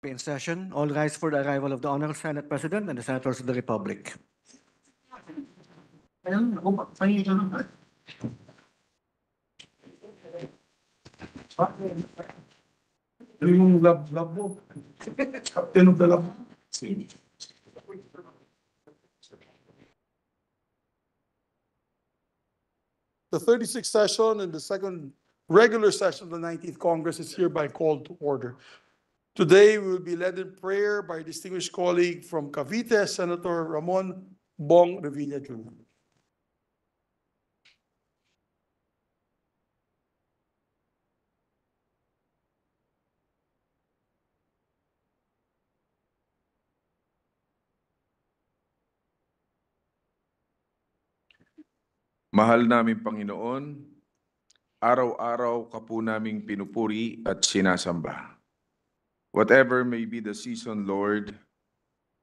In session, all rise for the arrival of the Honorable Senate President and the Senators of the Republic. Yung love mo. Captain of the love. The 36th session and the second regular session of the 19th Congress is hereby called to order. Today, we will be led in prayer by a distinguished colleague from Cavite, Senator Ramon Bong Revilla Jr. Mahal naming Panginoon, araw-araw ka po naming pinupuri at sinasamba. Whatever may be the season, Lord,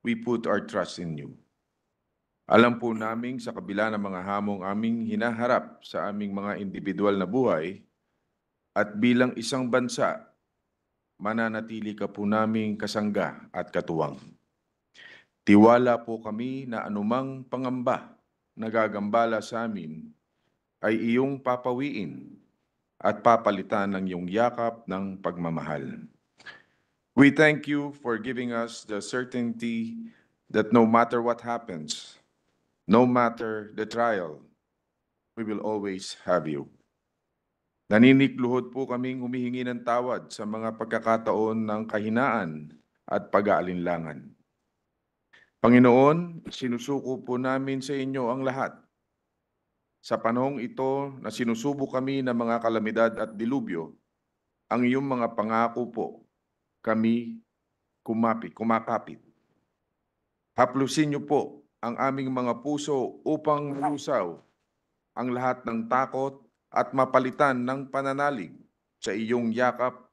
we put our trust in you. Alam po namin sa kabila ng mga hamong aming hinaharap sa aming mga individual na buhay at bilang isang bansa, mananatili ka po naming kasangga at katuwang. Tiwala po kami na anumang pangamba nagagambala sa amin ay iyong papawiin at papalitan ng iyong yakap ng pagmamahal. We thank you for giving us the certainty that no matter what happens, no matter the trial, we will always have you. Naninikluhod po kaming humihingi ng tawad sa mga pagkakataon ng kahinaan at pag-aalinlangan. Panginoon, sinusuko po namin sa inyo ang lahat. Sa panahong ito na sinusubo kami ng mga kalamidad at dilubyo, ang iyong mga pangako po, kami kumakapit. Haplusin niyo po ang aming mga puso upang malusaw ang lahat ng takot at mapalitan ng pananalig sa iyong yakap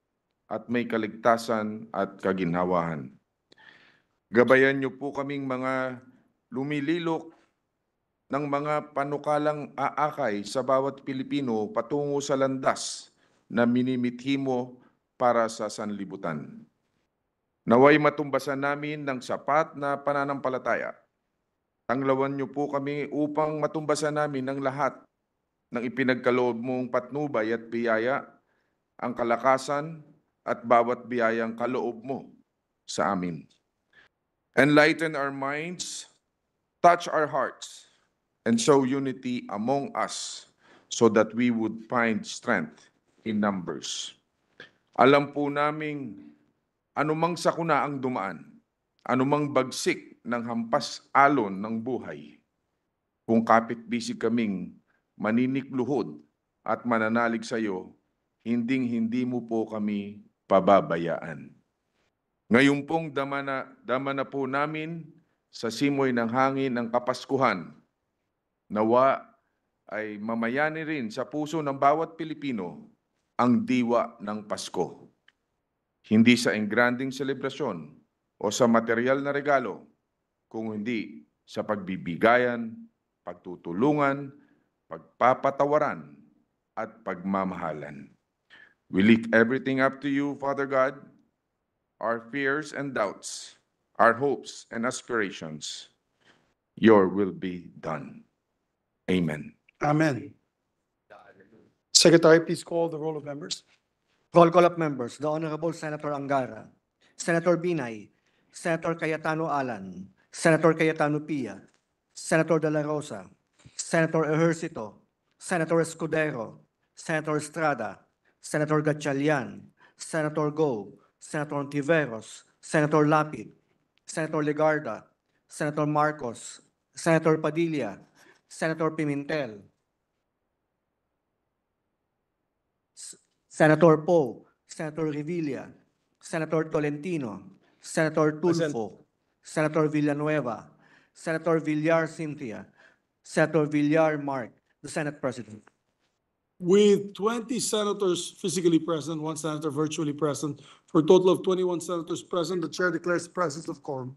at may kaligtasan at kaginhawahan. Gabayan niyo po kaming mga lumililok ng mga panukalang aakay sa bawat Pilipino patungo sa landas na minimithi mo para sa sanlibutan. Naway matumbasan namin ng sapat na pananampalataya. Tanglawan niyo po kami upang matumbasan namin ng lahat ng ipinagkaloob mong patnubay at biyaya, ang kalakasan at bawat biyayang kaloob mo sa amin. Enlighten our minds, touch our hearts, and show unity among us so that we would find strength in numbers. Alam po naming anumang sakuna ang dumaan, anumang bagsik ng hampas alon ng buhay, kung kapit-bisig kaming maninikluhod at mananalig sa iyo, hinding-hindi mo po kami pababayaan. Ngayon pong dama na po namin sa simoy ng hangin ng Kapaskuhan, nawa ay mamayani rin sa puso ng bawat Pilipino ang diwa ng Pasko. Hindi sa engranding selebrasyon o sa material na regalo, kung hindi sa pagbibigayan, pagtutulungan, pagpapatawaran, at pagmamahalan. We lift everything up to you, Father God, our fears and doubts, our hopes and aspirations. Your will be done. Amen. Amen. Secretary, please call the roll of members. Roll call of members. The Honorable Senator Angara, Senator Binay, Senator Cayetano Alan, Senator Cayetano Pia, Senator De La Rosa, Senator Ejercito, Senator Escudero, Senator Estrada, Senator Gatchalian, Senator Go, Senator Ontiveros, Senator Lapid, Senator Legarda, Senator Marcos, Senator Padilla, Senator Pimentel, Senator Poe, Senator Revilla, Senator Tolentino, Senator Tulfo, Senator Villanueva, Senator Villar Cynthia, Senator Villar Mark, the Senate President. With 20 senators physically present, 1 senator virtually present, for a total of 21 senators present, the chair declares the presence of quorum.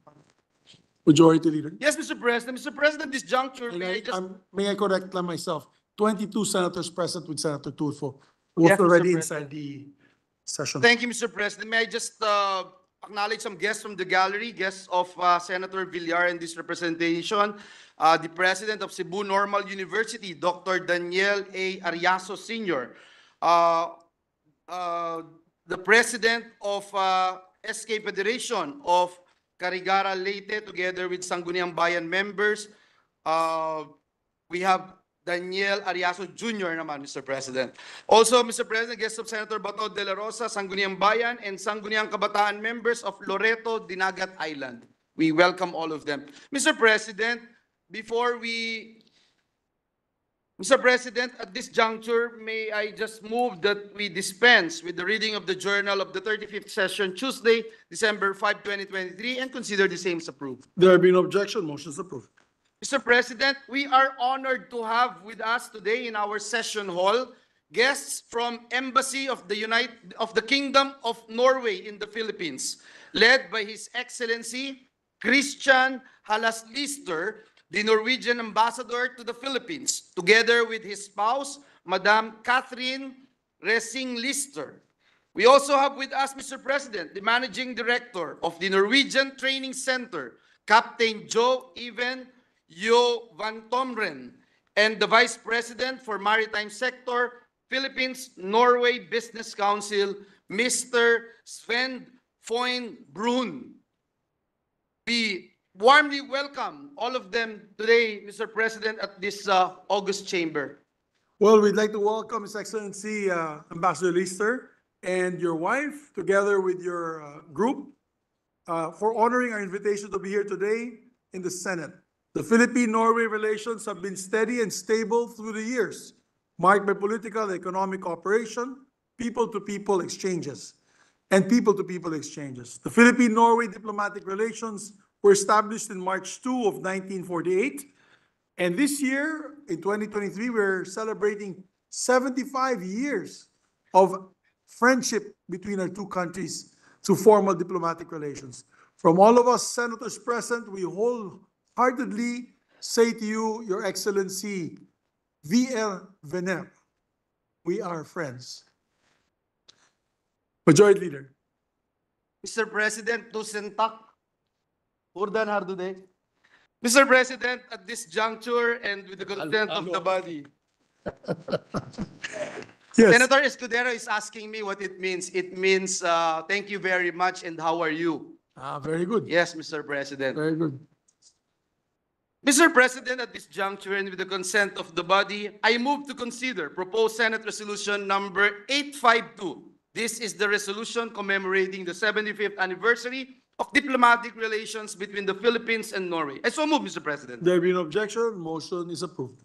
Majority Leader. Yes, Mr. President. Mr. President, this juncture, May I correct myself? 22 senators present with Senator Tulfo, who was Yes, Mr. already President. inside the session. Thank you, Mr. President. May I just acknowledge some guests from the gallery, guests of Senator Villar in this representation. The President of Cebu Normal University, Dr. Daniel A. Ariaso Sr. Uh, the President of SK Federation of Carigara Leyte, together with Sangguniang Bayan members. We have Daniel Ariaso Jr. naman, Mr. President. Also, Mr. President, guests of Senator Bato de la Rosa, Sangguniang Bayan, and Sangguniang Kabataan members of Loreto, Dinagat Island. We welcome all of them. Mr. President, Mr. President, at this juncture, may I just move that we dispense with the reading of the journal of the 35th session, Tuesday, December 5, 2023, and consider the same as approved. There being no objection, motion is approved. Mr. President, we are honored to have with us today in our session hall guests from Embassy of the Kingdom of Norway in the Philippines, led by His Excellency Christian Halaslister, the Norwegian ambassador to the Philippines, together with his spouse, Madame Catherine Resing Lister. We also have with us, Mr. President, the Managing Director of the Norwegian Training Center, Captain Joe Even Yo Van Tomren, and the Vice President for Maritime Sector, Philippines-Norway Business Council, Mr. Sven Foyn Brun. We warmly welcome all of them today, Mr. President, at this August chamber. Well, we'd like to welcome His Excellency Ambassador Lister and your wife, together with your group, for honoring our invitation to be here today in the Senate. The Philippine-Norway relations have been steady and stable through the years, marked by political and economic cooperation, people-to-people exchanges, and people-to-people exchanges. The Philippine-Norway diplomatic relations were established in March 2 of 1948, and this year, in 2023, we're celebrating 75 years of friendship between our two countries through formal diplomatic relations. From all of us senators present, we wholeheartedly say to you, Your Excellency, V.L. Vener, we are friends. Majority Leader. Mr. President, tusen tak. Urdan hardude. Mr. President, at this juncture and with the consent of the body, Yes. Senator Escudero is asking me what it means. It means thank you very much and how are you? Very good. Yes, Mr. President. Very good. Mr. President, at this juncture and with the consent of the body, I move to consider proposed Senate Resolution number 852. This is the resolution commemorating the 75th anniversary of diplomatic relations between the Philippines and Norway. I so move, Mr. President. There being no objection, motion is approved.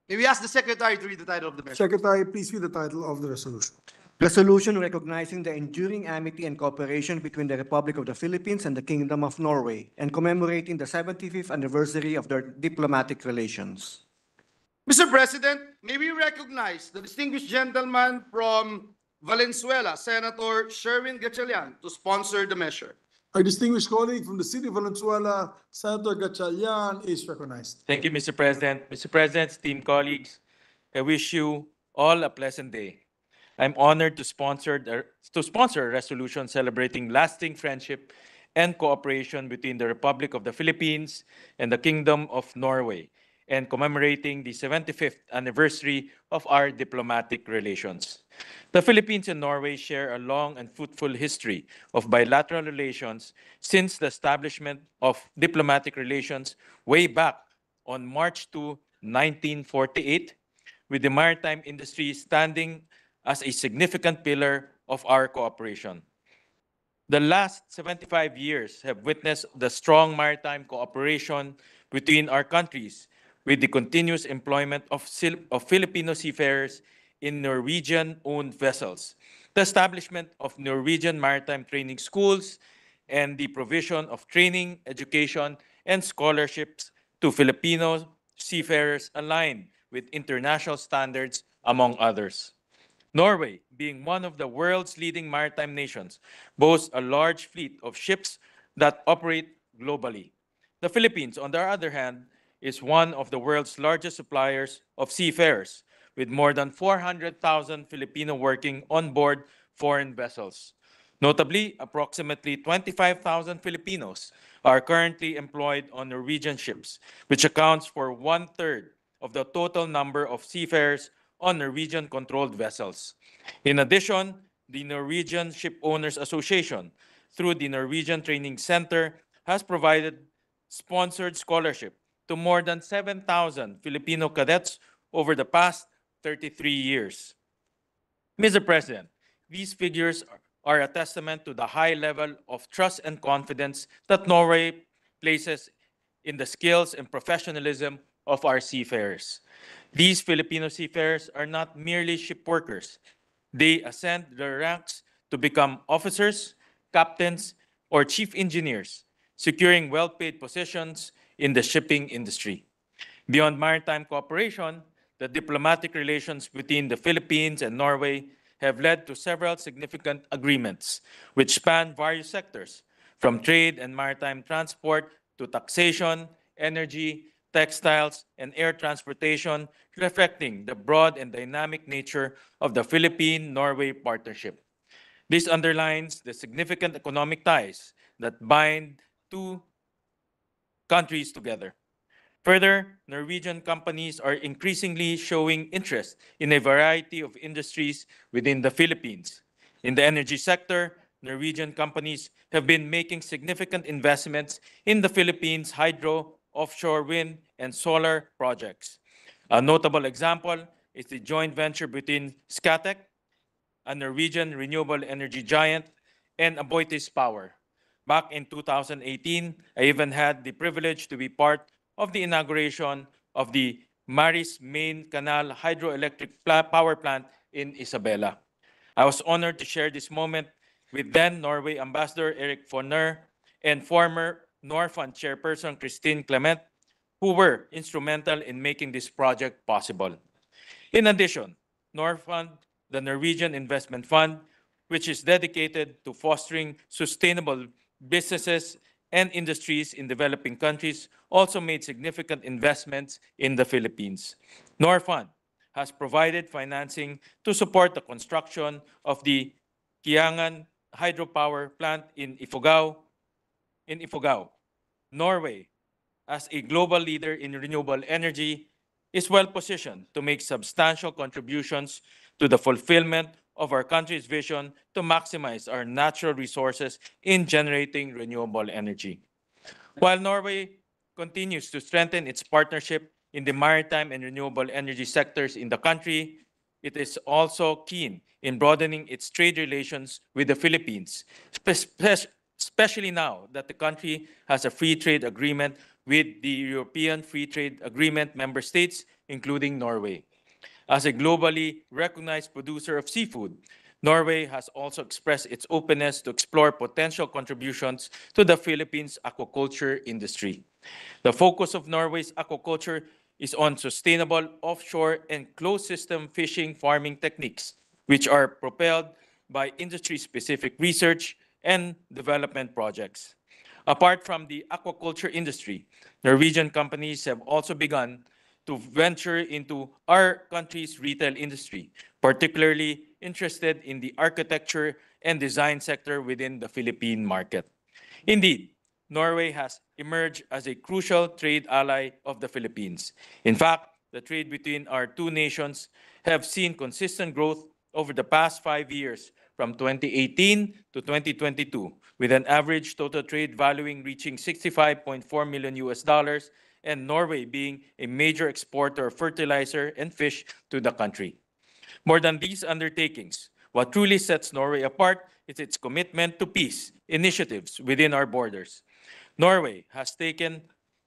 May we ask the Secretary to read the title of the measure? Secretary, please read the title of the resolution. Resolution recognizing the enduring amity and cooperation between the Republic of the Philippines and the Kingdom of Norway and commemorating the 75th anniversary of their diplomatic relations. Mr. President, may we recognize the distinguished gentleman from Valenzuela, Senator Sherwin Gatchalian, to sponsor the measure. Our distinguished colleague from the city of Valenzuela, Senator Gatchalian, is recognized. Thank you, Mr. President. Mr. President, esteemed colleagues, I wish you all a pleasant day. I'm honored to sponsor a resolution celebrating lasting friendship and cooperation between the Republic of the Philippines and the Kingdom of Norway, and commemorating the 75th anniversary of our diplomatic relations. The Philippines and Norway share a long and fruitful history of bilateral relations since the establishment of diplomatic relations way back on March 2, 1948, with the maritime industry standing as a significant pillar of our cooperation. The last 75 years have witnessed the strong maritime cooperation between our countries, with the continuous employment of Filipino seafarers in Norwegian-owned vessels, the establishment of Norwegian maritime training schools, and the provision of training, education, and scholarships to Filipino seafarers aligned with international standards, among others. Norway, being one of the world's leading maritime nations, boasts a large fleet of ships that operate globally. The Philippines, on the other hand, is one of the world's largest suppliers of seafarers, with more than 400,000 Filipino working on board foreign vessels. Notably, approximately 25,000 Filipinos are currently employed on Norwegian ships, which accounts for 1/3 of the total number of seafarers on Norwegian-controlled vessels. In addition, the Norwegian Ship Owners Association, through the Norwegian Training Center, has provided sponsored scholarship to more than 7,000 Filipino cadets over the past 33 years. Mr. President, these figures are a testament to the high level of trust and confidence that Norway places in the skills and professionalism of our seafarers. These Filipino seafarers are not merely ship workers. They ascend their ranks to become officers, captains, or chief engineers, securing well-paid positions in the shipping industry. Beyond maritime cooperation, the diplomatic relations between the Philippines and Norway have led to several significant agreements, which span various sectors, from trade and maritime transport to taxation, energy, textiles, and air transportation, reflecting the broad and dynamic nature of the Philippine-Norway partnership. This underlines the significant economic ties that bind two countries together. Further, Norwegian companies are increasingly showing interest in a variety of industries within the Philippines. In the energy sector, Norwegian companies have been making significant investments in the Philippines' hydro, offshore wind, and solar projects. A notable example is the joint venture between Scatec, a Norwegian renewable energy giant, and Aboitiz Power. Back in 2018, I even had the privilege to be part of the inauguration of the Maris Main Canal hydroelectric power plant in Isabela. I was honored to share this moment with then Norway Ambassador Erik Fonner and former Norfund chairperson Christine Clement, who were instrumental in making this project possible. In addition, Norfund, the Norwegian Investment Fund, which is dedicated to fostering sustainable businesses and industries in developing countries, also made significant investments in the Philippines. Norfund has provided financing to support the construction of the Kiangan hydropower plant in Ifugao. Norway, as a global leader in renewable energy, is well positioned to make substantial contributions to the fulfillment of our country's vision to maximize our natural resources in generating renewable energy. While Norway continues to strengthen its partnership in the maritime and renewable energy sectors in the country, it is also keen in broadening its trade relations with the Philippines, especially now that the country has a free trade agreement with the European Free Trade Agreement member states, including Norway. As a globally recognized producer of seafood, Norway has also expressed its openness to explore potential contributions to the Philippines' aquaculture industry. The focus of Norway's aquaculture is on sustainable offshore and closed system fishing farming techniques, which are propelled by industry-specific research and development projects. Apart from the aquaculture industry, Norwegian companies have also begun to venture into our country's retail industry, particularly interested in the architecture and design sector within the Philippine market. Indeed, Norway has emerged as a crucial trade ally of the Philippines. In fact, the trade between our two nations have seen consistent growth over the past 5 years, from 2018 to 2022, with an average total trade valuing reaching 65.4 million US dollars, and Norway being a major exporter of fertilizer and fish to the country. More than these undertakings, what truly sets Norway apart is its commitment to peace initiatives within our borders. Norway has taken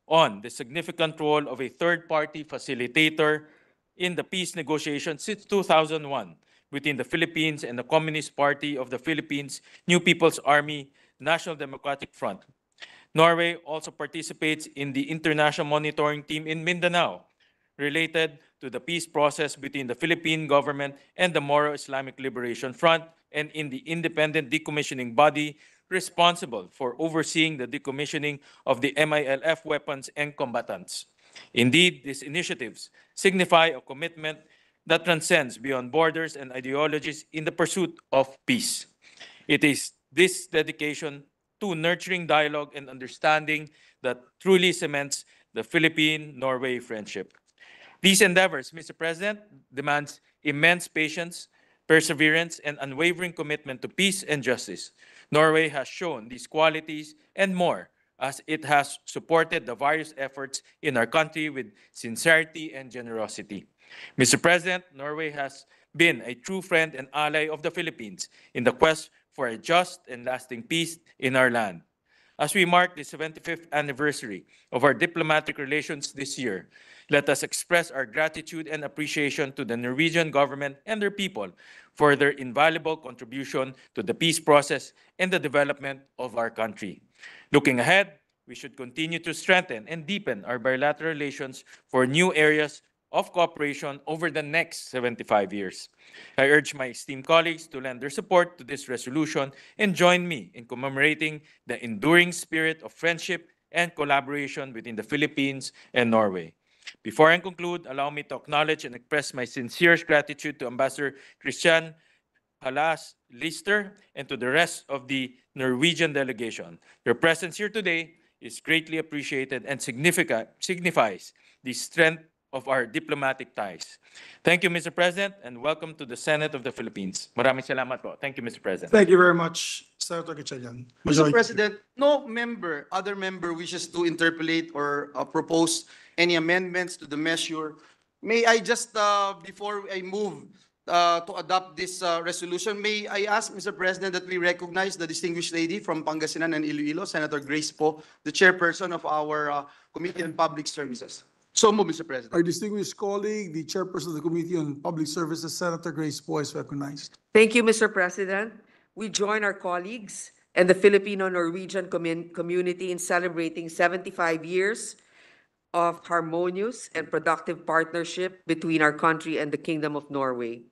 on the significant role of a third-party facilitator in the peace negotiations since 2001 between the Philippines and the Communist Party of the Philippines, New People's Army, National Democratic Front. Norway also participates in the International Monitoring Team in Mindanao, related to the peace process between the Philippine government and the Moro Islamic Liberation Front, and in the independent decommissioning body responsible for overseeing the decommissioning of the MILF weapons and combatants. Indeed, these initiatives signify a commitment that transcends beyond borders and ideologies in the pursuit of peace. It is this dedication to nurturing dialogue and understanding that truly cements the Philippine-Norway friendship. These endeavors, Mr. President, demands immense patience, perseverance, and unwavering commitment to peace and justice. Norway has shown these qualities and more as it has supported the various efforts in our country with sincerity and generosity. Mr. President, Norway has been a true friend and ally of the Philippines in the quest for a just and lasting peace in our land. As we mark the 75th anniversary of our diplomatic relations this year, let us express our gratitude and appreciation to the Norwegian government and their people for their invaluable contribution to the peace process and the development of our country. Looking ahead, we should continue to strengthen and deepen our bilateral relations for new areas of cooperation over the next 75 years. I urge my esteemed colleagues to lend their support to this resolution and join me in commemorating the enduring spirit of friendship and collaboration between the Philippines and Norway. Before I conclude, allow me to acknowledge and express my sincerest gratitude to Ambassador Christian Halas Lister and to the rest of the Norwegian delegation. Your presence here today is greatly appreciated and signifies the strength of our diplomatic ties. Thank you, Mr. President, and welcome to the Senate of the Philippines. Maraming salamat po. Thank you, Mr. President. Thank you very much, Senator Gatchalian. Mr. President, no other member wishes to interpolate or propose any amendments to the measure. May I just, before I move to adopt this resolution, may I ask, Mr. President, that we recognize the distinguished lady from Pangasinan and Iloilo, Senator Grace Po, the chairperson of our Committee on Public Services. So move, Mr. President. Our distinguished colleague, the chairperson of the Committee on Public Services, Senator Grace Po, is recognized. Thank you, Mr. President. We join our colleagues and the Filipino-Norwegian community in celebrating 75 years of harmonious and productive partnership between our country and the Kingdom of Norway.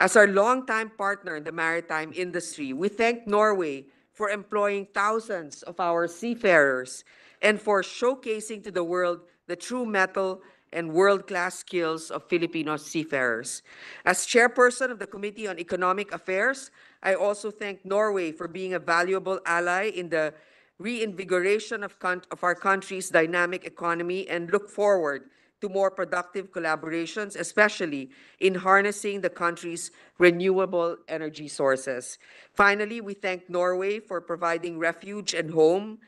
As our longtime partner in the maritime industry, we thank Norway for employing thousands of our seafarers and for showcasing to the world the true mettle and world-class skills of Filipino seafarers. As chairperson of the Committee on Economic Affairs, I also thank Norway for being a valuable ally in the reinvigoration of our country's dynamic economy and look forward to more productive collaborations, especially in harnessing the country's renewable energy sources. Finally, we thank Norway for providing refuge and home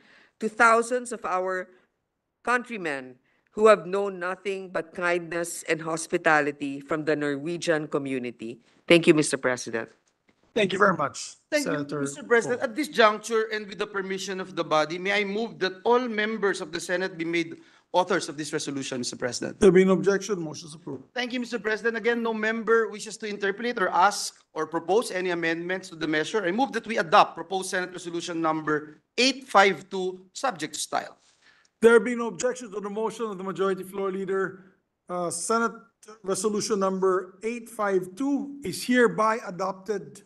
to thousands of our countrymen who have known nothing but kindness and hospitality from the Norwegian community. Thank you, Mr. President. Thank you very much, Thank you, Senator Mr. President. Po. At this juncture and with the permission of the body, may I move that all members of the Senate be made authors of this resolution, Mr. President. There being no objection, motion is approved. Thank you, Mr. President. Again, no member wishes to interpolate or ask or propose any amendments to the measure. I move that we adopt proposed Senate Resolution number 852, subject to style. There being no objection to the motion of the Majority Floor Leader, Senate Resolution number 852 is hereby adopted.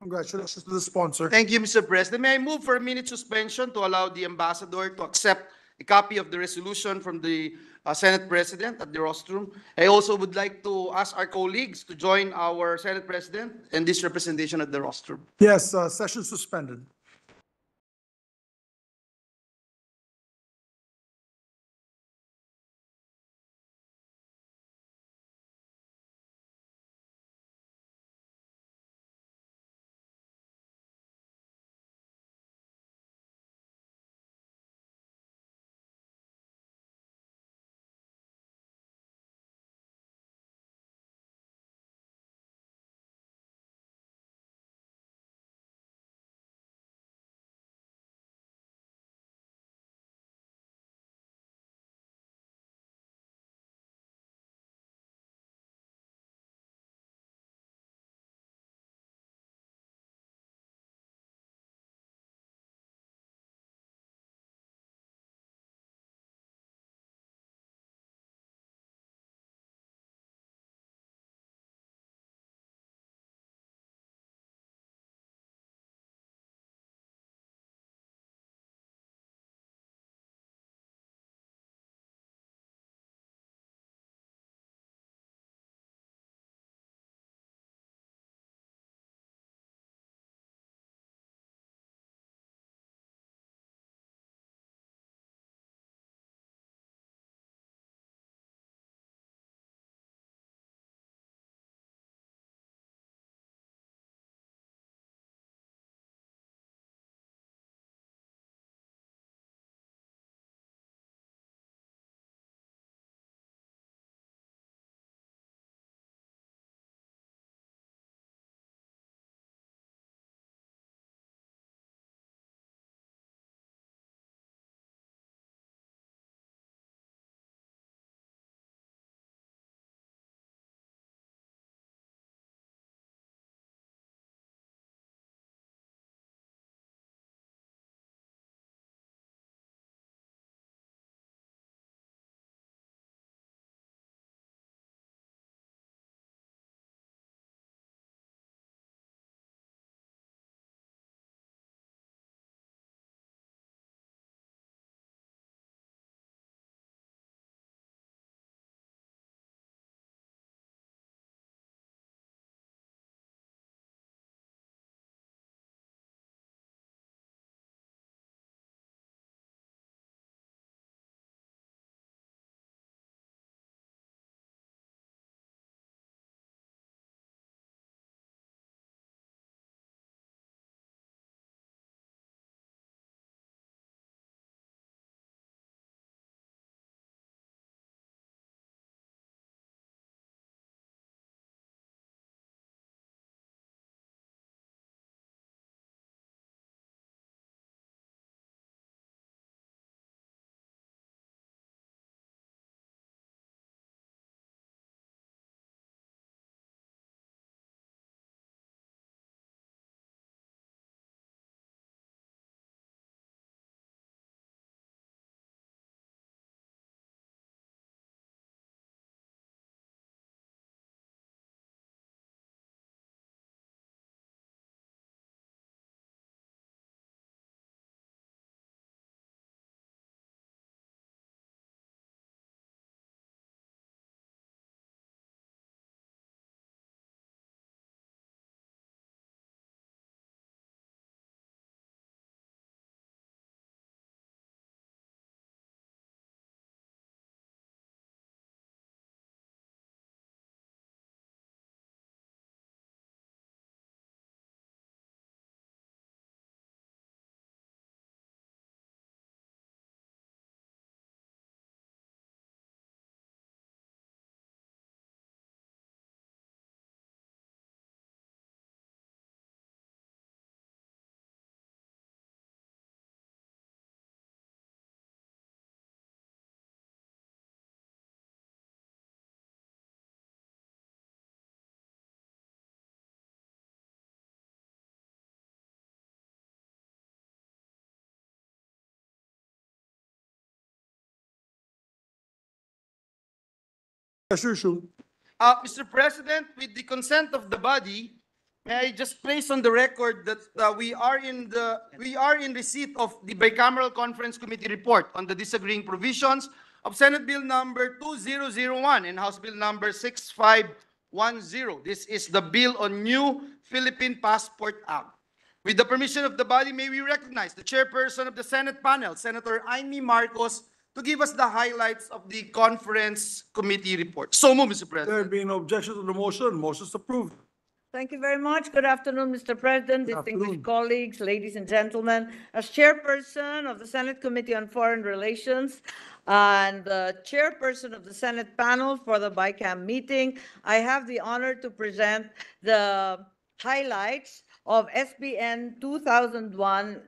Congratulations to the sponsor. Thank you, Mr. President. May I move for a minute suspension to allow the ambassador to accept a copy of the resolution from the Senate President at the rostrum. I also would like to ask our colleagues to join our Senate President and this representation at the rostrum. Yes, session suspended. Treasurer Shum. Mr. President, with the consent of the body, may I just place on the record that we are in receipt of the bicameral conference committee report on the disagreeing provisions of Senate Bill number 2001 and House Bill number 6510. This is the bill on new Philippine Passport Act. With the permission of the body, may we recognize the chairperson of the Senate panel, Senator Amy Marcos, to give us the highlights of the conference committee report. So move, Mr. There President. being no objection to the motion, motion is approved. Thank you very much. Good afternoon, Mr. President, distinguished afternoon. colleagues, ladies and gentlemen. As chairperson of the Senate Committee on Foreign Relations and the chairperson of the Senate panel for the BICAM meeting, I have the honor to present the highlights of SBN 2001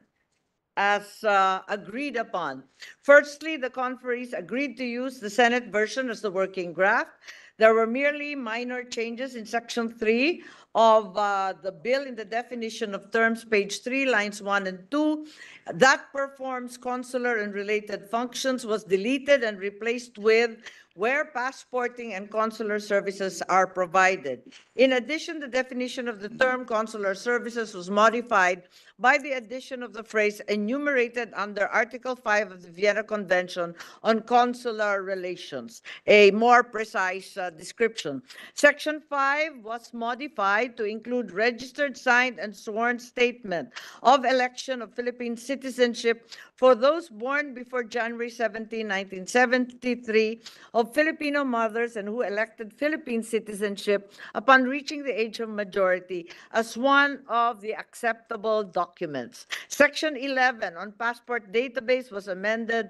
as agreed upon. Firstly, the conferees agreed to use the Senate version as the working draft. There were merely minor changes in Section 3 of the bill in the definition of terms, page 3, lines 1 and 2. That performs consular and related functions was deleted and replaced with where passporting and consular services are provided. In addition, the definition of the term consular services was modified by the addition of the phrase enumerated under Article 5 of the Vienna Convention on Consular Relations, a more precise description. Section 5 was modified to include registered, signed, and sworn statement of election of Philippine citizenship for those born before January 17, 1973, of Filipino mothers and who elected Philippine citizenship upon reaching the age of majority as one of the acceptable documents. Section 11 on passport database was amended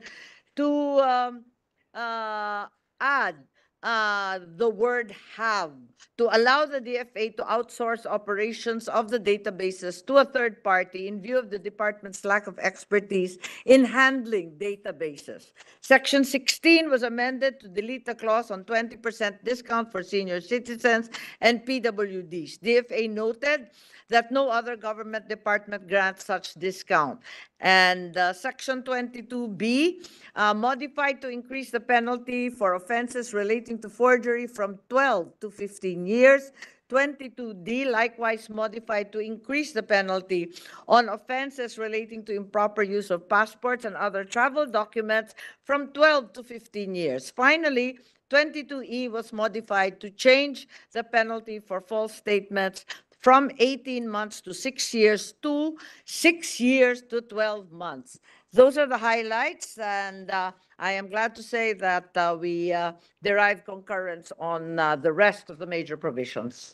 to add the word have to allow the DFA to outsource operations of the databases to a third party in view of the department's lack of expertise in handling databases. Section 16 was amended to delete the clause on 20% discount for senior citizens and PWDs. DFA noted that no other government department grants such discount. And Section 22B modified to increase the penalty for offenses relating to forgery from 12 to 15 years. 22D likewise modified to increase the penalty on offenses relating to improper use of passports and other travel documents from 12 to 15 years. Finally, 22E was modified to change the penalty for false statements from 18 months to 6 years to 6 years to 12 months. Those are the highlights, and I am glad to say that we derived concurrence on the rest of the major provisions.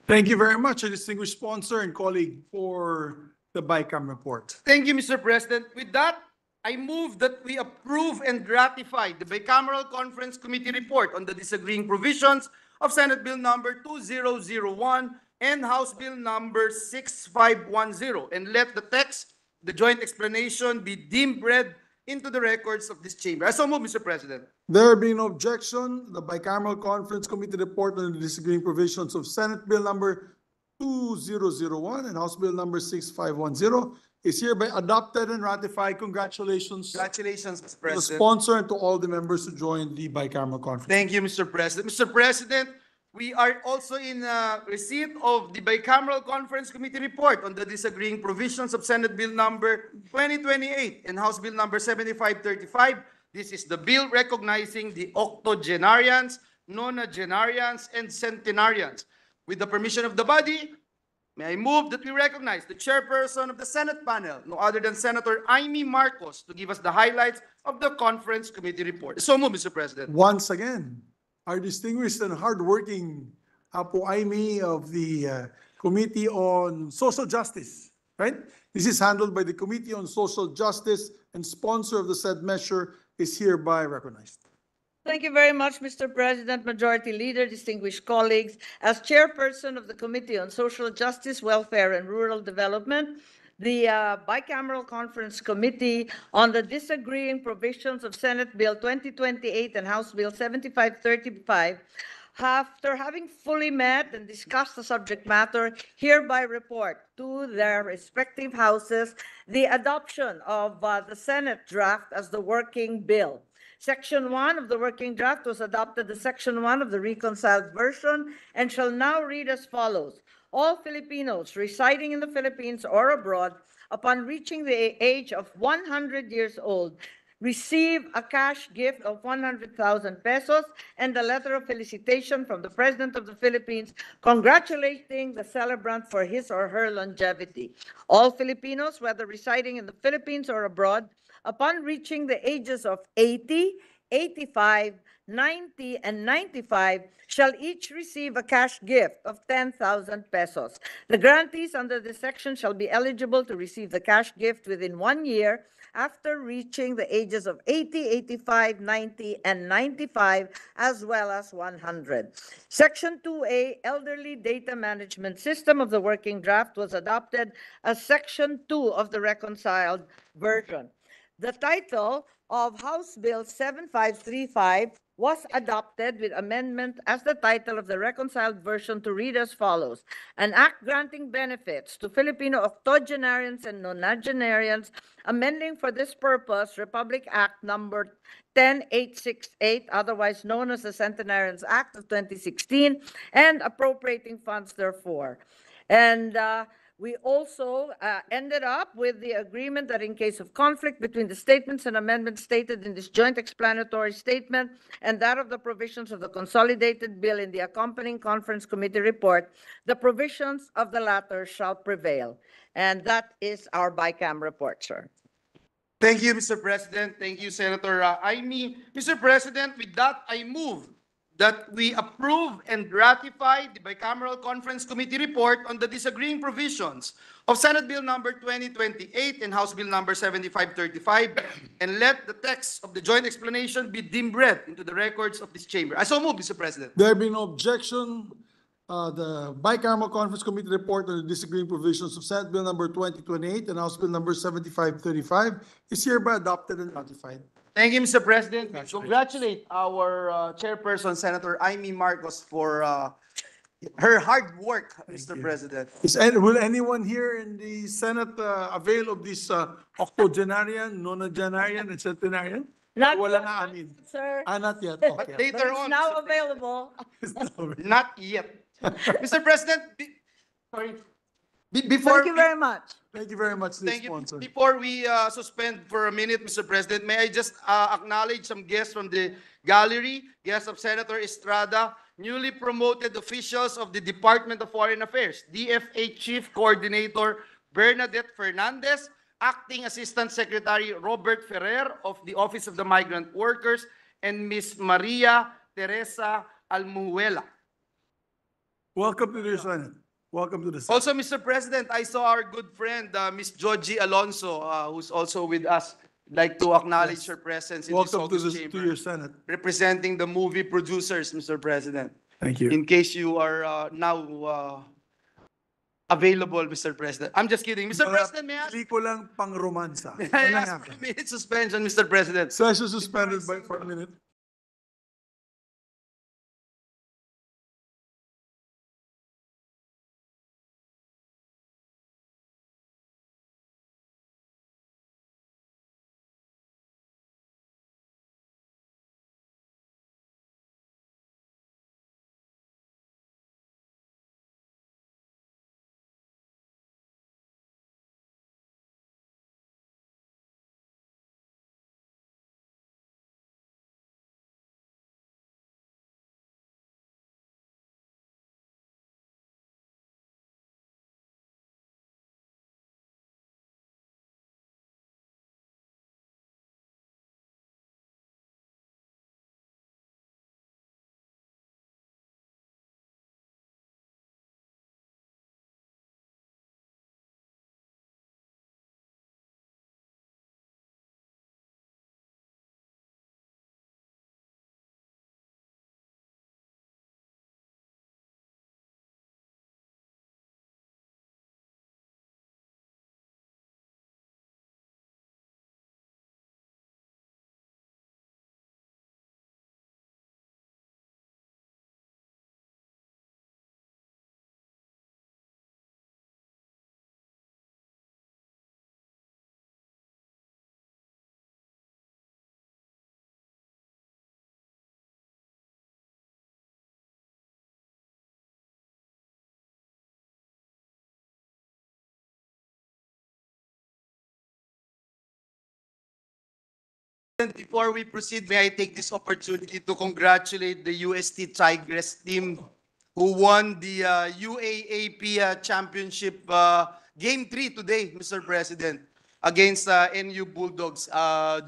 Thank you very much, a distinguished sponsor and colleague for the BICAM report. Thank you, Mr. President. With that, I move that we approve and ratify the bicameral conference committee report on the disagreeing provisions of Senate Bill number 2001 and House Bill number 6510, and let the text, the joint explanation, be deemed read into the records of this chamber. I so move, Mr. President. There being no objection, the bicameral conference committee report on the disagreeing provisions of Senate Bill number 2001 and House Bill number 6510 is hereby adopted and ratified. Congratulations Congratulations, Mr. to the President. sponsor and to all the members who joined the bicameral conference. Thank you, Mr. President. Mr. President, we are also in receipt of the bicameral conference committee report on the disagreeing provisions of Senate Bill number 2028 and House Bill number 7535. This is the bill recognizing the octogenarians, nonagenarians, and centenarians. With the permission of the body, may I move that we recognize the chairperson of the Senate panel, no other than Senator Amy Marcos, to give us the highlights of the conference committee report. So move, Mr. President. Once again, our distinguished and hardworking Apo Aimee of the Committee on Social Justice, right? This is handled by the Committee on Social Justice, and sponsor of the said measure is hereby recognized. Thank you very much, Mr. President, Majority Leader, distinguished colleagues. As chairperson of the Committee on Social Justice, Welfare, and Rural Development, the Bicameral Conference Committee on the disagreeing provisions of Senate Bill 2028 and House Bill 7535, after having fully met and discussed the subject matter, hereby report to their respective houses the adoption of the Senate draft as the working bill. Section 1 of the working draft was adopted as Section 1 of the reconciled version and shall now read as follows. All Filipinos residing in the Philippines or abroad upon reaching the age of 100 years old receive a cash gift of 100,000 pesos and a letter of felicitation from the President of the Philippines congratulating the celebrant for his or her longevity. All Filipinos, whether residing in the Philippines or abroad, upon reaching the ages of 80, 85, 90, and 95 shall each receive a cash gift of 10,000 pesos. The grantees under this section shall be eligible to receive the cash gift within 1 year after reaching the ages of 80, 85, 90, and 95, as well as 100. Section 2A, Elderly Data Management System of the Working Draft was adopted as Section 2 of the reconciled version. The title of House Bill 7535 was adopted with amendment as the title of the reconciled version to read as follows. An act granting benefits to Filipino octogenarians and nonagenarians, amending for this purpose Republic Act number 10868, otherwise known as the Centenarians Act of 2016, and appropriating funds therefore. And we also ended up with the agreement that in case of conflict between the statements and amendments stated in this joint explanatory statement and that of the provisions of the consolidated bill in the accompanying conference committee report, the provisions of the latter shall prevail. And that is our BICAM report, sir. Thank you, Mr. President. Thank you, Senator Aimee. Mr. President, with that, I move that we approve and ratify the bicameral conference committee report on the disagreeing provisions of Senate Bill number 2028 and House Bill number 7535, and let the text of the joint explanation be deemed read into the records of this chamber. I so move, Mr. President. There being no objection, the bicameral conference committee report on the disagreeing provisions of Senate Bill number 2028 and House Bill number 7535 is hereby adopted and ratified. Thank you, Mr. President. We congratulate our chairperson, Senator Aimee Marcos, for her hard work, Mr. President. Will anyone here in the Senate avail of this octogenarian, nonagenarian, and centenarian? Not Wala yet, nga amin. sir. Not yet. But Okay. But later it's on, now available. not yet. Mr. President, before Thank you very much. Thank you very much, this Thank you. sponsor. Before we suspend for a minute, Mr. President, may I just acknowledge some guests from the gallery, guests of Senator Estrada, newly promoted officials of the Department of Foreign Affairs, DFA Chief Coordinator Bernadette Fernandez, Acting Assistant Secretary Robert Ferrer of the Office of the Migrant Workers, and Ms. Maria Teresa Almuela. Welcome to the Senate. Welcome to the Senate. Also, Mr. President, I saw our good friend, Ms. Georgie Alonso, who's also with us. I'd like to acknowledge her presence in this Welcome to, August to chamber, your Senate. representing the movie producers, Mr. President. Thank you. In case you are now available, Mr. President. I'm just kidding. Mr. President, may I ask? Pelikulang pang-romansa. I ask for a minute suspension, Mr. President. Session suspended for a minute. Before we proceed, may I take this opportunity to congratulate the UST Tigers team who won the UAAP Championship Game 3 today, Mr. President, against NU Bulldogs.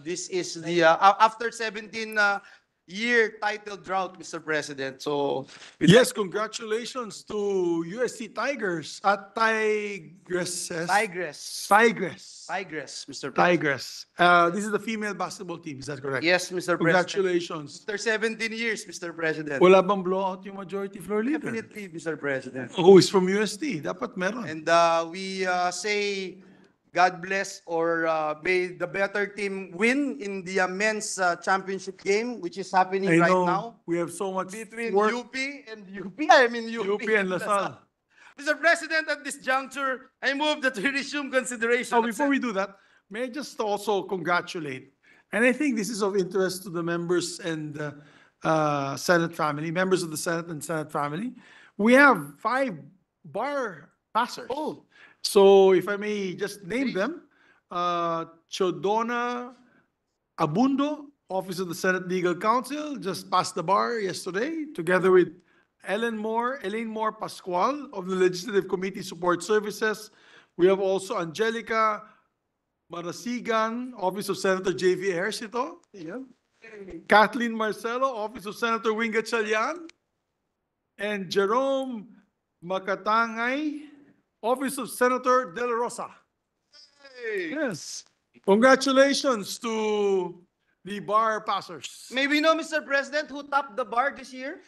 This is the after 17-year title drought, Mr. President. So, Yes, congratulations to UST Tigers at Tigresses. Tigress. Tigress. Tigress, Mr. President. Tigress. This is the female basketball team, is that correct? Yes, Mr. President. Congratulations. After 17 years, Mr. President. Wala bang blowout yung majority floor leader? Definitely, Mr. President. Who is from UST? Dapat meron. And we say God bless or may the better team win in the men's championship game, which is happening I right know now we have so much between work. UP and UP. I mean UP, UP and LaSalle. Mr. President, at this juncture, I move that we resume consideration. Oh, before we do that, may I just also congratulate, and I think this is of interest to the members and Senate family, members of the Senate and Senate family. We have 5 bar passers. Oh. So if I may just name them, Chodona Abundo, Office of the Senate Legal Counsel, just passed the bar yesterday, together with Elaine Moore Pascual of the Legislative Committee Support Services. We have also Angelica Marasigan, Office of Senator J.V. Ejercito. Yeah. Kathleen Marcelo, Office of Senator Wing Gatchalian. And Jerome Makatangay, Office of Senator De La Rosa. Yes. Congratulations to the bar passers. May we know, Mr. President, who topped the bar this year?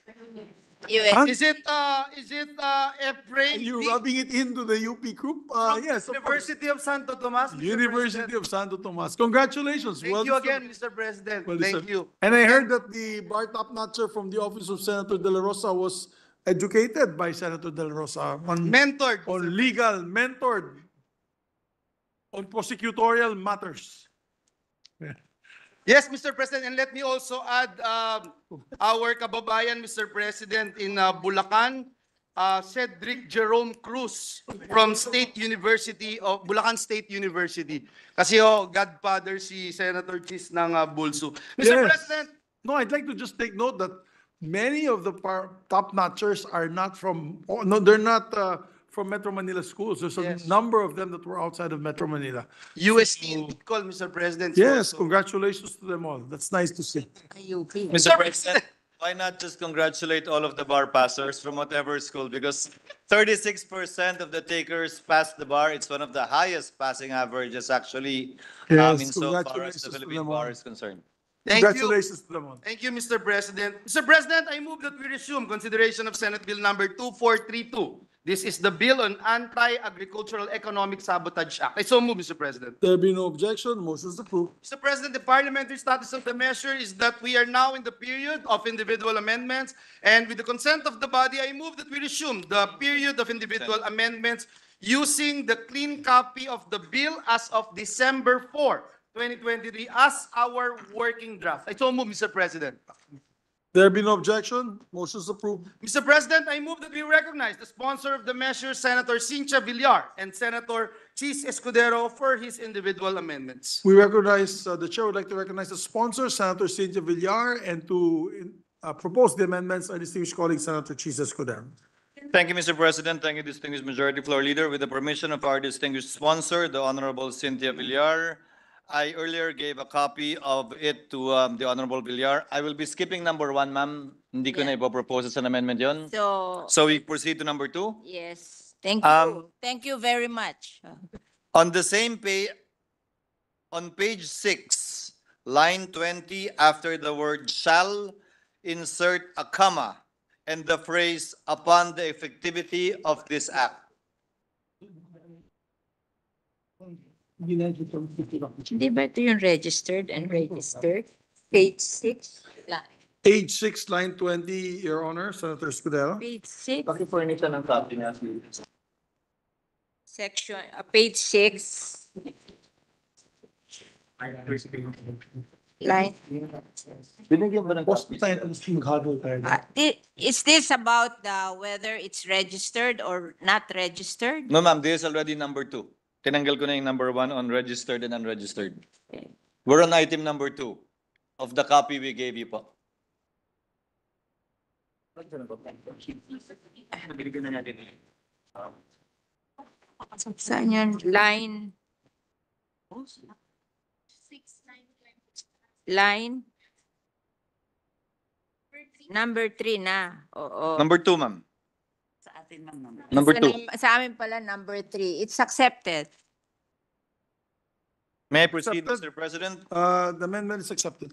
Huh? Is it Efrain? Are you D? rubbing it into the UP group? From Yes. of course. University of Santo Tomas. Mr. University President. of Santo Tomas. Congratulations. Thank Well you deserved. again, Mr. President. Well Thank deserved. you. And I heard that the bar top-notcher from the office of Senator De La Rosa was educated by Senator De La Rosa on Mentored. legal, mentored on prosecutorial matters. Yes, Mr. President, and let me also add our kababayan, Mr. President, in Bulacan, Cedric Jerome Cruz from State University of Bulacan State University. Kasi godfather si Senator Chis ng Bulso. Mr. Yes. President, No, I'd like to just take note that many of the top-notchers are not from, no, they're not from Metro Manila schools. There's a Yes. number of them that were outside of Metro Manila. UST call, Mr. President. Yes, So- congratulations to them all. That's nice to see. Mr. President, why not just congratulate all of the bar passers from whatever school? Because 36% of the takers passed the bar. It's one of the highest passing averages actually, Yes, in so far as congratulations the to Philippine them all. bar is concerned. Thank you. Congratulations to them all. Thank you, Mr. President. Mr. President, I move that we resume consideration of Senate Bill number 2432. This is the bill on Anti-Agricultural Economic Sabotage Act. I so move, Mr. President. There be no objection, motion is approved. Mr. President, the parliamentary status of the measure is that we are now in the period of individual amendments, and with the consent of the body, I move that we resume the period of individual amendments using the clean copy of the bill as of December 4, 2023 as our working draft. I so move, Mr. President. There be no objection, motion is approved. Mr. President, I move that we recognize the sponsor of the measure, Senator Cynthia Villar, and Senator Chis Escudero for his individual amendments. We recognize, the chair would like to recognize the sponsor, Senator Cynthia Villar, and to propose the amendments, our distinguished colleague, Senator Chis Escudero. Thank you, Mr. President. Thank you, distinguished Majority Floor Leader. With the permission of our distinguished sponsor, the Honorable Cynthia Villar, I earlier gave a copy of it to the Honorable Villar. I will be skipping number 1, ma'am. Hindi ko na ipopropose as an amendment yon. So we proceed to number 2. Yes, thank you. Thank you very much. On the same page, on page 6, line 20, after the word shall, insert a comma and the phrase upon the effectivity of this act. Di ba ito yung registered and registered? Page 6. Page 6, line 20, Your Honor, Senator Escudero. Page 6. Paki-furnish ng copy niya. Section, page 6. Line. Binigyan ba ng copy? Is this about whether it's registered or not registered? No, ma'am, this is already number 2. Tinanggal ko na yung number 1 on registered and unregistered. We're on item number 2. of the copy we gave you po. Saan yun? Line number 3 na. Oo. Number 2, ma'am. Number 2. Sa amin pala, number 3. It's accepted. May I proceed, Accepted. Mr. President? The amendment is accepted.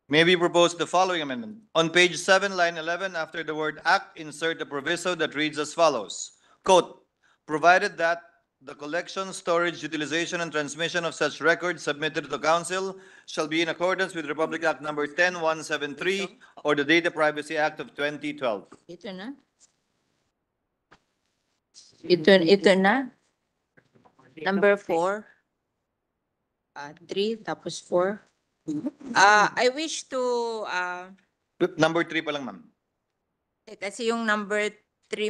May we propose the following amendment? On page 7, line 11, after the word act, insert a proviso that reads as follows. Quote, provided that the collection, storage, utilization, and transmission of such records submitted to the council shall be in accordance with Republic Act number 10173 or the Data Privacy Act of 2012. Ito na. Ito na. Number 4. 3, tapos 4. I wish to, Number 3 pa lang, ma'am. kasi yung number 3,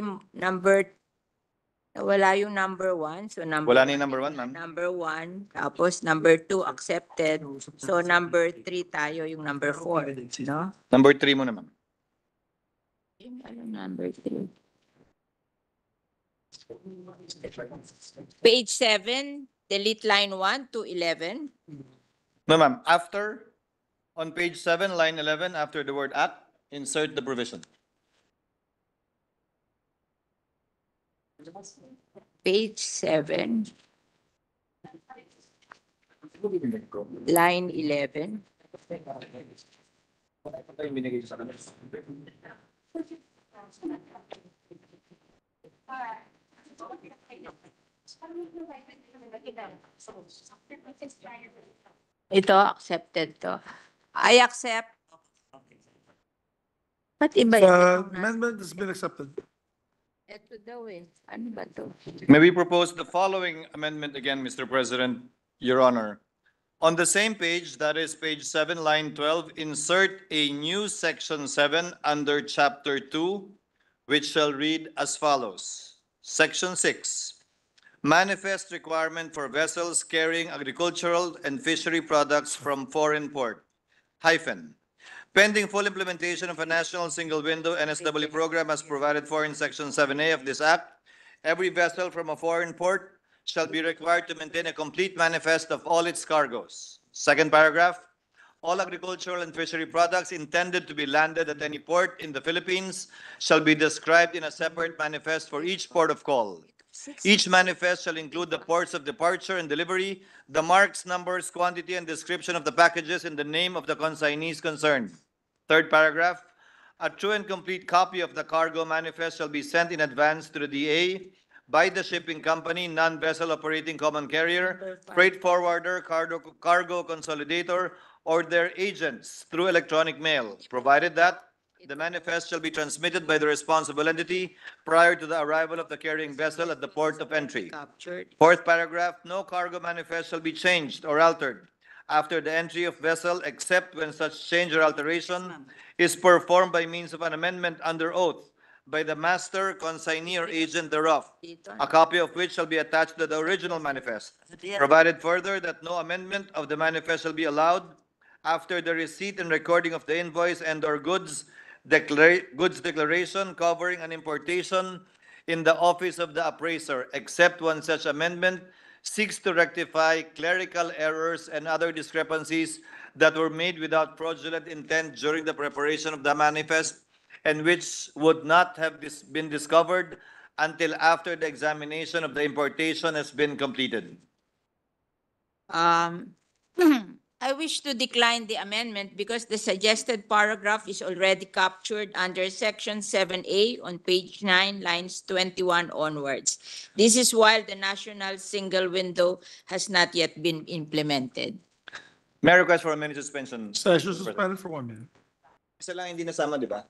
wala yung number 1. So number Wala na yung number 1, ma'am. Number 1, tapos number 2 accepted. So number 3 tayo, yung number 4, no? Number 3 muna, ma'am. Yung number 3. Page 7, delete line 1 to 11. No, ma'am. After, on page 7, line 11, after the word act, insert the provision. Page 7. Line 11. Ito, accepted to. I accept. Ba't iba The yun? amendment has been accepted. Ito daw eh. Ano ba to? May we propose the following amendment again, Mr. President, Your Honor? On the same page, that is page 7, line 12, insert a new section 7 under chapter 2, which shall read as follows. Section 6, manifest requirement for vessels carrying agricultural and fishery products from foreign port, hyphen. Pending full implementation of a national single window NSW program as provided for in section 7A of this act, every vessel from a foreign port shall be required to maintain a complete manifest of all its cargoes. Second paragraph, all agricultural and fishery products intended to be landed at any port in the Philippines shall be described in a separate manifest for each port of call. Each manifest shall include the ports of departure and delivery, the marks, numbers, quantity, and description of the packages and the name of the consignees concerned. Third paragraph, a true and complete copy of the cargo manifest shall be sent in advance to the DA by the shipping company, non-vessel operating common carrier, freight forwarder, cargo consolidator, or their agents through electronic mail, provided that the manifest shall be transmitted by the responsible entity prior to the arrival of the carrying vessel at the port of entry. Captured. Fourth paragraph, no cargo manifest shall be changed or altered after the entry of vessel except when such change or alteration is performed by means of an amendment under oath by the master, consignee, or agent thereof, a copy of which shall be attached to the original manifest. Provided further that no amendment of the manifest shall be allowed after the receipt and recording of the invoice and/or goods declaration covering an importation in the office of the appraiser, except when such amendment seeks to rectify clerical errors and other discrepancies that were made without fraudulent intent during the preparation of the manifest and which would not have been discovered until after the examination of the importation has been completed. I wish to decline the amendment because the suggested paragraph is already captured under section 7A on page 9, lines 21 onwards. This is while the national single window has not yet been implemented. May I request for a minute suspension? Session suspended for 1 minute. Isa lang hindi nasama, di ba?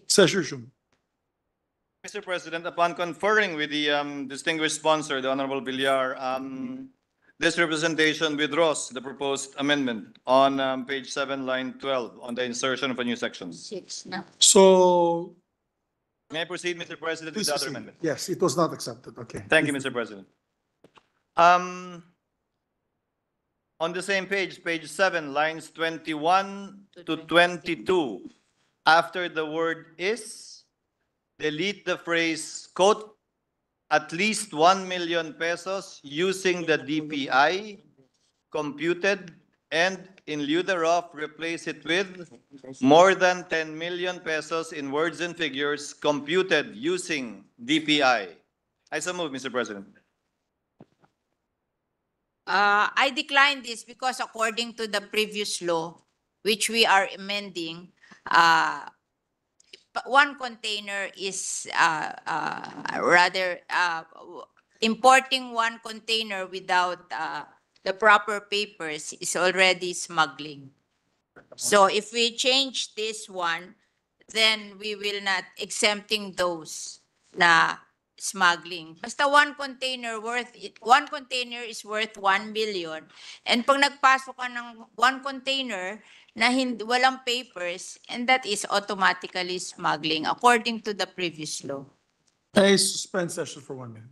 Session resumed. Mr. President, upon conferring with the distinguished sponsor, the Honorable Villar, this representation withdraws the proposed amendment on page 7, line 12, on the insertion of a new section. 6 na. So, May I proceed, Mr. President, with please the other proceed. amendment? Yes, it was not accepted. Okay. Thank you, Please Mr. proceed. President. On the same page, page 7, lines 21 to 22, after the word is, delete the phrase, quote, at least 1 million pesos using the DPI computed, and in lieu thereof, replace it with more than 10 million pesos in words and figures computed using DPI. I so move, Mr. President. I decline this because according to the previous law, which we are amending, one container is rather importing one container without the proper papers is already smuggling. So if we change this one, then we will not exempting those na smuggling. Basta one container is worth 1 million. And pag nagpasok ka ng one container na walang papers, and that is automatically smuggling according to the previous law. I suspend session for 1 minute.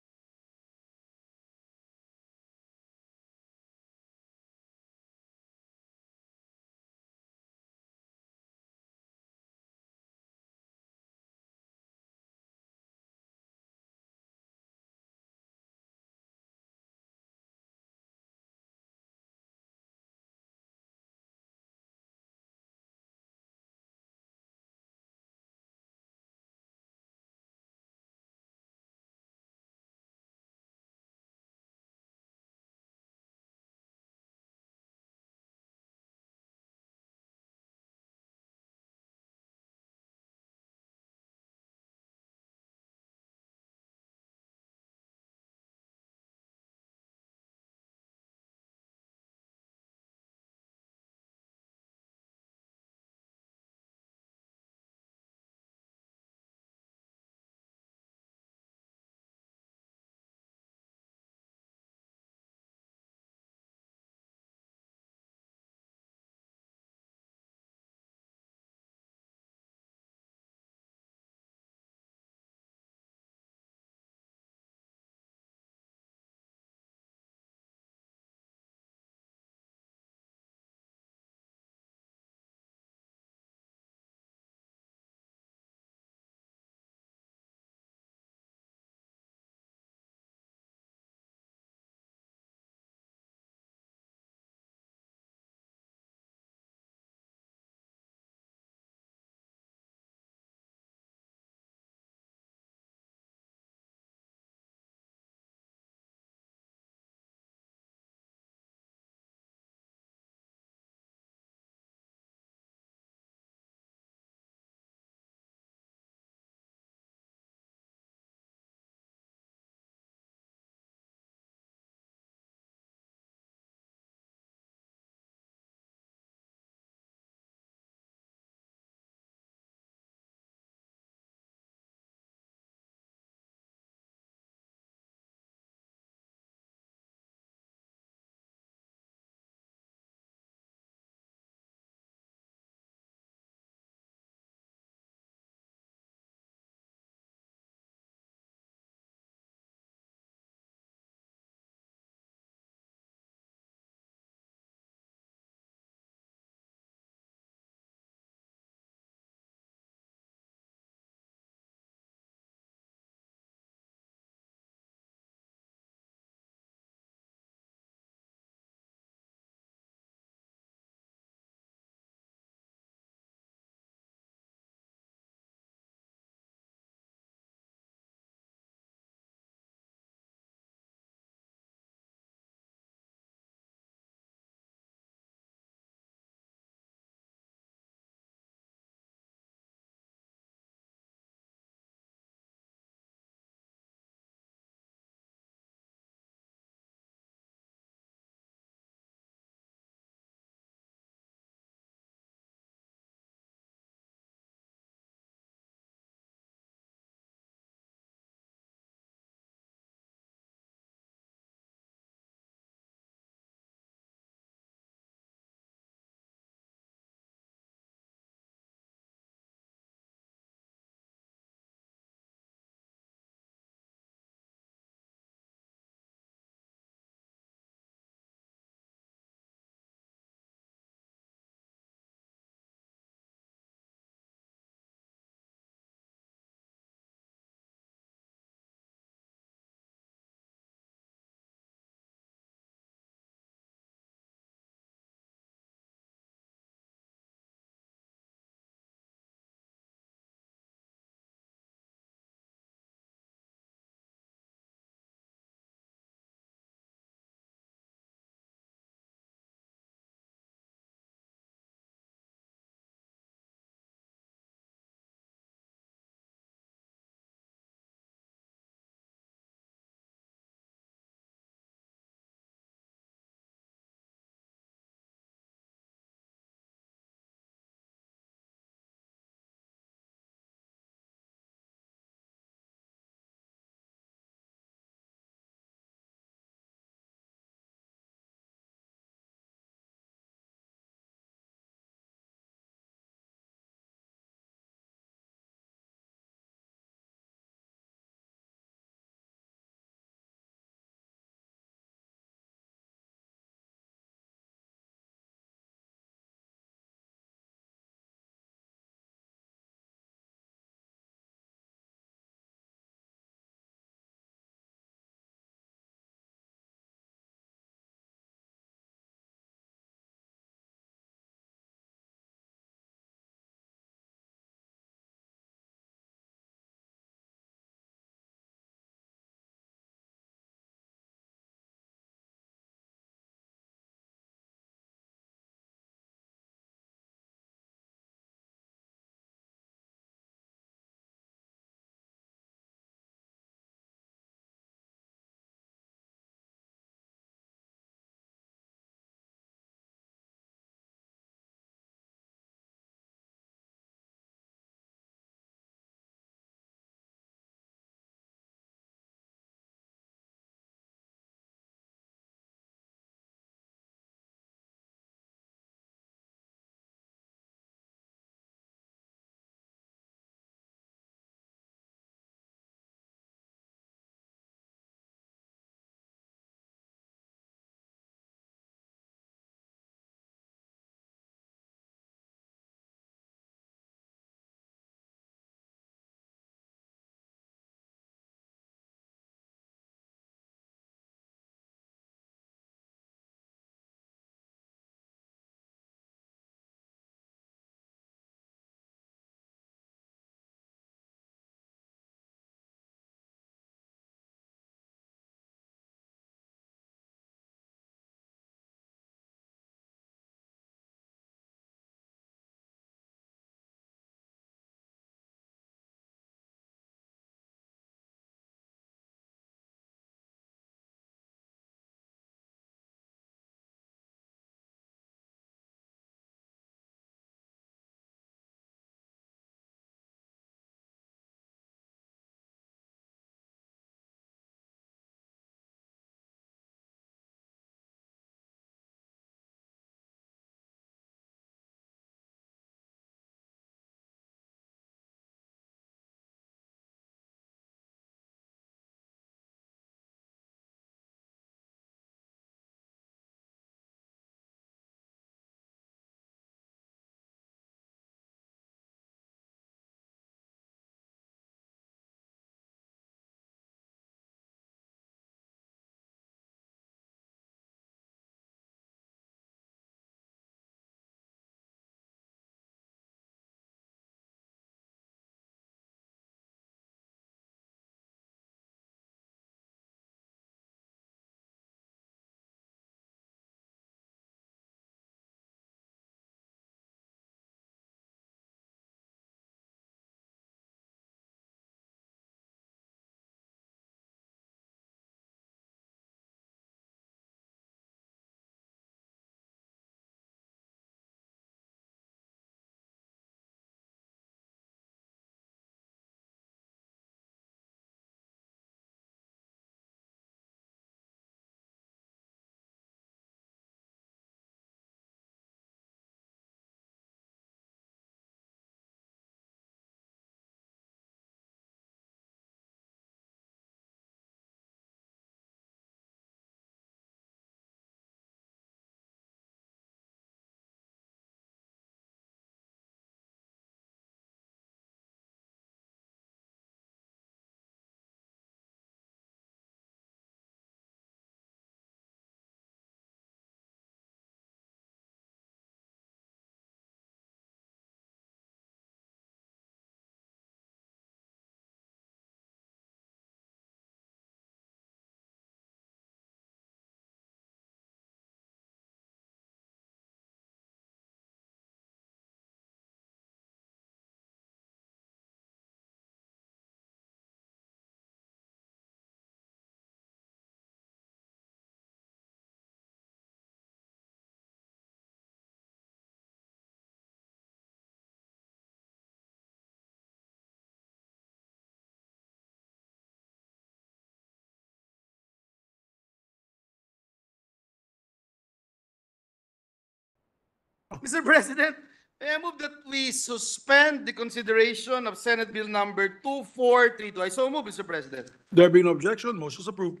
Mr. President, may I move that we suspend the consideration of Senate Bill number 2432. I so move, Mr. President. There being no objection, motion is approved.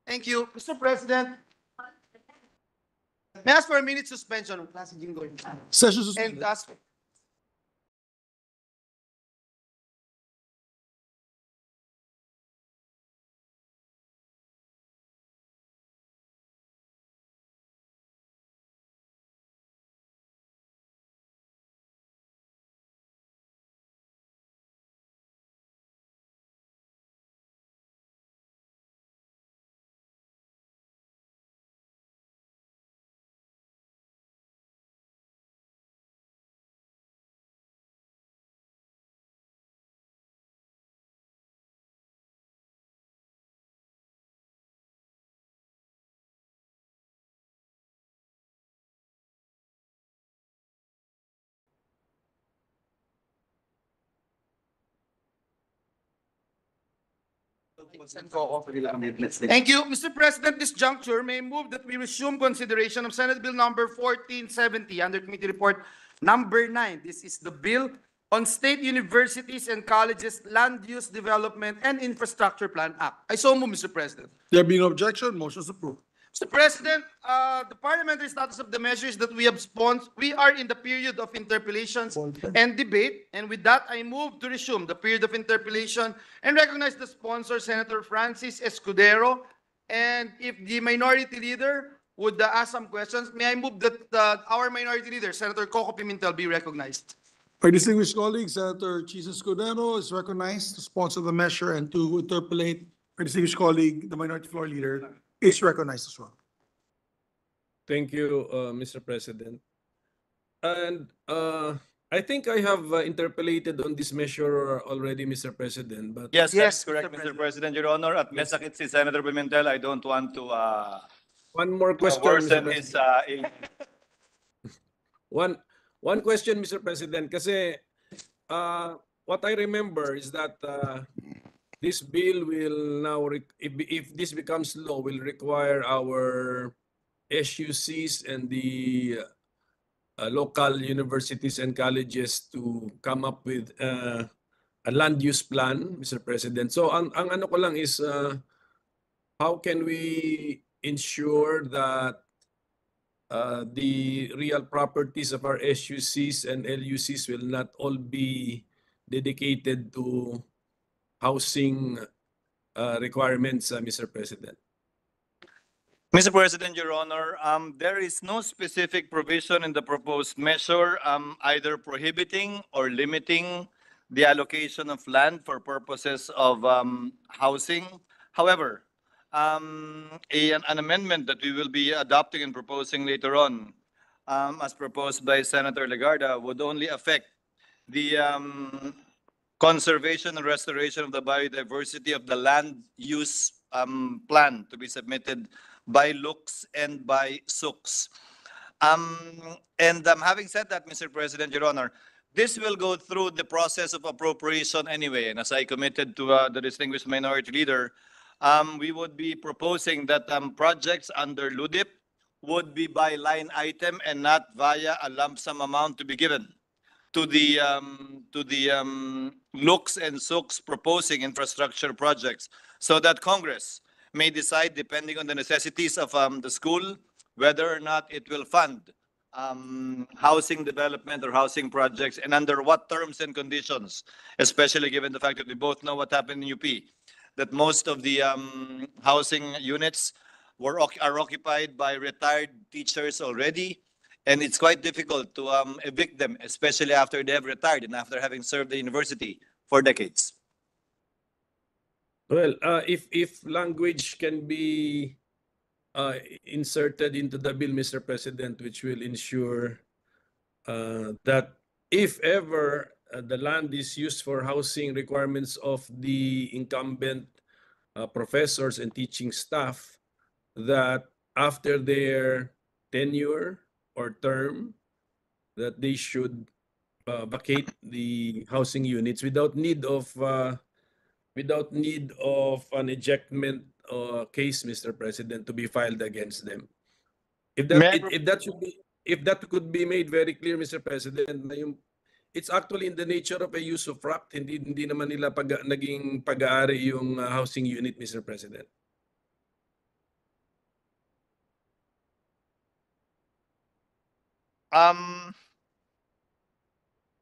Thank you. Mr. President, may I ask for a minute suspension? Session And suspended. ask, thank you. Mr. President, this juncture may move that we resume consideration of Senate Bill number 1470 under Committee Report number 9. This is the bill on State Universities and Colleges Land Use Development and Infrastructure Plan Act. I so move, Mr. President. There being no objection, motion is approved. Mr. President, the parliamentary status of the measures that we have sponsored, we are in the period of interpellations and debate. And with that, I move to resume the period of interpellation and recognize the sponsor, Senator Francis Escudero. And if the minority leader would ask some questions, may I move that our minority leader, Senator Coco Pimentel, be recognized. Our distinguished colleague, Senator Jesus Scudero, is recognized to sponsor the measure and to interpolate. Our distinguished colleague, the minority floor leader, is recognized as well. Thank you, Mr. President. And I think I have interpolated on this measure already, Mr. President, but Yes, Yes, that's correct, Mr. Mr. President, Your Honor. At may sakit si Senator Pimentel, I don't want to one more question, Mr. worsen President. his One question, Mr. President, kasi what I remember is that this bill will now, if this becomes law, will require our SUCs and the local universities and colleges to come up with a land use plan, Mr. President. So ang ano ko lang is how can we ensure that the real properties of our SUCs and LUCs will not all be dedicated to housing requirements, Mr. President? Mr. President, Your Honor, there is no specific provision in the proposed measure either prohibiting or limiting the allocation of land for purposes of housing. However, an amendment that we will be adopting and proposing later on, as proposed by Senator Legarda, would only affect the conservation and restoration of the biodiversity of the land use plan to be submitted by LUCs and by SUCs. Having said that, Mr. President, Your Honor, this will go through the process of appropriation anyway. And as I committed to the distinguished minority leader, we would be proposing that projects under LUDIP would be by line item and not via a lump sum amount to be given to the LUCs and SUCs proposing infrastructure projects, so that Congress may decide, depending on the necessities of the school, whether or not it will fund housing development or housing projects, and under what terms and conditions, especially given the fact that we both know what happened in UP, that most of the housing units are occupied by retired teachers already, and it's quite difficult to evict them, especially after they have retired and after having served the university for decades. Well, if language can be inserted into the bill, Mr. President, which will ensure that if ever the land is used for housing requirements of the incumbent professors and teaching staff, that after their tenure or term, that they should vacate the housing units without need of an ejectment case, Mr. President, to be filed against them. If May that, I if that should be, if that could be made very clear, Mr. President, na yung, it's actually in the nature of a usufruct. Hindi naman nila naging pag-aari yung housing unit, Mr. President. Um,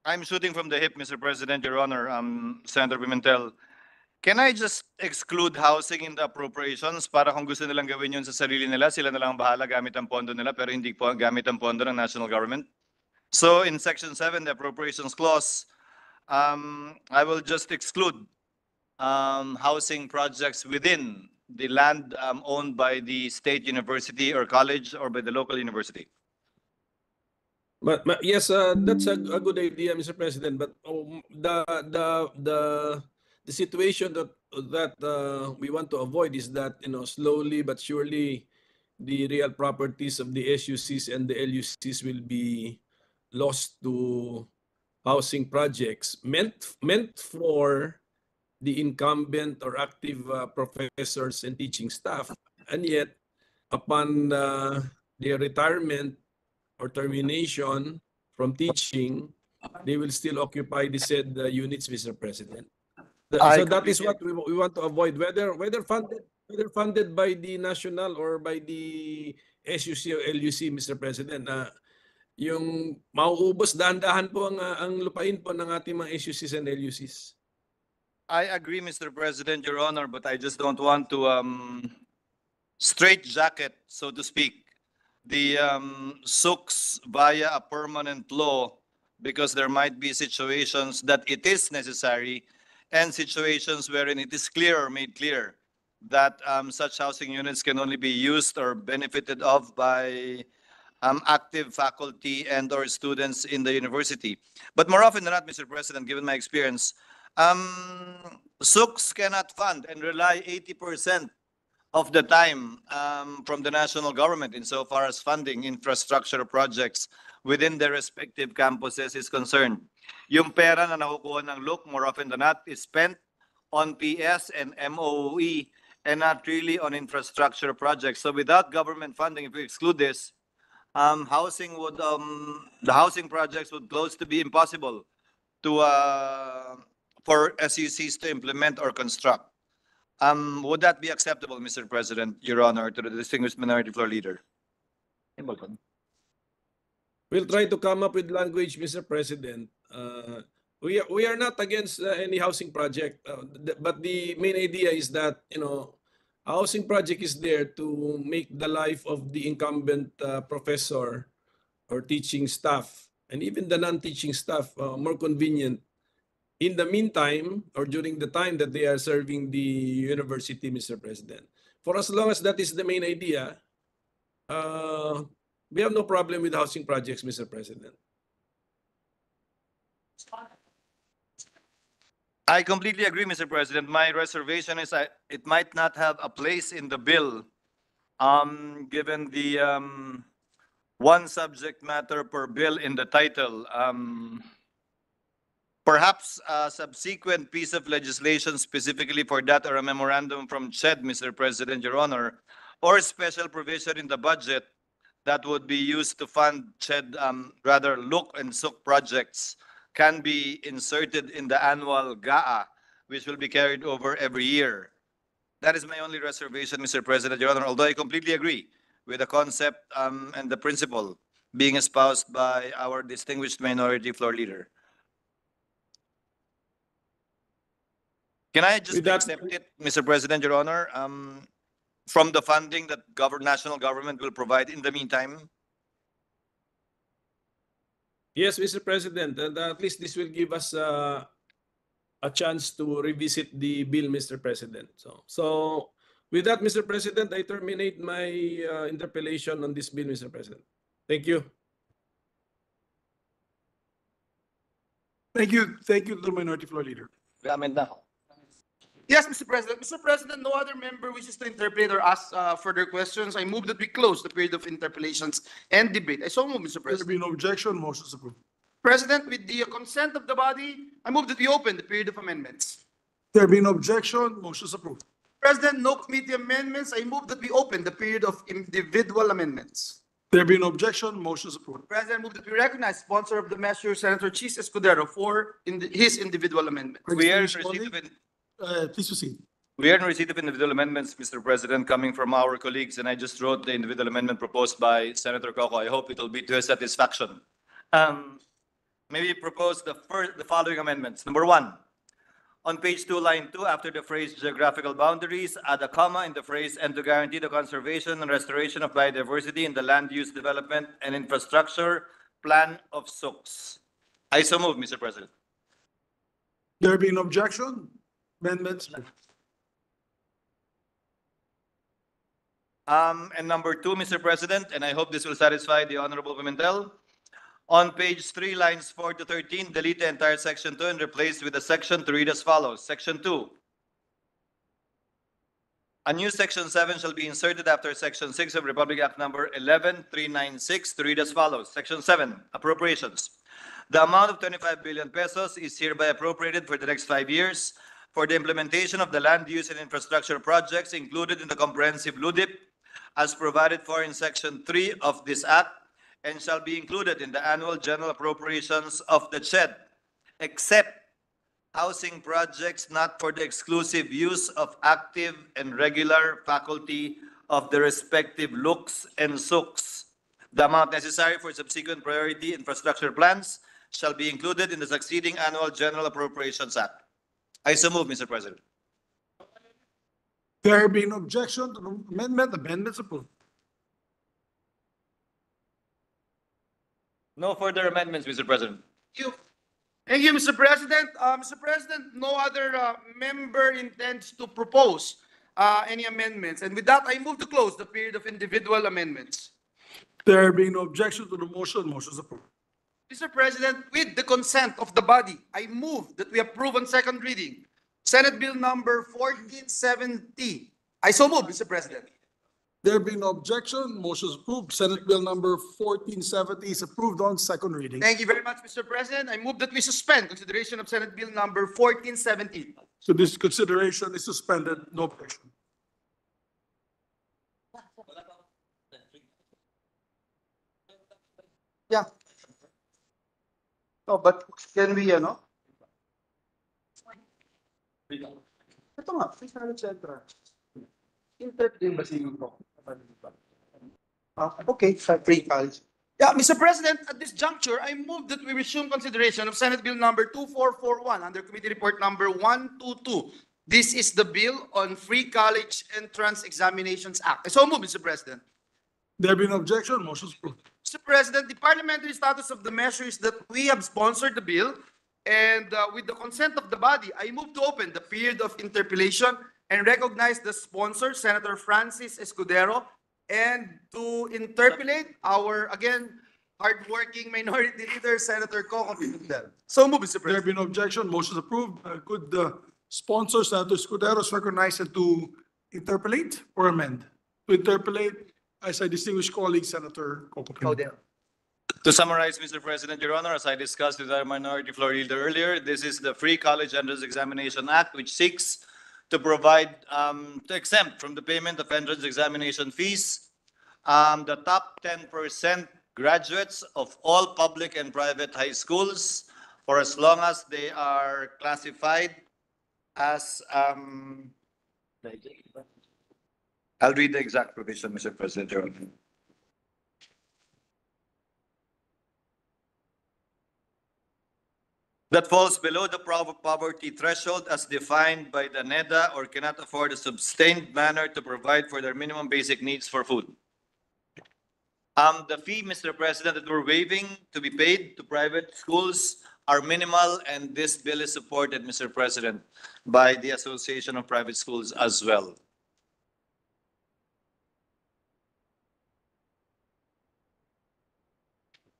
I'm shooting from the hip, Mr. President, Your Honor, Senator Pimentel. Can I just exclude housing in the appropriations para kung gusto nilang gawin yun sa sarili nila, sila na lang bahala gamit ang pondo nila pero hindi po gamit ang pondo ng national government? So in Section 7, the appropriations clause, I will just exclude housing projects within the land owned by the state university or college or by the local university. But yes, that's a good idea, Mr. President. But the situation that we want to avoid is that, you know, slowly but surely the real properties of the SUCs and the LUCs will be lost to housing projects meant for the incumbent or active professors and teaching staff, and yet upon their retirement or termination from teaching, they will still occupy the said units, Mr. President. I So that is completely what we want to avoid, whether funded by the national or by the SUC or LUC, Mr. President. Yung mauubos dahan-dahan po ang lupain po ng ating mga SUCs and LUCs. I agree, Mr. President, Your Honor, but I just don't want to straitjacket, so to speak, the SUCs via a permanent law, because there might be situations that it is necessary and situations wherein it is clear or made clear that such housing units can only be used or benefited of by active faculty and or students in the university. But more often than not, Mr. President, given my experience, SUCs cannot fund and rely 80% of the time from the national government insofar as funding infrastructure projects within their respective campuses is concerned. Yung pera na nakukuha ng LUC, more often than not, is spent on PS and MOE and not really on infrastructure projects. So without government funding, if we exclude this, housing would the housing projects would close to be impossible to for SUCs to implement or construct. Would that be acceptable, Mr. President, Your Honor, to the distinguished minority floor leader? We'll try to come up with language, Mr. President. We are not against any housing project, but the main idea is that, you know, a housing project is there to make the life of the incumbent professor or teaching staff and even the non-teaching staff more convenient in the meantime or during the time that they are serving the university, Mr. President. For as long as that is the main idea, we have no problem with housing projects, Mr. President. I completely agree, Mr. President. My reservation is it might not have a place in the bill, given the one subject matter per bill in the title. Perhaps a subsequent piece of legislation specifically for that or a memorandum from CHED, Mr. President, Your Honor, or a special provision in the budget that would be used to fund CHED, rather LUC and SUC projects can be inserted in the annual GAA, which will be carried over every year. That is my only reservation, Mr. President, Your Honor, although I completely agree with the concept and the principle being espoused by our distinguished minority floor leader. Can I just With that- accept it, Mr. President, Your Honor, from the funding that national government will provide in the meantime? Yes, Mr. President, and at least this will give us a chance to revisit the bill, Mr. President. So with that, Mr. President, I terminate my interpellation on this bill, Mr. President. Thank you. Thank you to the minority floor leader. Yes, Mr. President. Mr. President, no other member wishes to interpolate or ask further questions. I move that we close the period of interpellations and debate. I so move, Mr. There President. be no objection, motion is approved. President, with the consent of the body, I move that we open the period of amendments. There be no objection, motion is approved. President, no committee amendments. I move that we open the period of individual amendments. There being no objection, motion is approved. President, move that we recognize sponsor of the measure, Senator Chis Escudero, for his individual amendment. We are in Distinguished receipt colleague, of please proceed. We are in receipt of individual amendments, Mr. President, coming from our colleagues, and I just wrote the individual amendment proposed by Senator Coco. I hope it will be to his satisfaction. Maybe propose the following amendments. Number 1, on page 2, line 2, after the phrase geographical boundaries, add a comma in the phrase "and to guarantee the conservation and restoration of biodiversity in the land use development and infrastructure plan of SOOCs." I so move, Mr. President. There being no objection, amendments. And number 2, Mr. President, and I hope this will satisfy the Honorable Pimentel. On page 3, lines 4 to 13, delete the entire section 2 and replace with a section to read as follows. Section 2. A new section 7 shall be inserted after section 6 of Republic Act number 11396 to read as follows. Section 7, appropriations. The amount of 25 billion pesos is hereby appropriated for the next 5 years for the implementation of the land use and infrastructure projects included in the comprehensive LUDIP as provided for in section 3 of this act, and shall be included in the annual general appropriations of the CHED, except housing projects not for the exclusive use of active and regular faculty of the respective LUCs and SOOCs. The amount necessary for subsequent priority infrastructure plans shall be included in the succeeding annual General Appropriations Act. I so move, Mr. President. There being no objection to the amendment, amendments approved. No further amendments, Mr. President. Thank you, Mr. President. Mr. President, no other member intends to propose any amendments. And with that, I move to close the period of individual amendments. There being no objection to the motion, motion is approved. Mr. President, with the consent of the body, I move that we approve on second reading Senate Bill number 1470. I so move, Mr. President. There being no objection, motion is approved. Senate Bill number 1470 is approved on second reading. Thank you very much, Mr. President. I move that we suspend consideration of Senate Bill number 1470. So this consideration is suspended, no objection. Yeah. No, but can we, Ito nga, 600 center. Intert din ba siya ko? Okay, sa free college. Yeah, Mr. President, at this juncture, I move that we resume consideration of Senate Bill number 2441 under Committee Report number 122. This is the bill on Free College Entrance Examinations Act. So move, Mr. President. There being no objection, motion is approved. Mr. President, the parliamentary status of the measure is that we have sponsored the bill, and with the consent of the body, I move to open the period of interpellation and recognize the sponsor, Senator Francis Escudero, and to interpellate our, again, hardworking minority leader, Senator Coco Pimentel. So move, Mr. There President. being no objection, motion is approved. Could the sponsor, Senator Escudero, is recognized and to interpolate or amend? To interpolate, as I distinguished colleague, Senator Coco Pimentel. To summarize, Mr. President, Your Honor, as I discussed with our minority floor leader earlier, this is the Free College Entrance Examination Act, which seeks to provide, to exempt from the payment of entrance examination fees, the top 10% graduates of all public and private high schools for as long as they are classified as, I'll read the exact provision, Mr. President, Your Honor. That falls below the poverty threshold as defined by the NEDA or cannot afford a sustained manner to provide for their minimum basic needs for food. The fee, Mr. President, that we're waiving to be paid to private schools are minimal, and this bill is supported, Mr. President, by the Association of Private Schools as well.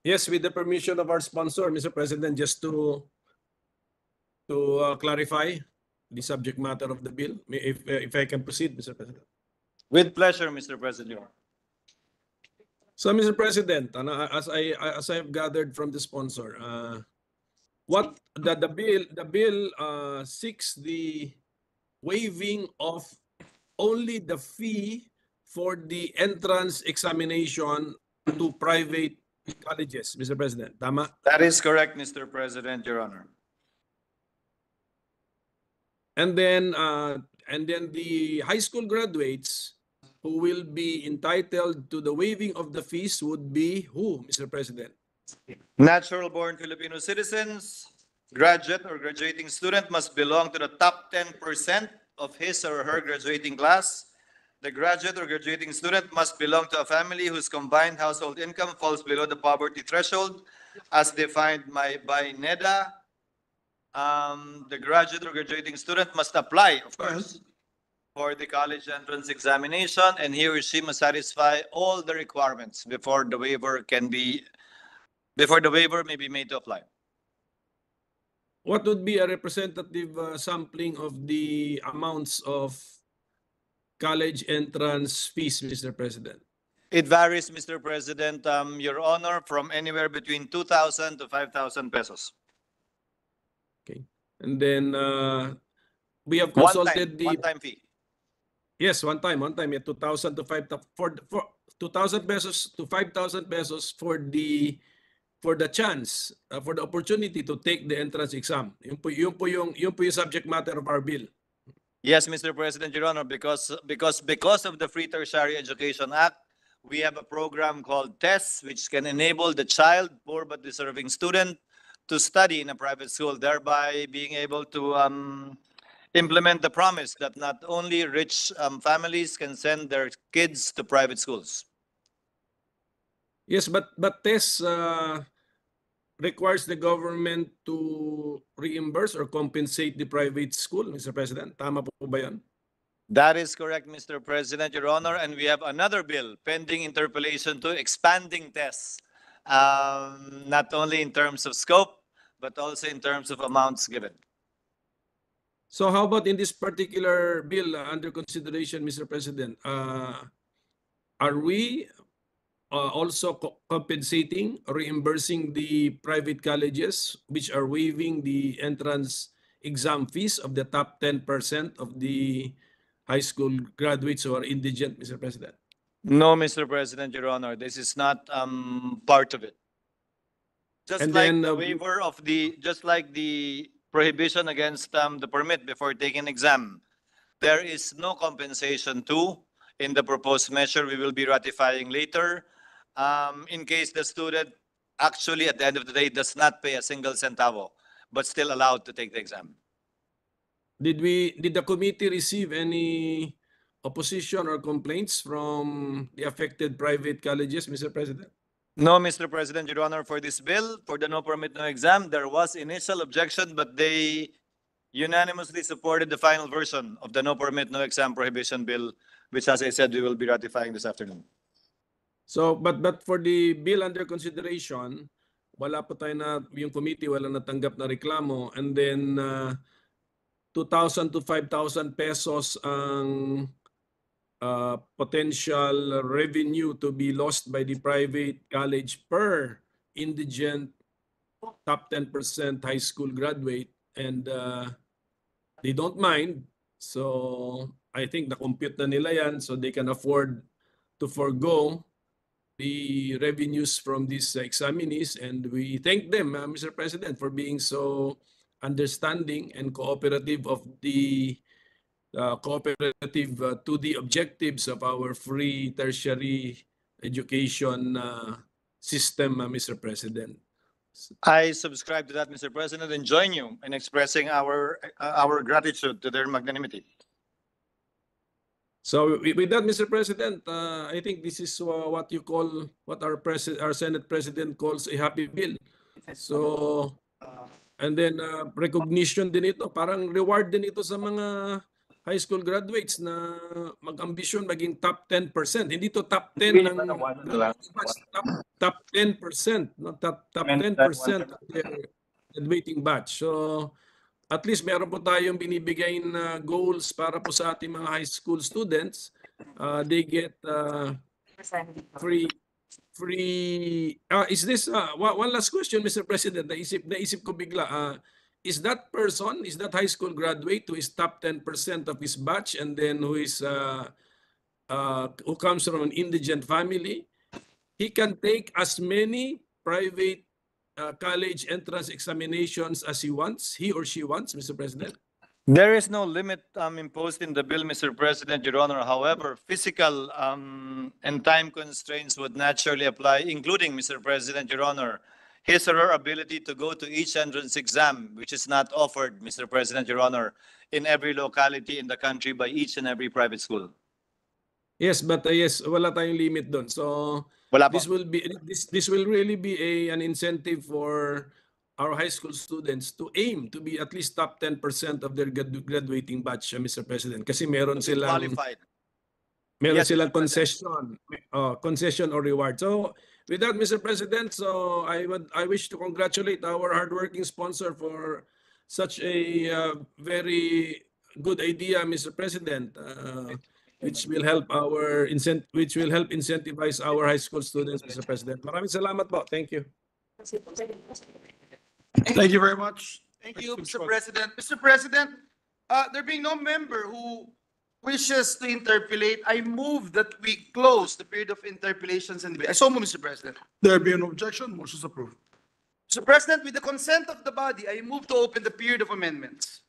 Yes, with the permission of our sponsor, Mr. President, just to clarify the subject matter of the bill, if I can proceed, Mr. President. With pleasure, Mr. President. So, Mr. President, as I have gathered from the sponsor, what the bill seeks the waiving of only the fee for the entrance examination to private colleges, Mr. President. Tama? That is correct, Mr. President, Your Honor. And then the high school graduates who will be entitled to the waiving of the fees would be who, Mr. President? Natural-born Filipino citizens, graduate or graduating student must belong to the top 10% of his or her graduating class. The graduate or graduating student must belong to a family whose combined household income falls below the poverty threshold as defined by NEDA. The graduate or graduating student must apply, of course, for the college entrance examination, and he or she must satisfy all the requirements before the waiver may be made to apply. What would be a representative sampling of the amounts of college entrance fees, Mr. President? It varies, Mr. President, Your Honor, from anywhere between 2,000 to 5,000 pesos. Okay. And then we have consulted One-time fee. Yes, one time, yeah, 2,000 to 5,000 for 2,000 pesos to 5,000 pesos for the chance, for the opportunity to take the entrance exam. Yun po yung subject matter of our bill. Yes, Mr. President, Your Honor, because of the Free Tertiary Education Act, we have a program called TESS, which can enable the child, poor but deserving student, to study in a private school, thereby being able to implement the promise that not only rich families can send their kids to private schools. Yes, but TESS requires the government to reimburse or compensate the private school, Mr. President. Tama po ba yan? That is correct, Mr. President, Your Honor, and we have another bill pending interpellation to expanding TESS, not only in terms of scope, but also in terms of amounts given. So how about in this particular bill under consideration, Mr. President? Are we also compensating, reimbursing the private colleges which are waiving the entrance exam fees of the top 10% of the high school graduates who are indigent, Mr. President? No, Mr. President, Your Honor, this is not part of it. Just And like then, the waiver of just like the prohibition against the permit before taking an exam, there is no compensation in the proposed measure we will be ratifying later, in case the student actually at the end of the day does not pay a single centavo, but still allowed to take the exam. Did the committee receive any opposition or complaints from the affected private colleges, Mr. President? No, Mr. President, Your Honor, for this bill, for the no permit, no exam, there was initial objection, but they unanimously supported the final version of the no permit, no exam prohibition bill, which, as I said, we will be ratifying this afternoon. So, but for the bill under consideration, wala po tayo yung committee, wala natanggap na reklamo, and then 2,000 to 5,000 pesos ang potential revenue to be lost by the private college per indigent top 10% high school graduate, and they don't mind. So I think na-compute na nila yan, so they can afford to forego the revenues from these examinees, and we thank them, Mr. President, for being so understanding and cooperative of the to the objectives of our free tertiary education system, Mr. President. I subscribe to that, Mr. President, and join you in expressing our gratitude to their magnanimity. So with that, Mr. President, I think this is what our Senate President calls a happy bill. So, and then recognition din ito, parang reward din ito sa mga high school graduates na mag-ambisyon maging top 10%. Hindi to top 10 ng top 10%, no? Top 10% of their graduating batch. So at least meron po tayong binibigay na goals para po sa ating mga high school students. They get free is this one last question, Mr. President, naisip ko bigla. Is that person, is that high school graduate who is top 10% of his batch, and then who is who comes from an indigent family, he can take as many private college entrance examinations as he wants, he or she wants, Mr. President? There is no limit imposed in the bill, Mr. President, Your Honor. However, physical and time constraints would naturally apply, including, Mr. President, Your Honor, his or her ability to go to each entrance exam, which is not offered, Mr. President, Your Honor, in every locality in the country by each and every private school. Yes, but yes, wala tayong limit doon. So Wala po. this will really be an incentive for our high school students to aim to be at least top 10% of their graduating batch, Mr. President. Kasi meron To be silang qualified. meron Yes, silang Mr. President. concession or reward. So with that, Mr. President, so I wish to congratulate our hardworking sponsor for such a very good idea, Mr. President, which will help incentivize our high school students, Mr. President. Maraming salamat po. Thank you. Thank you very much. Thank you, Mr. President. Mr. President, there being no member who wishes to interpolate, I move that we close the period of interpellations and debate. I so move, Mr. President. There be an objection, motion is approved. Mr. President, with the consent of the body, I move to open the period of amendments.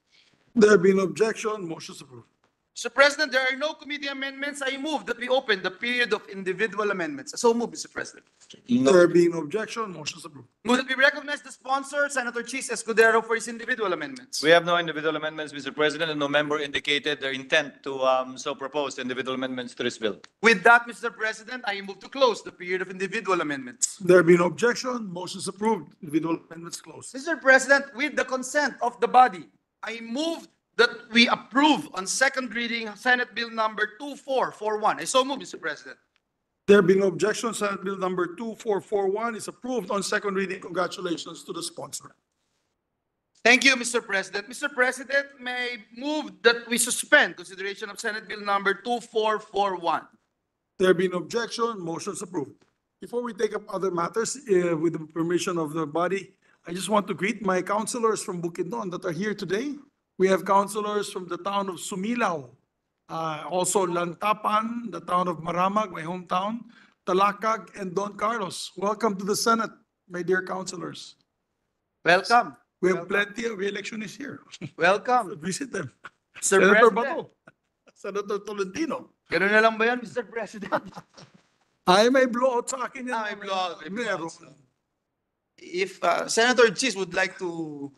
There be an objection, motion is approved. Mr. President, there are no committee amendments. I move that we open the period of individual amendments. I so move, Mr. President. There being no objection, motion is approved. Move that we recognize the sponsor, Senator Chis Escudero, for his individual amendments. We have no individual amendments, Mr. President, and no member indicated their intent to so propose individual amendments to this bill. With that, Mr. President, I move to close the period of individual amendments. There be no objection, motion is approved. Individual amendments closed. Mr. President, with the consent of the body, I move that we approve on second reading Senate Bill number 2441. I so move, Mr. President. There being no objection, Senate Bill number 2441 is approved on second reading. Congratulations to the sponsor. Thank you, Mr. President. Mr. President, may I move that we suspend consideration of Senate Bill number 2441. There being no objection, motion is approved. Before we take up other matters, with the permission of the body, I just want to greet my councilors from Bukidnon that are here today. We have councilors from the town of Sumilao, also Lantapan, the town of Maramag, my hometown, Talakag, and Don Carlos. Welcome to the Senate, my dear councilors. Welcome. We have plenty of re-electionists here. Welcome. Visit them. Mr. Senator President. Bato, Senator Tolentino. Ganun na lang ba yan, Mr. President? Ay, may blowout sa akin yan. May blowout. Meron. If Senator Chis would like to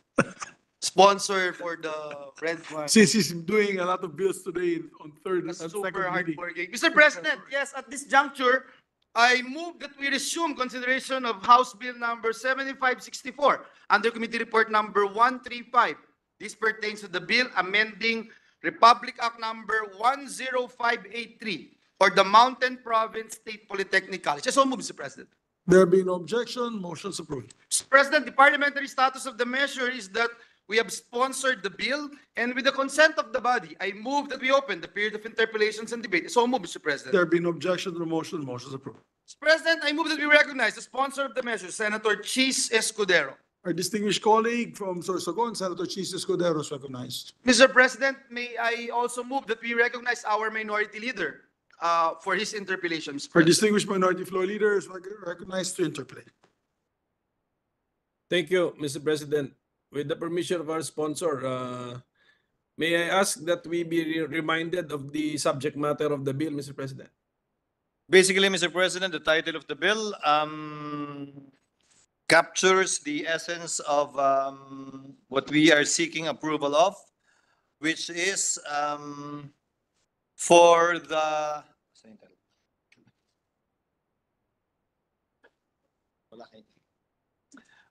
sponsor for the red one. Since he's doing a lot of bills today on third and That's second super reading. hardworking. Mr. President, yes, at this juncture, I move that we resume consideration of House Bill number 7564 under Committee Report number 135. This pertains to the bill amending Republic Act number 10583 for the Mountain Province State Polytechnic College. So move, Mr. President. There being no objection, motion is approved. Mr. President, the parliamentary status of the measure is that we have sponsored the bill, and with the consent of the body, I move that we open the period of interpellations and debate. So move, Mr. President. There being no objection to the motion, motion is approved. Mr. President, I move that we recognize the sponsor of the measure, Senator Chis Escudero. Our distinguished colleague from Sorsogon, Senator Chis Escudero, is recognized. Mr. President, may I also move that we recognize our minority leader for his interpellation, Mr. Our President. distinguished minority floor leader is recognized to interpolate. Thank you, Mr. President. With the permission of our sponsor, may I ask that we be reminded of the subject matter of the bill, Mr. President? Basically, Mr. President, the title of the bill captures the essence of what we are seeking approval of, which is for the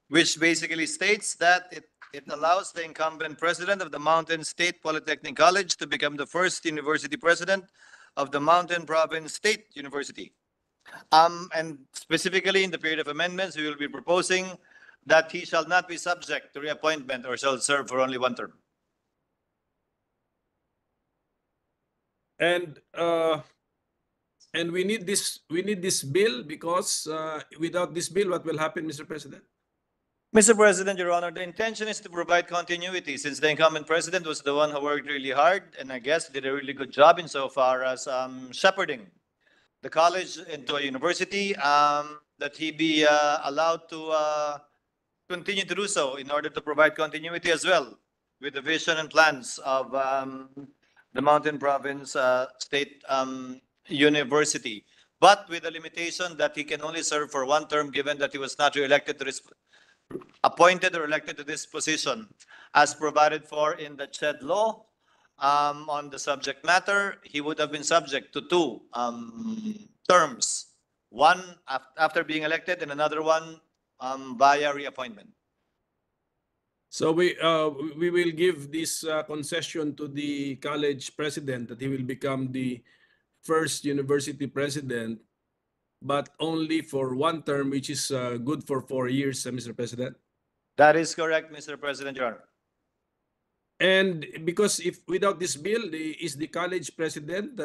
which basically states that it allows the incumbent president of the Mountain State Polytechnic College to become the first university president of the Mountain Province State University. And specifically in the period of amendments, we will be proposing that he shall not be subject to reappointment or shall serve for only one term. And we need this bill because without this bill, what will happen, Mr. President? Mr. President, Your Honor, the intention is to provide continuity since the incumbent president was the one who worked really hard and I guess did a really good job insofar as shepherding the college into a university, that he be allowed to continue to do so in order to provide continuity as well with the vision and plans of the Mountain Province State University, but with the limitation that he can only serve for one term, given that he was not re-elected to this, appointed or elected to this position, as provided for in the CHED law. On the subject matter, he would have been subject to two terms, one after being elected and another one via reappointment. So we will give this concession to the college president that he will become the first university president, but only for one term, which is good for 4 years, Mr. President. That is correct, Mr. President, Your Honor. And because if without this bill, is the college president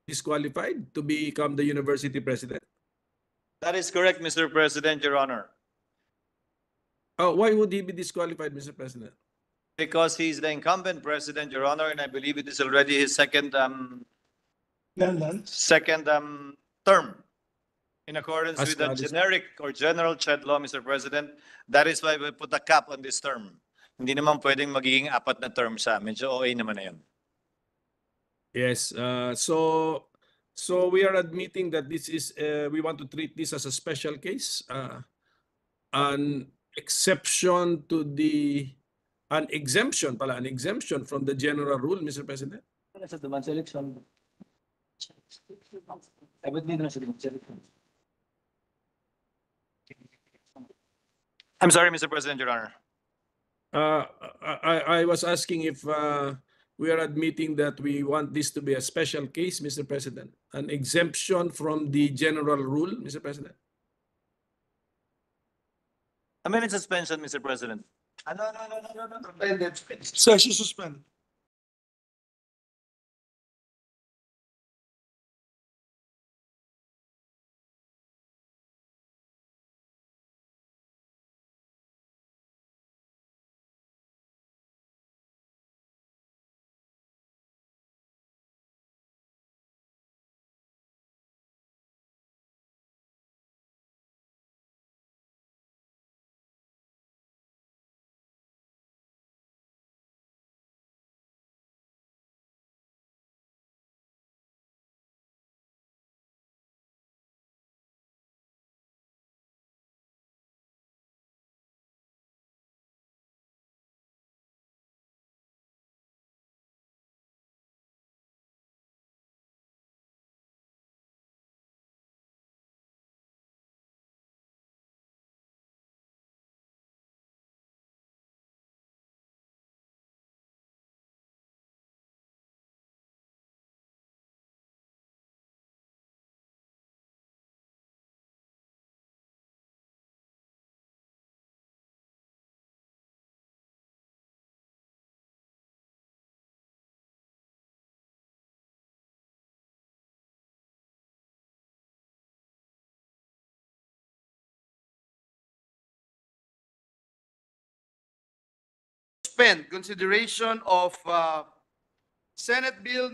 disqualified to become the university president? That is correct, Mr. President, Your Honor. Why would he be disqualified, Mr. President? Because he's the incumbent president, Your Honor, and I believe it is already his second term in accordance As with the college- generic or general CHED law, Mr. President. That is why we put a cap on this term. Hindi naman pwedeng magiging 4 na term siya. Medyo OA naman na yun. Yes. So we are admitting that this is we want to treat this as a special case, an exception to an exemption from the general rule, Mr. President. I'm sorry, Mr. President, Your Honor. I was asking if we are admitting that we want this to be a special case, Mr. President, an exemption from the general rule, Mr. President. A minute suspension, Mr. President. No. Session suspended. Suspend consideration of House Bill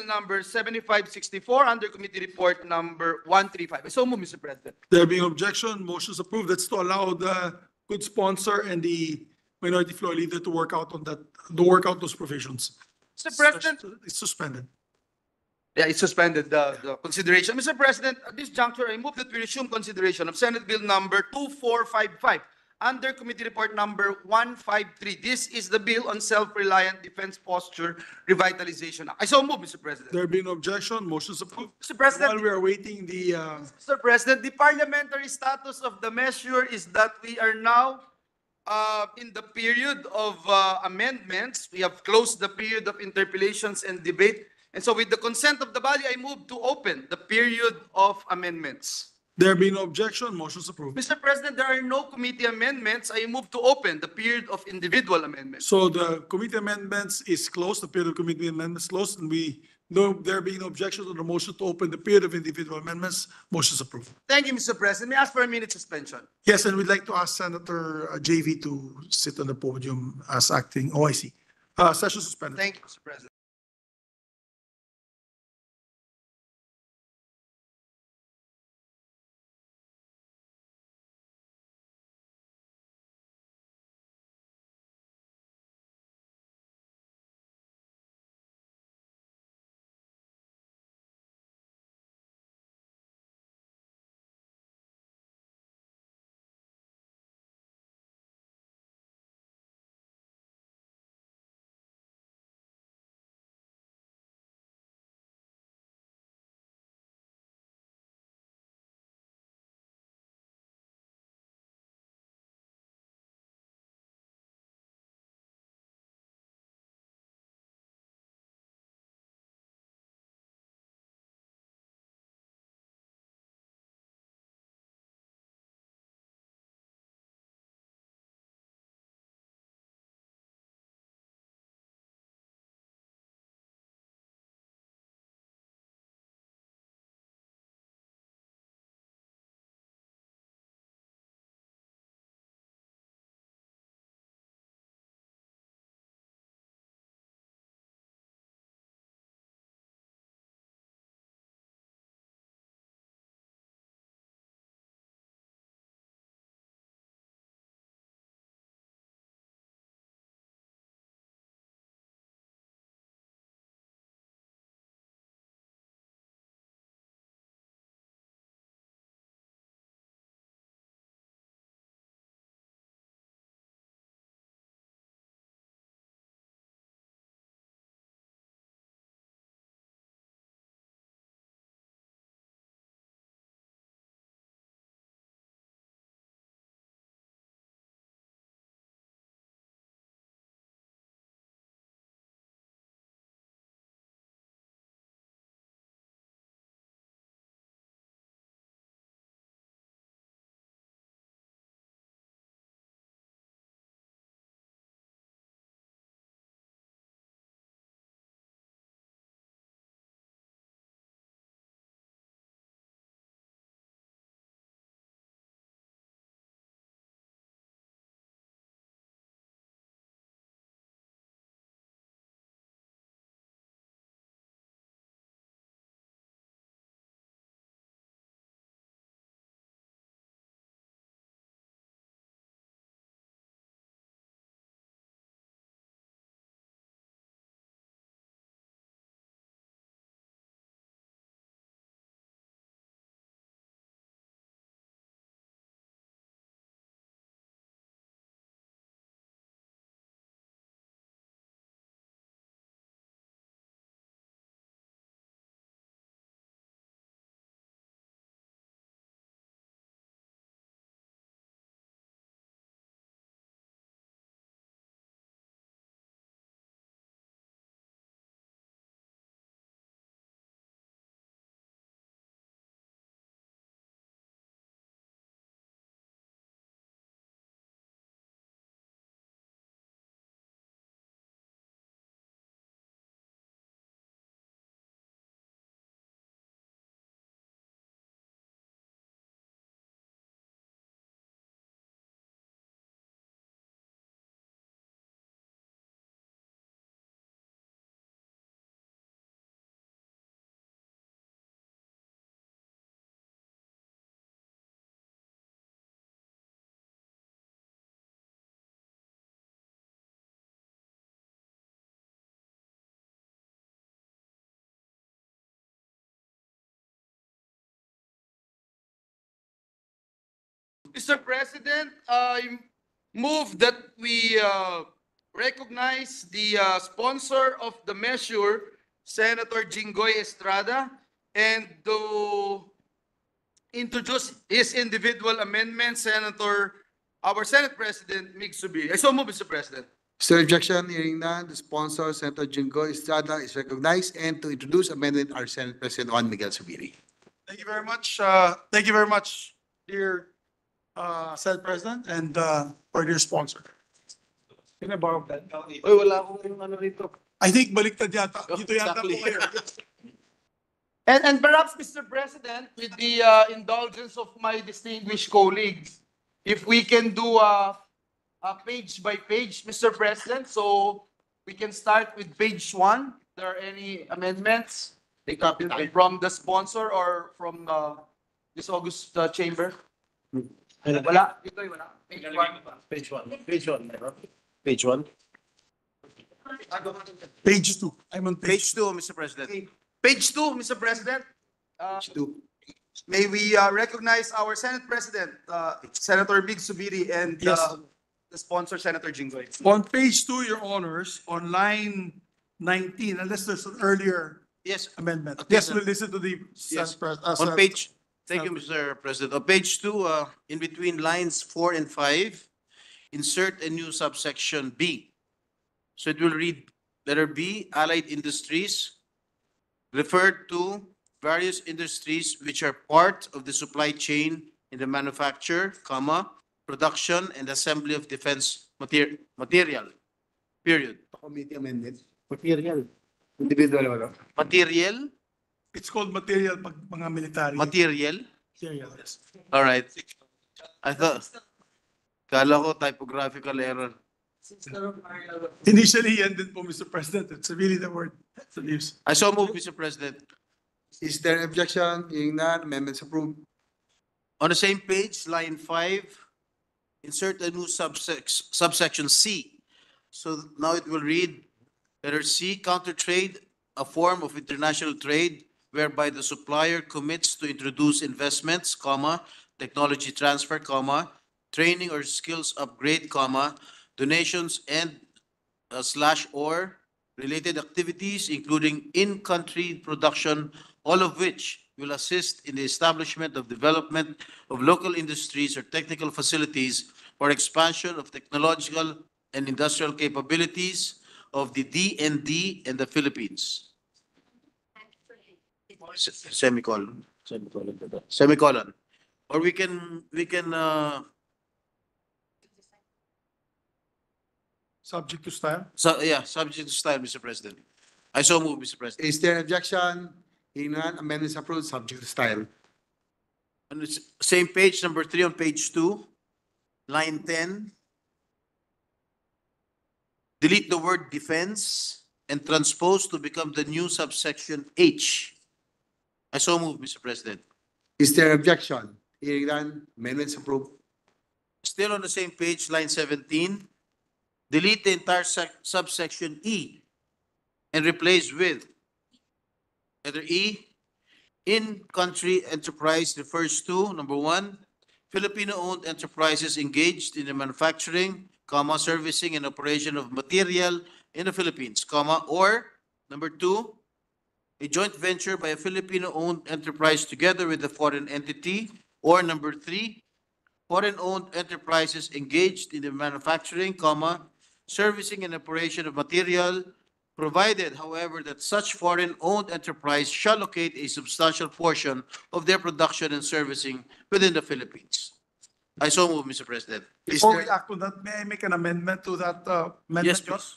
number 7564 under Committee Report number 135. So move, Mr. President. There being objection, motion is approved. That's to allow the good sponsor and the minority floor leader to work out those provisions. Mr. President. It's suspended. Yeah, it's suspended, the consideration. Mr. President, at this juncture, I move that we resume consideration of Senate Bill number 2455 under Committee Report number 153. This is the bill on self-reliant defense posture revitalization. I so move, Mr. President. There being objection, motion is approved. Mr. President. While we are waiting the, Mr. President, the parliamentary status of the measure is that we are now in the period of amendments. We have closed the period of interpellations and debate. And so with the consent of the body, I move to open the period of amendments. there being no objection, motion is approved. Mr. President, there are no committee amendments. I move to open the period of individual amendments. So the committee amendments is closed, the period of committee amendments closed, and there being no objection to the motion to open the period of individual amendments, motion is approved. Thank you, Mr. President. May I ask for a minute suspension? Yes, and we'd like to ask Senator JV to sit on the podium as acting OIC. Session suspended. Thank you, Mr. President. Mr. President, I move that we recognize the sponsor of the measure, Senator Jinggoy Estrada, and to introduce his individual amendment, our Senate President, Mig Subiri. I so move, Mr. President. Is there objection? Hearing none, the sponsor, Senator Jingo Estrada, is recognized, and to introduce amendment, our Senate President Juan Miguel Zubiri. Thank you very much. Thank you very much, dear Senate President, and for your sponsor. Can I borrow that? Uy, wala akong yung ano rito. I think baliktad yata. Dito yata po kayo. And perhaps, Mr. President, with the indulgence of my distinguished colleagues, if we can do a page by page, Mr. President, so we can start with page 1. There are any amendments from the sponsor or from this August chamber? Wala? Ito'y wala. Page one. Page one. Page one. Page 2. I'm on page. Page 2, Mr. President. Page 2, Mr. President. Two. May we recognize our Senate President, Senator Mig Subiri, and Yes. the sponsor, Senator Jinggoy. On page 2, your honors, on line 19, unless there's an earlier Yes, amendment. Okay, Yes, sir. we'll listen to the yes. Senate On page, thank you, Mr. President. On page 2, in between lines 4 and 5, insert a new subsection B. So it will read, letter B, allied industries, referred to various industries which are part of the supply chain in the manufacture, comma, production and assembly of defense material, period. Committee amendment. Material. Individual wala. Material, It's called material pag mga military. material. Material, yes. All right. I thought, kala ko typographical error. Initially, yan din po, Mr. President. It's really the word. It's the news. I so move, Mr. President. Is there objection? Hearing none, amendments approved. On the same page, line 5, insert a new subsection C. So now it will read, letter C, counter trade, a form of international trade whereby the supplier commits to introduce investments, comma, technology transfer, comma, training or skills upgrade, comma, donations and slash or related activities, including in-country production, all of which will assist in the establishment of development of local industries or technical facilities for expansion of technological and industrial capabilities of the DND and the Philippines. Semicolon. Semicolon. Or we can, Subject to style. subject to style, Mr. President. I so move, Mr. President. Is there objection? Hearing none, amendments approved, subject to style. On the same page, number 3 on page 2, line 10. Delete the word defense and transpose to become the new subsection H. I so move, Mr. President. Is there objection? Hearing none, amendments approved. Still on the same page, line 17. Delete the entire subsection E and replace with letter E. In-country enterprise refers to, number 1, Filipino-owned enterprises engaged in the manufacturing, comma, servicing and operation of material in the Philippines, comma, or number 2, a joint venture by a Filipino-owned enterprise together with a foreign entity, or number 3, foreign-owned enterprises engaged in the manufacturing, comma, servicing and operation of material, provided, however, that such foreign-owned enterprise shall locate a substantial portion of their production and servicing within the Philippines. I so move, Mr. President. Before we act on that, may I make an amendment to that amendment? Yes, please.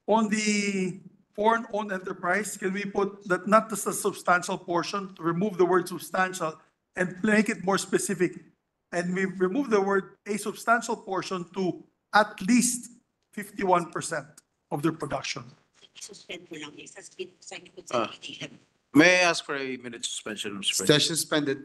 On the foreign-owned enterprise, can we put that not just a substantial portion, to remove the word substantial and make it more specific? And we remove the word a substantial portion to at least 51% of their production. May I ask for a minute suspension, Mr. President? Session suspended.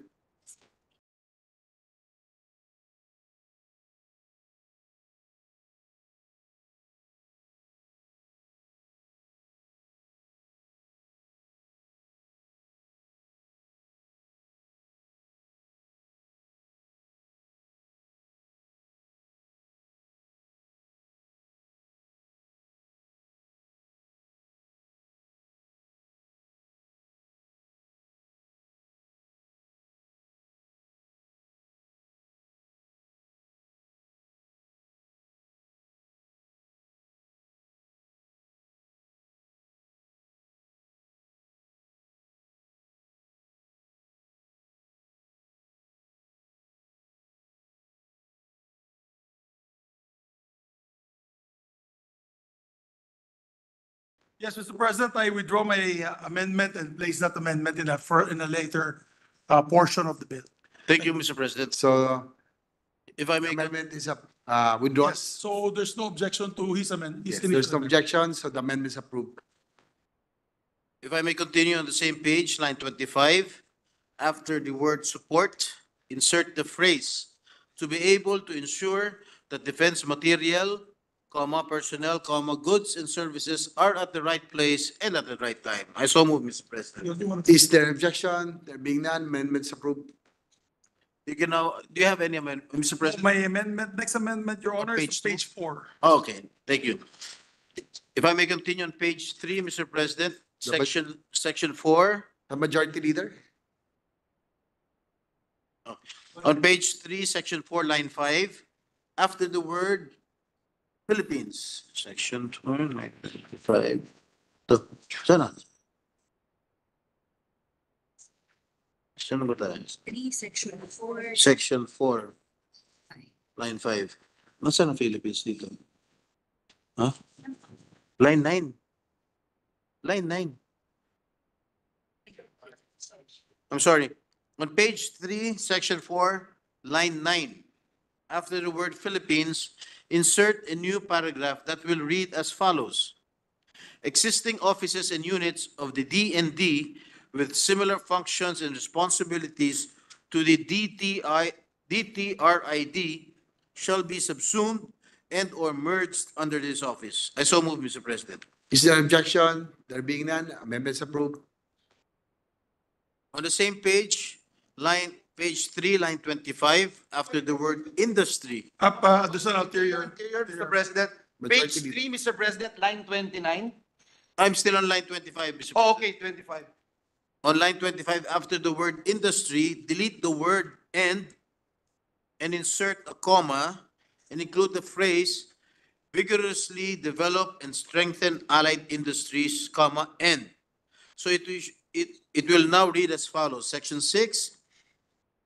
Yes, Mr. President, I withdraw my amendment and place that amendment in a later portion of the bill. Thank you, Mr. President. So If I the may, amendment is withdrawn. Yes, so there's no objection to his amendment. Yes, there's no objection, so the amendment is approved. if I may continue on the same page, line 25, after the word support, insert the phrase to be able to ensure that defense material, comma, personnel, comma, goods and services are at the right place and at the right time. I so move, Mr. President. Is there objection? There being none, amendment is approved. You can now, do you have any amendment, Mr. President? My amendment, next amendment, Your Honor, is page two? page 4. Okay, thank you. If I may continue on page 3, Mr. President, section 4. The majority leader? On page 3, section 4, line 5, after the word Philippines, section 4, line 5. Sana? Saan ba tayo? Section 4. Section 4, line 5. Nasaan ang Philippines dito? Huh? Line 9. Line 9. I'm sorry. On page 3, section 4, line 9, after the word Philippines, insert a new paragraph that will read as follows. Existing offices and units of the DND with similar functions and responsibilities to the DTRID shall be subsumed and or merged under this office. I so move, Mr. President. Is there objection? There being none, amendment is approved. On the same page, page 3, line 25, after the word industry. Additional ulterior. Mr. President, page 3, Mr. President, line 29. I'm still on line 25, Mr. Oh, President. okay, 25. On line 25, after the word industry, delete the word and insert a comma and include the phrase vigorously develop and strengthen allied industries, comma, and. So it will now read as follows. Section 6,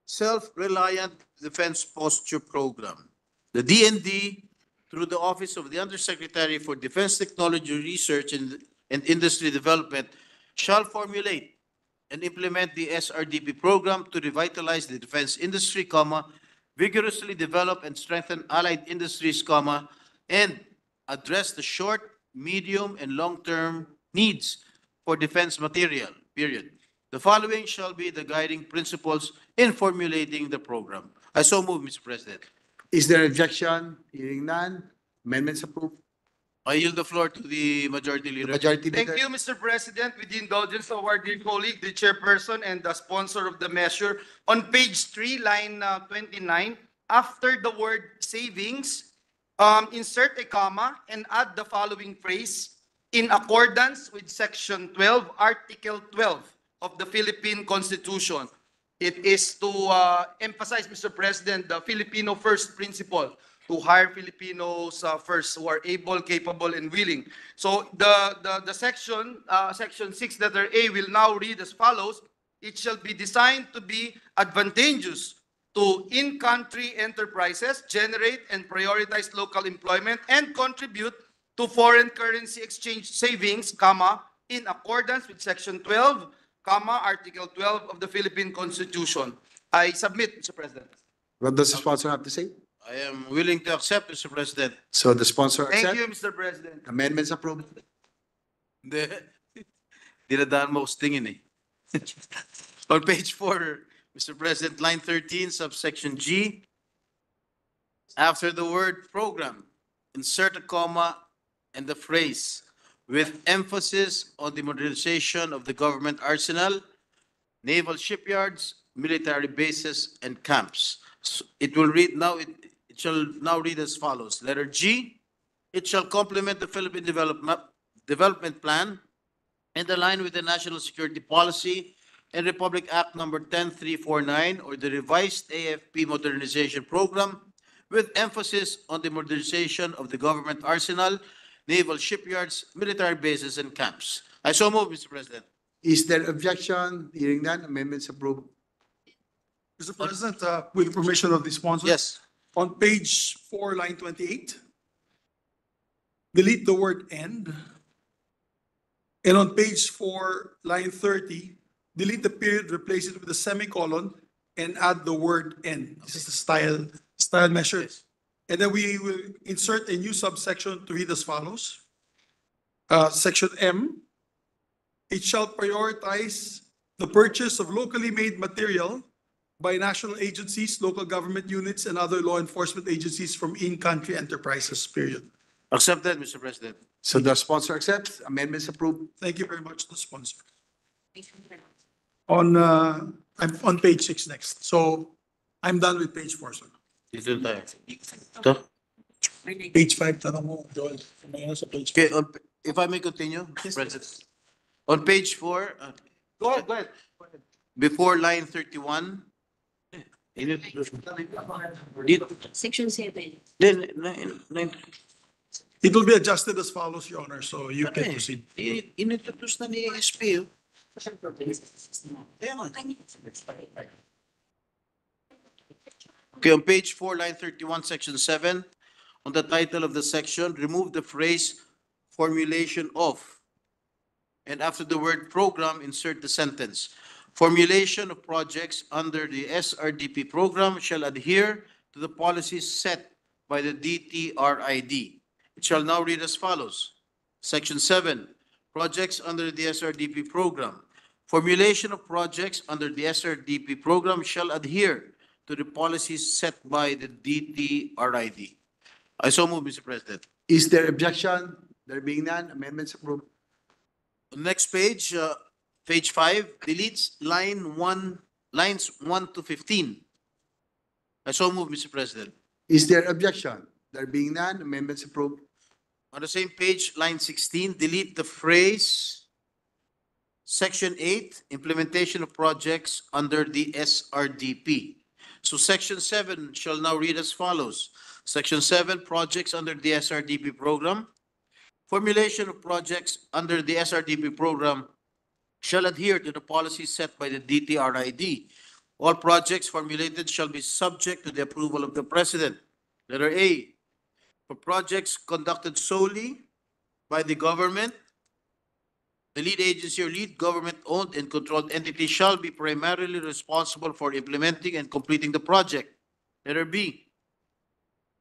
Self-Reliant Defense Posture Program. The DND, through the Office of the Undersecretary for Defense Technology Research and Industry Development, shall formulate and implement the SRDP program to revitalize the defense industry, comma, vigorously develop and strengthen allied industries, comma, and address the short, medium, and long-term needs for defense material, period. The following shall be the guiding principles in formulating the program. I so move, Mr. President. Is there objection? Hearing none, amendments approved. I yield the floor to the Majority The Leader. majority Thank leader. you, Mr. President. With the indulgence of our dear colleague, the chairperson and the sponsor of the measure, on page 3, line 29, after the word savings, insert a comma and add the following phrase, in accordance with Section 12, Article 12 of the Philippine Constitution. It is to emphasize, Mr. President, the Filipino first principle, to hire Filipinos first who are able, capable, and willing. So the section 6 letter A will now read as follows. It shall be designed to be advantageous to in-country enterprises, generate and prioritize local employment, and contribute to foreign currency exchange savings, comma, in accordance with Section 12, comma, Article 12 of the Philippine Constitution. I submit, Mr. President. What does the sponsor have to say? I am willing to accept, Mr. President. So the sponsor Thank accept. you, Mr. President. Amendments approved. Dinadaan mo ako sa tingin eh. On page 4, Mr. President, line 13, subsection G, after the word program, insert a comma and the phrase with emphasis on the modernization of the government arsenal, naval shipyards, military bases, and camps. So it will read now, it shall now read as follows. Letter G, it shall complement the Philippine Development Plan and align with the National Security Policy and Republic Act number 10349 or the revised AFP Modernization Program with emphasis on the modernization of the government arsenal, naval shipyards, military bases, and camps. I so move, Mr. President. Is there objection? Hearing none, amendments approved. Mr. President, with the permission of the sponsor. Yes. On page 4, line 28, delete the word "and" And on page 4, line 30, delete the period, replace it with a semicolon, and add the word "and." This is the style measure. And then we will insert a new subsection to read as follows. Section M, it shall prioritize the purchase of locally made material by national agencies, local government units, and other law enforcement agencies from in-country enterprises, period. Accepted, Mr. President. So the sponsor accepts, amendments approved. Thank you very much, the sponsor. I'm on page 6 next. So I'm done with page 4, sir. Dito tayo. Ito? Page 5, tanong mo, Joel. Ano sa page Okay, if I may continue, Mr. President. On page 4, go ahead. Before line 31. Section 7. Then, It will be adjusted as follows, Your Honor, so you can proceed. inintroduce na ni SP. Okay, on page 4, line 31, section 7, on the title of the section, remove the phrase formulation of, and after the word program, insert the sentence. Formulation of projects under the SRDP program shall adhere to the policies set by the DTRID. It shall now read as follows. Section 7, projects under the SRDP program. Formulation of projects under the SRDP program shall adhere to the policies set by the DTRID. I so move, Mr. President. Is there objection? There being none, amendments approved. Next page, page 5, deletes lines 1 to 15. I so move, Mr. President. Is there objection? There being none, amendments approved. On the same page, line 16, delete the phrase Section 8, implementation of projects under the SRDP. So Section 7 shall now read as follows. Section 7, projects under the SRDP program. Formulation of projects under the SRDP program shall adhere to the policies set by the DTRID. All projects formulated shall be subject to the approval of the President. Letter A, for projects conducted solely by the government, the lead agency or lead government-owned and controlled entity shall be primarily responsible for implementing and completing the project. Letter B,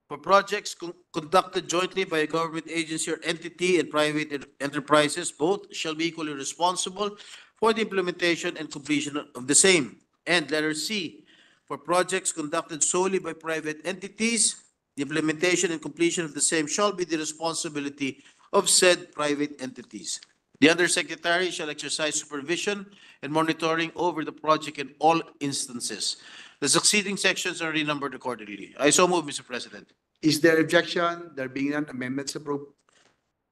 for projects conducted jointly by a government agency or entity and private enterprises, both shall be equally responsible for the implementation and completion of the same. And letter C, for projects conducted solely by private entities, the implementation and completion of the same shall be the responsibility of said private entities. The Undersecretary shall exercise supervision and monitoring over the project in all instances. The succeeding sections are renumbered accordingly. I so move, Mr. President. Is there objection? There being none, amendments approved.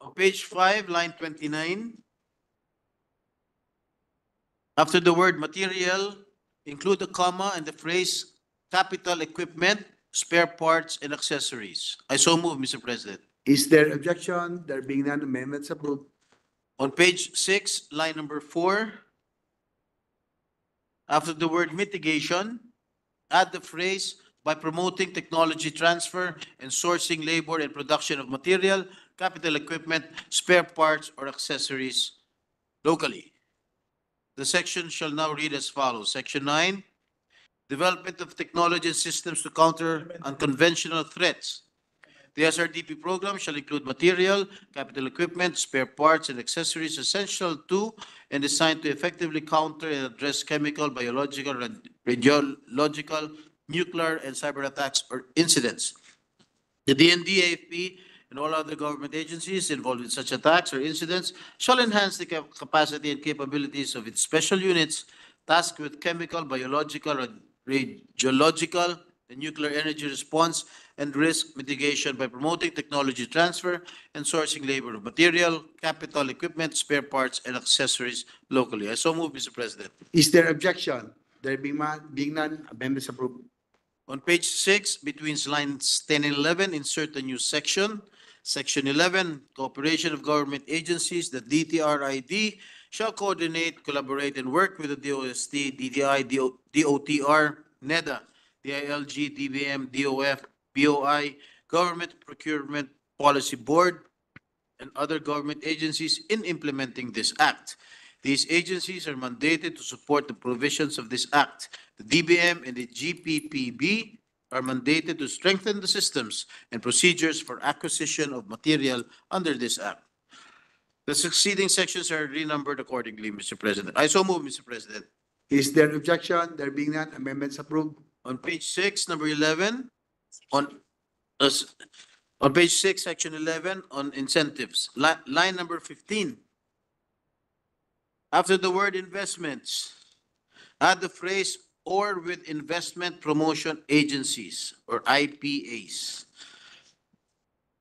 On page 5, line 29, after the word material, include a comma and the phrase capital equipment, spare parts, and accessories. I so move, Mr. President. Is there objection? There being none, amendments approved. On page 6, line number 4, after the word mitigation, add the phrase by promoting technology transfer and sourcing labor and production of material, capital equipment, spare parts, or accessories locally. The section shall now read as follows. Section 9, development of technology and systems to counter unconventional threats. The SRDP program shall include material, capital equipment, spare parts, and accessories essential to and designed to effectively counter and address chemical, biological, radiological, nuclear, and cyber attacks or incidents. The DND, AFP, and all other government agencies involved in such attacks or incidents shall enhance the capacity and capabilities of its special units tasked with chemical, biological, radiological, and nuclear energy response and risk mitigation by promoting technology transfer and sourcing labor of material, capital equipment, spare parts, and accessories locally. I so move, Mr. President. Is there objection? There being none, amendments approved. On page 6, between lines 10 and 11, insert a new section. Section 11, cooperation of government agencies, the DTRID shall coordinate, collaborate, and work with the DOST, DTI, DOTR, NEDA, DILG, DBM, DOF, BOI, Government Procurement Policy Board, and other government agencies in implementing this act. These agencies are mandated to support the provisions of this act. The DBM and the GPPB are mandated to strengthen the systems and procedures for acquisition of material under this act. The succeeding sections are renumbered accordingly, Mr. President. I so move, Mr. President. Is there objection? There being none, amendments approved. On page 6, number 11, uh, on page 6, section 11, on incentives, line number 15. After the word investments, add the phrase or with investment promotion agencies or IPAs.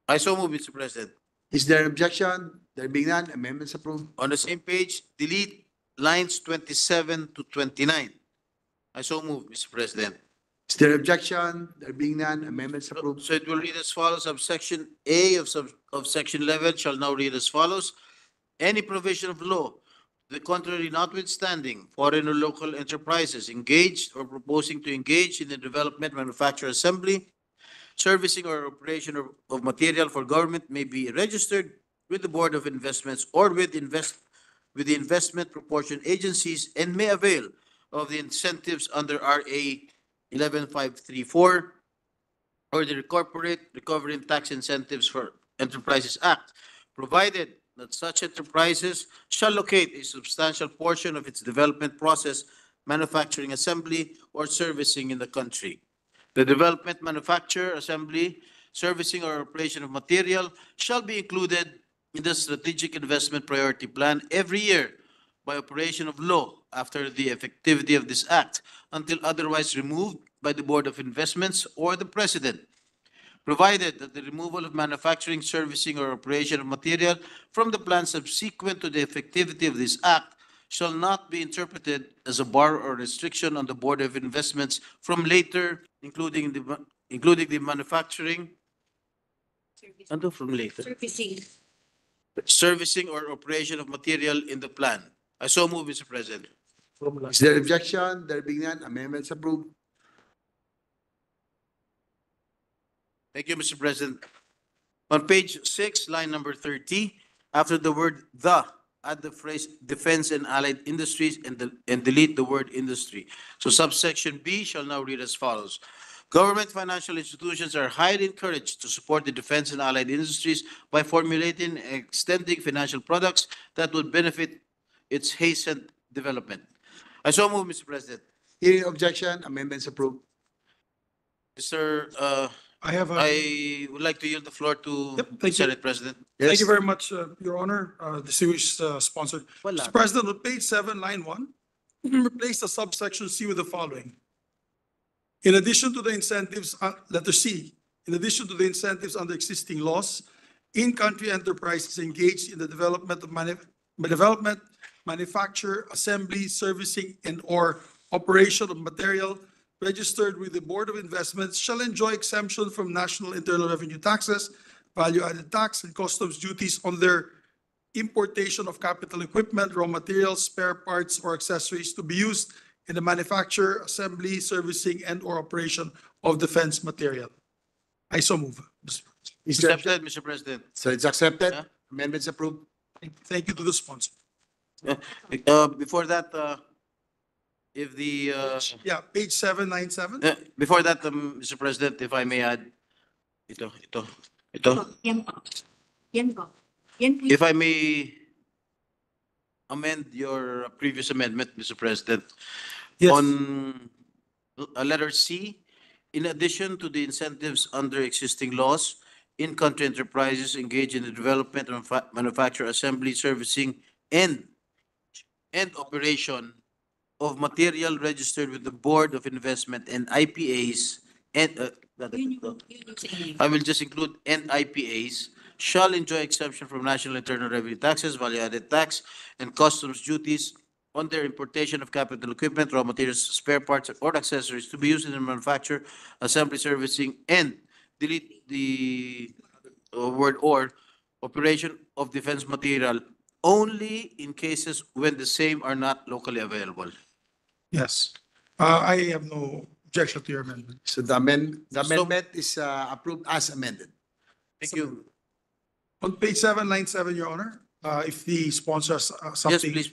I so move, Mr. President. Is there objection? There being none, amendments approved. On the same page, delete lines 27 to 29. I so move, Mr. President. Is there objection? There being none, amendments approved. So it will read as follows. Subsection A of section 11 shall now read as follows. Any provision of law, to the contrary notwithstanding, foreign or local enterprises engaged or proposing to engage in the development, manufacture, assembly, servicing or operation of material for government may be registered with the Board of Investments or with the investment proportion agencies and may avail of the incentives under RA 11534 or the Corporate Recovery and Tax Incentives for Enterprises Act, provided that such enterprises shall locate a substantial portion of its development process, manufacturing, assembly, or servicing in the country. The development, manufacture, assembly, servicing, or operation of material shall be included in the Strategic Investment Priority Plan every year by operation of law after the effectivity of this act until otherwise removed by the Board of Investments or the President, provided that the removal of manufacturing, servicing, or operation of material from the plan subsequent to the effectivity of this act shall not be interpreted as a bar or restriction on the Board of Investments from later, including the manufacturing, and from later, servicing or operation of material in the plan. I so move, Mr. President. Is there objection? There being none, amendments approved. Thank you, Mr. President. On page 6, line number 30, after the word "the," add the phrase "defense and allied industries" and delete the word "industry." So subsection B shall now read as follows. Government financial institutions are highly encouraged to support the defense and allied industries by formulating and extending financial products that would benefit its hastened development. I so move, Mr. President. Hearing objection, amendments approved. Mr. I would like to yield the floor to Yep, thank you. Senate President. Thank you very much, Your Honor, distinguished sponsor. Mr. President, on page 7, line 1, replace the subsection C with the following. In addition to the incentives, letter C, in addition to the incentives under existing laws, in-country enterprises engaged in the development, manufacture, assembly, servicing, and/or operation of material registered with the Board of Investments shall enjoy exemption from national internal revenue taxes, value-added tax, and customs duties on their importation of capital equipment, raw materials, spare parts, or accessories to be used in the manufacture, assembly, servicing, and/or operation of defense material. I so move. Is there Accepted, Mr. President. So it's accepted. Yeah. Amendments approved. Thank you to the sponsor. Before that, if the, Yeah, page 797. before that, Mr. President, if I may add, ito. Yan po. Yan po. Yan po. If I may amend your previous amendment, Mr. President. Yes. On letter C, in addition to the incentives under existing laws, in-country enterprises engage in the development of manufacture, assembly, servicing, and operation of material registered with the Board of Investment and IPAs and I will just include and IPAs shall enjoy exemption from national internal revenue taxes, value-added tax, and customs duties on their importation of capital equipment, raw materials, spare parts, or accessories to be used in the manufacture, assembly, servicing, and delete the word or operation of defense material only in cases when the same are not locally available. Yes. I have no objection to your amendment. So the amendment is approved as amended. Thank you. On page 7, line 7, Your Honor, if the sponsor has Yes, something please.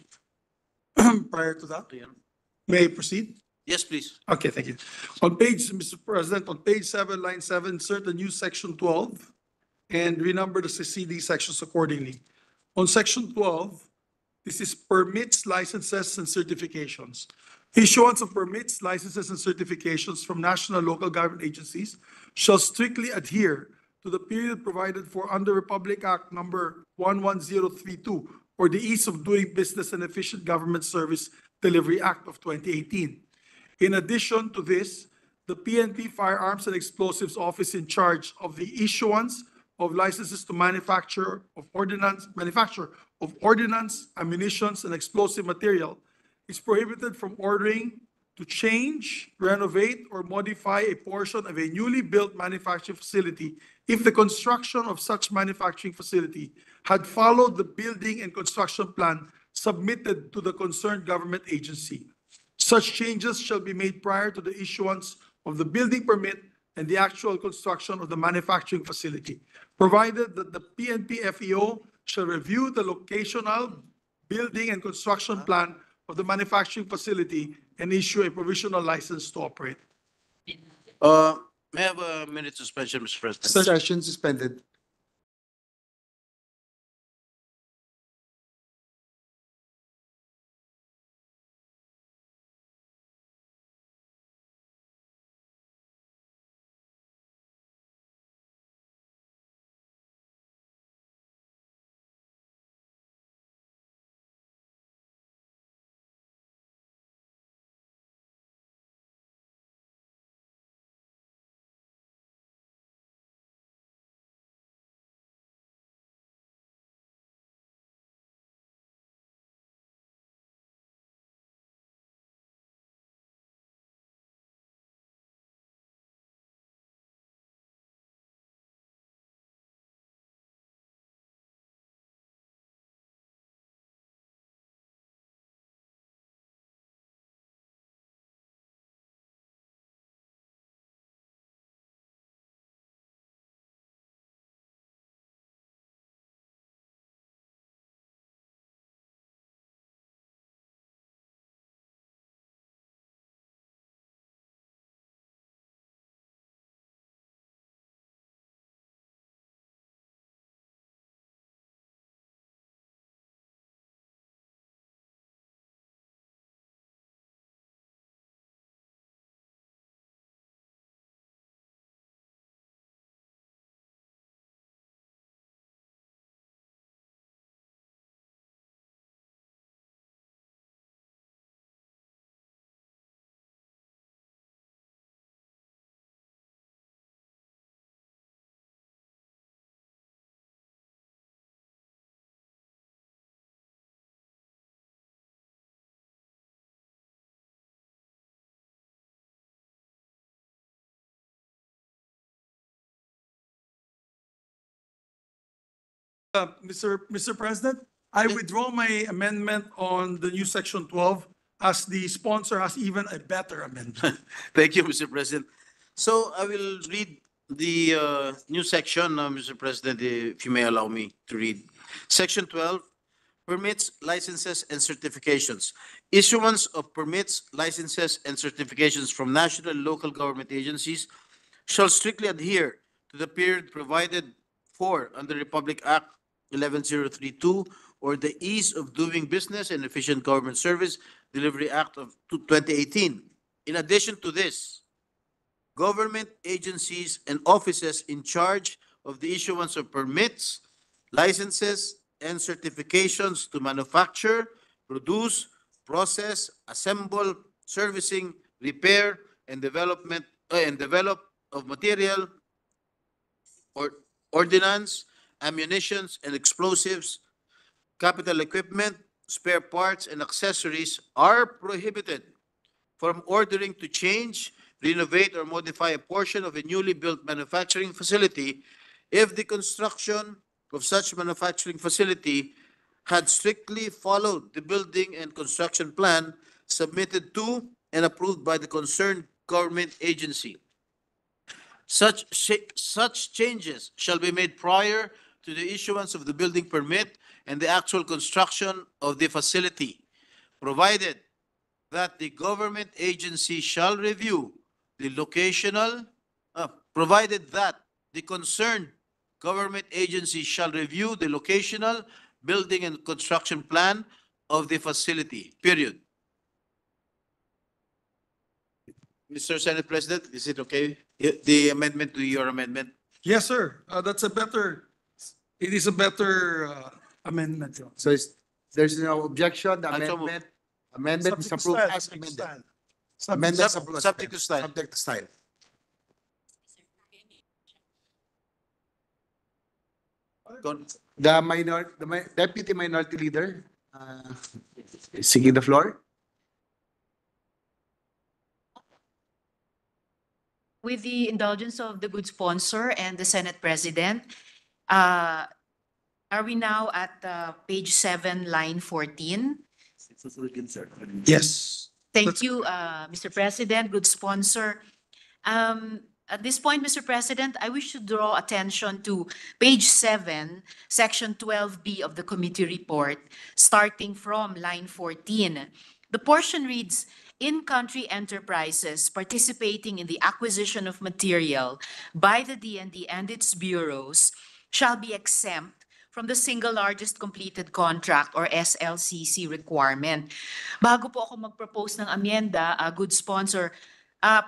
prior to that, may I proceed? Yes, please. Okay, thank you. On page, Mr. President, on page 7, line 7, insert the new section 12 and renumber the CD sections accordingly. On section 12, this is permits, licenses, and certifications. Issuance of permits, licenses, and certifications from national and local government agencies shall strictly adhere to the period provided for under Republic Act number 11032, or the Ease of Doing Business and Efficient Government Service Delivery Act of 2018. In addition to this, the PNP Firearms and Explosives Office in charge of the issuance of licenses to manufacture of ordnance, ammunition, and explosive material is prohibited from ordering to change, renovate, or modify a portion of a newly built manufacturing facility if the construction of such manufacturing facility had followed the building and construction plan submitted to the concerned government agency. Such changes shall be made prior to the issuance of the building permit and the actual construction of the manufacturing facility, provided that the PNP FEO shall review the locational, building, and construction plan of the manufacturing facility and issue a provisional license to operate. May I have a minute suspension, Mr. President? Session suspended. Mr. President, I withdraw my amendment on the new section 12 as the sponsor has even a better amendment. Thank you, Mr. President. So I will read the new section, Mr. President, if you may allow me to read. Section 12, permits, licenses, and certifications. Issuance of permits, licenses, and certifications from national and local government agencies shall strictly adhere to the period provided for under Republic Act 11032 or the Ease of Doing Business and Efficient Government Service Delivery Act of 2018. In addition to this, government agencies and offices in charge of the issuance of permits, licenses, and certifications to manufacture, produce, process, assemble, servicing, repair, and develop of material or ordnance, ammunitions, and explosives, capital equipment, spare parts, and accessories are prohibited from ordering to change, renovate, or modify a portion of a newly built manufacturing facility if the construction of such manufacturing facility had strictly followed the building and construction plan submitted to and approved by the concerned government agency. Such changes shall be made prior to the issuance of the building permit and the actual construction of the facility, provided that the government agency shall review the provided that the concerned government agency shall review the locational, building, and construction plan of the facility, period. Mr. Senate President, is it okay? The amendment to your amendment? Yes, sir. It is a better amendment. Your Honor. So there's no objection, the Also move. amendment is Subject to approved style, as subject to amended. style. Amendment Sub- approved as subject to amended. style. Subject to style. Con- Deputy Minority Leader, is seeking the floor. With the indulgence of the good sponsor and the Senate President, are we now at page 7, line 14? Yes. Thank you, Mr. President, good sponsor. At this point, Mr. President, I wish to draw attention to page 7, section 12B of the committee report, starting from line 14. The portion reads, in-country enterprises participating in the acquisition of material by the DND and its bureaus shall be exempt from the single largest completed contract or SLCC requirement. Bago po ako mag-propose ng amyenda, good sponsor,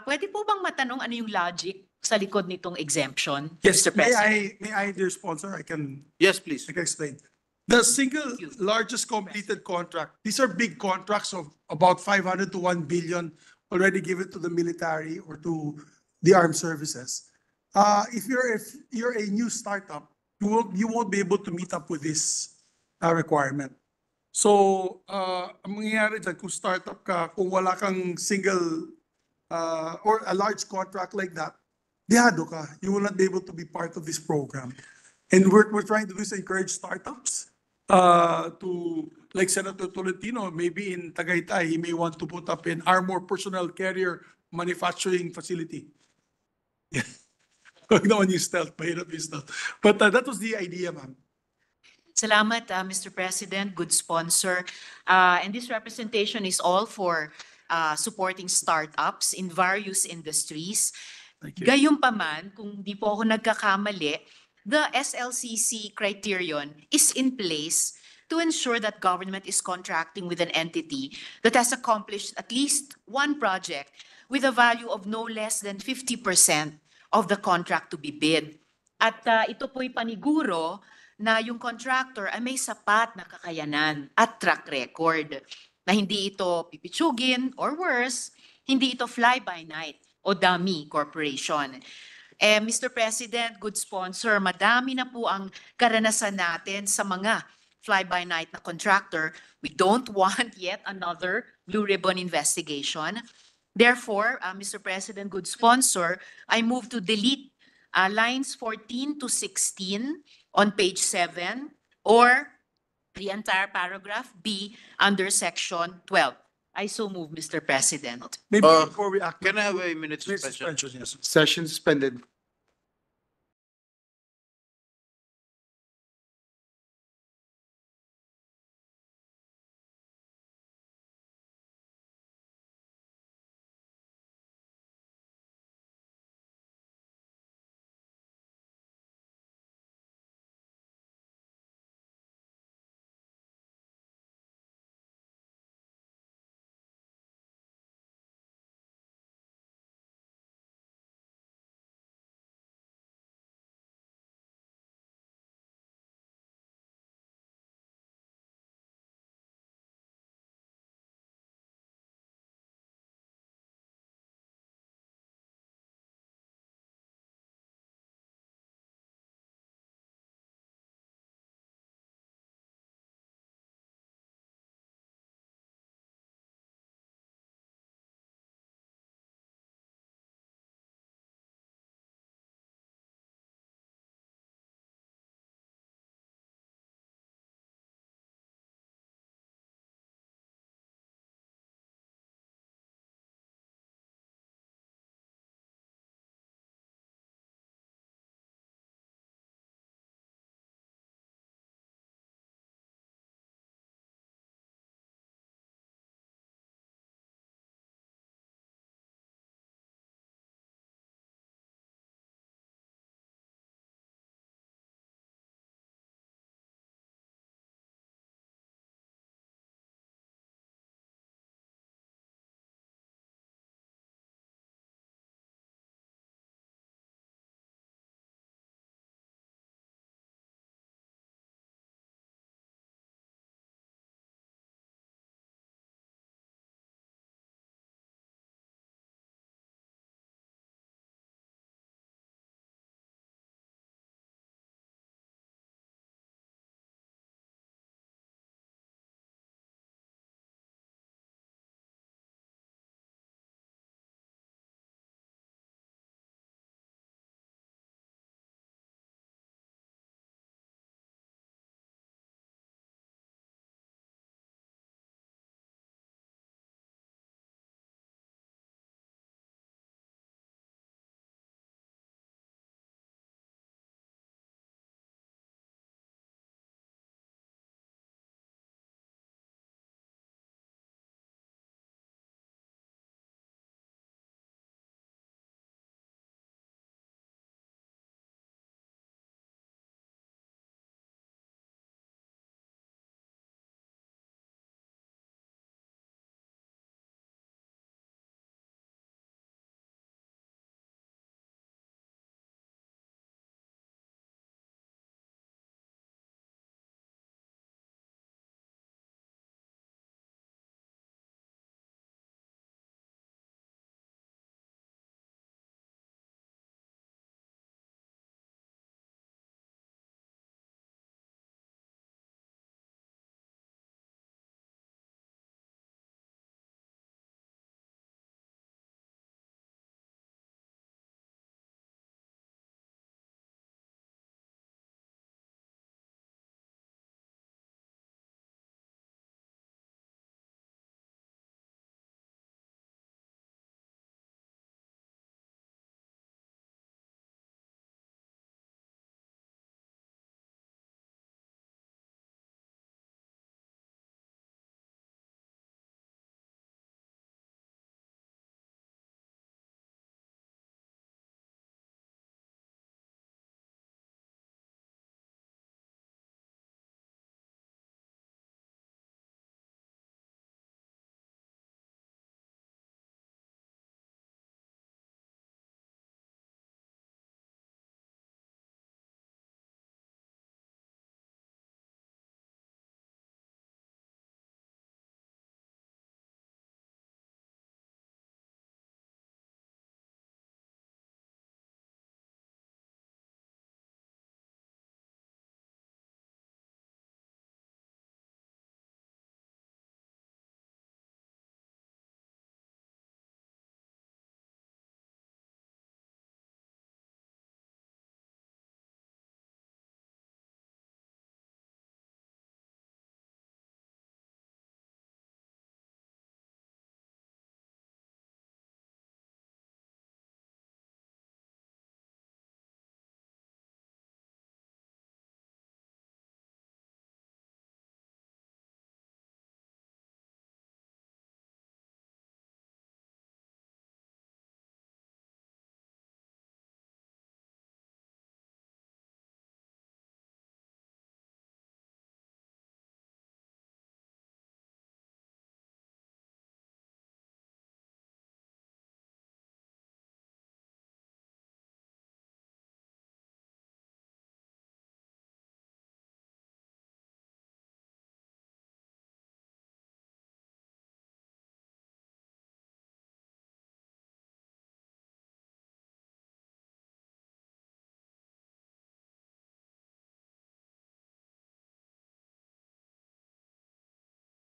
pwede po bang matanong ano yung logic sa likod nitong exemption, Yes, Mr. President? may I, dear sponsor, I can Yes, please. explain. The single you. largest completed contract, these are big contracts of about 500 to 1 billion already given to the military or to the armed services. If you're a new startup, you won't be able to meet up with this requirement. So, ang mangyayari dyan, kung startup ka, kung wala kang single or a large contract like that, dehado ka. You will not be able to be part of this program. And we're trying to do is encourage startups to, like Senator Tolentino, maybe in Tagaytay, he may want to put up an armor personnel carrier manufacturing facility. Huwag naman yung stealth, mahirap yung stealth. But that was the idea, ma'am. Salamat, Mr. President, good sponsor. And this representation is all for supporting startups in various industries. Thank you. Gayunpaman, kung di po ako nagkakamali, the SLCC criterion is in place to ensure that government is contracting with an entity that has accomplished at least one project with a value of no less than 50% of the contract to be bid. At ito po'y paniguro na yung contractor ay may sapat na kakayanan at track record na hindi ito pipitsugin or worse, hindi ito fly-by-night o dummy corporation. Mr. President, good sponsor, madami na po ang karanasan natin sa mga fly-by-night na contractor. We don't want yet another blue ribbon investigation. Therefore, Mr. President, good sponsor, I move to delete lines 14 to 16 on page 7 or the entire paragraph B under section 12. I so move, Mr. President. Maybe before we act. Can I have a minute Please, suspension? suspension, yes. Session suspended.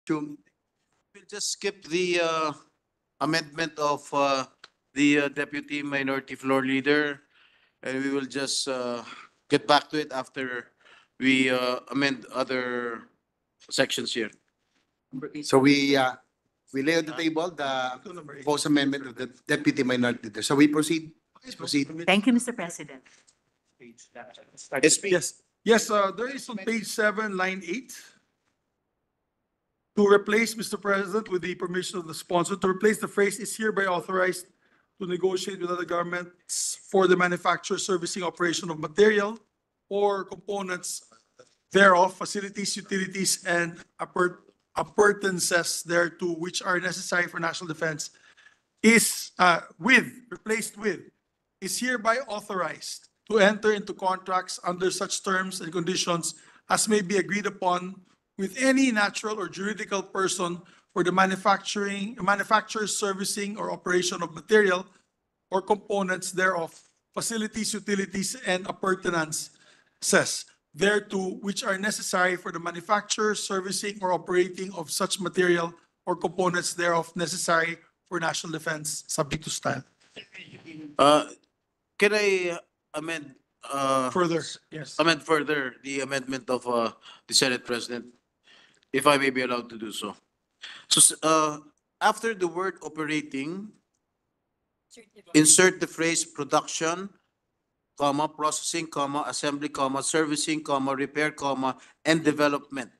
We'll just skip the amendment of the deputy minority floor leader, and we will just get back to it after we amend other sections here. So we lay on the table the proposed amendment of the deputy minority leader. So we proceed. Please proceed. Thank you, Mr. President. Yes, there is on page 7, line 8. To replace, Mr. President, with the permission of the sponsor, to replace the phrase "is hereby authorized to negotiate with other governments for the manufacture, servicing, operation of material or components thereof, facilities, utilities, and appurtenances thereto which are necessary for national defense," is replaced with, "is hereby authorized to enter into contracts under such terms and conditions as may be agreed upon with any natural or juridical person for the manufacture, servicing, or operation of material or components thereof, facilities, utilities, and appurtenances thereto which are necessary for the manufacture, servicing, or operating of such material or components thereof necessary for national defense, subject to style." Can I amend Further, yes. amend further the amendment of the Senate President, if I may be allowed to do so? So after the word operating, insert the phrase production, comma, processing, comma, assembly, comma, servicing, comma, repair, comma, and development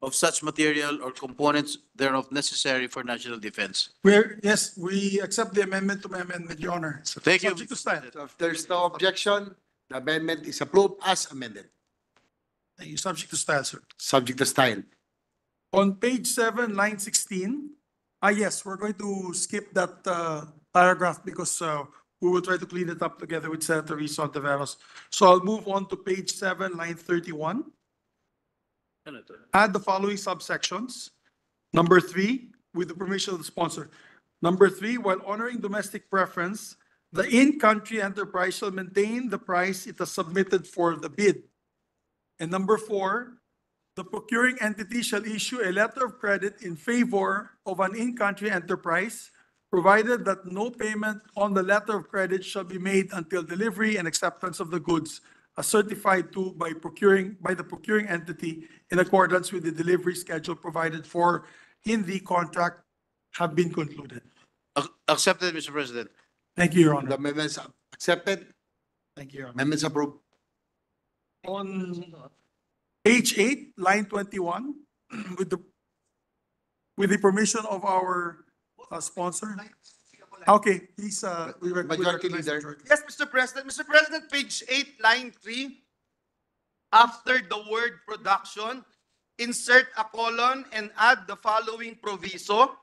of such material or components thereof necessary for national defense. Yes, we accept the amendment to my amendment, Your Honor. Thank you. Subject to style. So if there's no objection, the amendment is approved as amended. Thank you. Subject to style, sir. Subject to style. On page 7, line 16, yes, we're going to skip that paragraph because we will try to clean it up together with Senator Risa Ontiveros. So I'll move on to page 7, line 31. Add the following subsections. Number 3, with the permission of the sponsor. Number 3, while honoring domestic preference, the in-country enterprise shall maintain the price it has submitted for the bid. And number 4, the procuring entity shall issue a letter of credit in favor of an in-country enterprise, provided that no payment on the letter of credit shall be made until delivery and acceptance of the goods as certified to by the procuring entity in accordance with the delivery schedule provided for in the contract have been concluded. Accepted, Mr. President. Thank you, Your The Honor. amendments accepted. Thank you, Your Honor. Amendments approved. On page 8, line 21, with the permission of our sponsor. Okay, please, we Majority recognize Leader. majority. Yes, Mr. President. Mr. President, page 8, line 3, after the word production, insert a colon and add the following proviso.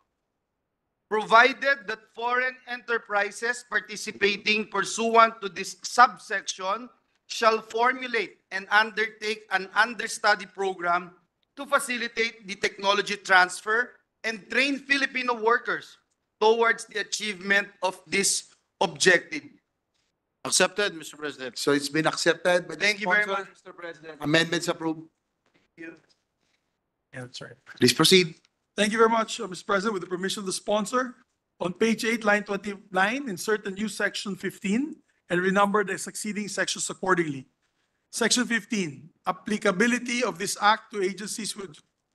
Provided that foreign enterprises participating pursuant to this subsection shall formulate and undertake an understudy program to facilitate the technology transfer and train Filipino workers towards the achievement of this objective. Accepted, Mr. President. So it's been accepted by the Thank you very sponsor. much, Mr. President. Amendments approved. Yeah, that's right. Please proceed. Thank you very much, Mr. President. With the permission of the sponsor, on page 8, line 29, insert a new section 15 and renumber the succeeding sections accordingly. Section 15, applicability of this act to agencies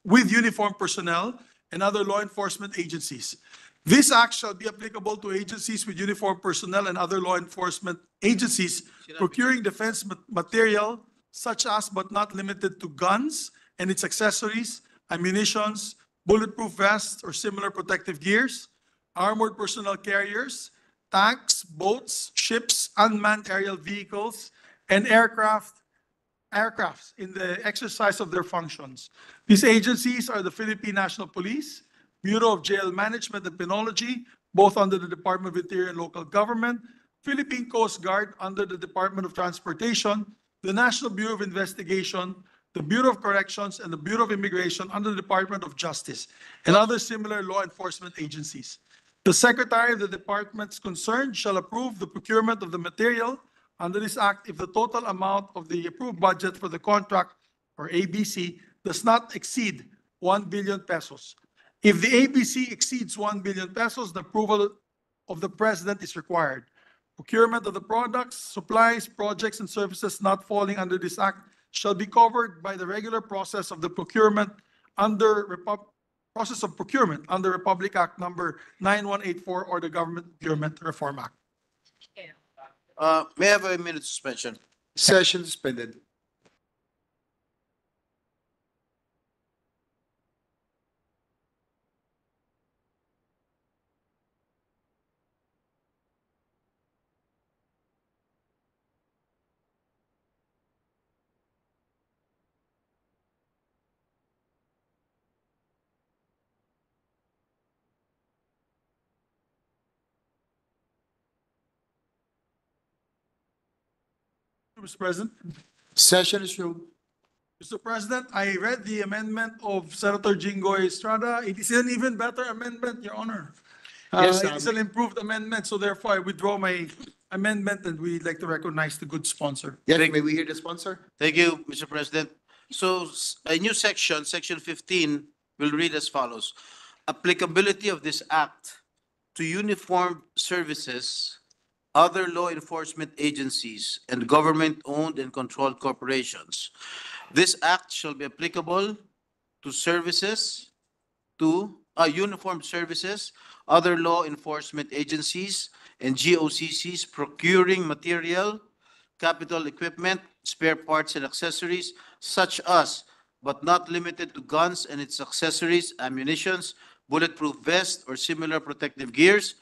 with uniformed personnel and other law enforcement agencies. This act shall be applicable to agencies with uniformed personnel and other law enforcement agencies procuring defense material such as but not limited to guns and its accessories, ammunitions, bulletproof vests or similar protective gears, armored personnel carriers, tanks, boats, ships, unmanned aerial vehicles, and aircrafts in the exercise of their functions. These agencies are the Philippine National Police, Bureau of Jail Management and Penology, both under the Department of Interior and Local Government, Philippine Coast Guard under the Department of Transportation, the National Bureau of Investigation, the Bureau of Corrections, and the Bureau of Immigration under the Department of Justice, and other similar law enforcement agencies. The Secretary of the departments concerned shall approve the procurement of the material under this act if the total amount of the approved budget for the contract, or ABC, does not exceed 1 billion pesos. If the ABC exceeds 1 billion pesos, the approval of the president is required. Procurement of the products, supplies, projects, and services not falling under this act shall be covered by the regular process of the procurement under process of procurement under Republic Act number 9184 or the Government Procurement Reform Act. May I have a minute suspension? Session suspended. Mr. President. Session is resumed. Mr. President, I read the amendment of Senator Jinggoy Estrada. It is an even better amendment, Your Honor. Yes, It's an improved amendment, so therefore I withdraw my amendment and we'd like to recognize the good sponsor. Yes, may we hear the sponsor? Thank you, Mr. President. So a new section, section 15, will read as follows. Applicability of this act to uniformed services, other law enforcement agencies, and government-owned and controlled corporations. This act shall be applicable to services, to uniformed services, other law enforcement agencies, and GOCCs procuring material, capital equipment, spare parts and accessories, such as, but not limited to guns and its accessories, ammunitions, bulletproof vests or similar protective gears,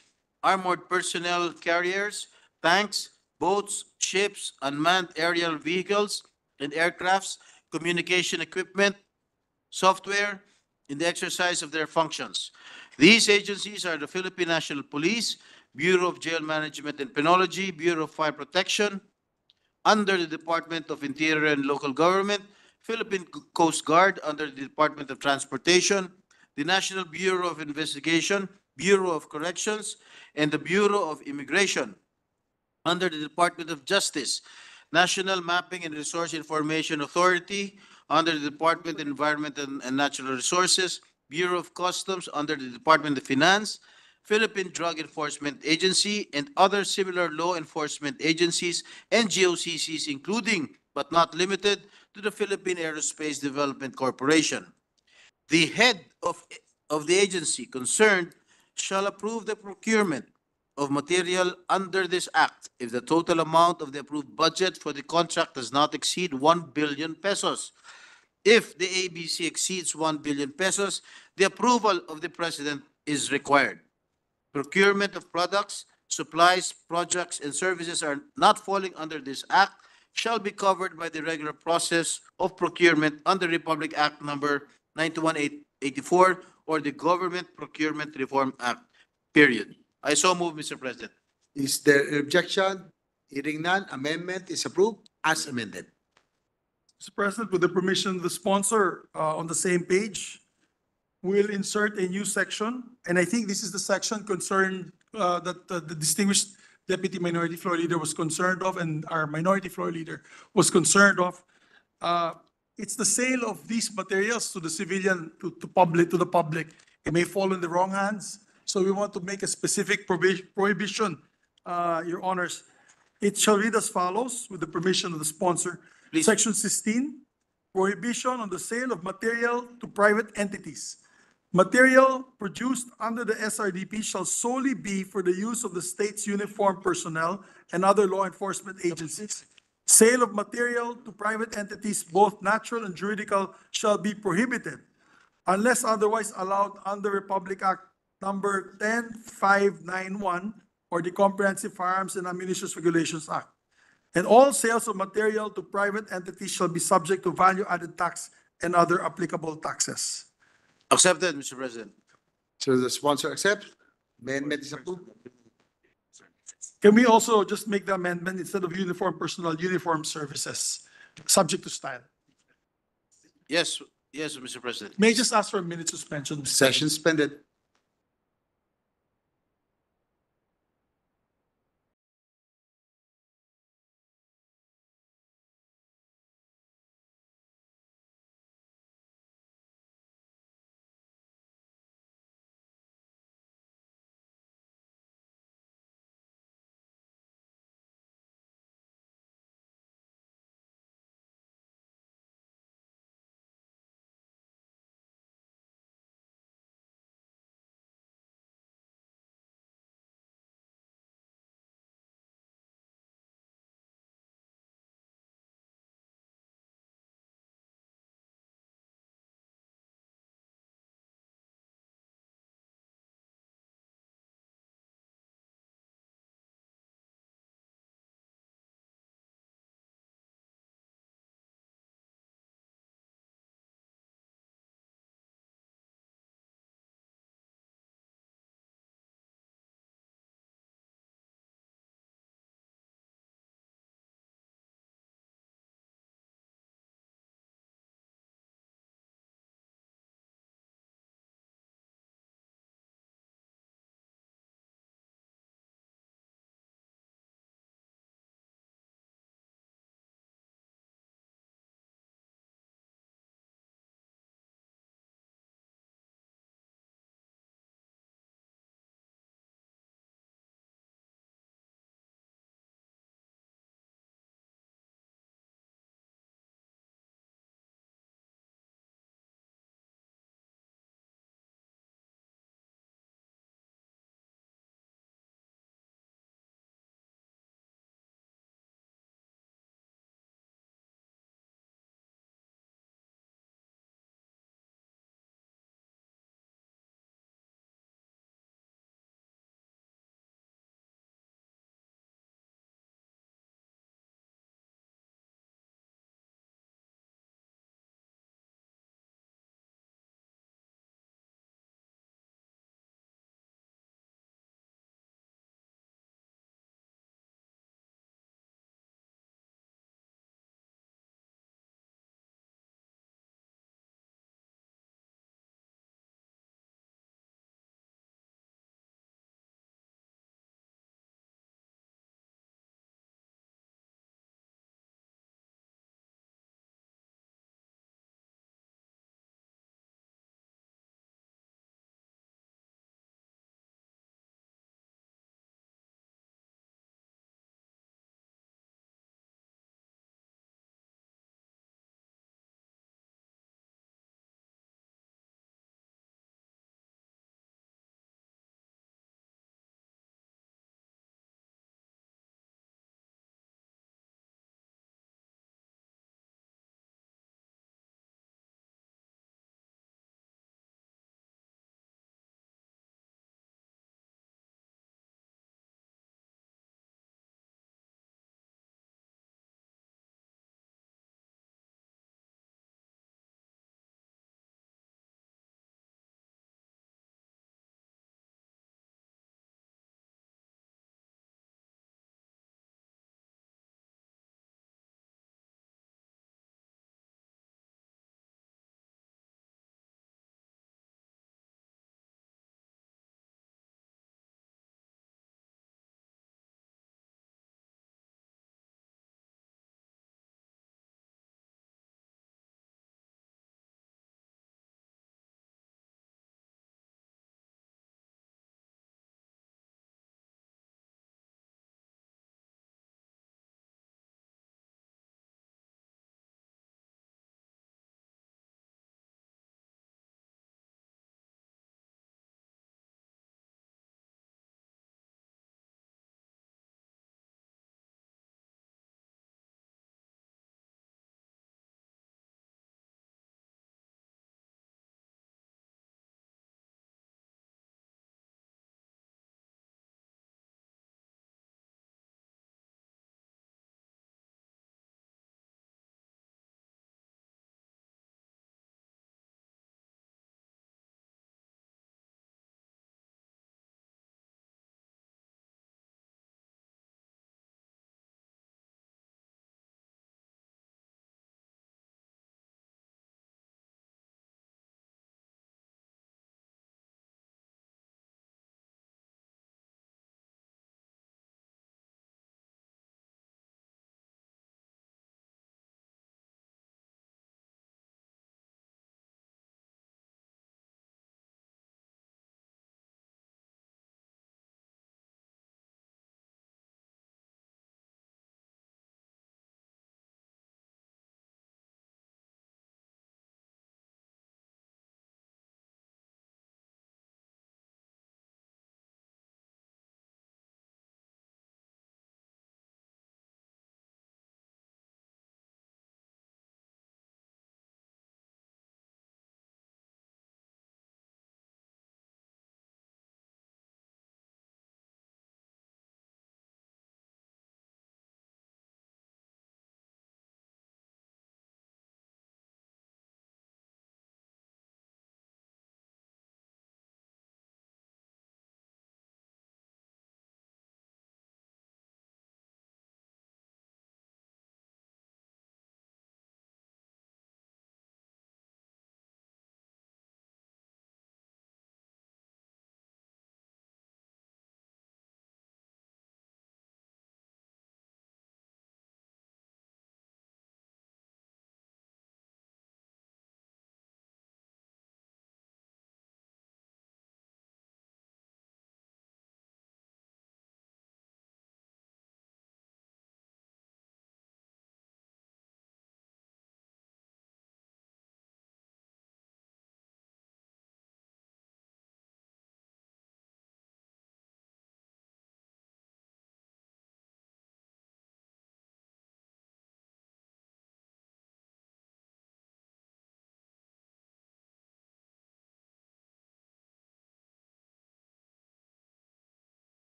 armored personnel carriers, tanks, boats, ships, unmanned aerial vehicles and aircrafts, communication equipment, software, in the exercise of their functions. These agencies are the Philippine National Police, Bureau of Jail Management and Penology, Bureau of Fire Protection, under the Department of Interior and Local Government, Philippine Coast Guard under the Department of Transportation, the National Bureau of Investigation, Bureau of Corrections, and the Bureau of Immigration under the Department of Justice, National Mapping and Resource Information Authority under the Department of Environment and Natural Resources, Bureau of Customs under the Department of Finance, Philippine Drug Enforcement Agency, and other similar law enforcement agencies and GOCCs, including but not limited to the Philippine Aerospace Development Corporation. The head of the agency concerned shall approve the procurement of material under this act if the total amount of the approved budget for the contract does not exceed 1 billion pesos. If the ABC exceeds 1 billion pesos, the approval of the President is required. Procurement of products, supplies, projects, and services are not falling under this act shall be covered by the regular process of procurement under Republic Act number 9184 or the Government Procurement Reform Act, period. I so move, Mr. President. Is there an objection? Hearing none, amendment is approved as amended. Mr. President, with the permission of the sponsor, on the same page, we'll insert a new section, and I think this is the section concerned that the distinguished Deputy Minority Floor Leader was concerned of, and our Minority Floor Leader was concerned of. It's the sale of these materials to the civilian, to the public. It may fall in the wrong hands, so we want to make a specific prohibition, Your Honors. It shall read as follows, with the permission of the sponsor. Please. Section 16, prohibition on the sale of material to private entities. Material produced under the SRDP shall solely be for the use of the state's uniformed personnel and other law enforcement agencies. Sale of material to private entities, both natural and juridical, shall be prohibited unless otherwise allowed under Republic Act number 10591 or the Comprehensive Firearms and Ammunition Regulations Act. And all sales of material to private entities shall be subject to value-added tax and other applicable taxes. Accepted, Mr. President. So the sponsor accepts. Amendment is approved. Can we also just make the amendment instead of uniform personnel, uniform services, subject to style? Yes, yes, Mr. President. May I just ask for a minute suspension? Session suspended.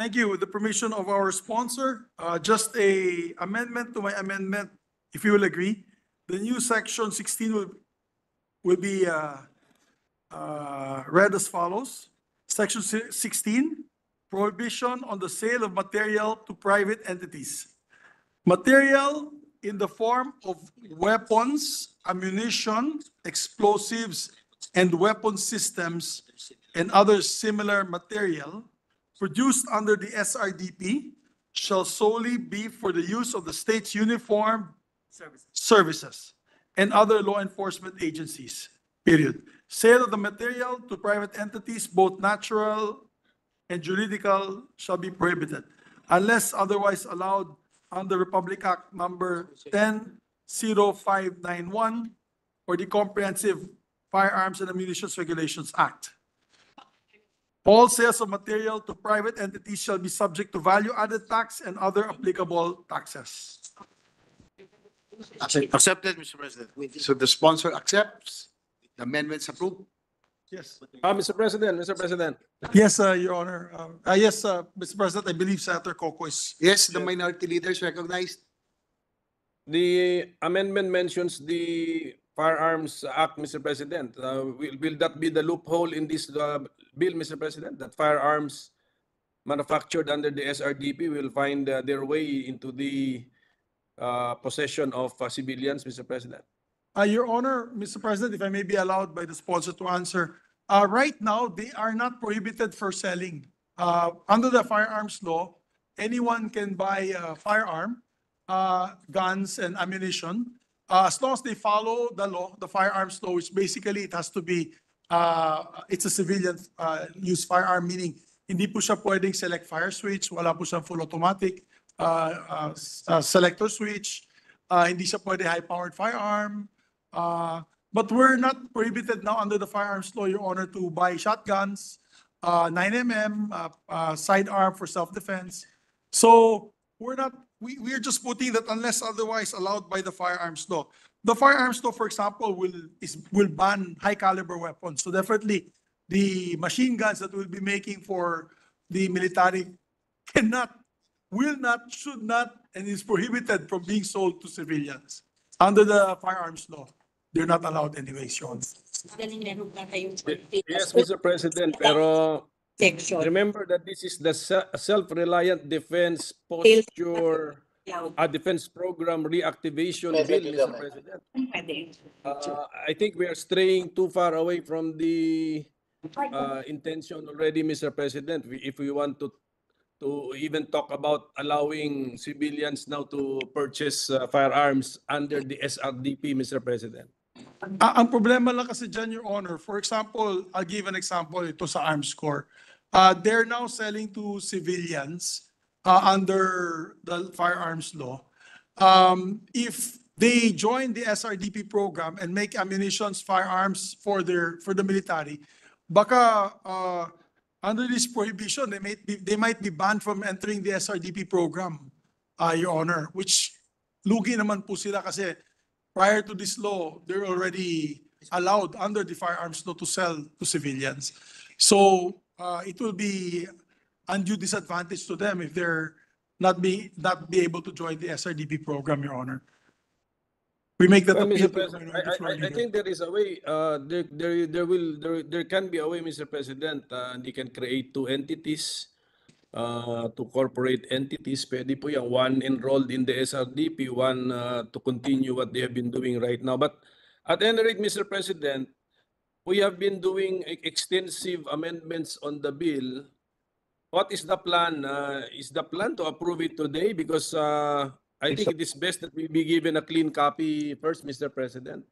Thank you. With the permission of our sponsor, just a amendment to my amendment, if you will agree. The new section 16 will be read as follows. Section 16, prohibition on the sale of material to private entities. Material in the form of weapons, ammunition, explosives, and weapon systems and other similar material produced under the SRDP shall solely be for the use of the state's uniformed services and other law enforcement agencies, period. Sale of the material to private entities, both natural and juridical, shall be prohibited unless otherwise allowed under Republic Act number 10-0591 or the Comprehensive Firearms and Ammunitions Regulations Act. All sales of material to private entities shall be subject to value-added tax and other applicable taxes. Accepted, Mr. President. So the sponsor accepts, the amendments approved. Yes. Mr. President, Yes, Your Honor. Yes, Mr. President, I believe Senator Coco is. Yes, the minority leader is recognized. the amendment mentions the Firearms Act, Mr. President. Will that be the loophole in this bill, Mr. President, that firearms manufactured under the SRDP will find their way into the possession of civilians, Mr. President? Your Honor, Mr. President, if I may be allowed by the sponsor to answer, right now, they are not prohibited for selling. Under the firearms law, anyone can buy a firearm, guns and ammunition, as long as they follow the law, the firearms law, which basically it has to be, it's a civilian use firearm, meaning hindi po siya pwedeng select fire switch, wala po siyang full automatic selector switch, hindi siya pwede high-powered firearm. But we're not prohibited now under the firearms law, Your Honor, to buy shotguns, 9mm, sidearm for self-defense. So we're are just putting that unless otherwise allowed by the firearms law. The firearms law, for example, will ban high caliber weapons. So definitely the machine guns that we'll be making for the military cannot, will not, should not, and is prohibited from being sold to civilians under the firearms law. They're not allowed anyways, Sean. Yes, Mr. President, pero remember that this is the self-reliant defense posture, defense program reactivation bill, Mr. President. I think we are straying too far away from the intention already, Mr. President. If we want to even talk about allowing civilians now to purchase firearms under the SRDP, Mr. President. Ang problema lang kasi dyan, Your Honor, for example, I'll give an example ito sa Arms Corps. They're now selling to civilians under the firearms law. If they join the SRDP program and make ammunitions, firearms for the military, baka under this prohibition, they might be banned from entering the SRDP program, Your Honor, which lugi naman po sila kasi prior to this law, they're already allowed under the firearms law to sell to civilians. So it will be undue disadvantage to them if they're not be able to join the SRDP program, Your Honor. We make that Well, appeal Mr. to the President, minority floor I leader. think there is a way. There can be a way, Mr. President. They can create two entities, two corporate entities. Pwede po yan. One enrolled in the SRDP, one to continue what they have been doing right now. But at any rate, Mr. President, we have been doing extensive amendments on the bill. What is the plan? Is the plan to approve it today? Because I think it is best that we be given a clean copy first, Mr. President.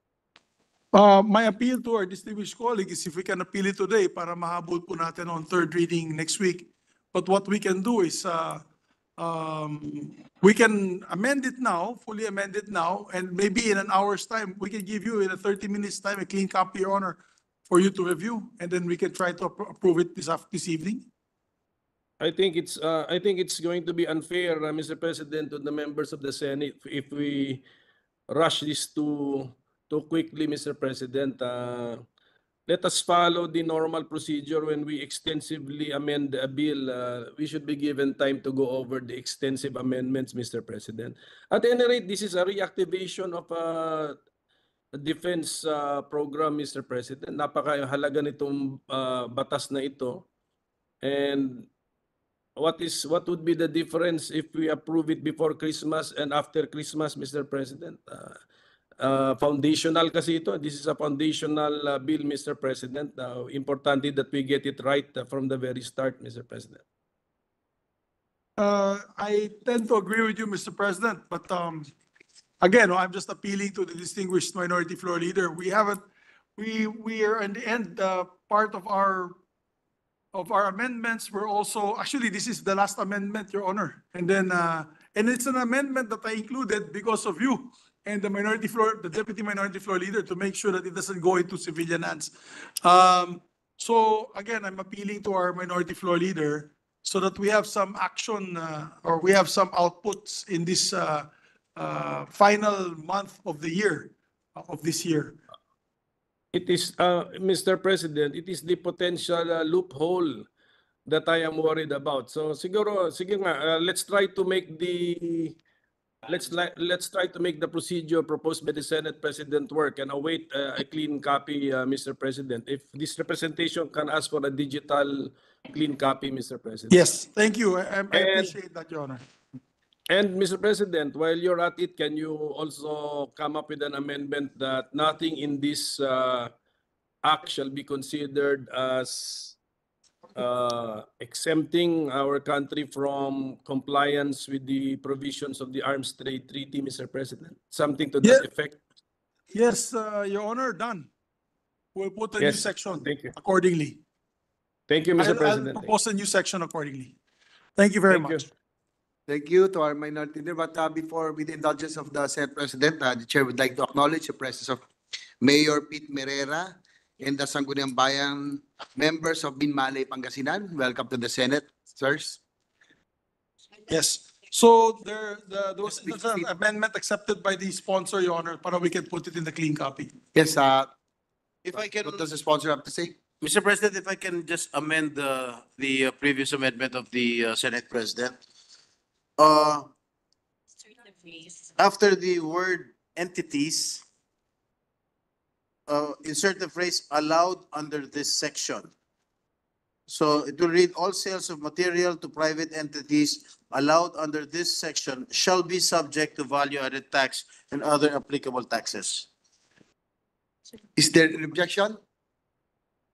My appeal to our distinguished colleague is if we can appeal it today para mahabol po natin on third reading next week. But what we can do is we can amend it now, fully amend it now, and maybe in an hour's time, we can give you in a 30 minutes time a clean copy, Your Honor, for you to review, and then we can try to approve it this evening. I think it's going to be unfair, Mr. President, to the members of the Senate if we rush this too quickly, Mr. President. let us follow the normal procedure when we extensively amend a bill. We should be given time to go over the extensive amendments, Mr. President. At any rate, this is a reactivation of a defense program, Mr. President. Napakahalaga nitong batas na ito. And what would be the difference if we approve it before Christmas and after Christmas, Mr. President? Foundational kasi ito. This is a foundational bill, Mr. President. Importante that we get it right from the very start, Mr. President. I tend to agree with you, Mr. President, but again, I'm just appealing to the distinguished minority floor leader. We are in the end, part of our amendments were also, actually, this is the last amendment, Your Honor. And then, and it's an amendment that I included because of you and the deputy minority floor leader, to make sure that it doesn't go into civilian hands. So again, I'm appealing to our minority floor leader so that we have some action, or we have some outputs in this final month of the year, of this year. It is, Mr. President, it is the potential loophole that I am worried about. So siguro, sige nga, let's try to make the procedure proposed by the Senate President work and await a clean copy, Mr. President. If this representation can ask for a digital clean copy, Mr. President. Yes, thank you. I appreciate that, Your Honor. And Mr. President, while you're at it, can you also come up with an amendment that nothing in this act shall be considered as exempting our country from compliance with the provisions of the Arms Trade Treaty, Mr. President? Something to that effect? Yes, Your Honor, done. We'll put a new Yes, section thank you. accordingly. Thank you, Mr. I'll President. propose a new section accordingly. Thank you very Thank you. much. Thank you to our minority leader. But before, with the indulgence of the Senate President, the Chair would like to acknowledge the presence of Mayor Pete Merera and the Sangguniang Bayan members of Binmalay, Pangasinan. Welcome to the Senate, sirs. Yes. So there was an amendment accepted by the sponsor, Your Honor, para we can put it in the clean copy. Yes, If I can, what does the sponsor have to say? Mr. President, if I can just amend the previous amendment of the Senate President. After the word entities, insert the phrase allowed under this section. So it will read, all sales of material to private entities allowed under this section shall be subject to value-added tax and other applicable taxes. Is there an objection?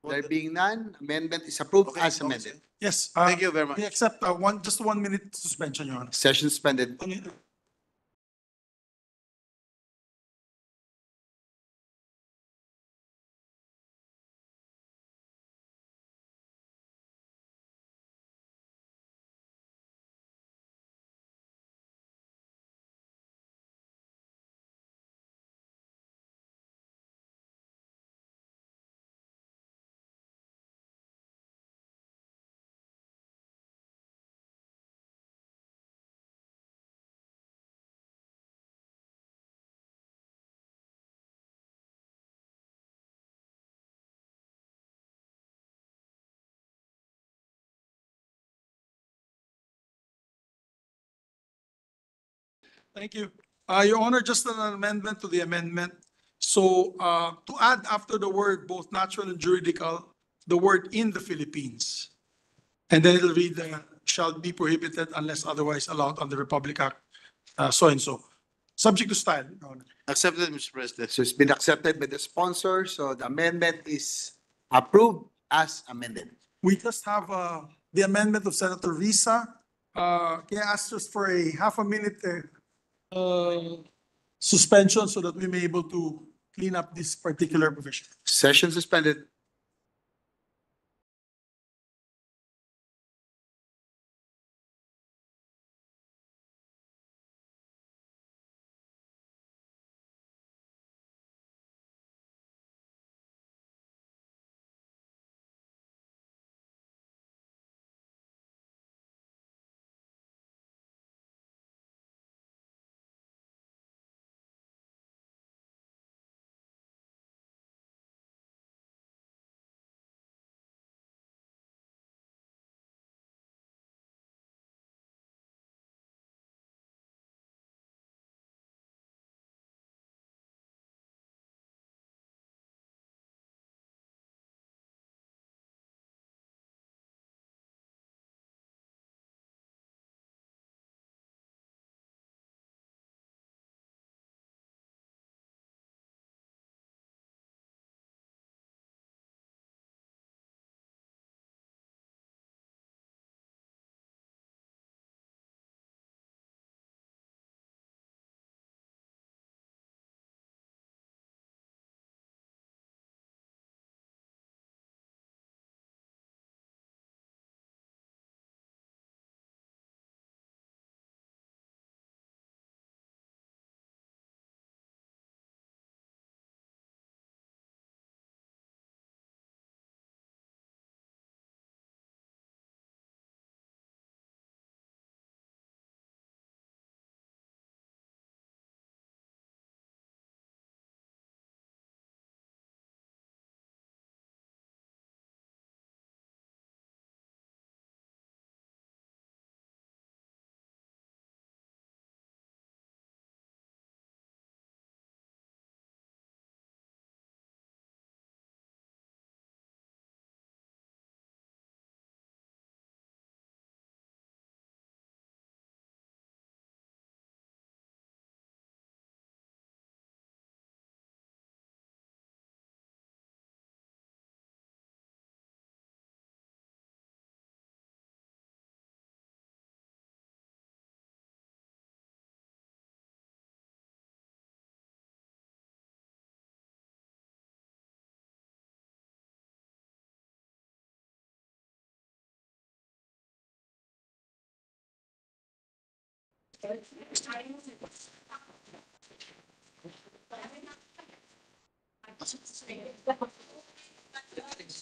There being none, amendment is approved Okay, as amended. Yes. Thank you very much. We accept just 1 minute suspension, Your Honor. Session suspended. Thank you. Your Honor, just an amendment to the amendment. So to add after the word both natural and juridical, the word in the Philippines. And then it'll read shall be prohibited unless otherwise allowed under Republic Act, so and so. Subject to style, Your Honor. Accepted, Mr. President. So it's been accepted by the sponsor, so the amendment is approved as amended. We just have the amendment of Senator Risa. Can I ask just for a half a minute suspension so that we may be able to clean up this particular provision? Session suspended.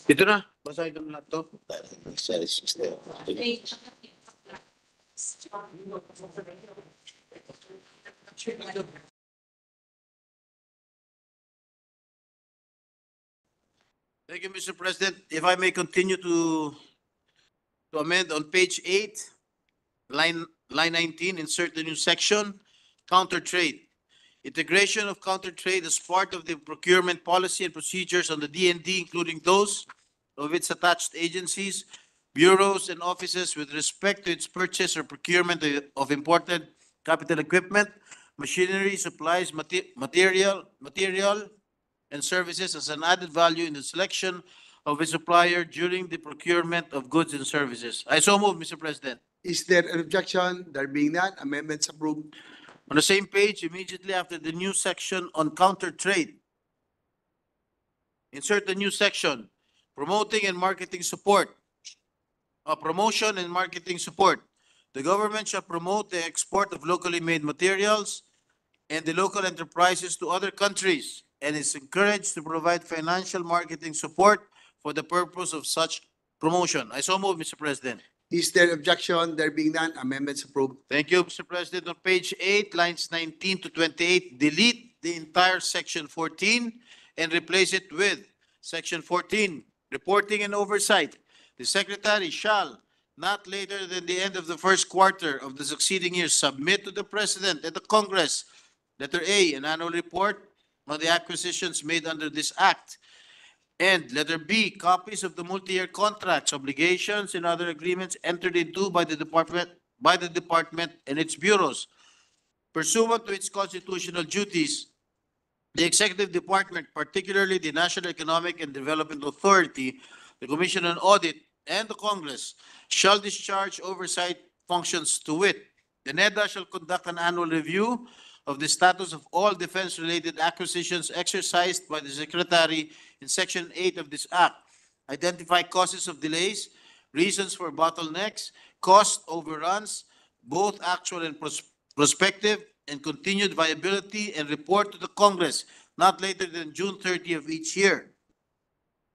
Ito na, basahin ko na lahat to. Thank you, Mr. President. If I may continue to amend on page 8, line 19, insert the new section, counter trade. Integration of counter trade as part of the procurement policy and procedures on the DND, including those of its attached agencies, bureaus, and offices with respect to its purchase or procurement of imported capital equipment, machinery, supplies, material, and services as an added value in the selection of a supplier during the procurement of goods and services. I so move, Mr. President. Is there an objection? There being none, amendments approved. On the same page, immediately after the new section on counter trade, insert the new section, promoting and marketing support. Promotion and marketing support. The government shall promote the export of locally made materials and the local enterprises to other countries and is encouraged to provide financial marketing support for the purpose of such promotion. I so move, Mr. President. Is there objection? There being none, amendments approved. Thank you, Mr. President. On page 8, lines 19 to 28, delete the entire section 14 and replace it with section 14, reporting and oversight. The secretary shall, not later than the end of the first quarter of the succeeding year, submit to the President and the Congress, letter A, an annual report on the acquisitions made under this act. And letter B, copies of the multi-year contracts, obligations, and other agreements entered into by the department and its bureaus. Pursuant to its constitutional duties, the executive department, particularly the National Economic and Development Authority, the Commission on Audit, and the Congress, shall discharge oversight functions to wit. The NEDA shall conduct an annual review of the status of all defense-related acquisitions exercised by the Secretary in Section 8 of this Act, identify causes of delays, reasons for bottlenecks, cost overruns, both actual and prospective, and continued viability, and report to the Congress not later than June 30 of each year.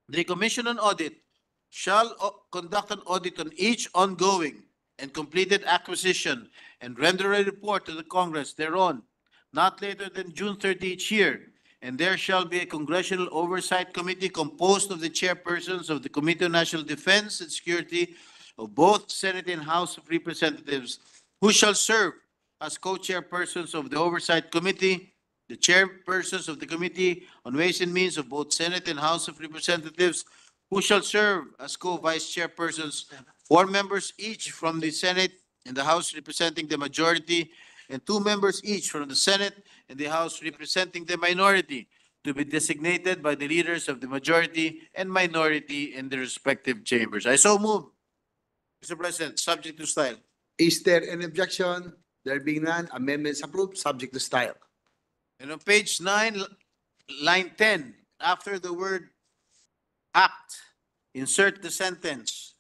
The Commission on Audit shall conduct an audit on each ongoing and completed acquisition and render a report to the Congress thereon not later than June 30 each year. And there shall be a Congressional Oversight Committee composed of the chairpersons of the Committee on National Defense and Security of both Senate and House of Representatives, who shall serve as co-chairpersons of the Oversight Committee, the chairpersons of the Committee on Ways and Means of both Senate and House of Representatives, who shall serve as co-vice chairpersons, 4 members each from the Senate and the House representing the majority, and 2 members each from the Senate and the House representing the minority, to be designated by the leaders of the majority and minority in the respective chambers. I so move, Mr. President, subject to style. Is there an objection? There being none, amendments approved, subject to style. And on page 9, line 10, after the word act, insert the sentence.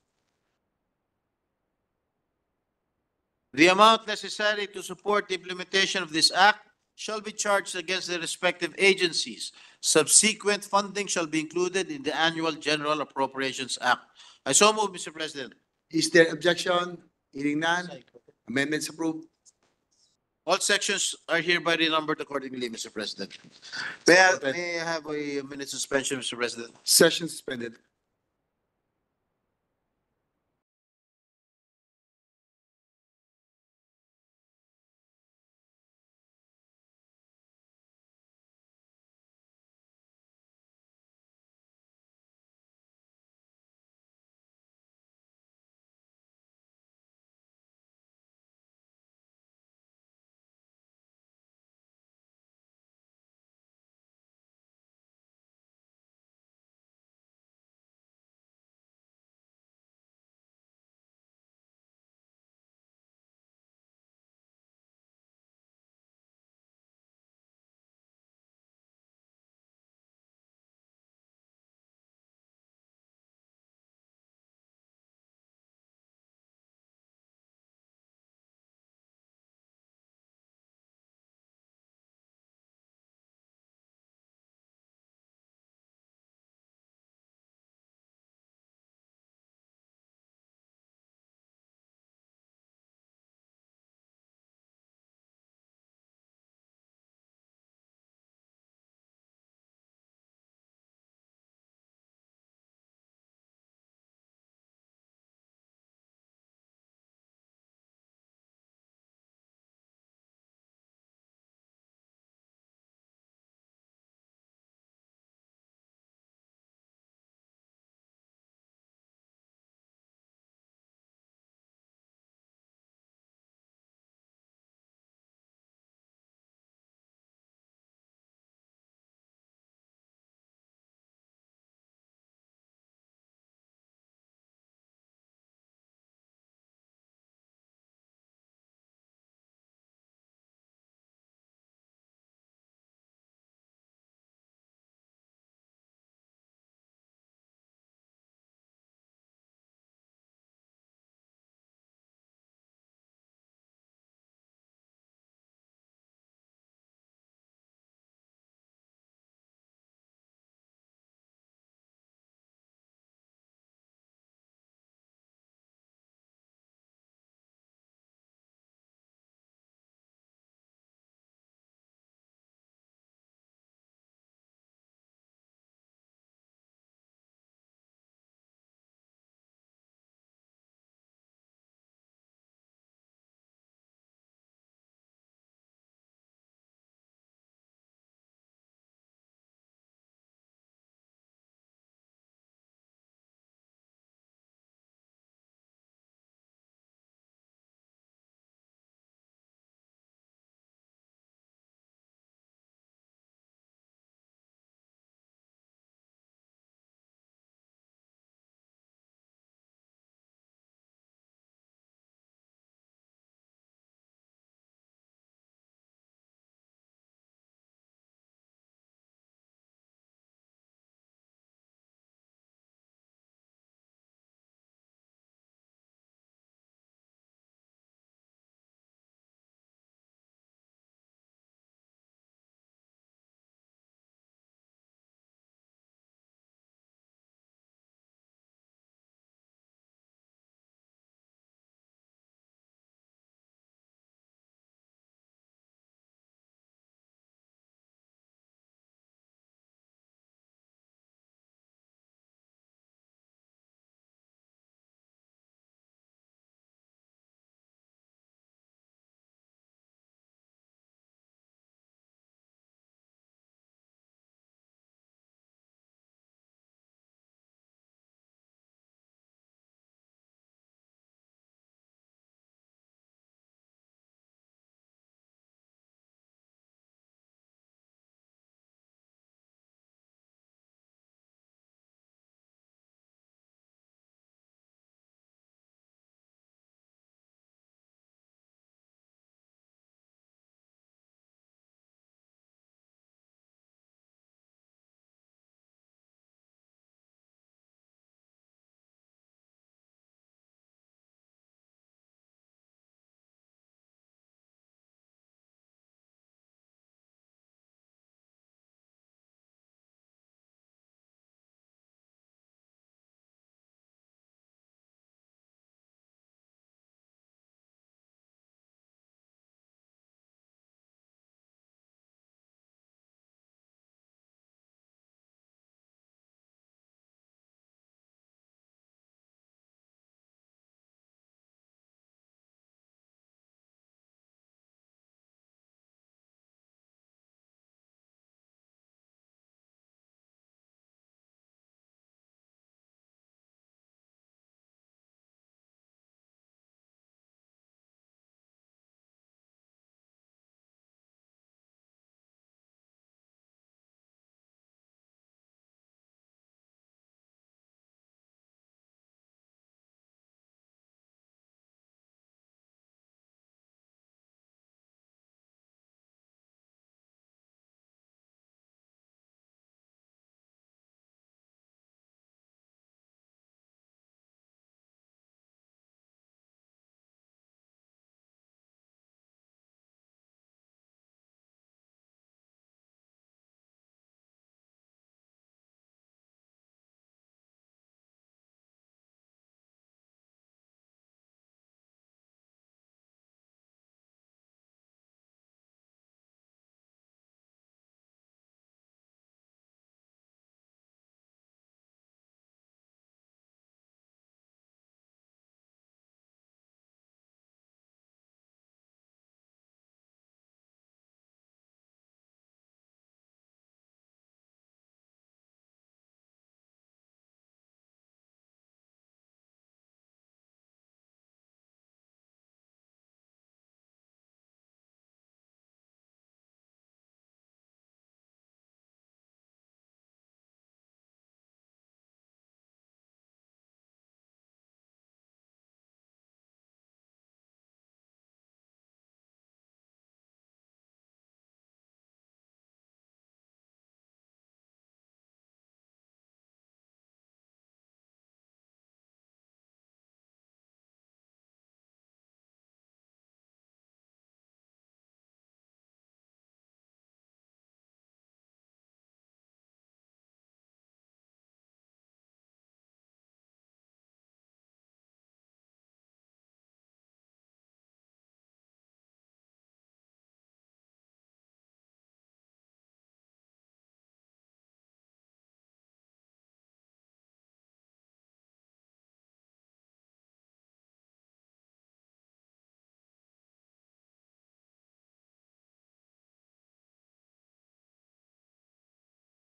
The amount necessary to support the implementation of this act shall be charged against the respective agencies. Subsequent funding shall be included in the annual General Appropriations Act. I so move, Mr. President. Is there objection? Hearing none, amendments approved. All sections are hereby renumbered accordingly, Mr. President. May I have a minute suspension, Mr. President? Session suspended.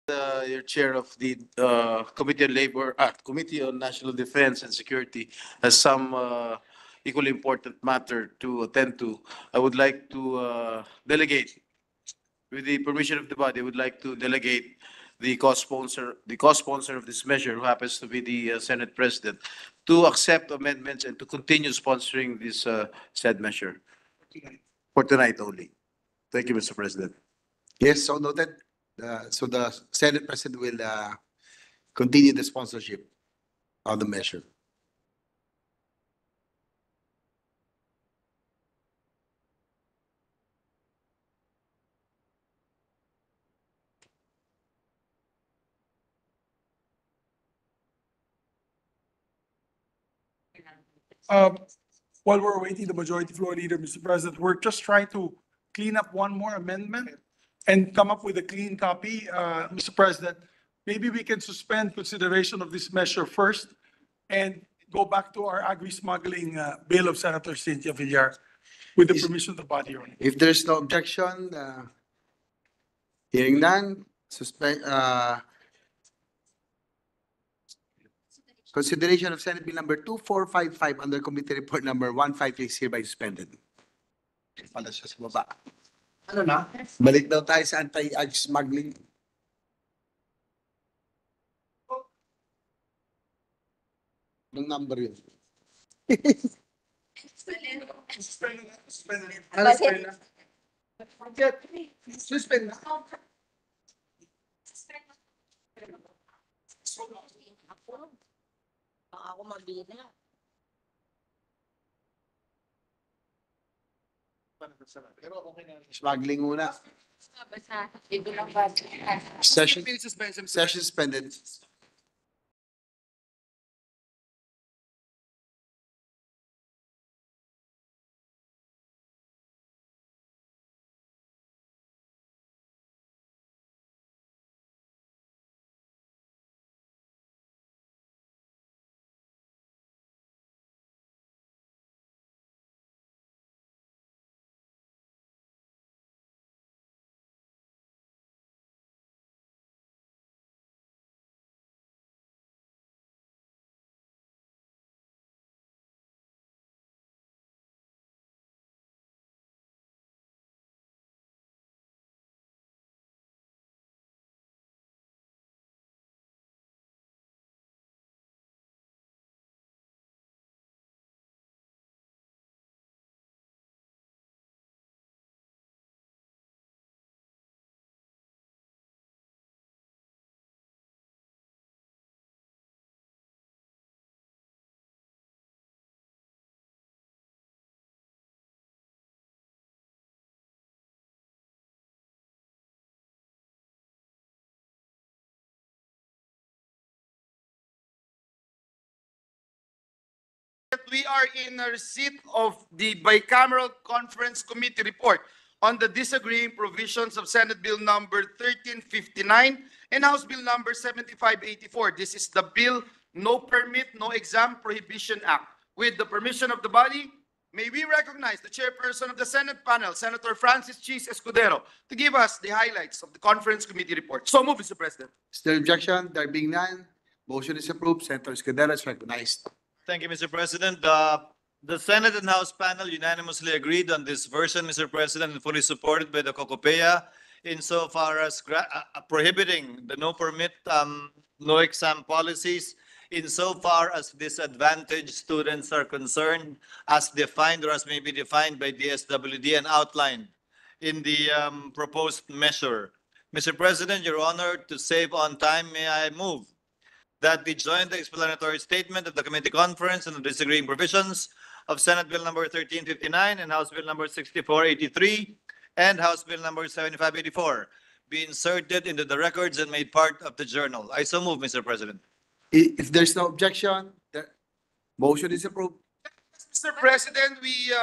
Your chair of the Committee on Labor, Committee on National Defense and Security has some equally important matter to attend to. I would like to delegate, with the permission of the body, I would like to delegate the co-sponsor of this measure, who happens to be the Senate President, to accept amendments and to continue sponsoring this said measure for tonight only. Thank you, Mr. President. Yes, so noted. So the Senate President will continue the sponsorship of the measure. While we're waiting the majority floor leader, Mr. President, we're just trying to clean up one more amendment and come up with a clean copy. Mr. President, maybe we can suspend consideration of this measure first and go back to our agri-smuggling bill of Senator Cynthia Villar with the permission of the body. Your Honor. If there's no objection, hearing none, consideration of Senate Bill number 2455 under Committee Report number 156 hereby suspended. Pala siya sa baba. Ano na? Balik daw tayo sa anti-smuggling. Anong number yun? Suspend na. Ako mabila. Smuggling muna. Basta, ito lang ba? Session suspended. We are in a receipt of the bicameral conference committee report on the disagreeing provisions of Senate Bill number 1359 and House Bill number 7584. This is the bill No Permit, No Exam Prohibition Act. With the permission of the body, may we recognize the chairperson of the Senate panel, Senator Francis Cheese Escudero, to give us the highlights of the conference committee report. So move, Mr. President. Still objection, there being none, motion is approved. Senator Escudero is recognized. Thank you, Mr. President. The Senate and House panel unanimously agreed on this version, Mr. President, and fully supported by the COCOPEA insofar as prohibiting the no permit, no exam policies insofar as disadvantaged students are concerned, as defined or as may be defined by DSWD and outlined in the proposed measure. Mr. President, Your Honor, to save on time, may I move that the joint explanatory statement of the committee conference and the disagreeing provisions of Senate Bill number 1359 and House Bill number 6483 and House Bill number 7584 be inserted into the records and made part of the journal. I so move, Mr. President. If there's no objection, the motion is approved. Mr. President, we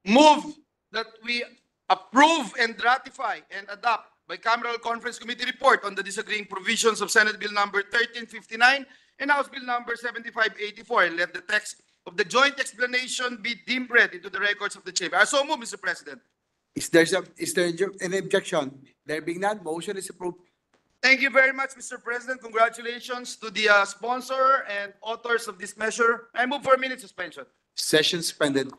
move that we approve and ratify and adopt bicameral conference committee report on the disagreeing provisions of Senate Bill number 1359 and House Bill number 7584, and let the text of the joint explanation be deemed read into the records of the chamber. I so move, Mr. President. Is there an objection? There being none, motion is approved. Thank you very much, Mr. President. Congratulations to the sponsor and authors of this measure. I move for a minute suspension. Session suspended.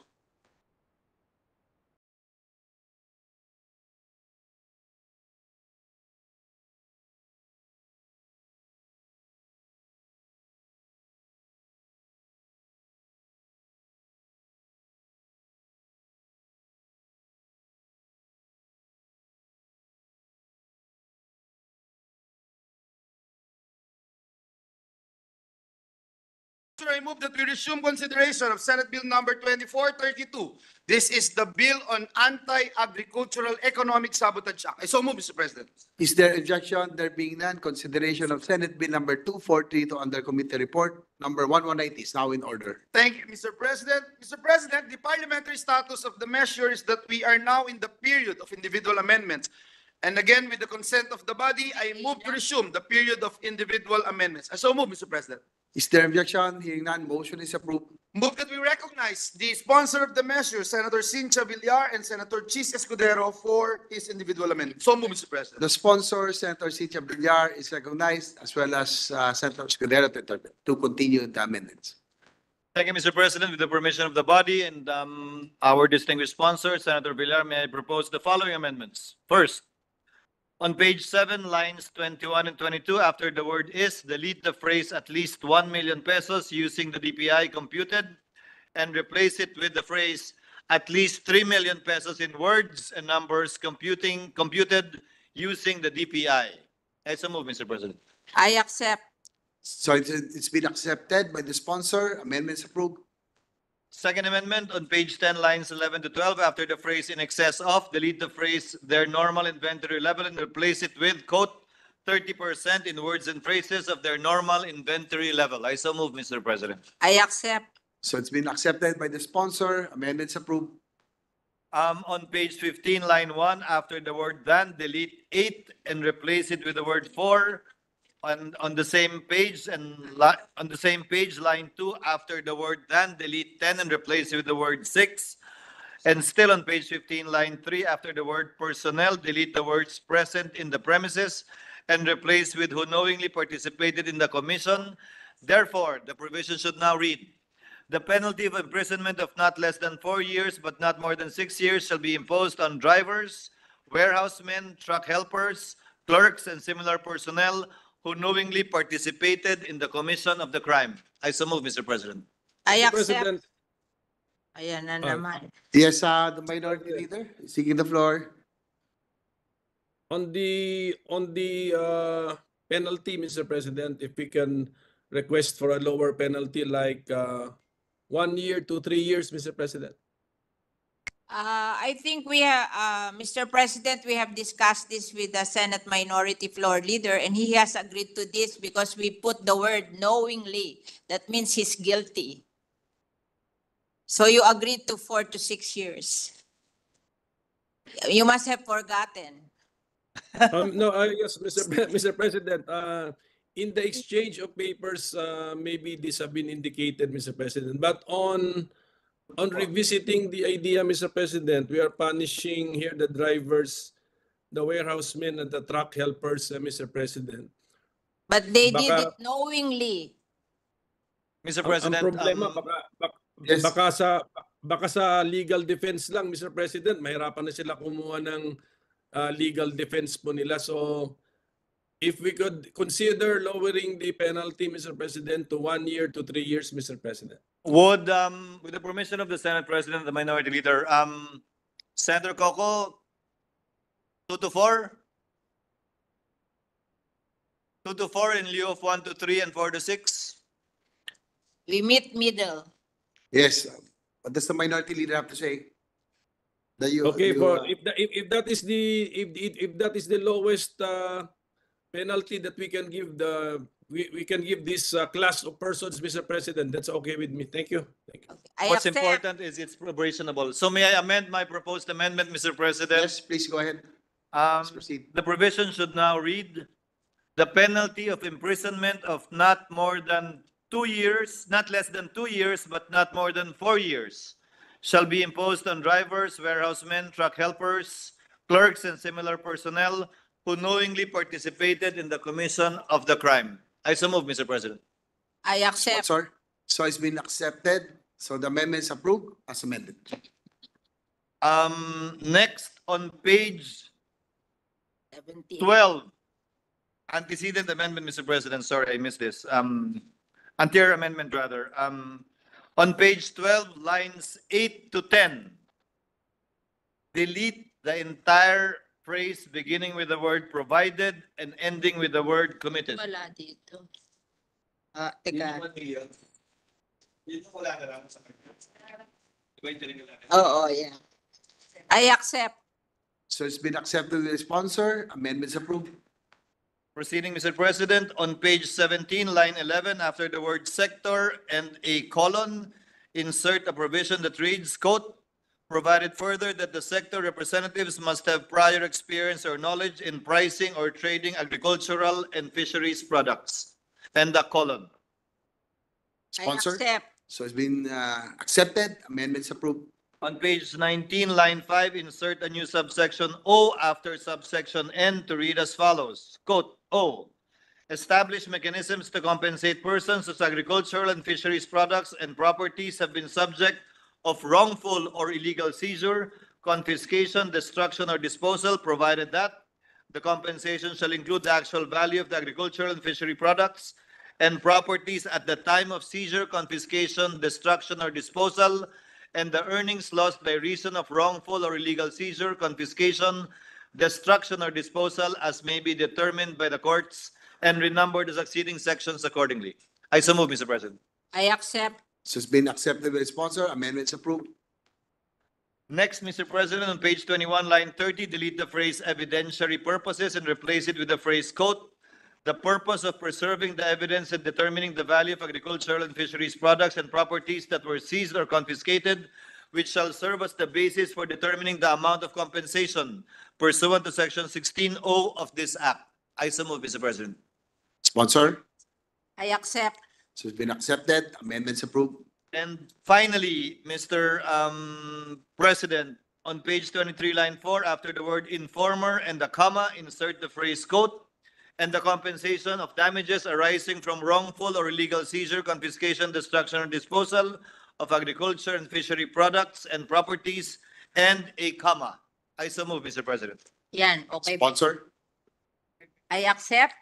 I move that we resume consideration of Senate Bill number 2432. This is the bill on Anti-Agricultural Economic Sabotage Act. I so move, Mr. President. Is there objection? There being none, consideration of Senate Bill number 242 under committee report number 118 is now in order. Thank you, Mr. President. Mr. President, the parliamentary status of the measure is that we are now in the period of individual amendments. And again, with the consent of the body, I move to resume the period of individual amendments. I so move, Mr. President. Is there objection? Hearing none, motion is approved. Move that we recognize the sponsor of the measure, Senator Cynthia Villar and Senator Chis Escudero, for his individual amendment. So move, Mr. President. The sponsor, Senator Cynthia Villar, is recognized, as well as Senator Escudero to continue the amendments. Thank you, Mr. President. With the permission of the body and our distinguished sponsor, Senator Villar, may I propose the following amendments. First, on page 7, lines 21 and 22, after the word is, delete the phrase at least 1 million pesos using the DPI computed and replace it with the phrase at least 3 million pesos in words and numbers computed using the DPI. I so move, Mr. President. I accept. So it's been accepted by the sponsor. Amendments approved. Second amendment on page 10, lines 11 to 12, after the phrase in excess of, delete the phrase their normal inventory level and replace it with, quote, 30% in words and phrases of their normal inventory level. I so move, Mr. President. I accept. So it's been accepted by the sponsor. Amendments approved. On page 15, line 1, after the word than, delete 8 and replace it with the word for. On the same page line 2, after the word than, delete 10 and replace it with the word 6. And still on page 15, line 3, after the word personnel, delete the words present in the premises and replace with who knowingly participated in the commission. Therefore, the provision should now read, the penalty of imprisonment of not less than 4 years but not more than 6 years shall be imposed on drivers, warehousemen, truck helpers, clerks, and similar personnel who knowingly participated in the commission of the crime. I so move, Mr. President. I Mr. accept. President, Ayan na naman. Yes, the minority leader is seeking the floor. on the penalty, Mr. President, if we can request for a lower penalty like 1 year to 3 years, Mr. President. I think we have, Mr. President, we have discussed this with the Senate Minority Floor Leader, and he has agreed to this because we put the word knowingly. That means he's guilty. So you agreed to 4 to 6 years. You must have forgotten. No, yes, Mr. President, in the exchange of papers, maybe this have been indicated, Mr. President, but on revisiting the idea, Mr. President, we are punishing here the drivers, the warehousemen, and the truck helpers, Mr. President. But they did Baka- it knowingly. Mr. Ang President, problema, Yes. baka sa legal defense lang, Mr. President, mahirapan na sila kumuha ng legal defense po nila. So, if we could consider lowering the penalty, Mr. President, to 1 year to 3 years, Mr. President. would, with the permission of the Senate President, the Minority Leader, Senator Coco, 2 to 4? 2 to 4 in lieu of 1 to 3 and 4 to 6? We meet middle. Yes. What does the minority leader have to say? Okay, if that is the lowest penalty that we can give we can give this class of persons, Mr. President, that's okay with me. Thank you. Thank you. I What's accept. important is it's probationable. So may I amend my proposed amendment, Mr. President? Yes, please go ahead. Um, Let's proceed. The provision should now read, the penalty of imprisonment of not more than 2 years, not less than 2 years, but not more than 4 years, shall be imposed on drivers, warehousemen, truck helpers, clerks, and similar personnel who knowingly participated in the commission of the crime. I so move, Mr. President. I accept. Sponsor. So it's been accepted. So the amendment is approved as amended. Next on page 17. 12, antecedent amendment, Mr. President, sorry, I missed this. Anterior amendment rather. On page 12, lines 8 to 10, delete the entire phrase beginning with the word provided and ending with the word committed. Wala dito. Teka. Oo, yeah. I accept. So it's been accepted with the sponsor. Amendments approved. Proceeding, Mr. President, on page 17, line 11, after the word sector and a colon, insert a provision that reads, quote, provided further that the sector representatives must have prior experience or knowledge in pricing or trading agricultural and fisheries products. And a colon. Sponsor. I accept. So it's been accepted. Amendments approved. On page 19, line 5, insert a new subsection O after subsection N to read as follows. Quote, O, establish mechanisms to compensate persons whose agricultural and fisheries products and properties have been subject of wrongful or illegal seizure, confiscation, destruction, or disposal, provided that the compensation shall include the actual value of the agricultural and fishery products and properties at the time of seizure, confiscation, destruction, or disposal, and the earnings lost by reason of wrongful or illegal seizure, confiscation, destruction, or disposal as may be determined by the courts, and renumber the succeeding sections accordingly. I so move, Mr. President. I accept. So it's been accepted by the sponsor. Amendments approved. Next, Mr. President, on page 21, line 30, delete the phrase evidentiary purposes and replace it with the phrase, quote, the purpose of preserving the evidence and determining the value of agricultural and fisheries products and properties that were seized or confiscated, which shall serve as the basis for determining the amount of compensation pursuant to section 16O of this act. I so move, Mr. President. Sponsor. I accept. So it's been accepted. Amendments approved. And finally, Mr. President, on page 23, line 4, after the word informer and the comma, insert the phrase, quote, and the compensation of damages arising from wrongful or illegal seizure, confiscation, destruction, or disposal of agriculture and fishery products and properties, and a comma. I so move, Mr. President. Yan, okay. Sponsor. I accept.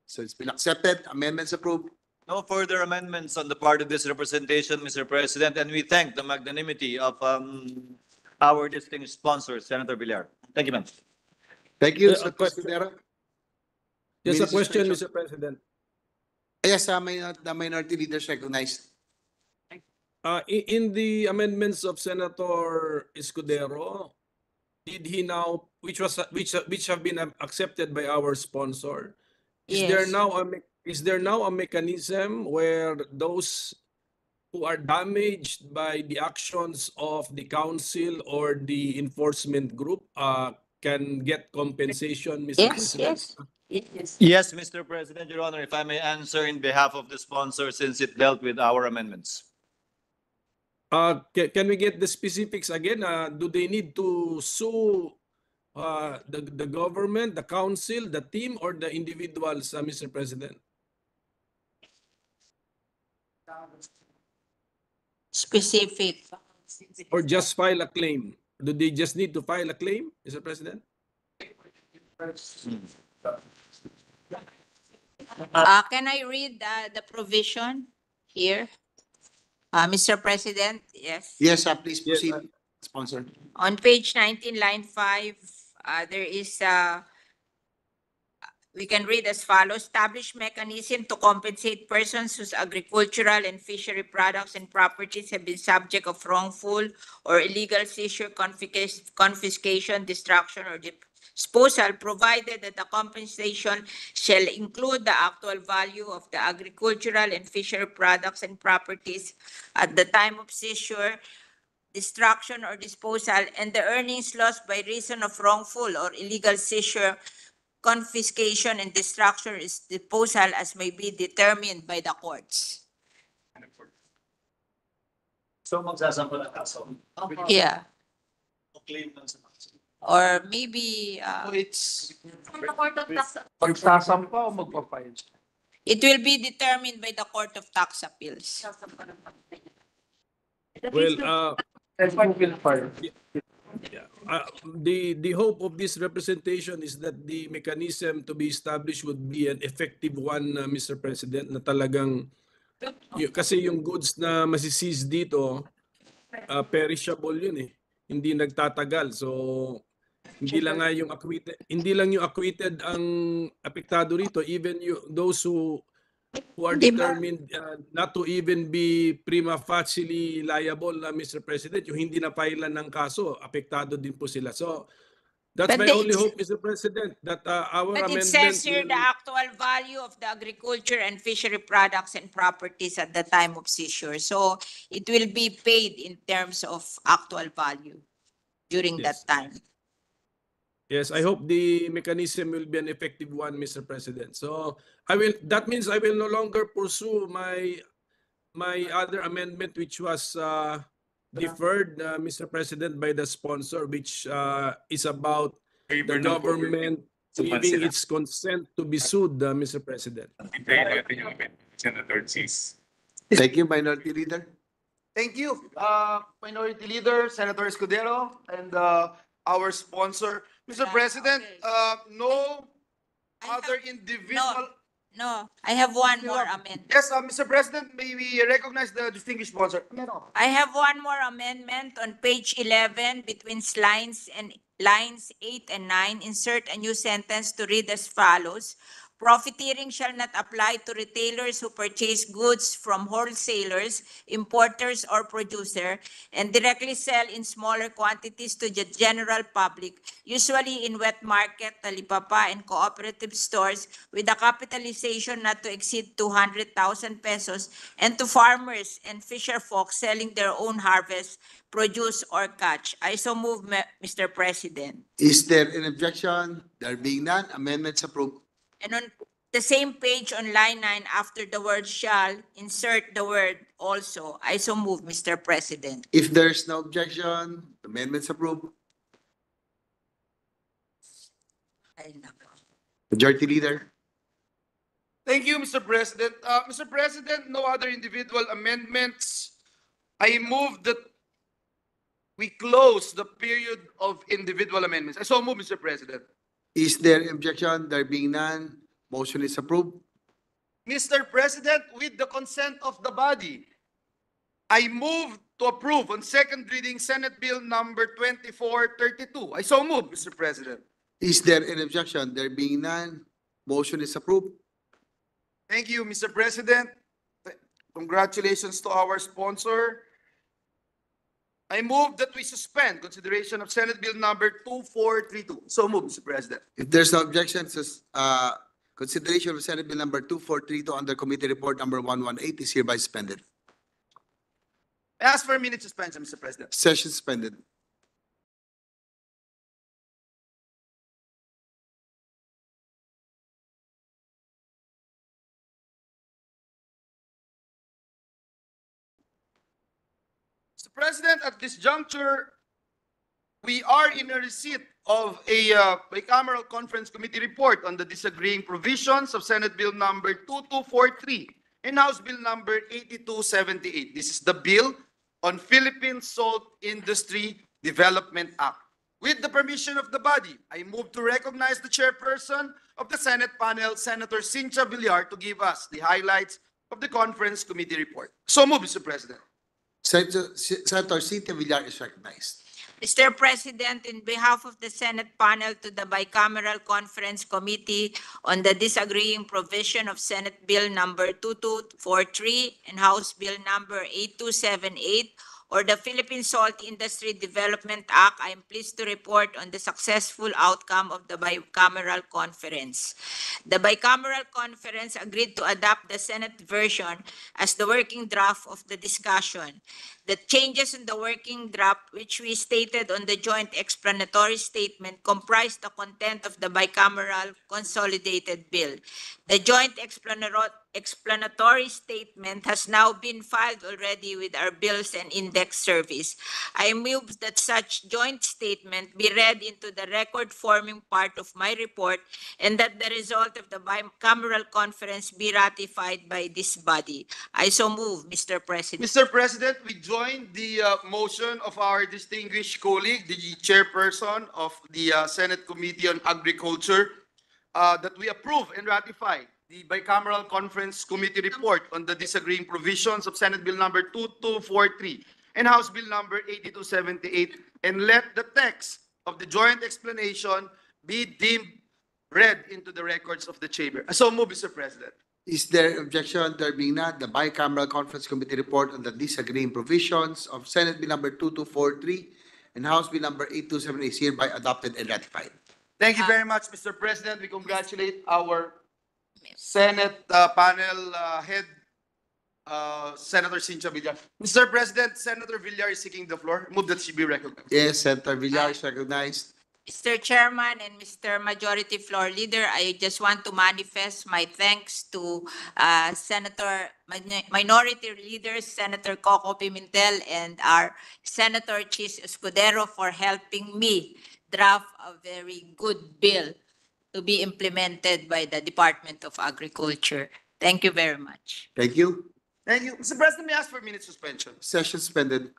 So it's been accepted. Amendments approved. No further amendments on the part of this representation, Mr. President, and we thank the magnanimity of our distinguished sponsor, Senator Villar. Thank you, ma'am. Thank you, Yeah, Mr. a question. President. Just a Minister question, Spencer. Mr. President. Yes, the minority leaders recognized. In the amendments of Senator Escudero, did he now, which have been accepted by our sponsor, is there Yes. now a mechanism where those who are damaged by the actions of the council or the enforcement group can get compensation, Mr. Yes, President? yes. Yes, Mr. President, Your Honor, if I may answer in behalf of the sponsor since it dealt with our amendments. Can we get the specifics again? Do they need to sue the government, the council, the team, or the individuals, Mr. President? Specific. Or just file a claim? Do they just need to file a claim, Mr. President? Can I read the provision here? Mr. President, yes. Yes, please Yes, proceed. Sponsor. On page 19, line 5, there is, we can read as follows, establish mechanism to compensate persons whose agricultural and fishery products and properties have been subject of wrongful or illegal seizure, confiscation, destruction, or disposal, provided that the compensation shall include the actual value of the agricultural and fishery products and properties at the time of seizure, destruction, or disposal, and the earnings lost by reason of wrongful or illegal seizure, confiscation, and destruction or disposal as may be determined by the courts. So magsasampa ng kaso. Yeah. Claim lang sa kaso. Or maybe It's Magsasampa o magpapile? it will be determined by the Court of Tax Appeals. Well, yeah, the hope of this representation is that the mechanism to be established would be an effective one, Mr. President, na talagang kasi yung goods na masiseize dito, perishable yun eh. Hindi nagtatagal. So hindi lang nga yung acquitted, hindi lang yung acquitted ang apektado rito, even those who are determined not to even be prima facie liable, Mr. President, yung hindi na filean ng kaso, apektado din po sila. So that's But my the- only hope, Mr. President, that our But it amendment says here will- the actual value of the agriculture and fishery products and properties at the time of seizure. So it will be paid in terms of actual value during that Yes. time. Yes, I hope the mechanism will be an effective one, Mr. President. So that means I will no longer pursue my other amendment, which was deferred, Mr. President, by the sponsor, which is about the government giving its consent to be sued, Mr. President. Thank you, Minority Leader. Thank you, Minority Leader, Senator Escudero, and our sponsor. Mr. President, no other individual. No, I have one more amendment. Yes, Mr. President, may we recognize the distinguished sponsor? I have one more amendment on page 11 between lines 8 and 9. Insert a new sentence to read as follows. Profiteering shall not apply to retailers who purchase goods from wholesalers, importers, or producer and directly sell in smaller quantities to the general public, usually in wet market, talipapa, and cooperative stores with a capitalization not to exceed 200,000 pesos, and to farmers and fisher folk selling their own harvest, produce, or catch. I so move, Mr. President. Is there an objection? There being none, amendments approved. And on the same page on line 9, after the word shall, insert the word also. I so move, Mr. President. If there is no objection, amendments approved. Ay, nako. Majority Leader. Thank you, Mr. President. Mr. President, no other individual amendments. I move that we close the period of individual amendments. I so move, Mr. President. Is there an objection? There being none, motion is approved. Mr. President, with the consent of the body, I move to approve on second reading Senate Bill number 2432. I so move, Mr. President. Is there an objection? There being none, motion is approved. Thank you, Mr. President. Congratulations to our sponsor. I move that we suspend consideration of Senate Bill number 2432. So move, Mr. President. If there's no objection, consideration of Senate Bill number 2432 under Committee Report number 118 is hereby suspended. I ask for a minute suspension, Mr. President. Session suspended. Mr. President, at this juncture, we are in a receipt of a bicameral conference committee report on the disagreeing provisions of Senate Bill number 2243 and House Bill number 8278. This is the bill on Philippine Salt Industry Development Act. With the permission of the body, I move to recognize the chairperson of the Senate panel, Senator Cynthia Villar, to give us the highlights of the conference committee report. So move, Mr. President. Senator Cynthia Villar is recognized. Mr. President, in behalf of the Senate panel to the Bicameral Conference Committee on the disagreeing provision of Senate Bill number 2243 and House Bill number 8278, or the Philippine Salt Industry Development Act, I am pleased to report on the successful outcome of the bicameral conference. The bicameral conference agreed to adopt the Senate version as the working draft of the discussion. The changes in the working draft, which we stated on the joint explanatory statement, comprise the content of the bicameral consolidated bill. The joint explanatory statement has now been filed already with our Bills and Index Service. I move that such joint statement be read into the record forming part of my report and that the result of the bicameral conference be ratified by this body. I so move, Mr. President. Mr. President, we join the motion of our distinguished colleague, the chairperson of the Senate Committee on Agriculture, that we approve and ratify the bicameral conference committee report on the disagreeing provisions of Senate Bill number 2243 and House Bill number 8278, and let the text of the joint explanation be deemed read into the records of the chamber. So move, Mr. President. Is there objection? There being none, the bicameral conference committee report on the disagreeing provisions of Senate Bill number 2243 and House Bill number 8278 is hereby adopted and ratified. Thank you very much, Mr. President. We congratulate our Senate panel head, Senator Cynthia Villar. Mr. President, Senator Villar is seeking the floor. Move that she be recognized. Yes, Senator Villar is recognized. Mr. Chairman and Mr. Majority Floor Leader, I just want to manifest my thanks to Minority Leaders, Senator Coco Pimentel and our Senator Chis Escudero for helping me draft a very good bill to be implemented by the Department of Agriculture. Thank you very much. Thank you. Thank you. Mr. President, may I ask for a minute suspension? Session suspended.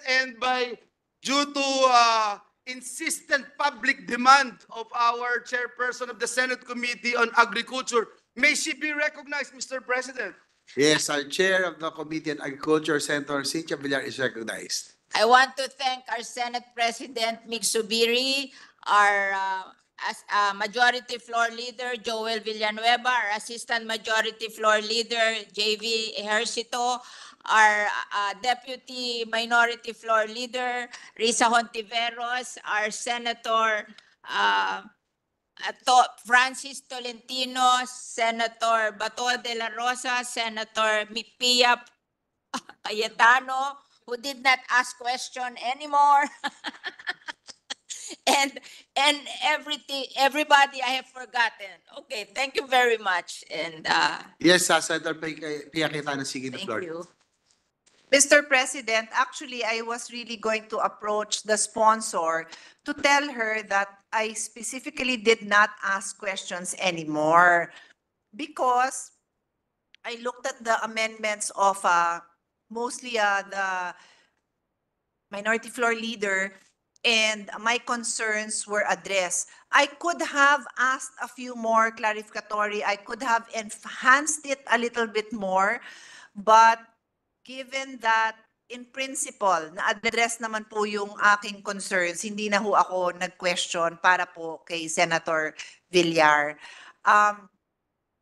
And due to insistent public demand of our chairperson of the Senate Committee on Agriculture, may she be recognized, Mr. President? Yes, our chair of the Committee on Agriculture, Senator Cynthia Villar is recognized. I want to thank our Senate President, Mig Subiri, our Majority Floor Leader, Joel Villanueva, our Assistant Majority Floor Leader, JV Ejercito, our Deputy Minority Floor Leader, Risa Hontiveros, our Senator Francis Tolentino, Senator Bato de la Rosa, Senator Pia Cayetano, who did not ask question anymore. and everybody I have forgotten. Okay, thank you very much. And Yes, Senator Pia Cayetano seeking the thank floor. you. Mr. President, actually, I was really going to approach the sponsor to tell her that I specifically did not ask questions anymore because I looked at the amendments of mostly the Minority Floor Leader, and my concerns were addressed. I could have asked a few more clarificatory. I could have enhanced it a little bit more, but given that in principle, na-address naman po yung aking concerns, hindi na ho ako nag-question para po kay Senator Villar.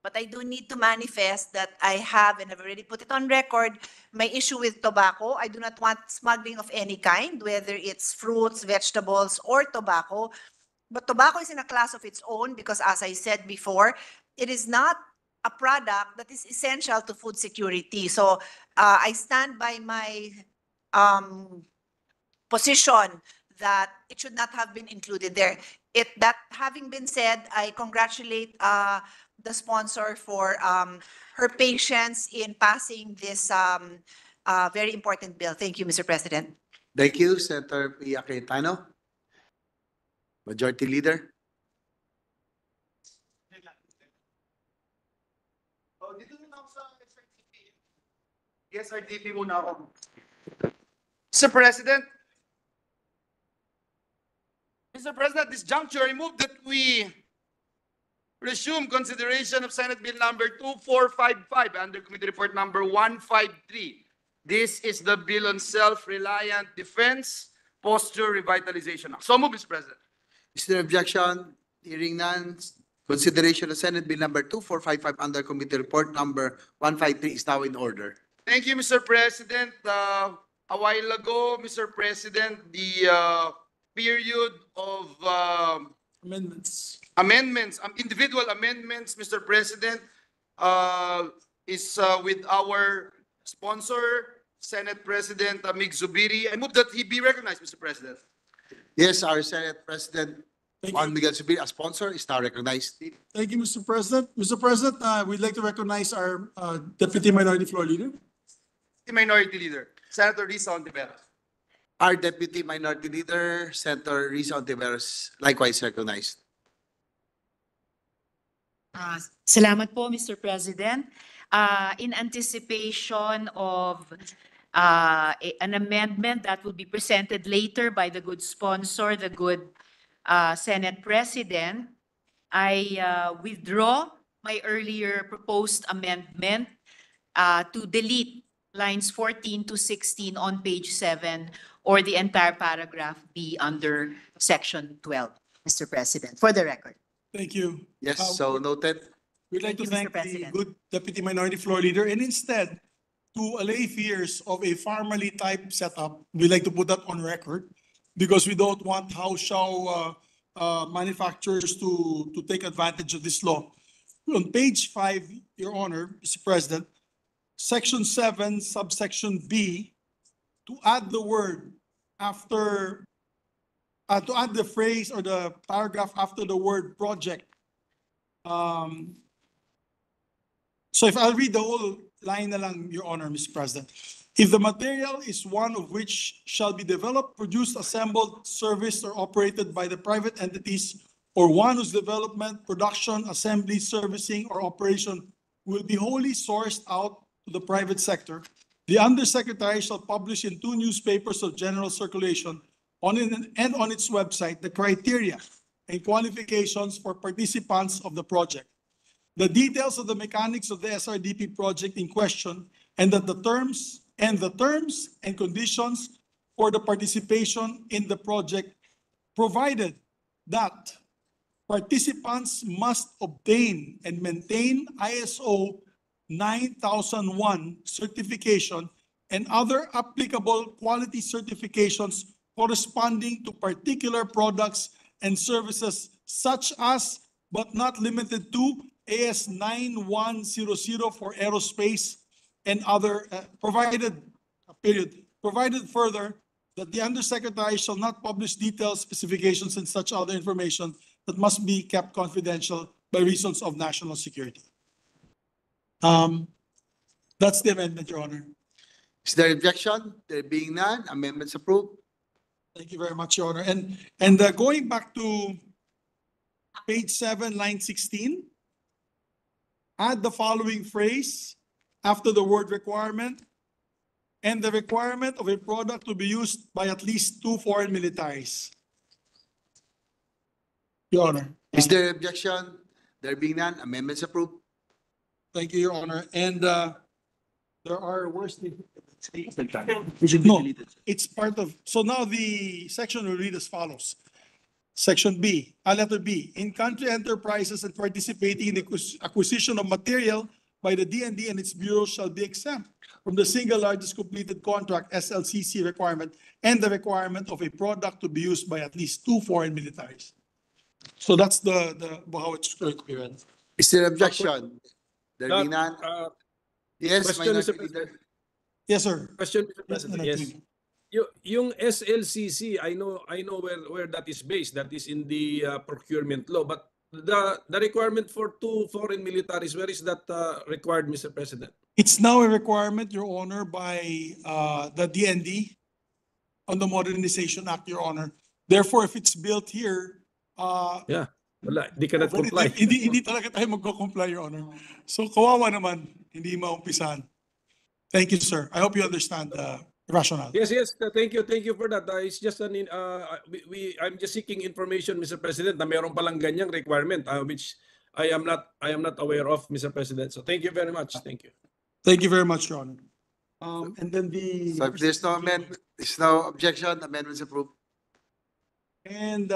But I do need to manifest that I have, and I've already put it on record, my issue with tobacco. I do not want smuggling of any kind, whether it's fruits, vegetables, or tobacco. But tobacco is in a class of its own because, as I said before, it is not a product that is essential to food security. So I stand by my position that it should not have been included there. that having been said, I congratulate the sponsor for her patience in passing this very important bill. Thank you, Mr. President. Thank you, Senator Pia Cayetano. Majority Leader. Oh, dito muna ako sa SRTP. Yes, RTP muna ako. Mr. President, at this juncture, I move that we resume consideration of Senate Bill number 2455 under Committee Report number 153. This is the bill on self-reliant defense posture revitalization. So move, Mr. President. Is there objection? Hearing none. Consideration of Senate Bill number 2455 under Committee Report number 153 is now in order. Thank you, Mr. President. A while ago, Mr. President, the period of individual amendments, Mr. President, is with our sponsor, Senate President Mig Zubiri. I move that he be recognized, Mr. President. Yes, our Senate President Juan Miguel Zubiri, a sponsor, is now recognized. Thank you, Mr. President. Mr. President, we'd like to recognize our Deputy Minority Floor Leader. The Minority Leader, Senator Risa Ontiveros. Our Deputy Minority Leader, Senator Risa Ontiveros, likewise recognized. Salamat po, Mr. President. In anticipation of an amendment that will be presented later by the good sponsor, the good Senate President, I withdraw my earlier proposed amendment to delete lines 14 to 16 on page 7 or the entire paragraph be under section 12, Mr. President, for the record. Thank you. Yes, so noted. We'd like to Thank you, Mr. thank the President. good Deputy Minority Floor Leader, and instead, to allay fears of a formally type setup, we'd like to put that on record because we don't want house show manufacturers to take advantage of this law. On page 5, Your Honor, Mr. President, section 7, subsection B, to add the word after, to add the phrase or the paragraph after the word project. So if I'll read the whole line na lang, Your Honor, Mr. President. If the material is one of which shall be developed, produced, assembled, serviced, or operated by the private entities, or one whose development, production, assembly, servicing, or operation will be wholly sourced out to the private sector, the Undersecretary shall publish in 2 newspapers of general circulation and on its website the criteria and qualifications for participants of the project, the details of the mechanics of the SRDP project in question, and that the terms and conditions for the participation in the project, provided that participants must obtain and maintain ISO 9001 certification and other applicable quality certifications corresponding to particular products and services such as, but not limited to, AS 9100 for aerospace and other, provided further that the Undersecretary shall not publish detailed specifications and such other information that must be kept confidential by reasons of national security. That's the amendment, Your Honor. Is there objection? There being none, amendments approved. Thank you very much, Your Honor. And going back to page 7, line 16, add the following phrase after the word requirement, and the requirement of a product to be used by at least 2 foreign militaries. Your Honor. Is there objection? There being none, amendments approved. Thank you, Your Honor. And there are worse. No, it's part of, so now the section will read as follows. Section B, letter B, in-country enterprises and participating in the acquisition of material by the DND and its bureaus shall be exempt from the single largest completed contract SLCC requirement and the requirement of a product to be used by at least 2 foreign militaries. So that's the how it's currently read. Is there objection? There being none. Yes, Question, Minority Mr. Leader. Yes, sir. Question, Mr. President. Yes. yung SLCC, I know where that is based. That is in the procurement law. But the requirement for 2 foreign militaries, where is that required, Mr. President? It's now a requirement, Your Honor, by the DND on the Modernization Act, Your Honor. Therefore, if it's built here, Yeah, wala, di ka comply. hindi talaga tayo magko-comply, Your Honor. So kawawa naman, hindi maumpisahan. Thank you, sir. I hope you understand the rationale. Yes, thank you for that. It's just I'm just seeking information, Mr. President, na meron palang ganyang requirement, which I am not aware of, Mr. President. So thank you very much. Thank you. Thank you very much, Your Honor. And then So if there's no objection, amendments approved. And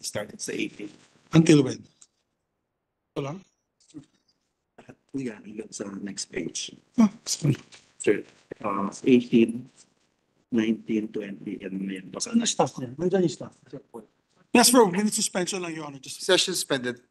Started sa 18. until when? Ito lang? Yeah, sa next page. Ah, sorry. Sir, 18, 19, 20, and then basta na staff niya. Nandiyan yung staff. Yes, bro. Minute suspension lang, Your Honor. Just Session suspended.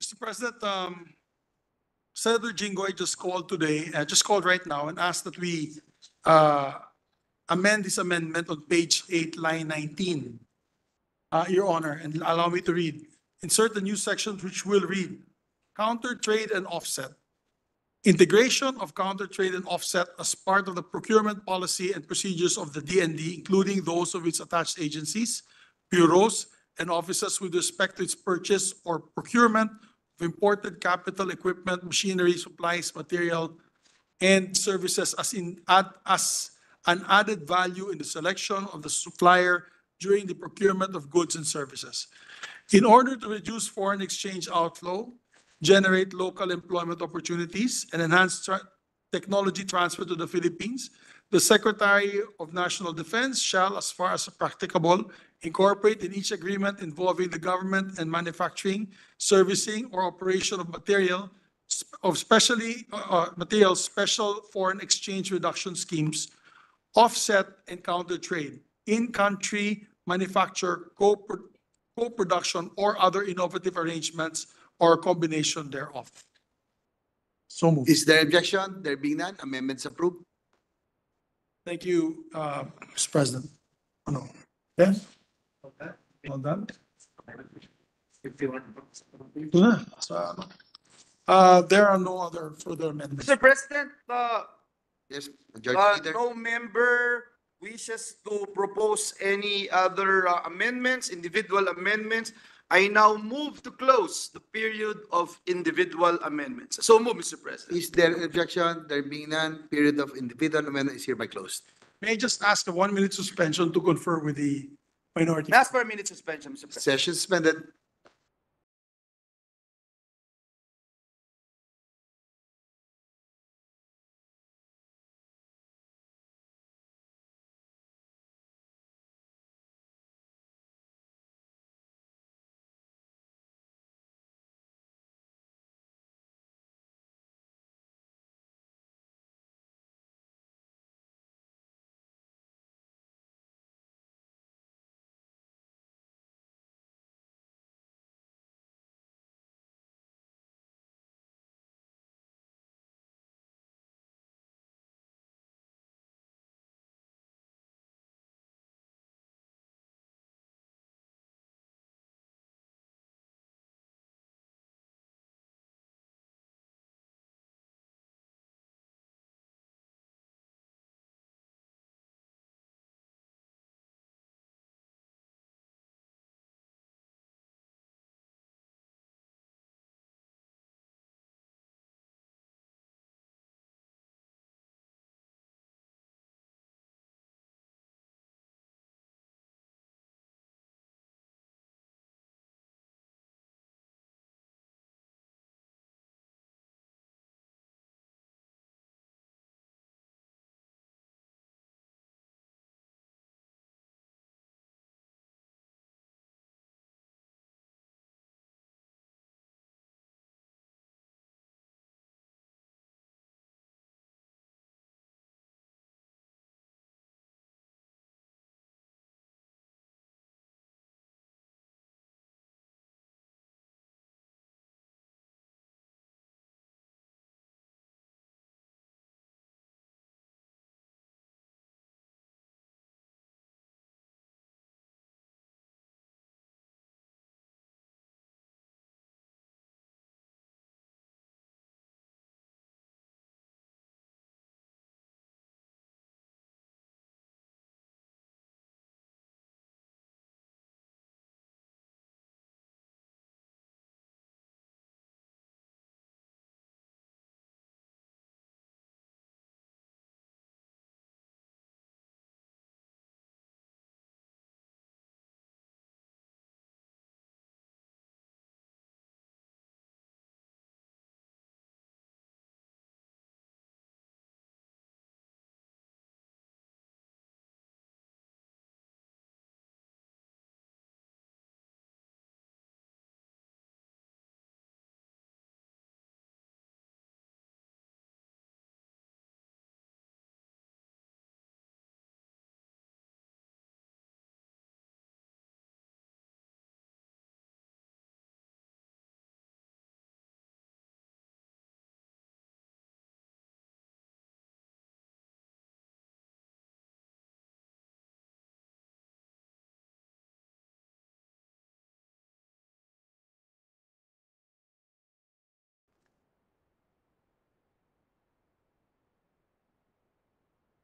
Mr. President, Senator Jinggoy just called today, just called right now and asked that we amend this amendment on page 8, line 19. Your Honor, and allow me to read. Insert the new section which will read, counter trade and offset. Integration of counter trade and offset as part of the procurement policy and procedures of the DND, including those of its attached agencies, bureaus, and offices with respect to its purchase or procurement of imported capital equipment, machinery, supplies, material, and services as an added value in the selection of the supplier during the procurement of goods and services. In order to reduce foreign exchange outflow, generate local employment opportunities, and enhance technology transfer to the Philippines, the Secretary of National Defense shall, as far as practicable, incorporate in each agreement involving the government and manufacturing, servicing, or operation of materials special foreign exchange reduction schemes, offset and counter trade, in-country manufacture, co-production, or other innovative arrangements or a combination thereof. So moved. Is there objection? There being none, amendments approved. Thank you, Mr. President. Oh, no. Yes? Well done. There are no other further amendments. Mr. President, Yes, Majority Leader. no member wishes to propose any other amendments, individual amendments. I now move to close the period of individual amendments. So move, Mr. President. Is there objection? There being none, period of individual amendment is hereby closed. May I just ask a 1-minute suspension to confer with the minority? Ask for a minute suspension, Mr. President. Session suspended.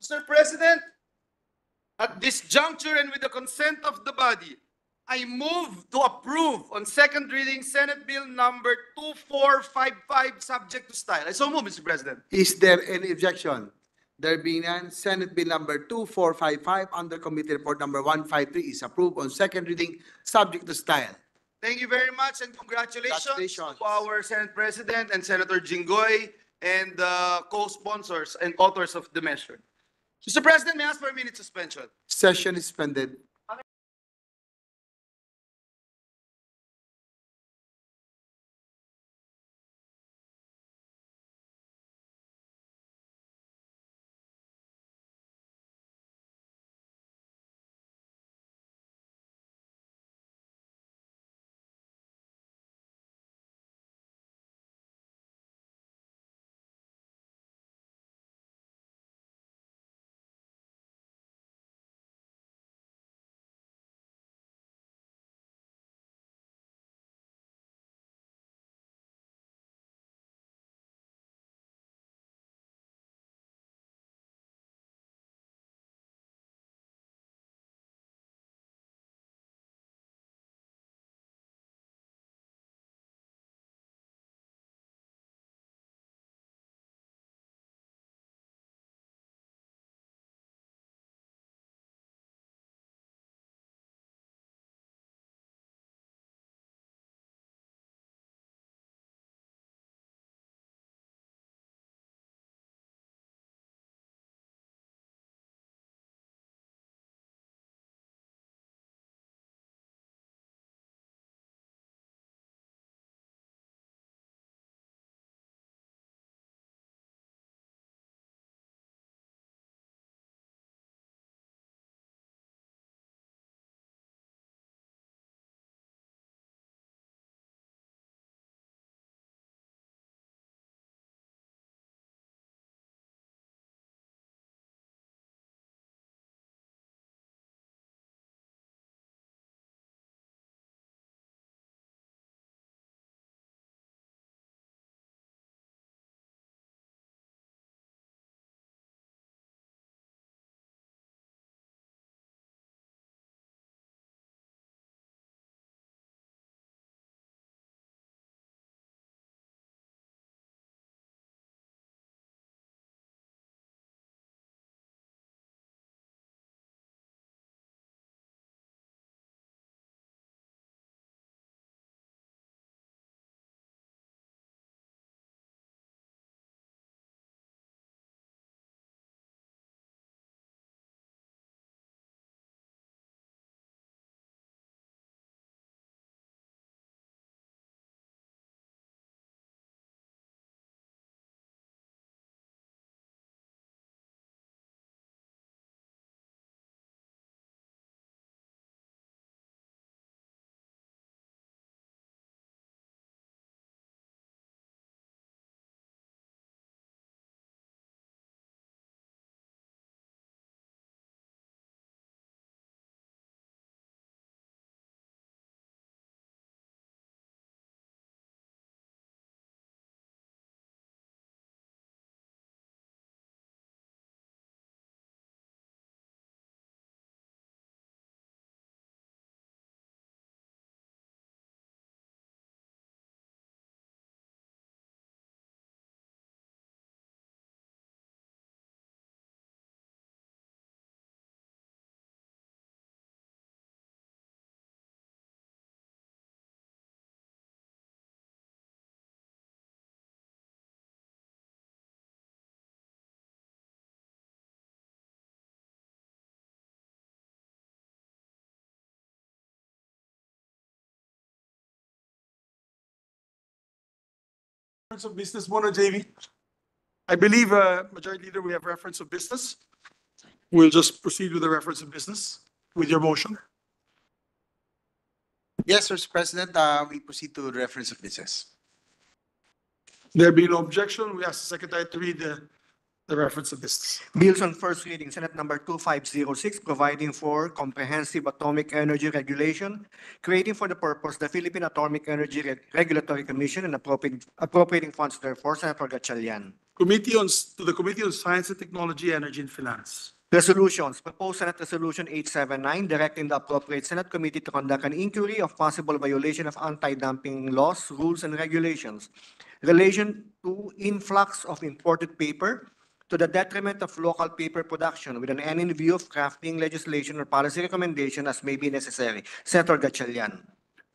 Mr. President, at this juncture and with the consent of the body, I move to approve on second reading Senate Bill number 2455, subject to style. I so move, Mr. President. Is there any objection? There being none, Senate Bill number 2455 under Committee Report number 153 is approved on second reading, subject to style. Thank you very much and congratulations Congratulations. to our Senate President and Senator Jinggoy and the co-sponsors and authors of the measure. Mr. President, may I ask for a minute suspension? Session is suspended. Reference of business muna, JV. I believe, Majority Leader, we have reference of business. We'll just proceed with the reference of business with your motion. Yes, Mr. President, we proceed to the reference of business. There being no objection, we ask the Secretary to read the reference of business. Bills on first reading, Senate number 2506, providing for comprehensive atomic energy regulation, creating for the purpose the Philippine Atomic Energy Regulatory Commission and appropriating funds therefore, Senator Gatchalian. To the Committee on Science and Technology, Energy and Finance. Resolutions. Proposed Senate Resolution 879, directing the appropriate Senate Committee to conduct an inquiry of possible violation of anti-dumping laws, rules, and regulations. Relation to influx of imported paper to the detriment of local paper production with an end in view of crafting legislation or policy recommendation as may be necessary. Senator Gatchalian.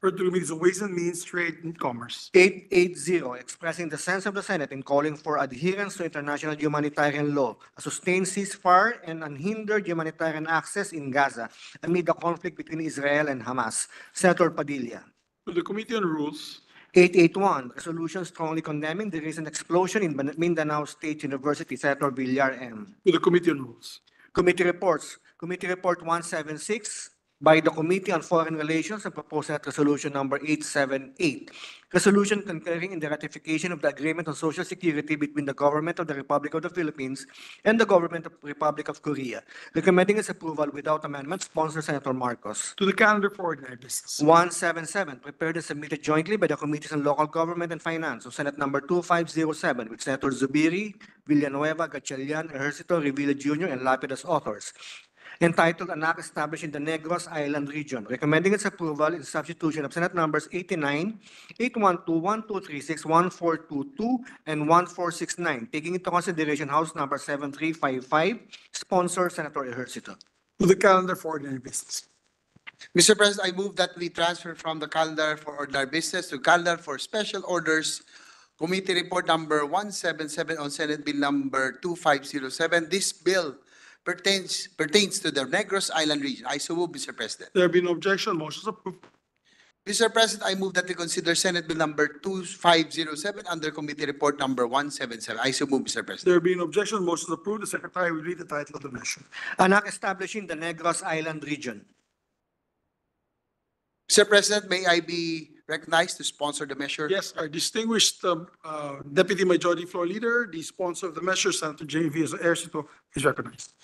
Referred to the Committees on Ways and Means, Trade and Commerce. 880, expressing the sense of the Senate in calling for adherence to international humanitarian law, a sustained ceasefire, and unhindered humanitarian access in Gaza amid the conflict between Israel and Hamas. Senator Padilla. To the Committee on Rules. 881, resolution strongly condemning the recent explosion in Mindanao State University. Senator Villar M. To the Committee on Rules. Committee reports. Committee Report 176 by the Committee on Foreign Relations and proposed Senate Resolution number 878. Resolution concurring in the ratification of the Agreement on Social Security between the Government of the Republic of the Philippines and the Government of the Republic of Korea. Recommending its approval without amendment. Sponsor Senator Marcos. To the Calendar for Ordinary Business. 177, prepared and submitted jointly by the Committees on Local Government and Finance of Senate number 2507 with Senator Zubiri, Villanueva, Gatchalian, Ejercito, Revilla Jr., and Lapid as authors. Entitled An Act Establishing the Negros Island Region, recommending its approval in substitution of Senate numbers 89, 812, 1236, 1422, and 1469, taking into consideration House number 7355, sponsor Senator Ejercito. To the Calendar for Ordinary Business. Mr. President, I move that we transfer from the calendar for ordinary business to calendar for special orders. Committee Report number 177 on Senate Bill number 2507. This bill pertains to the Negros Island region. I so move, Mr. President. There be no objection. Motion is approved. Mr. President, I move that we consider Senate Bill number 2507 under Committee Report number 177. I so move, Mr. President. There be no objection. Motion is approved. The Secretary will read the title of the measure. An Act Establishing the Negros Island Region. Mr. President, may I be recognized to sponsor the measure? Yes, our distinguished Deputy Majority Floor Leader, the sponsor of the measure, Senator J.V. Ejercito, is recognized.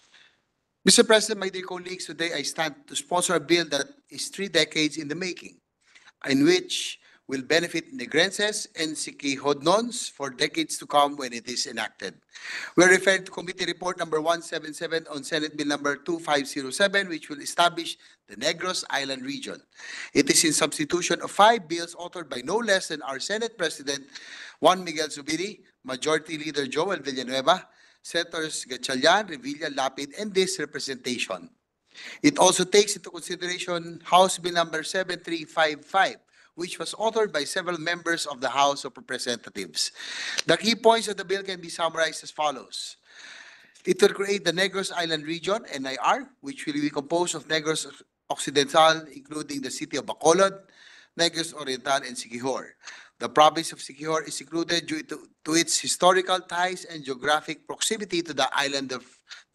Mr. President, my dear colleagues, today I stand to sponsor a bill that is 3 decades in the making, in which will benefit Negrenses and Siquihodnons for decades to come when it is enacted. We're referring to Committee Report number 177 on Senate Bill number 2507, which will establish the Negros Island region. It is in substitution of 5 bills authored by no less than our Senate President, Juan Miguel Zubiri, Majority Leader Joel Villanueva, Senators Gatchalian, Revilla, Lapid, and this representation. It also takes into consideration House Bill number 7355, which was authored by several members of the House of Representatives. The key points of the bill can be summarized as follows. It will create the Negros Island Region, NIR, which will be composed of Negros Occidental, including the city of Bacolod, Negros Oriental, and Siquijor. The province of Siquijor is included due to its historical ties and geographic proximity to the island of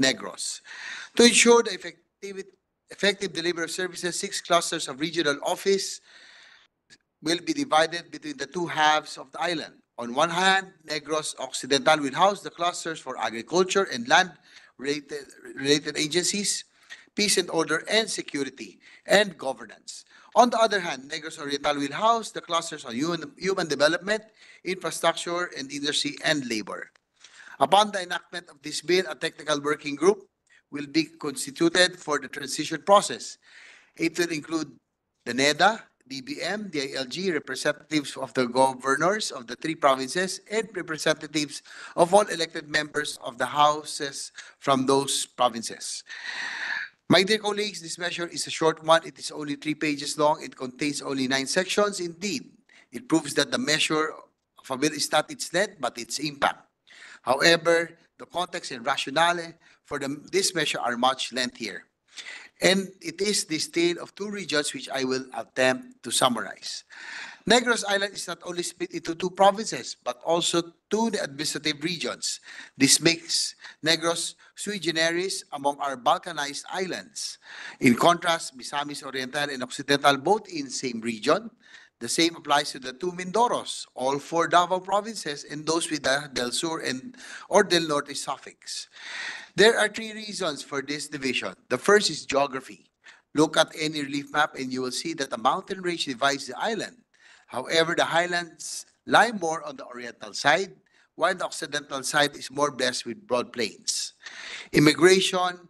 Negros. To ensure the effective delivery of services, 6 clusters of regional office will be divided between the 2 halves of the island. On one hand, Negros Occidental will house the clusters for agriculture and land-related agencies, peace and order and security, and governance. On the other hand, Negros Oriental will house the clusters on human development, infrastructure, and industry and labor. Upon the enactment of this bill, a technical working group will be constituted for the transition process. It will include the NEDA, DBM, DILG, representatives of the governors of the 3 provinces, and representatives of all elected members of the houses from those provinces. My dear colleagues, this measure is a short one. It is only 3 pages long. It contains only 9 sections. Indeed, it proves that the measure of a bill is not its length, but its impact. However, the context and rationale for this measure are much lengthier. And it is this tale of 2 regions which I will attempt to summarize. Negros Island is not only split into 2 provinces, but also 2 administrative regions. This makes Negros sui generis among our Balkanized islands. In contrast, Misamis Oriental and Occidental both in same region. The same applies to the 2 Mindoros, all 4 Davao provinces, and those with the Del Sur or Del Norte suffix. There are 3 reasons for this division. The first is geography. Look at any relief map and you will see that a mountain range divides the island. However, the highlands lie more on the oriental side, while the occidental side is more blessed with broad plains. Immigration,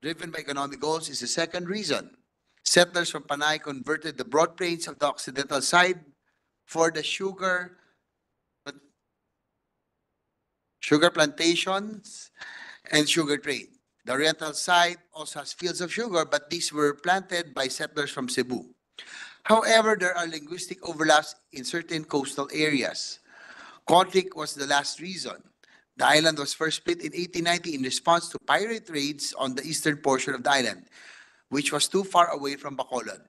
driven by economic goals, is the second reason. Settlers from Panay converted the broad plains of the occidental side for the sugar plantations and sugar trade. The oriental side also has fields of sugar, but these were planted by settlers from Cebu. However, there are linguistic overlaps in certain coastal areas. Conflict was the last reason. The island was first split in 1890 in response to pirate raids on the eastern portion of the island, which was too far away from Bacolod.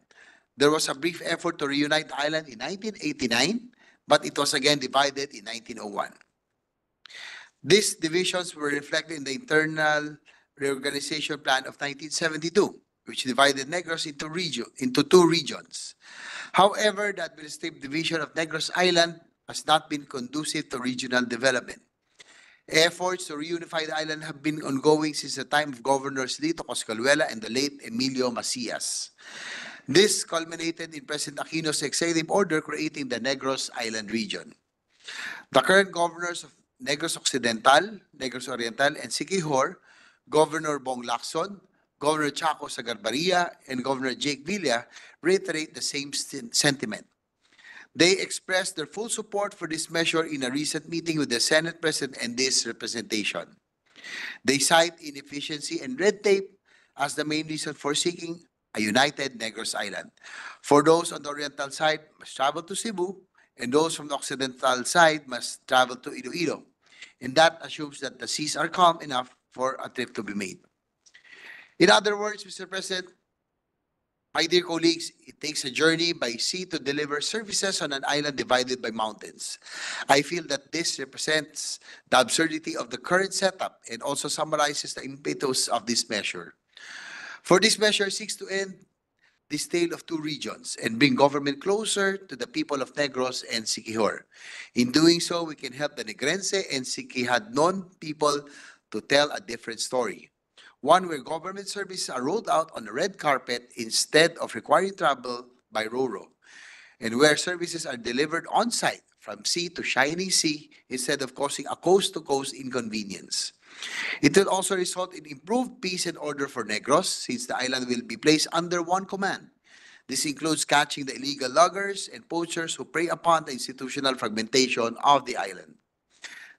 There was a brief effort to reunite the island in 1989, but it was again divided in 1901. These divisions were reflected in the internal reorganization plan of 1972, which divided Negros into two regions. However, the administrative division of Negros Island has not been conducive to regional development. Efforts to reunify the island have been ongoing since the time of Governors Lito Coscaluela and the late Emilio Macias. This culminated in President Aquino's executive order creating the Negros Island region. The current governors of Negros Occidental, Negros Oriental, and Siquijor, Governor Bong Lacson, Governor Chaco Sagarbaria, and Governor Jake Villa reiterate the same sentiment. They expressed their full support for this measure in a recent meeting with the Senate President and this representation. They cite inefficiency and red tape as the main reason for seeking a united Negros Island. For those on the oriental side, must travel to Cebu, and those from the occidental side must travel to Iloilo. And that assumes that the seas are calm enough for a trip to be made. In other words, Mr. President, my dear colleagues, it takes a journey by sea to deliver services on an island divided by mountains. I feel that this represents the absurdity of the current setup and also summarizes the impetus of this measure. For this measure seeks to end this tale of two regions and bring government closer to the people of Negros and Siquijor. In doing so, we can help the Negrense and Siquijadnon people to tell a different story. One where government services are rolled out on a red carpet instead of requiring travel by Roro, and where services are delivered on-site from sea to shining sea instead of causing a coast-to-coast inconvenience. It will also result in improved peace and order for Negros since the island will be placed under one command. This includes catching the illegal loggers and poachers who prey upon the institutional fragmentation of the island.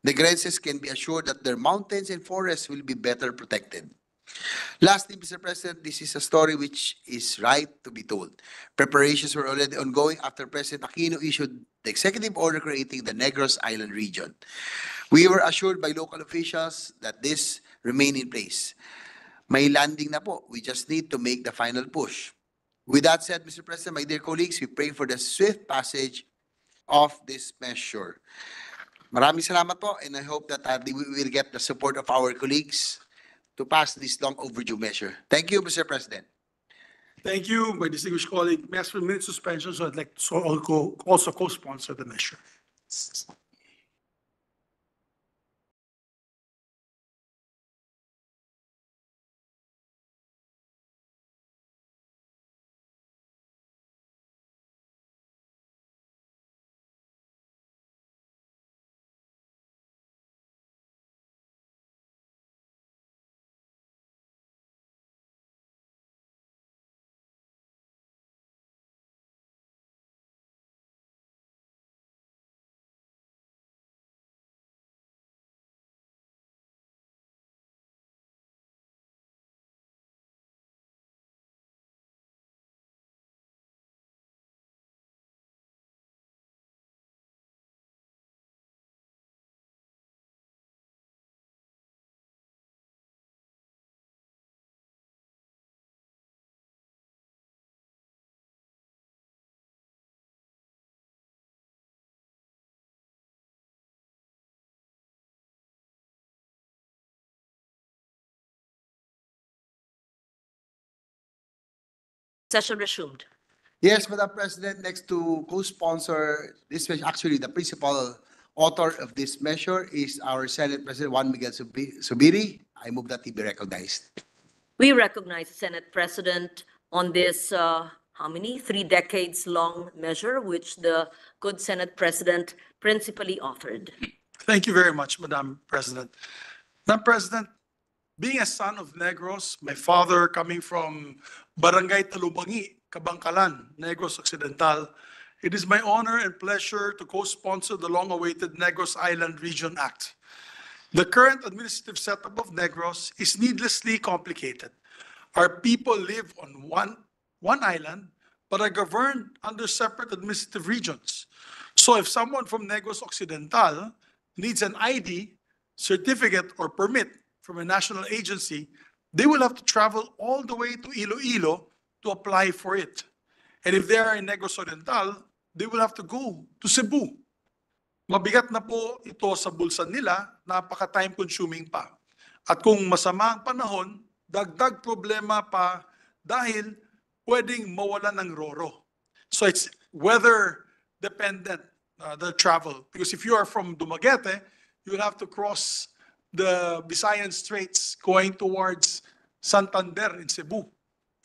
Negrenses can be assured that their mountains and forests will be better protected. Lastly, Mr. President, this is a story which is right to be told. Preparations were already ongoing after President Aquino issued the executive order creating the Negros Island region. We were assured by local officials that this remained in place. May landing na po. We just need to make the final push. With that said, Mr. President, my dear colleagues, we pray for the swift passage of this measure. Maraming salamat po, and I hope that we will get the support of our colleagues to pass this long overdue measure. Thank you, Mr. President. Thank you, my distinguished colleague. May I ask for a minute suspension so I'd like to also co-sponsor the measure. Session resumed. Yes, Madam President, next to co-sponsor this measure, actually the principal author of this measure is our Senate President Juan Miguel Zubiri. I move that he be recognized. We recognize the Senate President on this, 3 decades long measure, which the good Senate President principally authored. Thank you very much, Madam President. Madam President, being a son of Negros, my father coming from Barangay Talubangi, Kabangkalan, Negros Occidental, it is my honor and pleasure to co-sponsor the long-awaited Negros Island Region Act. The current administrative setup of Negros is needlessly complicated. Our people live on one island, but are governed under separate administrative regions. So if someone from Negros Occidental needs an ID, certificate, or permit from a national agency, they will have to travel all the way to Iloilo to apply for it. And if they are in Negros Oriental, they will have to go to Cebu. Mabigat na po ito sa bulsa nila, napaka-time consuming pa. At kung masama ang panahon, dagdag problema pa dahil pwedeng mawala ng roro. So it's weather dependent, the travel. Because if you are from Dumaguete, you will have to cross the Visayan Straits going towards Santander in Cebu.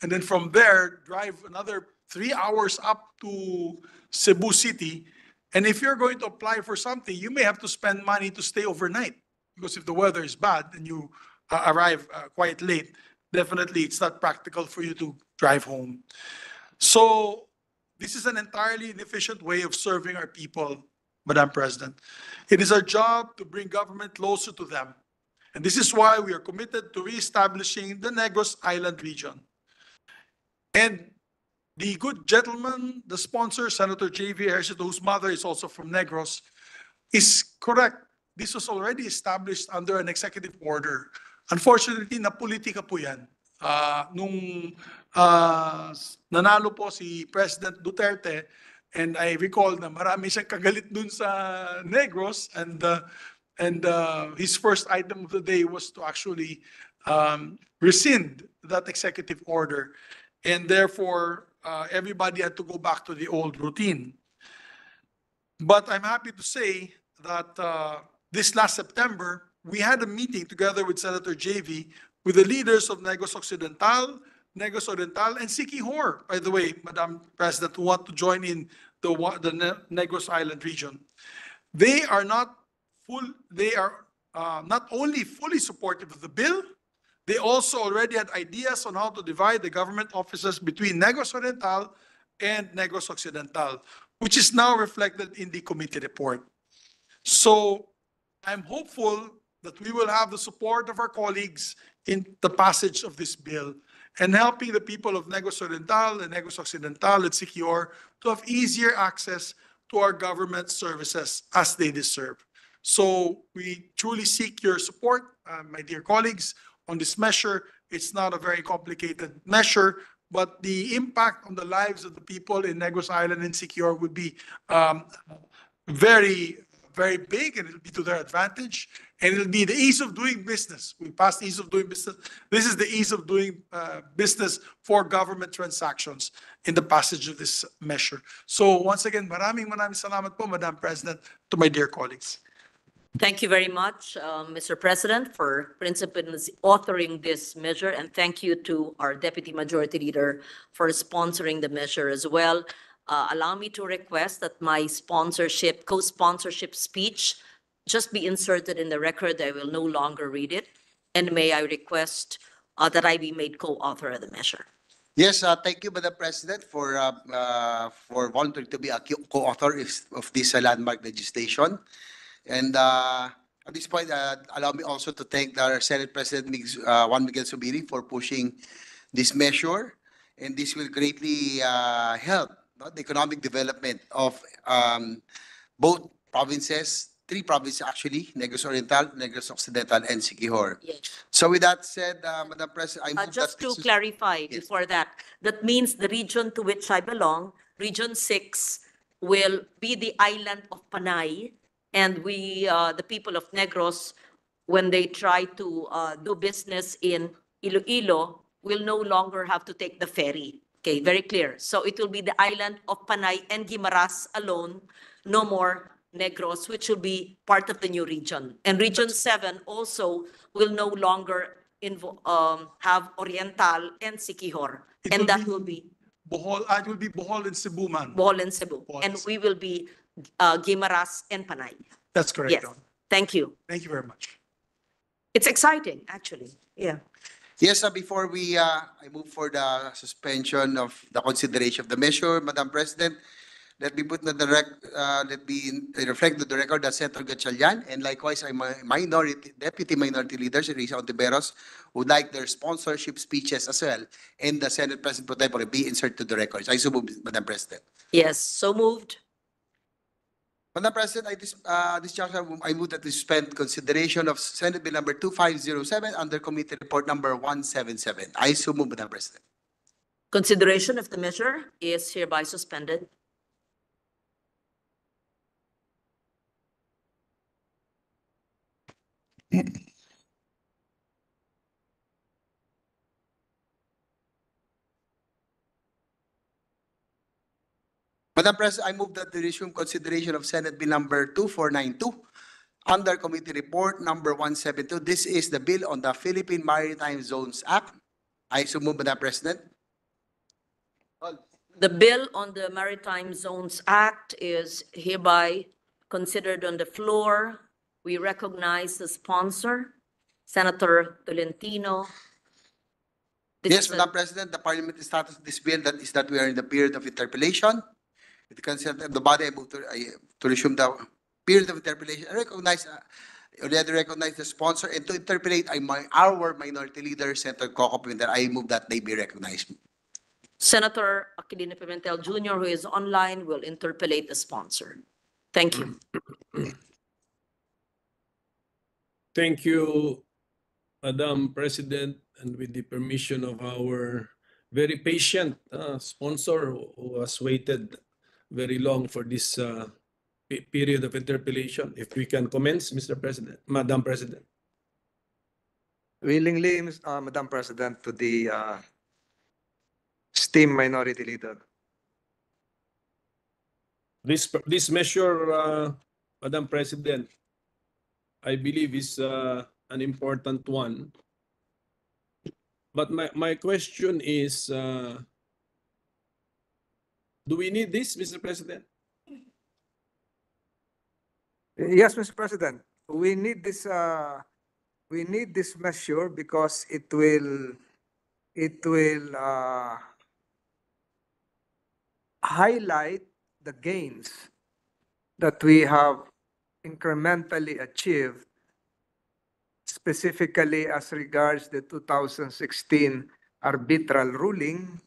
And then from there, drive another 3 hours up to Cebu City. And if you're going to apply for something, you may have to spend money to stay overnight. Because if the weather is bad and you arrive quite late, definitely it's not practical for you to drive home. So this is an entirely inefficient way of serving our people, Madam President. It is our job to bring government closer to them. And this is why we are committed to reestablishing the Negros Island region. And the good gentleman, the sponsor, Senator J.V. Ejercito, whose mother is also from Negros, is correct. This was already established under an executive order. Unfortunately, napolitika po yan. Nung nanalo po si President Duterte, and I recall na marami siyang kagalit dun sa Negros, and his first item of the day was to actually rescind that executive order. And therefore, everybody had to go back to the old routine. But I'm happy to say that this last September, we had a meeting together with Senator JV with the leaders of Negros Occidental, Negros Oriental, and Siquijor, by the way, Madam President, who want to join in the Negros Island region. They are not only fully supportive of the bill, they also already had ideas on how to divide the government offices between Negros Oriental and Negros Occidental, which is now reflected in the committee report. So I'm hopeful that we will have the support of our colleagues in the passage of this bill and helping the people of Negros Oriental and Negros Occidental and Siquijor to have easier access to our government services as they deserve. So we truly seek your support, my dear colleagues, on this measure. It's not a very complicated measure, but the impact on the lives of the people in Negros Island and Siquijor would be very, very big, and it'll be to their advantage. And it'll be the ease of doing business. We passed ease of doing business. This is the ease of doing business for government transactions in the passage of this measure. So once again, maraming salamat po, Madam President, to my dear colleagues. Thank you very much, Mr. President, for principally authoring this measure, and thank you to our Deputy Majority Leader for sponsoring the measure as well. Allow me to request that my co-sponsorship speech just be inserted in the record. I will no longer read it. And may I request that I be made co-author of the measure. Yes, thank you, Madam President, for volunteering to be a co-author of this landmark legislation. And at this point, allow me also to thank our Senate President Juan Miguel Zubiri for pushing this measure. And this will greatly help the economic development of both provinces, 3 provinces actually, Negros Oriental, Negros Occidental, and Siquijor. Yes. So with that said, Madam President, I move Just that to this is- clarify Yes. before that, that means the region to which I belong, Region 6, will be the island of Panay. And we, the people of Negros, when they try to do business in Iloilo, will no longer have to take the ferry. Okay, very clear. So it will be the island of Panay and Guimaras alone, no more Negros, which will be part of the new region. And Region 7 also will no longer have Oriental and Siquijor. And that will be Bohol, it will be Bohol and Cebu, man. Bohol and Cebu. Bohol And and we will be Guimaras and Panay. That's correct, Yes. Your Honor. Thank you. Thank you very much. It's exciting, actually. Yeah. Yes, before I move for the suspension of the consideration of the measure, Madam President, let me put let me reflect to the record that Senator Gatchalian and likewise Deputy Minority Leader, Risa Ontiveros, would like their sponsorship speeches as well, and the Senate President Pro Tempore be inserted to the records. I so move, Madam President. Yes, so moved. Madam President, this juncture, I move that we suspend consideration of Senate Bill number 2507 under Committee Report number 177. I so move, Madam President. Consideration of the measure is hereby suspended. Madam President, I move that we resume consideration of Senate Bill number 2492 under Committee Report number 172. This is the bill on the Philippine Maritime Zones Act. I so move, Madam President. The bill on the Maritime Zones Act is hereby considered on the floor. We recognize the sponsor, Senator Tolentino. Yes, Madam President, the parliamentary status of this bill that we are in the period of interpellation. With the consent of the body, I move to resume the period of interpellation. I already recognize the sponsor, and to interpellate our minority leader, Senator Coco Pimentel. I move that they be recognized. Senator Aquilino Pimentel Jr., who is online, will interpellate the sponsor. Thank you. Thank you, Madam President, and with the permission of our very patient sponsor who has waited very long for this period of interpellation. If we can commence, Mr. President, Madam President. Willingly, Madam President, to the esteemed Minority Leader. This measure, Madam President, I believe is an important one. But my question is, do we need this, Mr. President? Yes, Mr. President, we need this measure because it will highlight the gains that we have incrementally achieved, specifically as regards the 2016 arbitral ruling,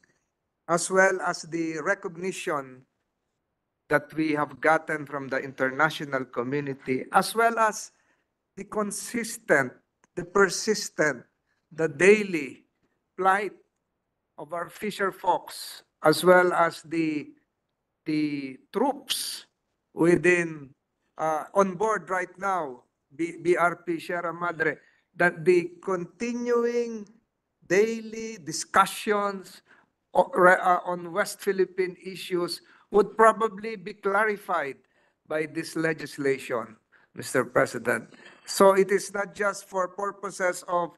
as well as the recognition that we have gotten from the international community, as well as the consistent, the persistent, the daily plight of our fisher folks, as well as the troops within on board right now, BRP Sierra Madre, that the continuing daily discussions on West Philippine issues would probably be clarified by this legislation, Mr. President. So it is not just for purposes of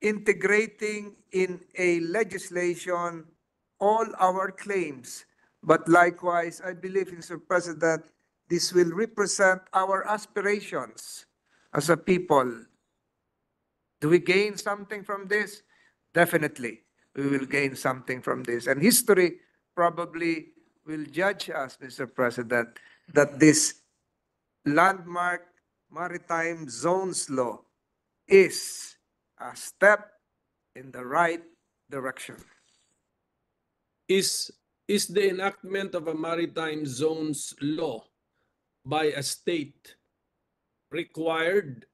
integrating in a legislation all our claims, but likewise, I believe, Mr. President, this will represent our aspirations as a people. Do we gain something from this? Definitely, we will gain something from this. And history probably will judge us, Mr. President, that this landmark maritime zones law is a step in the right direction. Is the enactment of a maritime zones law by a state required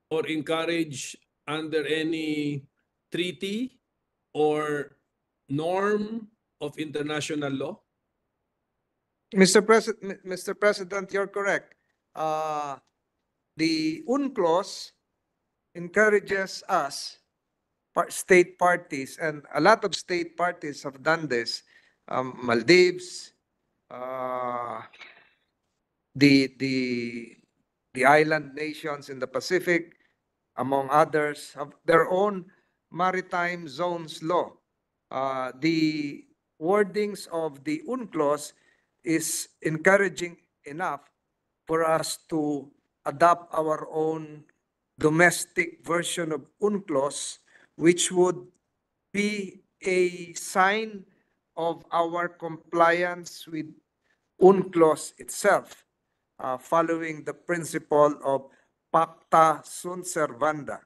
or encouraged under any treaty or norm of international law? Mr. President, you're correct. The UNCLOS encourages us, state parties, and a lot of state parties have done this. Maldives, the island nations in the Pacific, among others, have their own maritime zones law. The wordings of the UNCLOS is encouraging enough for us to adopt our own domestic version of UNCLOS, which would be a sign of our compliance with UNCLOS itself, following the principle of pacta sunt servanda,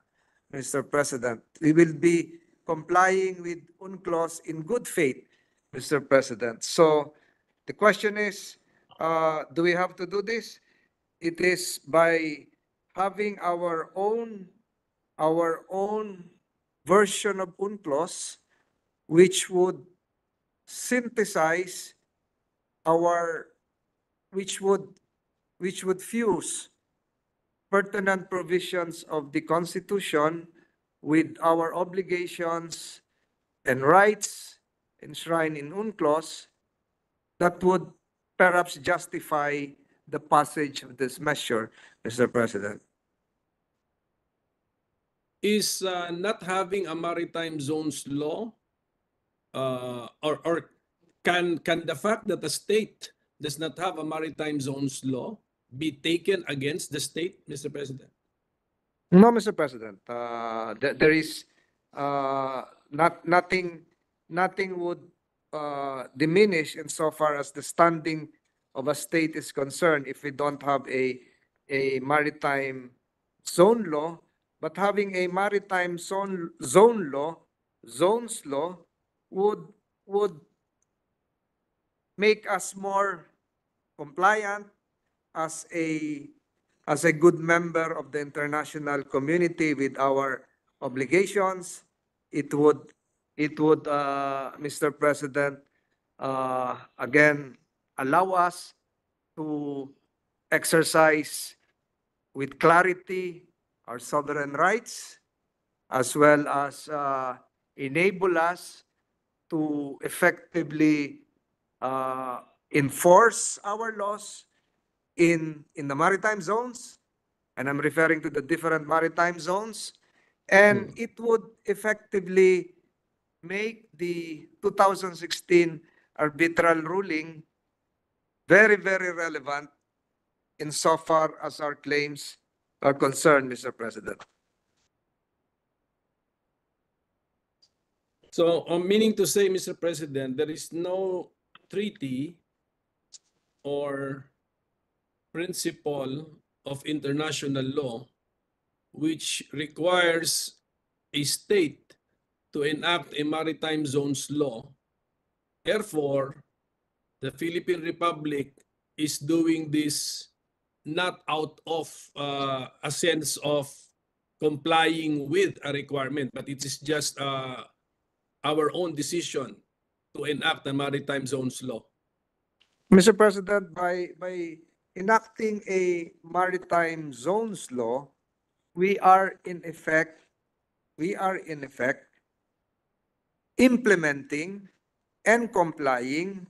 Mr. President. We will be complying with UNCLOS in good faith, Mr. President. So the question is, do we have to do this? It is by having our own version of UNCLOS, which would synthesize our, which would fuse pertinent provisions of the Constitution with our obligations and rights enshrined in UNCLOS that would perhaps justify the passage of this measure, Mr. President. Is not having a maritime zones law or can the fact that the state does not have a maritime zones law be taken against the state, Mr. President? No, Mr. President. There is nothing would diminish insofar as the standing of a state is concerned if we don't have a maritime zone law. But having a maritime zones law would make us more compliant as a good member of the international community with our obligations. It would, Mr. President, again, allow us to exercise with clarity our sovereign rights, as well as enable us to effectively enforce our laws in the maritime zones, and I'm referring to the different maritime zones, and it would effectively make the 2016 arbitral ruling very, very relevant insofar as our claims are concerned, Mr. President. So, meaning to say, Mr. President, there is no treaty or principle of international law which requires a state to enact a maritime zones law. Therefore, the Philippine Republic is doing this not out of a sense of complying with a requirement, but it is just our own decision to enact a maritime zones law. Mr. President, by enacting a maritime zones law, we are in effect implementing and complying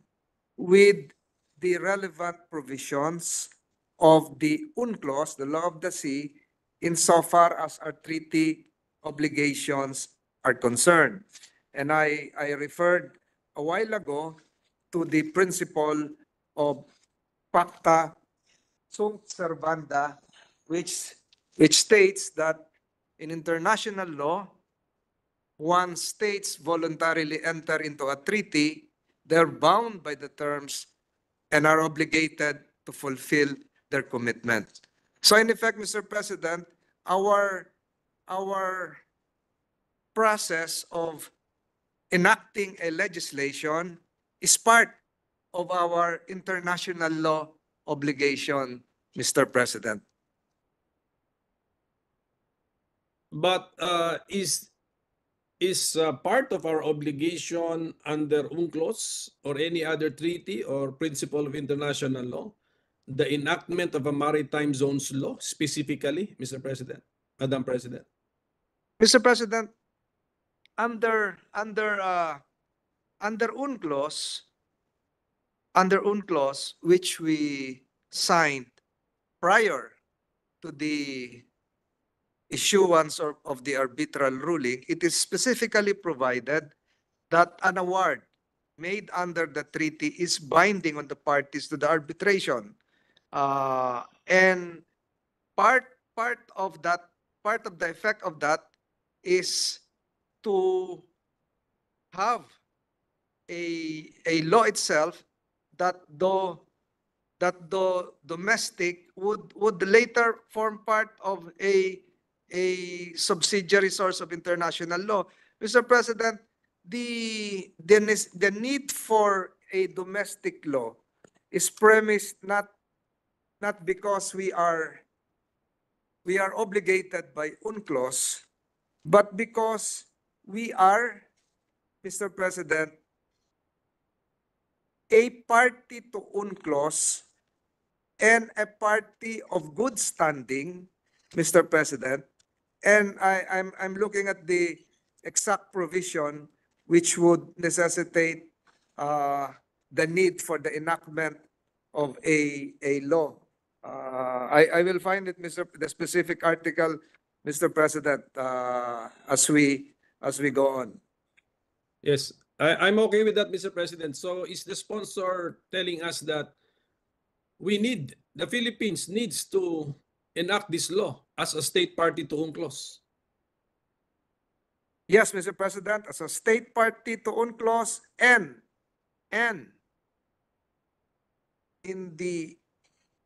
with the relevant provisions of the UNCLOS, the law of the sea, insofar as our treaty obligations are concerned. And I referred a while ago to the principle of pacta sunt servanda, which states that in international law, once states voluntarily enter into a treaty, they're bound by the terms and are obligated to fulfill their commitment. So in effect, Mr. President, our process of enacting a legislation is part of our international law obligation, Mr. President. But is part of our obligation under UNCLOS or any other treaty or principle of international law the enactment of a maritime zones law specifically, Mr. President, Madam President? Mr. President, under UNCLOS, which we signed prior to the issuance of the arbitral ruling, it is specifically provided that an award made under the treaty is binding on the parties to the arbitration. And part of that, part of the effect of that is to have a law itself that the domestic would later form part of a subsidiary source of international law. Mr. President, the need for a domestic law is premised not because we are obligated by UNCLOS, but because we are, Mr. President, a party to UNCLOS and a party of good standing, Mr. President. And I'm looking at the exact provision which would necessitate the need for the enactment of a law. I will find it, the specific article, Mr. President, as we go on. Yes, I'm okay with that, Mr. President. So is the sponsor telling us that the Philippines needs to enact this law as a state party to UNCLOS? Yes, Mr. President, as a state party to UNCLOS and in the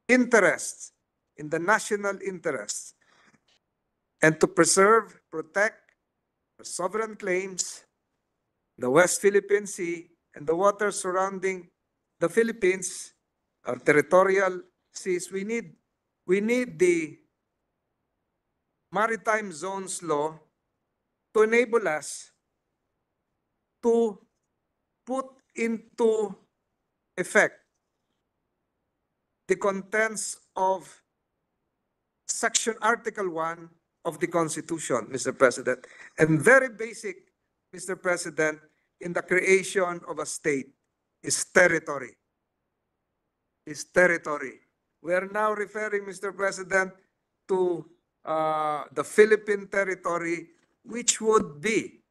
interests, in the national interests, and to preserve, protect the sovereign claims, the West Philippine Sea, and the waters surrounding the Philippines, our territorial seas. We need the Maritime Zones Law to enable us to put into effect the contents of Article 1 of the Constitution, Mr. President. And very basic, Mr. President, in the creation of a state is territory. We are now referring, Mr. President, to the Philippine territory, which would be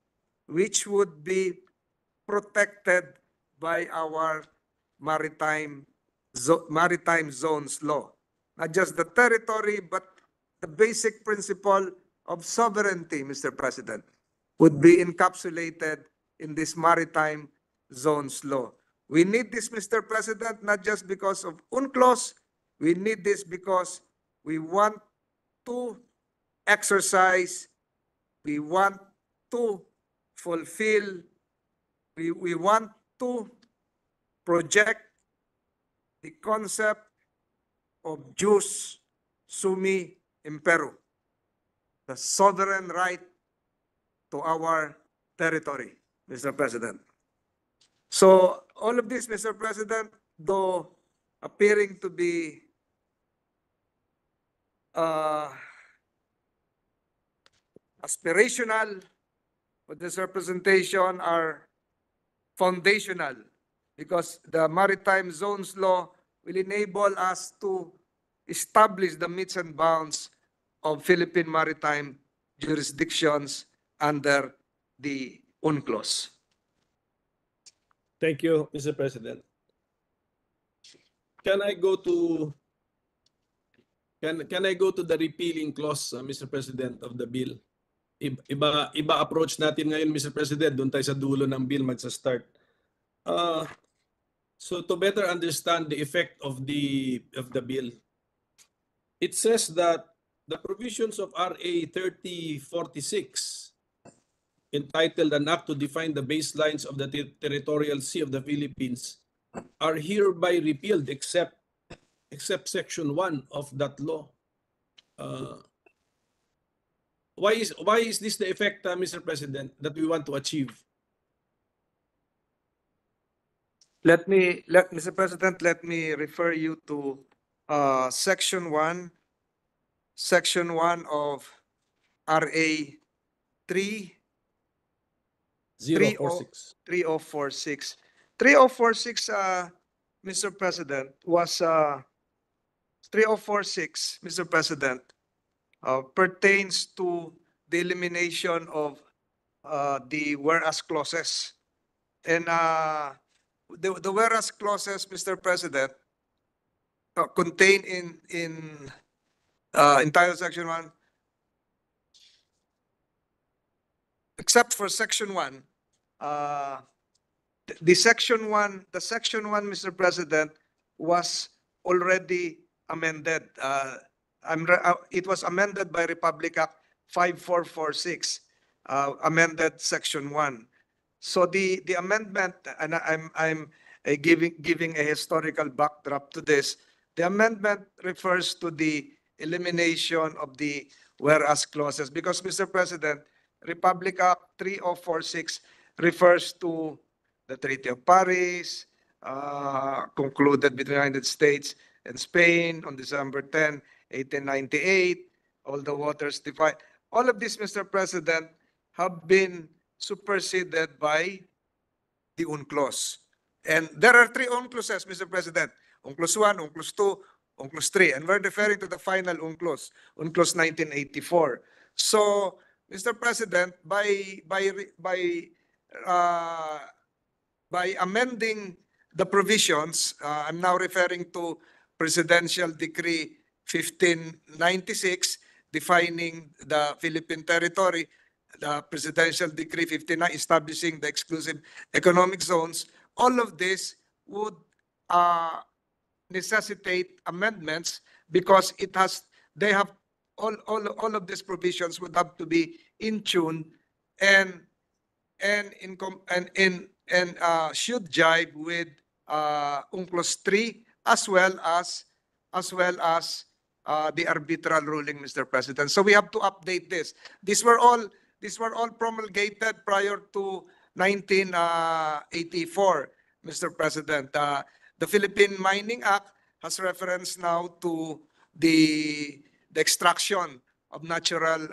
protected by our maritime zones law. Not just the territory, but the basic principle of sovereignty, Mr. President, would be encapsulated in this maritime zones law. We need this, Mr. President, not just because of UNCLOS. We need this because we want to exercise, we want to fulfill, we want to project the concept of jus summi imperum, the sovereign right to our territory, Mr. President. So all of this, Mr. President, though appearing to be aspirational, but this representation are foundational because the Maritime Zones Law will enable us to establish the metes and bounds of Philippine maritime jurisdictions under the UNCLOS. Thank you, Mr. President. Can I go to the repealing clause, Mr. President, of the bill? Iba approach natin ngayon, Mr. President. Doon tayo sa dulo ng bill magsa-start. So to better understand the effect of the bill, it says that the provisions of RA 3046 entitled An Act to Define the Baselines of the Territorial Sea of the Philippines are hereby repealed except Section 1 of that law. Why is this the effect, Mr. President, that we want to achieve? Mr. President, let me refer you to Section 1 of RA 3046. 3046. 3046, Mr. President, was 3046, Mr. President, pertains to the elimination of the whereas clauses. And the whereas clauses, Mr. President, contained in entire section 1, except for section 1, the section 1, Mr. President, was already amended. It was amended by Republic Act 5446, amended section 1. So the amendment, and I'm giving a historical backdrop to this. The amendment refers to the elimination of the whereas clauses because, Mr. President, Republic Act 3046 refers to the Treaty of Paris, concluded between the United States and Spain on December 10, 1898, all the waters divide. All of this, Mr. President, have been superseded by the UNCLOS. And there are 3 UNCLOSes, Mr. President. UNCLOS 1, UNCLOS 2, UNCLOS 3. And we're referring to the final UNCLOS, UNCLOS 1984. So, Mr. President, by amending the provisions, I'm now referring to Presidential Decree 1596, defining the Philippine territory, the Presidential Decree 59, establishing the exclusive economic zones. All of this would necessitate amendments because they have all of these provisions would have to be in tune and should jibe with UNCLOS 3 as well as the arbitral ruling, Mr. President. So we have to update this. These were all promulgated prior to 1984, Mr. President. The Philippine Mining Act has reference now to the extraction of natural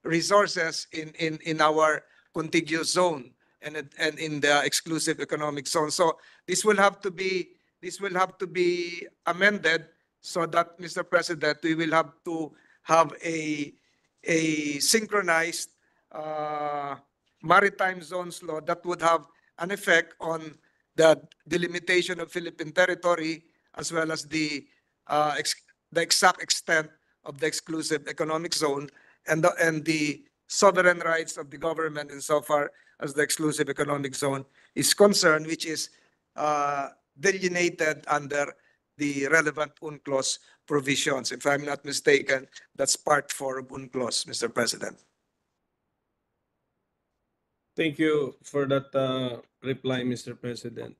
resources in our contiguous zone and in the exclusive economic zone. So this will have to be amended so that, Mr. President, we will have to have a synchronized maritime zones law that would have an effect on the delimitation of Philippine territory as well as the exact extent of the exclusive economic zone and the sovereign rights of the government insofar as the exclusive economic zone is concerned, which is delineated under the relevant UNCLOS provisions. If I'm not mistaken, that's part 4 of UNCLOS, Mr. President. Thank you for that reply, Mr. President.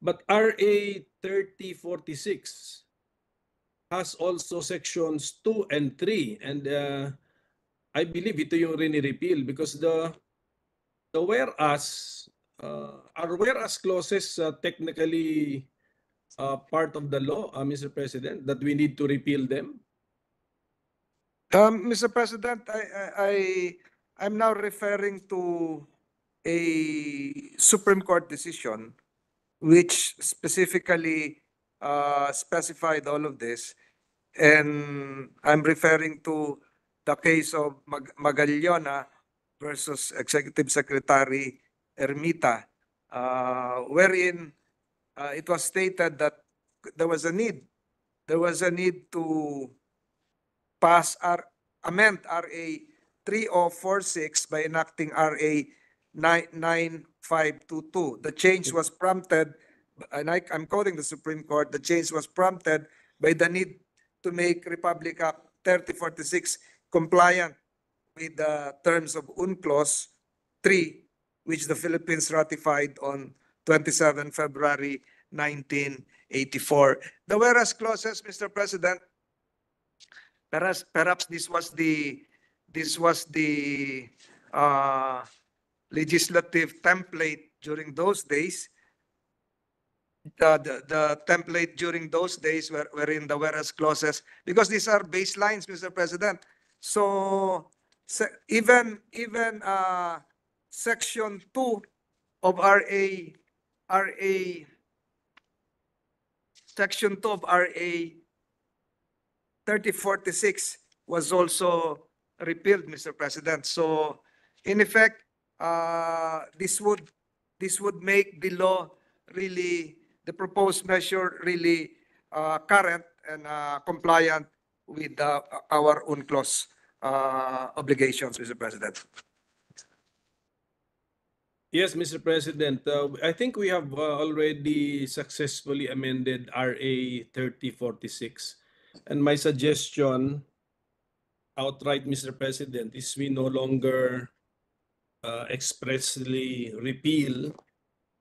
But RA 3046 has also sections 2 and 3, and I believe ito yung rini-repeal because the whereas are whereas clauses technically part of the law, Mr. President, that we need to repeal them? Mr. President, I'm now referring to a Supreme Court decision which specifically specified all of this. And I'm referring to the case of Magallona versus Executive Secretary Ermita, wherein it was stated that there was a need to amend RA 3046 by enacting RA 9522. The change was prompted, and I'm quoting the Supreme Court, the change was prompted by the need to make Republic Act 3046 compliant with the terms of UNCLOS 3, which the Philippines ratified on 27 February 1984. The whereas clauses, Mr. President, perhaps this was the legislative template during those days. The template during those days were in the whereas clauses because these are baselines, Mr. President. So even section 2 of section 2 of RA 3046 was also repealed, Mr. President. So in effect, this would make the law really, the proposed measure really current and compliant with our UNCLOS obligations, Mr. President. Yes, Mr. President, I think we have already successfully amended RA 3046. And my suggestion outright, Mr. President, is we no longer expressly repeal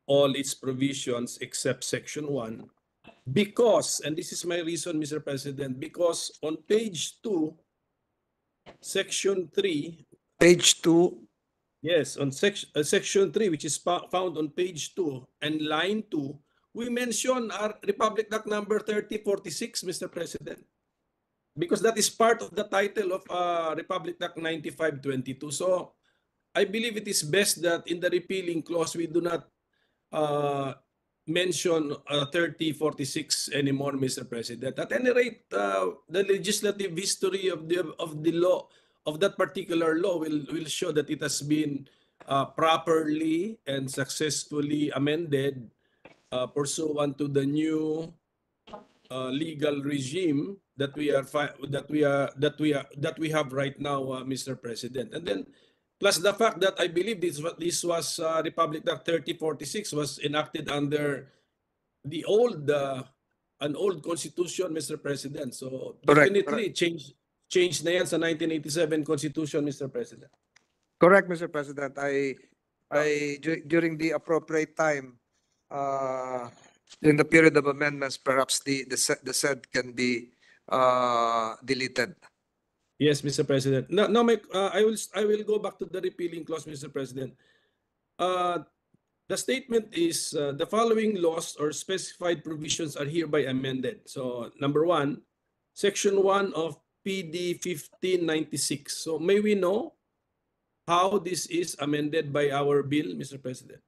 all its provisions except Section 1 because, and this is my reason, Mr. President, because on page 2, Section 3, Page 2. yes, on Section 3, which is found on page 2 and line 2, we mention our Republic Act number 3046, Mr. President, because that is part of the title of Republic Act 9522. So I believe it is best that in the repealing clause, we do not mention 3046 anymore, Mr. President. At any rate, the legislative history of the law, of that particular law will show that it has been properly and successfully amended pursuant to the new legal regime that we have right now, Mr. President. And then plus the fact that I believe this was Republic Act 3046 was enacted under the an old constitution, Mr. President. So Correct, definitely change na yan sa 1987 Constitution, Mr. President. Correct, Mr. President. During the appropriate time, in the period of amendments, perhaps the said can be deleted. Yes, Mr. President. Now, I will go back to the repealing clause, Mr. President. The statement is the following laws or specified provisions are hereby amended. So, number 1, Section 1 of PD 1596. So, may we know how this is amended by our bill, Mr. President?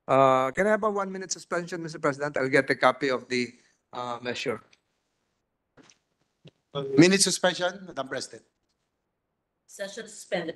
Can I have a 1-minute suspension, Mr. President? I'll get a copy of the measure. Minute suspension, Madam President. Session suspended.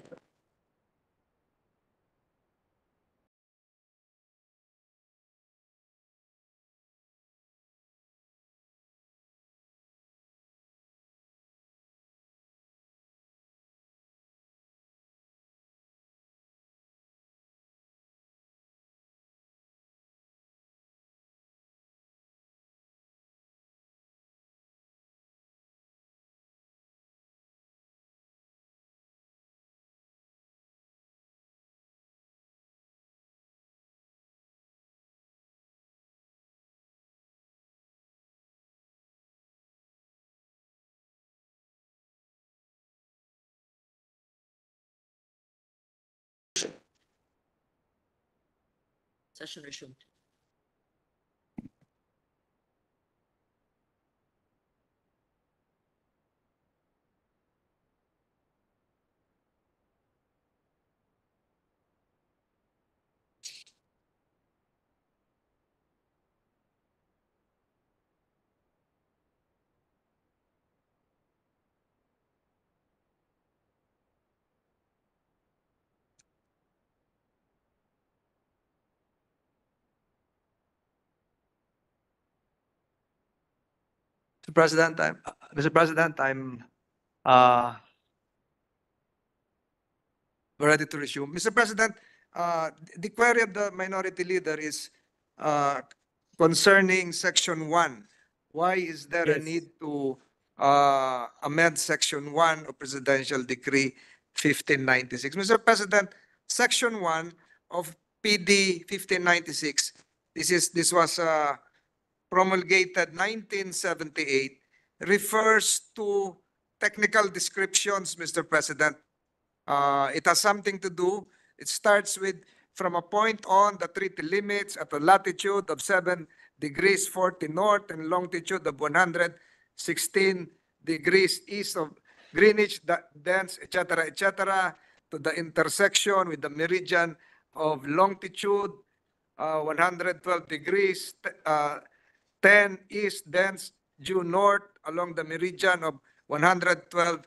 Session resumed. Mr. President, I'm we're ready to resume. Mr. President, the query of the minority leader is concerning Section 1. Why is there a Yes. need to amend Section 1 of Presidential Decree 1596? Mr. President, Section 1 of PD 1596, this was promulgated 1978, refers to technical descriptions, Mr. President. It has something to do, it starts with, from a point on, the treaty limits at a latitude of 7 degrees 40 north and longitude of 116 degrees east of Greenwich, thence, etc., to the intersection with the meridian of longitude 112 degrees 10 east, thence due north along the meridian of 112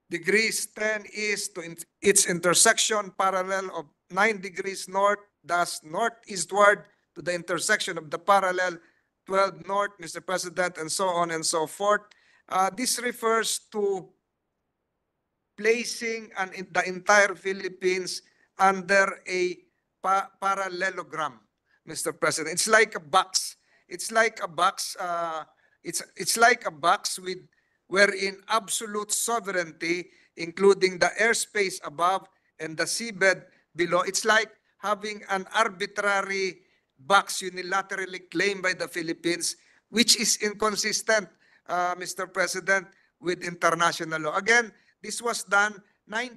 degrees 10 east to its intersection parallel of 9 degrees north, thus northeastward to the intersection of the parallel 12 North, Mr. President, and so on and so forth. This refers to placing the entire Philippines under a parallelogram, Mr. President. It's like a box. It's like a box. It's like a box with wherein absolute sovereignty, including the airspace above and the seabed below. It's like having an arbitrary box unilaterally claimed by the Philippines, which is inconsistent, Mr. President, with international law. Again, this was done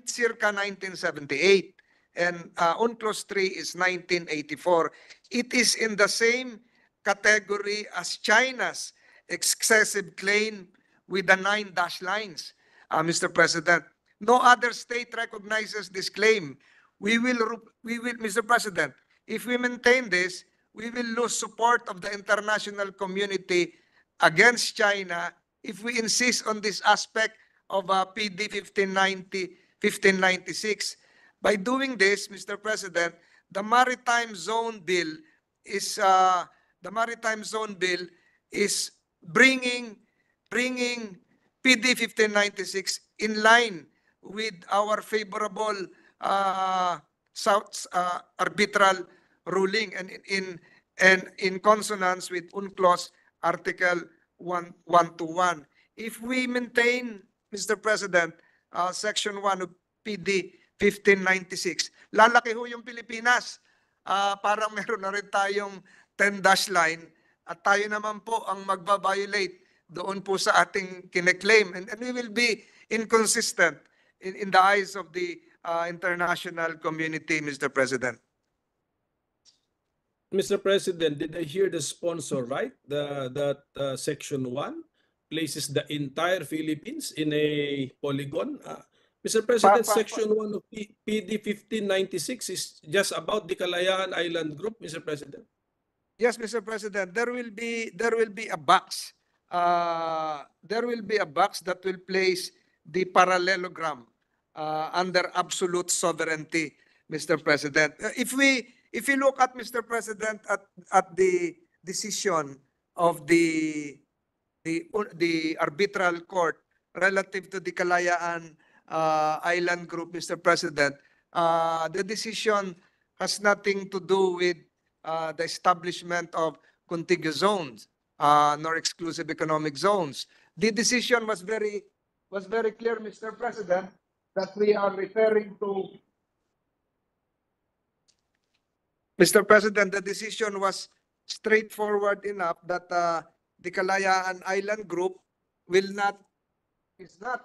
circa 1978, and UNCLOS 3 is 1984. It is in the same category as China's excessive claim with the 9 dash lines, Mr. President. No other state recognizes this claim. We will, Mr. President, if we maintain this, we will lose support of the international community against China if we insist on this aspect of PD 1596. By doing this, Mr. President, the Maritime Zone Bill is bringing PD 1596 in line with our favorable arbitral ruling and in consonance with UNCLOS Article 121. If we maintain, Mr. President, Section 1 of PD 1596, lalaki ho yung Pilipinas. Parang meron na rin tayong 10 dash line at tayo naman po ang magbabiolate doon po sa ating kineklaim. And we will be inconsistent in the eyes of the international community, Mr. President. Mr. President, did I hear the sponsor right? That Section 1 places the entire Philippines in a polygon? Mr. President, Section 1 of PD 1596 is just about the Kalayaan Island Group, Mr. President. Yes, Mr. President, there will be a box. There will be a box that will place the parallelogram under absolute sovereignty, Mr. President. If we look at, Mr. President, at the decision of the arbitral court relative to the Kalayaan Island Group, Mr. President, the decision has nothing to do with the establishment of contiguous zones nor exclusive economic zones. The decision was very clear, Mr. President, that we are referring to. Mr. President, the decision was straightforward enough that the Kalayaan Island Group is not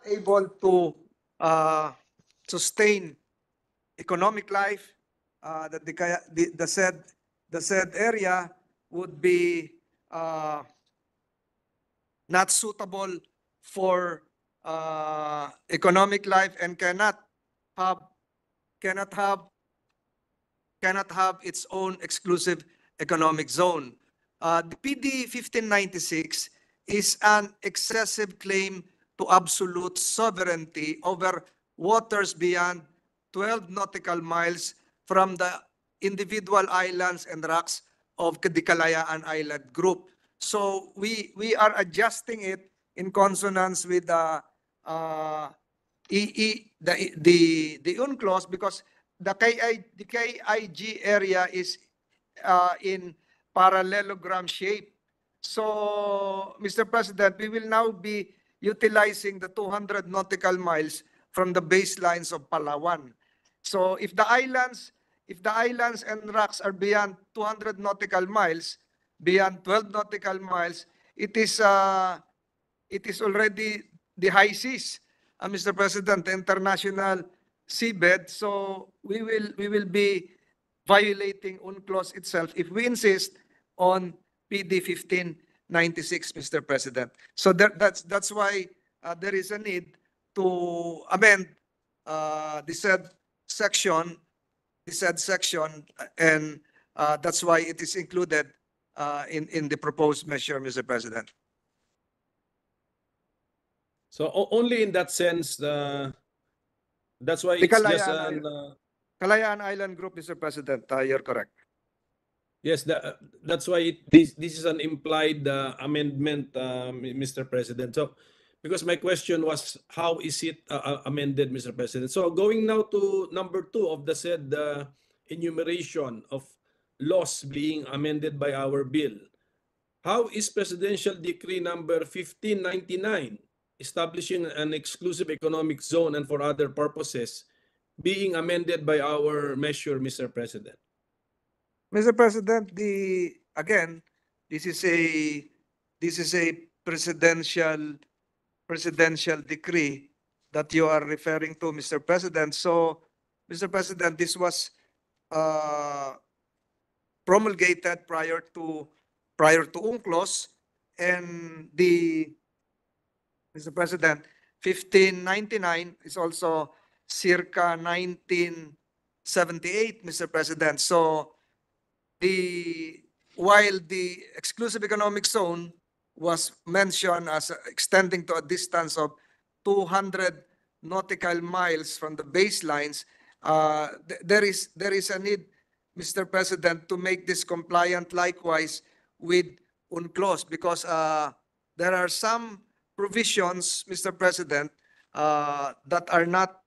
able to sustain economic life. That the said area would be not suitable for economic life and cannot have its own exclusive economic zone. The PD 1596 is an excessive claim to absolute sovereignty over waters beyond 12 nautical miles from the individual islands and rocks of the Kalayaan Island Group. So we are adjusting it in consonance with the UNCLOS because the KIG area is in parallelogram shape. So, Mr. President, we will now be utilizing the 200 nautical miles from the baselines of Palawan. So, if the islands and rocks are beyond 200 nautical miles, beyond 12 nautical miles, it is already the high seas, Mr. President, the international seabed. So we will be violating UNCLOS itself if we insist on PD 1596, Mr. President. So that's why there is a need to amend the said section, and that's why it is included in the proposed measure, Mr. President. So only in that sense, that's why The it's just Kalayaan Island Group, Mr. President, you're correct. Yes, that's why this is an implied amendment, Mr. President. So, because my question was, how is it amended, Mr. President? So, going now to number 2 of the said enumeration of laws being amended by our bill. How is Presidential Decree number 1599, establishing an exclusive economic zone and for other purposes, being amended by our measure, Mr. President? Mr. President, again, this is a presidential decree that you are referring to, Mr. President. So, Mr. President, this was promulgated prior to UNCLOS, and Mr. President, 1599 is also circa 1978, Mr. President. So, while the exclusive economic zone was mentioned as extending to a distance of 200 nautical miles from the baselines, there is a need, Mr. President, to make this compliant likewise with UNCLOS, because there are some provisions, Mr. President, that are not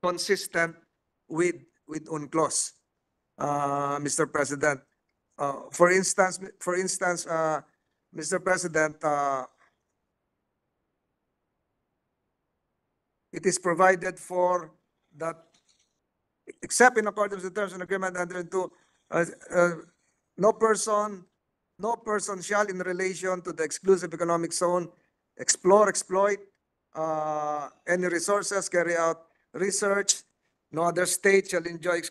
consistent with UNCLOS. Mr. President. For instance, Mr. President, it is provided for that, except in accordance with the terms and agreement entered into, no person shall, in relation to the exclusive economic zone, explore, exploit any resources, carry out research. No other state shall enjoy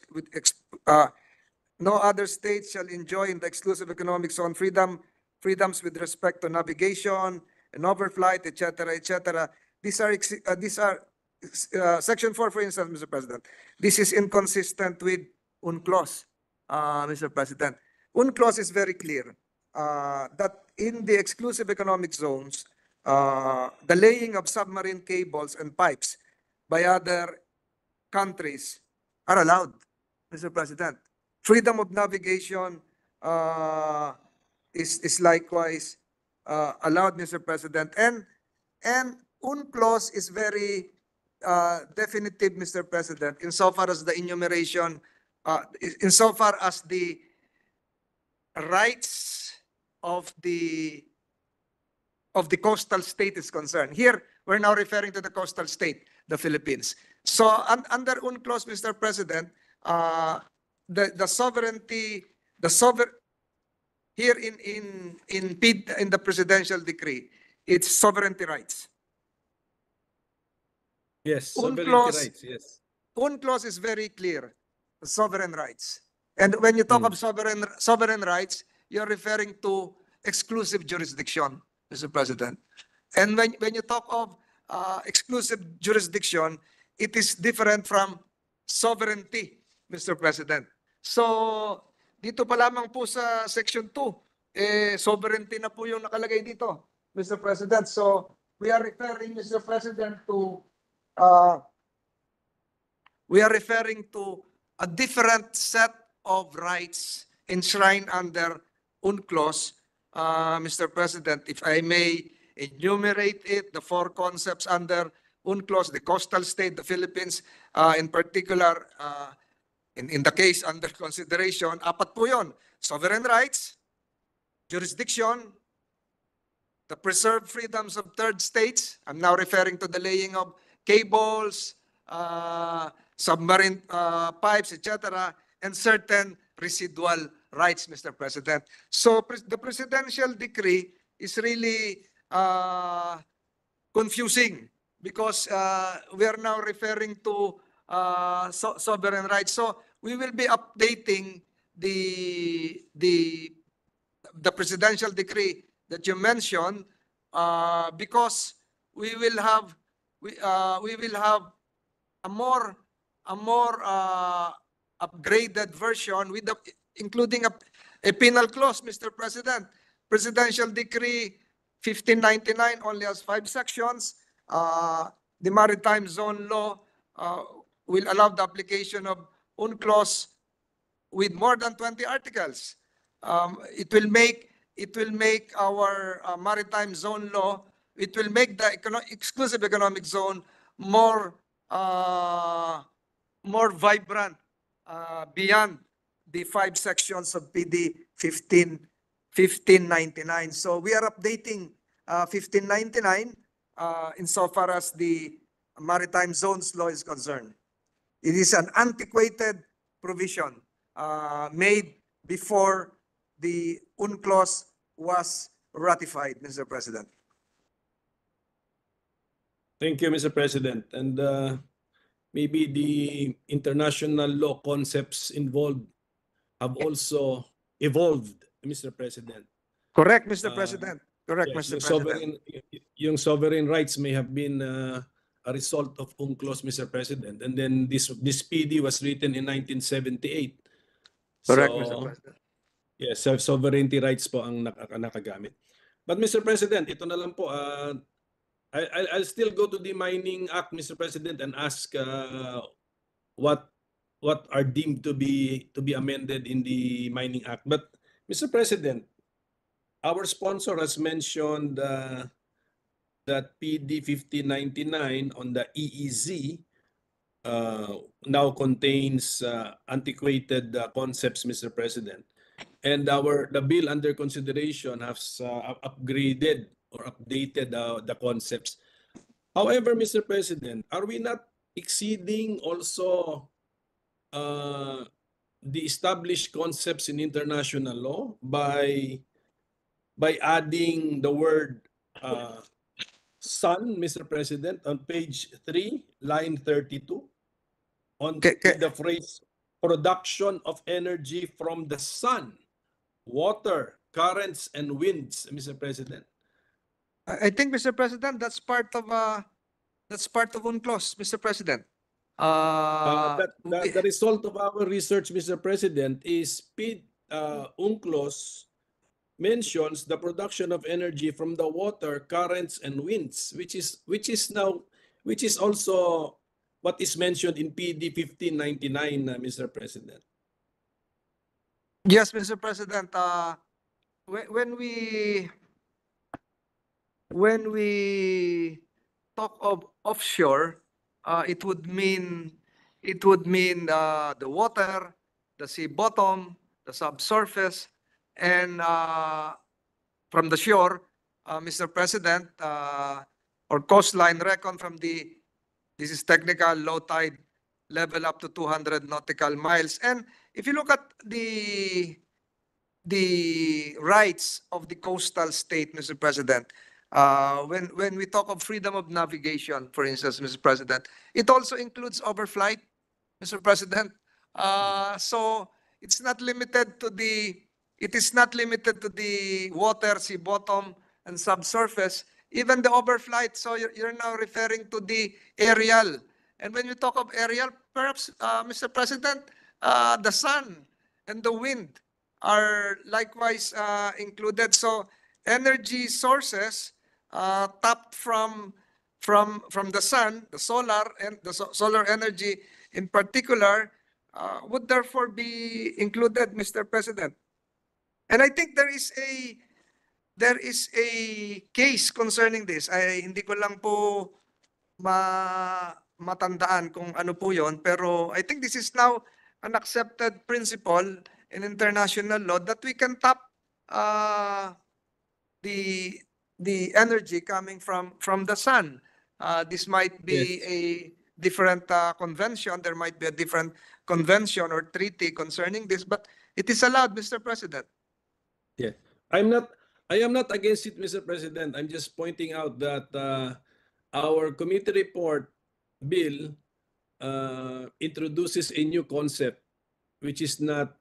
no other state shall enjoy in the exclusive economic zone freedoms with respect to navigation and overflight, etc., etc. These are Section 4, for instance, Mr. President. This is inconsistent with UNCLOS, Mr. President. UNCLOS is very clear that in the exclusive economic zones, the laying of submarine cables and pipes by other countries are allowed, Mr. President. Freedom of navigation is likewise allowed, Mr. President. And UNCLOS is very definitive, Mr. President, insofar as the enumeration, insofar as the rights of the coastal state is concerned. Here, we're now referring to the coastal state, the Philippines. So under UNCLOS, Mr. President, the sovereignty, here in the presidential decree, it's sovereignty rights. Yes, sovereignty UNCLOS, rights, yes. UNCLOS is very clear, sovereign rights. And when you talk of sovereign rights, you're referring to exclusive jurisdiction, Mr. President. And when you talk of exclusive jurisdiction, it is different from sovereignty, Mr. President. So, dito pa lamang po sa Section 2, sovereignty na po yung nakalagay dito, Mr. President. So, we are referring, Mr. President, to a different set of rights enshrined under UNCLOS, Mr. President. If I may enumerate it, the 4 concepts under UNCLOS, the coastal state, the Philippines, in particular, in the case under consideration, 4 po yun: sovereign rights, jurisdiction, the preserved freedoms of third states. I'm now referring to the laying of cables, submarine pipes, etc., and certain residual rights, Mr. President. So the presidential decree is really confusing because we are now referring to sovereign rights. So we will be updating the presidential decree that you mentioned because we will have a more upgraded version with including a penal clause, Mr. President. Presidential Decree 1599 only has 5 sections. The Maritime Zone Law will allow the application of UNCLOS with more than 20 articles. It will make our maritime zone law, it will make the exclusive economic zone more more vibrant beyond the 5 sections of PD 1599. So we are updating 1599 insofar as the maritime zones law is concerned. It is an antiquated provision made before the UNCLOS was ratified, Mr. President. Thank you, Mr. President. And maybe the international law concepts involved have also evolved, Mr. President. Correct, Mr. President. Correct, Yes, Mr. President. yung sovereign rights may have been a result of UNCLOS, Mr. President. And then this PD was written in 1978. Correct, So, Mr. President. yes, sovereignty rights po ang nakagamit. But Mr. President, ito na lang po. I'll still go to the Mining Act, Mr. President, and ask what are deemed to be amended in the Mining Act. But Mr. President, our sponsor has mentioned that PD 1599 on the EEZ now contains antiquated concepts, Mr. President. And the bill under consideration has upgraded or updated the concepts. However, Mr. President, are we not exceeding also the established concepts in international law by adding the word sun, Mr. President, on page 3, line 32, the phrase production of energy from the sun, water, currents, and winds, Mr. President? I think, Mr. President, that's part of UNCLOS, Mr. President. The result of our research, Mr. President, is UNCLOS mentions the production of energy from the water, currents, and winds, which is also what is mentioned in PD 1599, Mr. President. Yes, Mr. President. When we talk of offshore, it would mean the water, the sea bottom, the subsurface, and from the shore, Mr. President, or coastline reckoned from this is technical low tide level up to 200 nautical miles. And if you look at the rights of the coastal state, Mr. President, when we talk of freedom of navigation, for instance, Mr. President, it also includes overflight, Mr. President. So it's not limited to the water, sea bottom, and subsurface, even the overflight. So you're now referring to the aerial. And when you talk of aerial, perhaps, Mr. President, the sun and the wind are likewise included. So energy sources tapped from the sun, the solar, and the solar energy in particular, would therefore be included, Mr. President. And I think there is a case concerning this. Ay hindi ko lang po matandaan kung ano po yon, pero I think this is now an accepted principle in international law that we can tap the energy coming from the sun. This might be a different convention. There might be a different convention or treaty concerning this, but it is allowed, Mr. President. Yeah, I am not against it, Mr. President. I'm just pointing out that our committee report bill introduces a new concept, which is not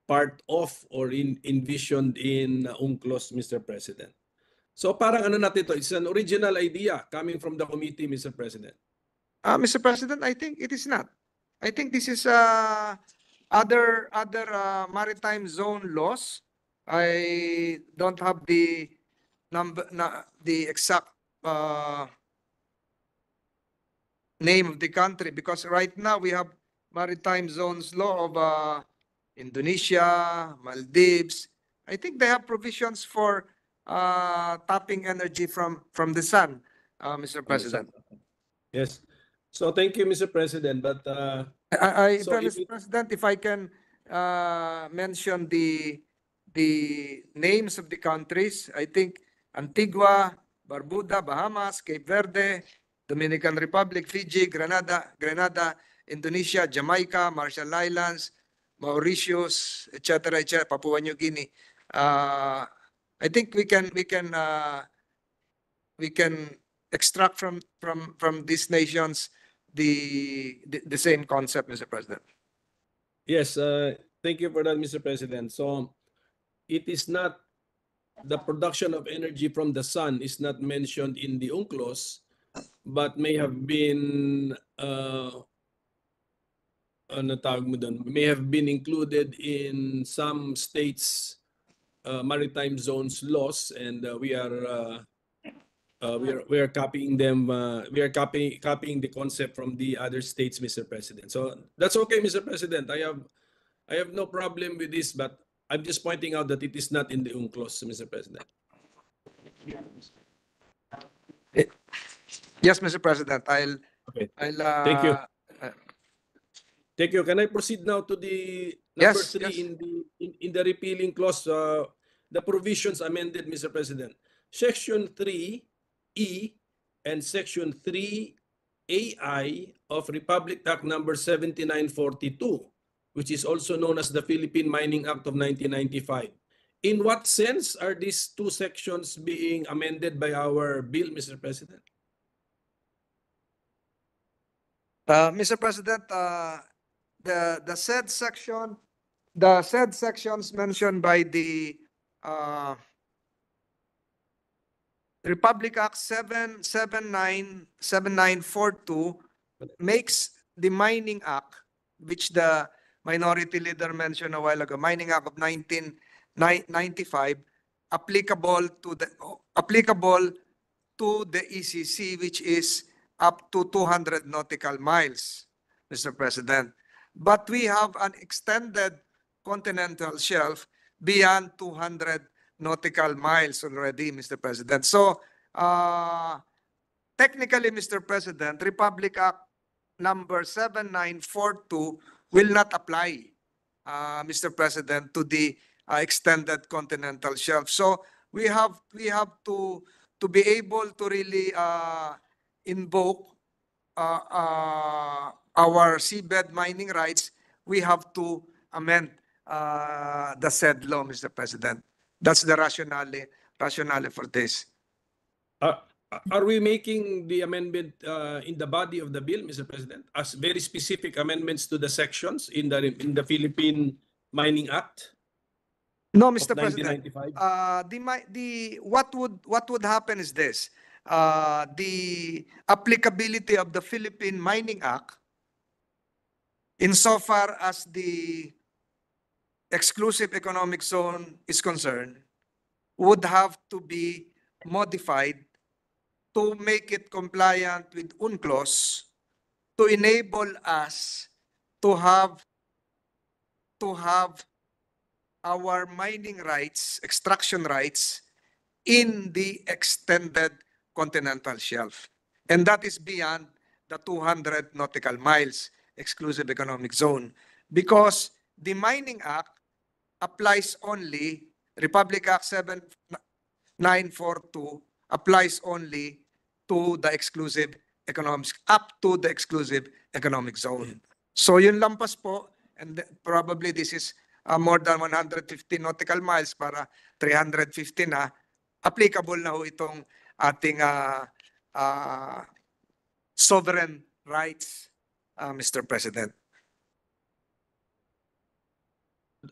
part of or envisioned in UNCLOS, Mr. President. So parang ano natin ito, it's an original idea coming from the committee, Mr. President. Mr. President, I think it is not. I think this is other maritime zone laws. I don't have the exact name of the country, because right now we have maritime zones law of Indonesia, Maldives. I think they have provisions for tapping energy from the sun, Mr. President. Yes. So thank you, Mr. President. But so if Mr. President, if I can mention the names of the countries, I think Antigua, Barbuda, Bahamas, Cape Verde, Dominican Republic, Fiji, Grenada, Indonesia, Jamaica, Marshall Islands, Mauritius, etc., Papua New Guinea. I think we can extract from these nations the same concept, Mr. President. yes, thank you for that, Mr. President. So it is not the production of energy from the sun is not mentioned in the UNCLOS, but may have been ano tawag mo doon, may have been included in some states maritime zones laws, and we are copying them. We are copying the concept from the other states, Mr. President. So that's okay, Mr. President. I have no problem with this, but I'm just pointing out that it is not in the UNCLOS, Mr. President. Yes, Mr. President. Okay. I'll Thank you. Thank you. Can I proceed now to the number Yes, three yes. in the repealing clause, the provisions amended, Mr. President. Section 3E and Section 3AI of Republic Act number 7942, which is also known as the Philippine Mining Act of 1995. In what sense are these two sections being amended by our bill, Mr. President? Mr. President, the said sections mentioned by the Republic Act 7942 makes the Mining Act, which the Minority Leader mentioned a while ago, Mining Act of 1995, applicable to the ECC, which is up to 200 nautical miles, Mr. President. But we have an extended continental shelf beyond 200 nautical miles already, Mr. President. So, technically, Mr. President, Republic Act number 7942 will not apply, Mr. President, to the extended continental shelf. So we have to be able to really invoke our seabed mining rights. We have to amend the said law, Mr. President. That's the rationale for this. Are we making the amendment in the body of the bill, Mr. President, as very specific amendments to the sections in the Philippine Mining Act? No, Mr. of President. 1995? What would happen is this: the applicability of the Philippine Mining Act, insofar as the exclusive economic zone is concerned, would have to be modified to make it compliant with UNCLOS, to enable us to have our mining rights, extraction rights in the extended continental shelf. And that is beyond the 200 nautical miles exclusive economic zone, because the Mining Act applies only, Republic Act 7942 applies only to the exclusive economic, up to the exclusive economic zone. So yun lampas po, and probably this is more than 150 nautical miles para 350 na, applicable na ho itong ating sovereign rights, Mr. President.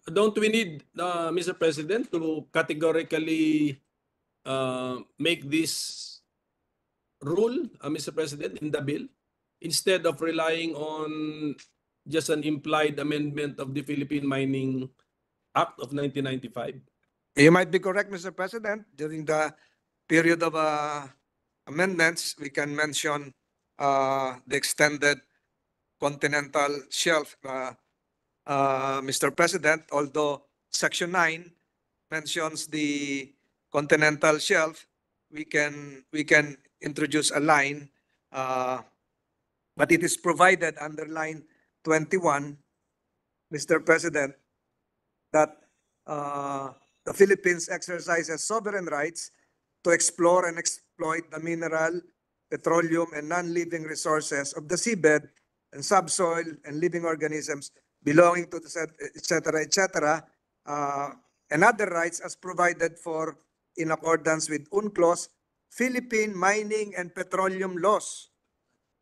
Don't we need, Mr. President, to categorically make this rule, Mr. President, in the bill, instead of relying on just an implied amendment of the Philippine Mining Act of 1995? You might be correct, Mr. President. During the period of amendments, we can mention the extended continental shelf, Mr. President, although Section 9 mentions the continental shelf, we can introduce a line, but it is provided under line 21, Mr. President, that the Philippines exercises sovereign rights to explore and exploit the mineral, petroleum, and non-living resources of the seabed and subsoil and living organisms belonging to the et cetera, and other rights as provided for in accordance with UNCLOS, Philippine mining and petroleum laws,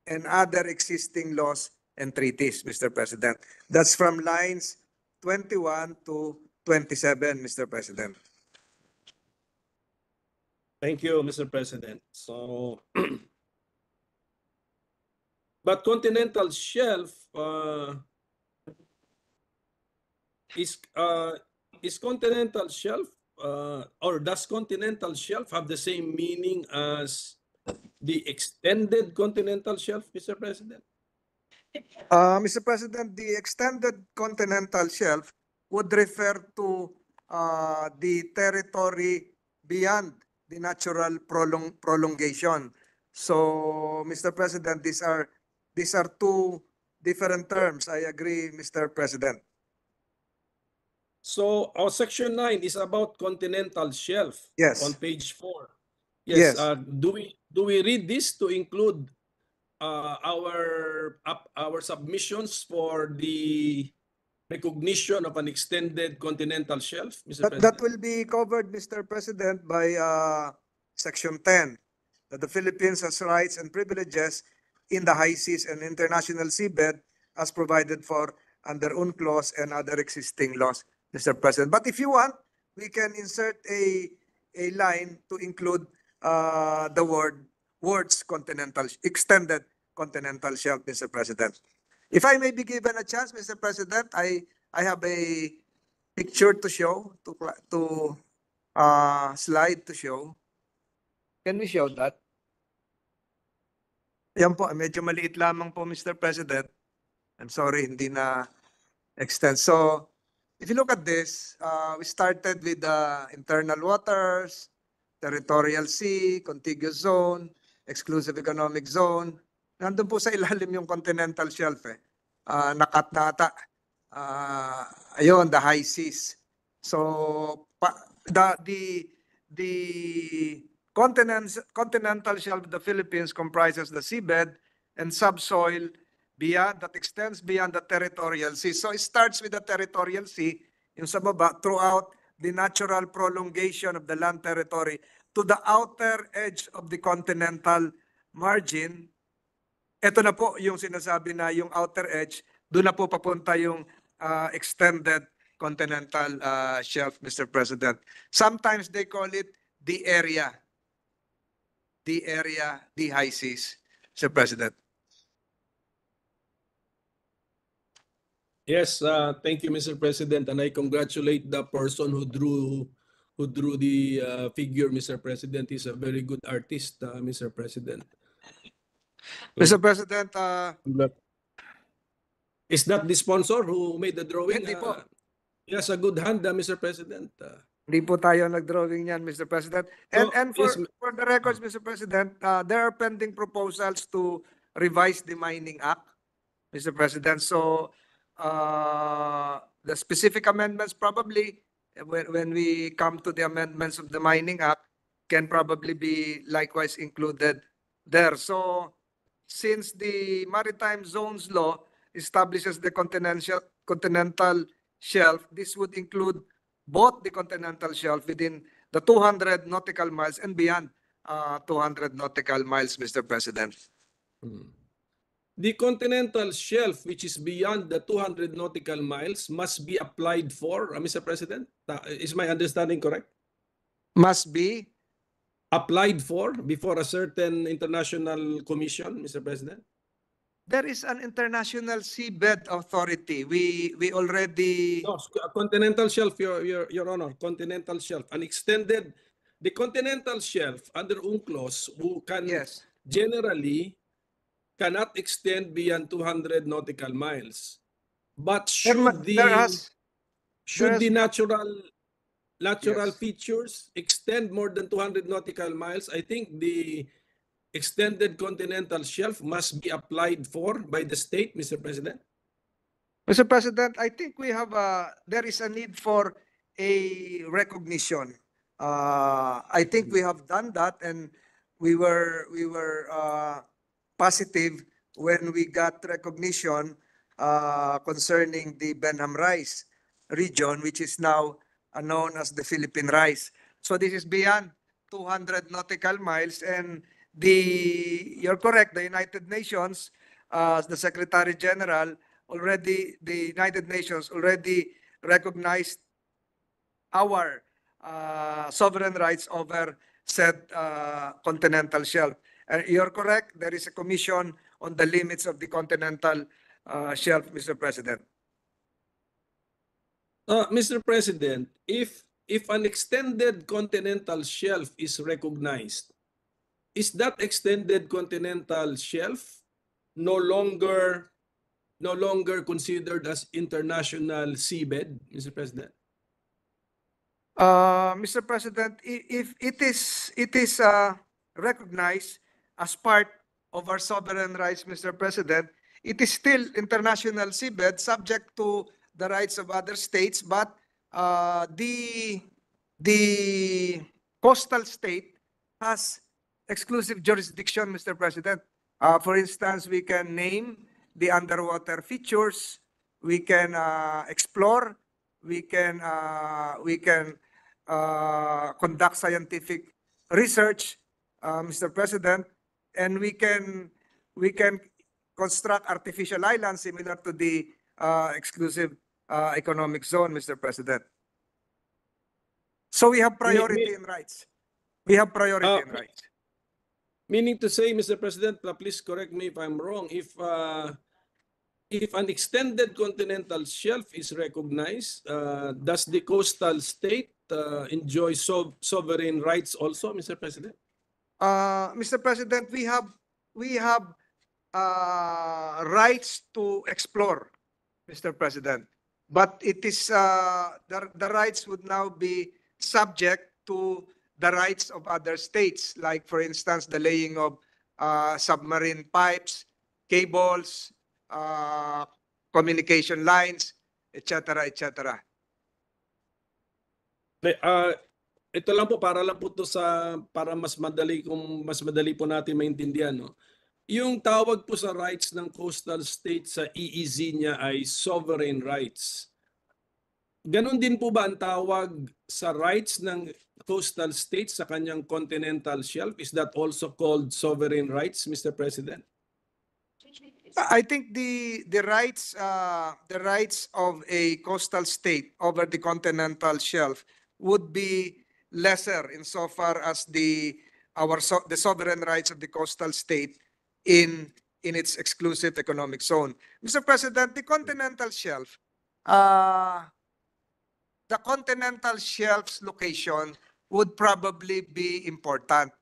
and other existing laws and treaties, Mr. President. That's from lines 21 to 27, Mr. President. Thank you, Mr. President. So, but continental shelf is continental shelf or does continental shelf have the same meaning as the extended continental shelf, Mr. President? Mr. President, the extended continental shelf would refer to the territory beyond the natural prolongation. So, Mr. President, these are two different terms. I agree, Mr. President. So our Section 9 is about continental shelf. Yes. On page 4. Yes. Yes. Do we read this to include our submissions for the recognition of an extended continental shelf, Mr. President? That will be covered, Mr. President, by Section 10, that the Philippines has rights and privileges in the high seas and international seabed as provided for under UNCLOS and other existing laws, Mr. President. But if you want, we can insert a line to include the words continental, extended continental shelf, Mr. President. If I may be given a chance, Mr. President, I have a picture to show, to slide to show. Can we show that? Yan po, medyo maliit lamang po, Mr. President. I'm sorry, hindi na extend. So, if you look at this, we started with the internal waters, territorial sea, contiguous zone, exclusive economic zone. Nandun po sa ilalim yung continental shelf eh. Nakatnata. Ayun, the high seas. So, the continental shelf of the Philippines comprises the seabed and subsoil that extends beyond the territorial sea. So it starts with the territorial sea, yung sa baba, throughout the natural prolongation of the land territory to the outer edge of the continental margin. Ito na po yung sinasabi na yung outer edge, doon na po papunta yung extended continental shelf, Mr. President. Sometimes they call it the area, the high seas, Mr. President. Yes, thank you, Mr. President, and I congratulate the person who drew the figure, Mr. President. He's a very good artist, Mr. President. Mr. President, is that the sponsor who made the drawing? Hindi po. He has a good hand, Mr. President. Hindi po tayo nag-drawing yan, Mr. President. And for the records, Mr. President, there are pending proposals to revise the Mining Act, Mr. President. So, the specific amendments probably, when we come to the amendments of the Mining Act, can probably be likewise included there. So, since the Maritime Zones Law establishes the continental shelf, this would include both the continental shelf within the 200 nautical miles and beyond 200 nautical miles, Mr. President. The continental shelf, which is beyond the 200 nautical miles, must be applied for, Mr. President? Is my understanding correct? Must be applied for before a certain international commission, Mr. President? There is an international seabed authority. We already... No, continental shelf, Your Honor, continental shelf. The continental shelf under UNCLOS who can generally cannot extend beyond 200 nautical miles. But There should has the been- natural Yes. features extend more than 200 nautical miles, I think the extended continental shelf must be applied for by the state, Mr. President. Mr. President, I think there is a need for a recognition. I think we have done that, and we were positive when we got recognition concerning the Benham Rice region, which is now known as the Philippine Rice. So this is beyond 200 nautical miles, and you're correct, the United Nations, the Secretary General, the United Nations already recognized our sovereign rights over said continental shelf. You're correct, there is a commission on the limits of the continental shelf, Mr. President. Mr. President, if an extended continental shelf is recognized, is that extended continental shelf no longer considered as international seabed, Mr. President? Mr. President, if it is recognized as part of our sovereign rights, Mr. President, it is still international seabed subject to the rights of other states, but the coastal state has exclusive jurisdiction, Mr. President. For instance, we can name the underwater features, we can explore, we can conduct scientific research, Mr. President, and we can construct artificial islands similar to the exclusive economic zone, Mr. President. So we have priority in rights. We have priority in rights. Meaning to say, Mr. President, please correct me if I'm wrong, if an extended continental shelf is recognized, does the coastal state enjoy sovereign rights also, Mr. President? Mr. President, we have rights to explore, Mr. President, but it is the rights would now be subject to the rights of other states, like for instance the laying of submarine pipes, cables, communication lines, etc., etc. Ito lang po para mas madali po natin maintindihan, no. Yung tawag po sa rights ng coastal state sa EEZ niya ay sovereign rights. Ganon din po ba ang tawag sa rights ng coastal state sa kanyang continental shelf? Is that also called sovereign rights, Mr. President? I think the rights of a coastal state over the continental shelf would be lesser insofar as the sovereign rights of the coastal state in its exclusive economic zone. Mr. President, the continental shelf's location would probably be important.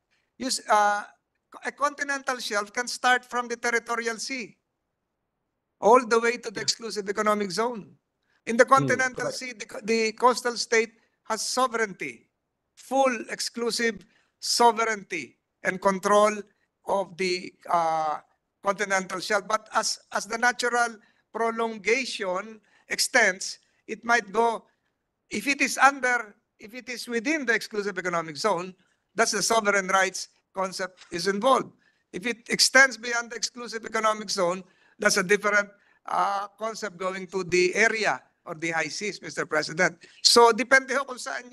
A continental shelf can start from the territorial sea all the way to the exclusive economic zone. In the continental sea, the coastal state has sovereignty, full exclusive sovereignty and control of the continental shelf. But as the natural prolongation extends, it might go, if it is within the exclusive economic zone, that's the sovereign rights concept is involved. If it extends beyond the exclusive economic zone, that's a different concept going to the area or the high seas, Mr. President. So depende ho kung saan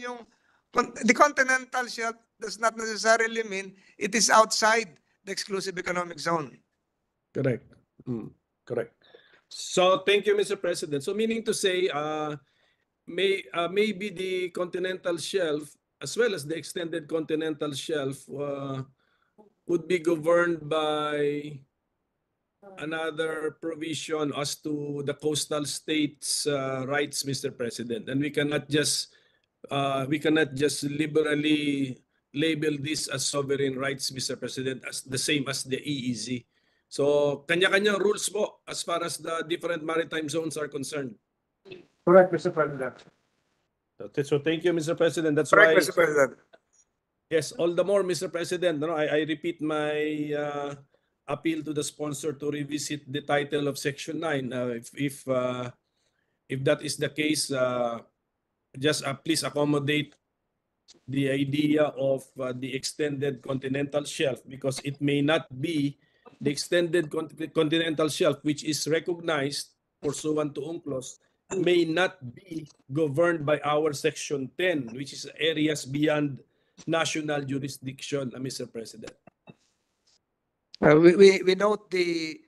the continental shelf does not necessarily mean it is outside the exclusive economic zone. Correct. Correct. So thank you, Mr. President. So meaning to say, maybe the continental shelf as well as the extended continental shelf would be governed by another provision as to the coastal states' rights, Mr. President, and we cannot just liberally label this as sovereign rights, Mr. President, as the same as the EEZ. So, kanya-kanyang rules po as far as the different maritime zones are concerned. Correct, Mr. President. So thank you, Mr. President. That's Correct, why, Mr. President. yes, all the more, Mr. President, I repeat my appeal to the sponsor to revisit the title of Section 9. If that is the case, just please accommodate the idea of the extended continental shelf, because it may not be the extended continental shelf, which is recognized pursuant to UNCLOS, may not be governed by our Section 10, which is areas beyond national jurisdiction, Mr. President. We note the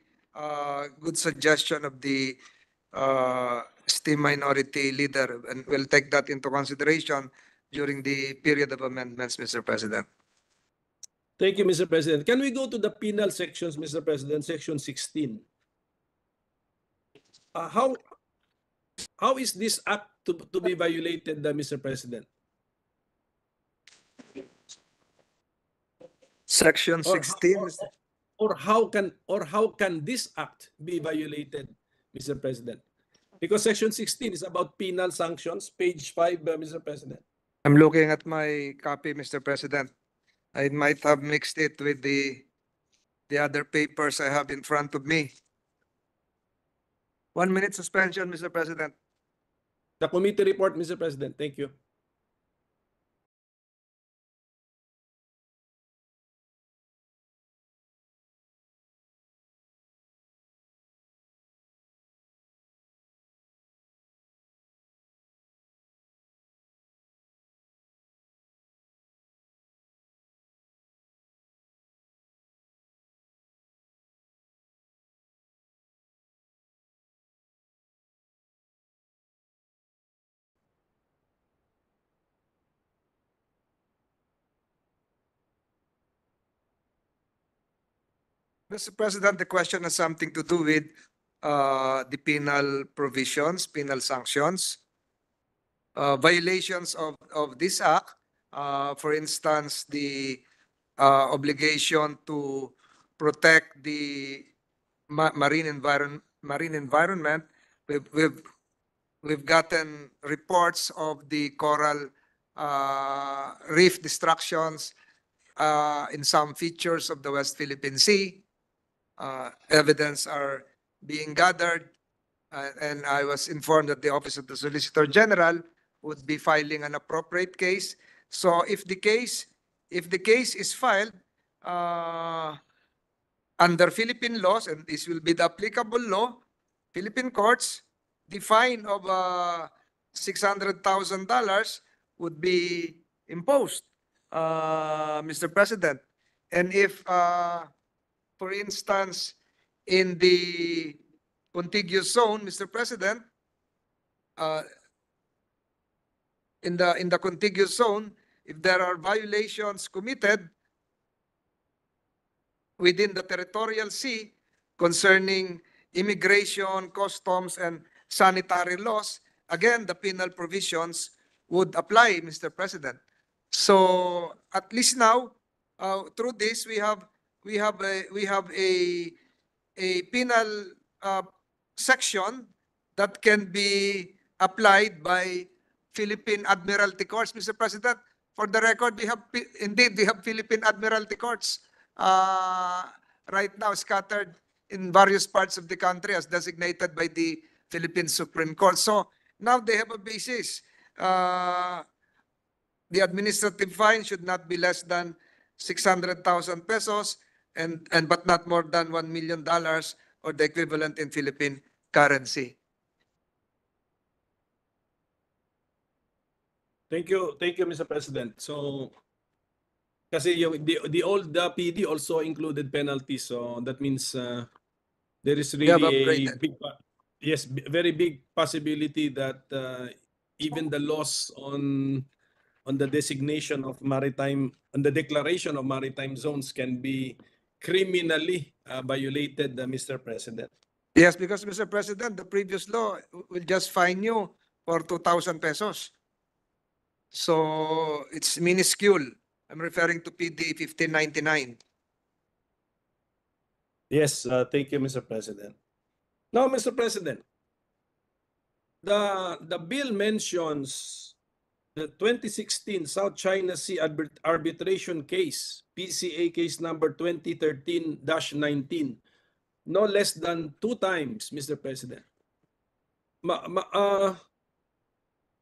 good suggestion of the esteemed minority leader, and we'll take that into consideration during the period of amendments, Mr. President. Thank you, Mr. President. Can we go to the penal sections, Mr. President, Section 16? How is this act to be violated, Mr. President? Section 16, Or how can this act be violated, Mr. President? Because Section 16 is about penal sanctions, page 5, Mr. President. I'm looking at my copy, Mr. President. I might have mixed it with the other papers I have in front of me. 1 minute suspension, Mr. President. The committee report, Mr. President. Thank you. Mr. President, the question has something to do with the penal provisions, penal sanctions, violations of this act. For instance, the obligation to protect the marine environment. We've gotten reports of the coral reef destructions in some features of the West Philippine Sea. Evidence are being gathered, and I was informed that the Office of the Solicitor General would be filing an appropriate case. So if the case is filed under Philippine laws, and this will be the applicable law, Philippine courts, the fine of $600,000 would be imposed, Mr. President. And if, for instance, in the contiguous zone, Mr. President, in the contiguous zone, if there are violations committed within the territorial sea concerning immigration, customs, and sanitary laws, again, the penal provisions would apply, Mr. President. So at least now, through this, we have a penal section that can be applied by Philippine Admiralty Courts, Mr. President. For the record, we have Philippine Admiralty Courts right now scattered in various parts of the country as designated by the Philippine Supreme Court. So now they have a basis. The administrative fine should not be less than 600,000 pesos and but not more than $1 million or the equivalent in Philippine currency. Thank you, Mr. President. So, kasi the old PD also included penalties, so that means there is really a big, very big possibility that even the laws on the designation of maritime, on the declaration of maritime zones can be criminally violated, Mr. President. Yes, because Mr. President, the previous law will just fine you for 2,000 pesos. So it's minuscule. I'm referring to PD 1599. Yes, thank you, Mr. President. Now, Mr. President, the bill mentions the 2016 South China Sea arbitration case, PCA case number 2013-19, no less than 2 times, Mr. President.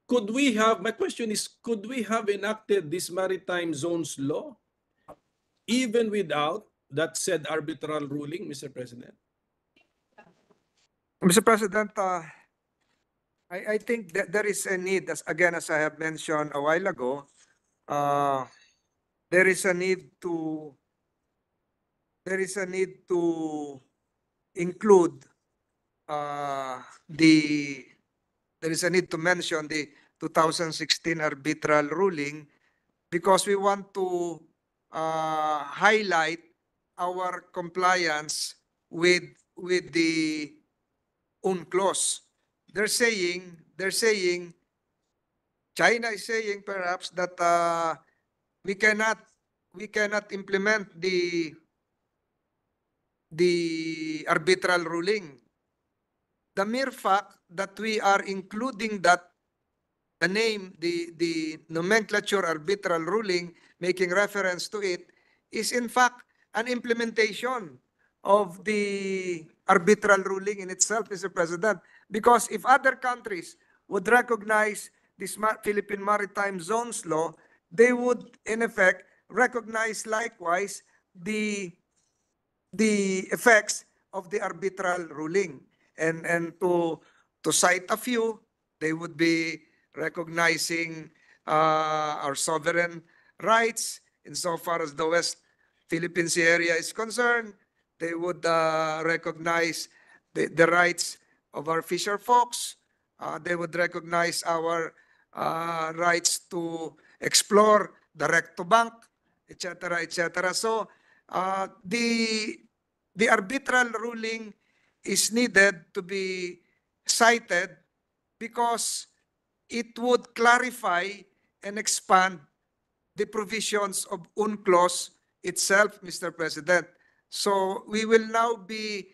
Could we have, my question is, could we have enacted this maritime zones law even without that said arbitral ruling, Mr. President? Mr. President, I think that there is a need, as again, as I have mentioned a while ago, there is a need to include there is a need to mention the 2016 arbitral ruling because we want to highlight our compliance with the UNCLOS. They're saying, China is saying perhaps that we cannot implement the arbitral ruling. The mere fact that we are including that the name, the nomenclature arbitral ruling, making reference to it, is in fact an implementation of the arbitral ruling in itself, Mr. President. Because if other countries would recognize this Philippine Maritime Zones Law, they would in effect recognize likewise the effects of the arbitral ruling. And to cite a few, they would be recognizing our sovereign rights insofar as the West Philippine Sea area is concerned. They would recognize the rights of our fisher folks. They would recognize our rights to explore direct to bank, etc., etc. So the arbitral ruling is needed to be cited because it would clarify and expand the provisions of UNCLOS itself, Mr. President. So we will now be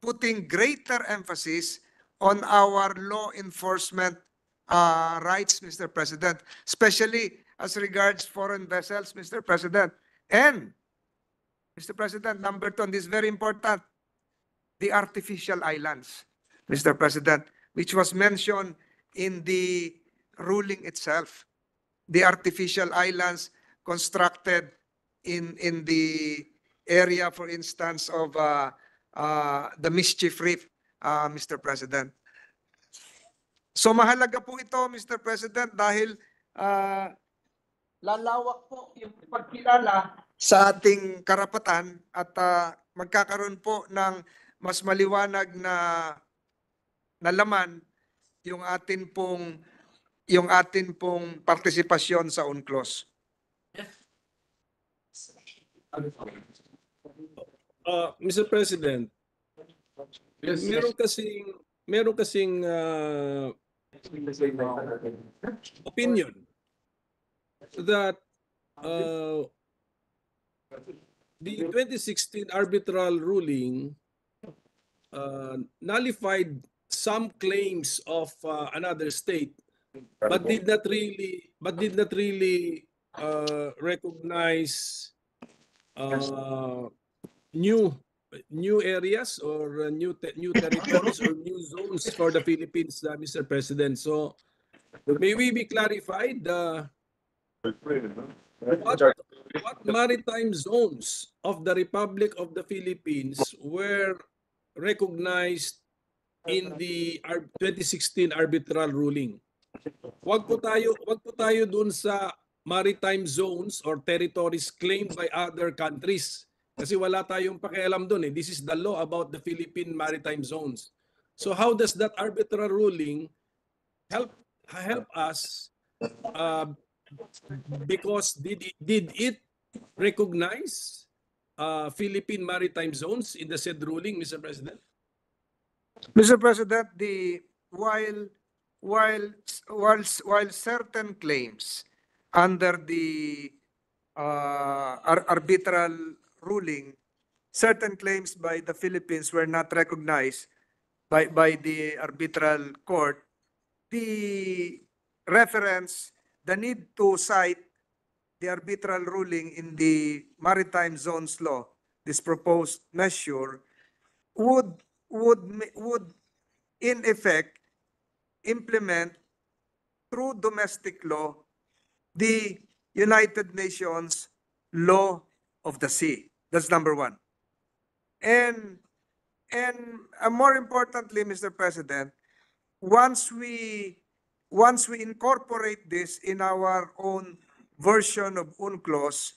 putting greater emphasis on our law enforcement rights, Mr. President, especially as regards foreign vessels, Mr. President. And, Mr. President, number 2, and this is very important, the artificial islands, Mr. President, which was mentioned in the ruling itself. The artificial islands constructed in the area, for instance, of the Mischief Reef, Mr. President. So mahalaga po ito, Mr. President, dahil lalawak po yung pagkilala sa ating karapatan at magkakaroon po ng mas maliwanag na laman yung atin pong partisipasyon sa UNCLOS. Mr. President, meron kasing opinion that the 2016 arbitral ruling nullified some claims of another state, but did not really recognize new areas or new territories or new zones for the Philippines, Mr. President. So may we be clarified what maritime zones of the Republic of the Philippines were recognized in the 2016 arbitral ruling? Wag po tayo dun sa maritime zones or territories claimed by other countries. Kasi wala tayong pakialam dun eh. This is the law about the Philippine maritime zones. So how does that arbitral ruling help us? Because did it recognize Philippine maritime zones in the said ruling, Mr. President? Mr. President, while certain claims under the arbitral ruling, certain claims by the Philippines were not recognized by the arbitral court, the reference, the need to cite the arbitral ruling in the maritime zones law, this proposed measure would in effect implement through domestic law the United Nations law of the sea. That's number one. And more importantly, Mr. President, once we incorporate this in our own version of UNCLOS,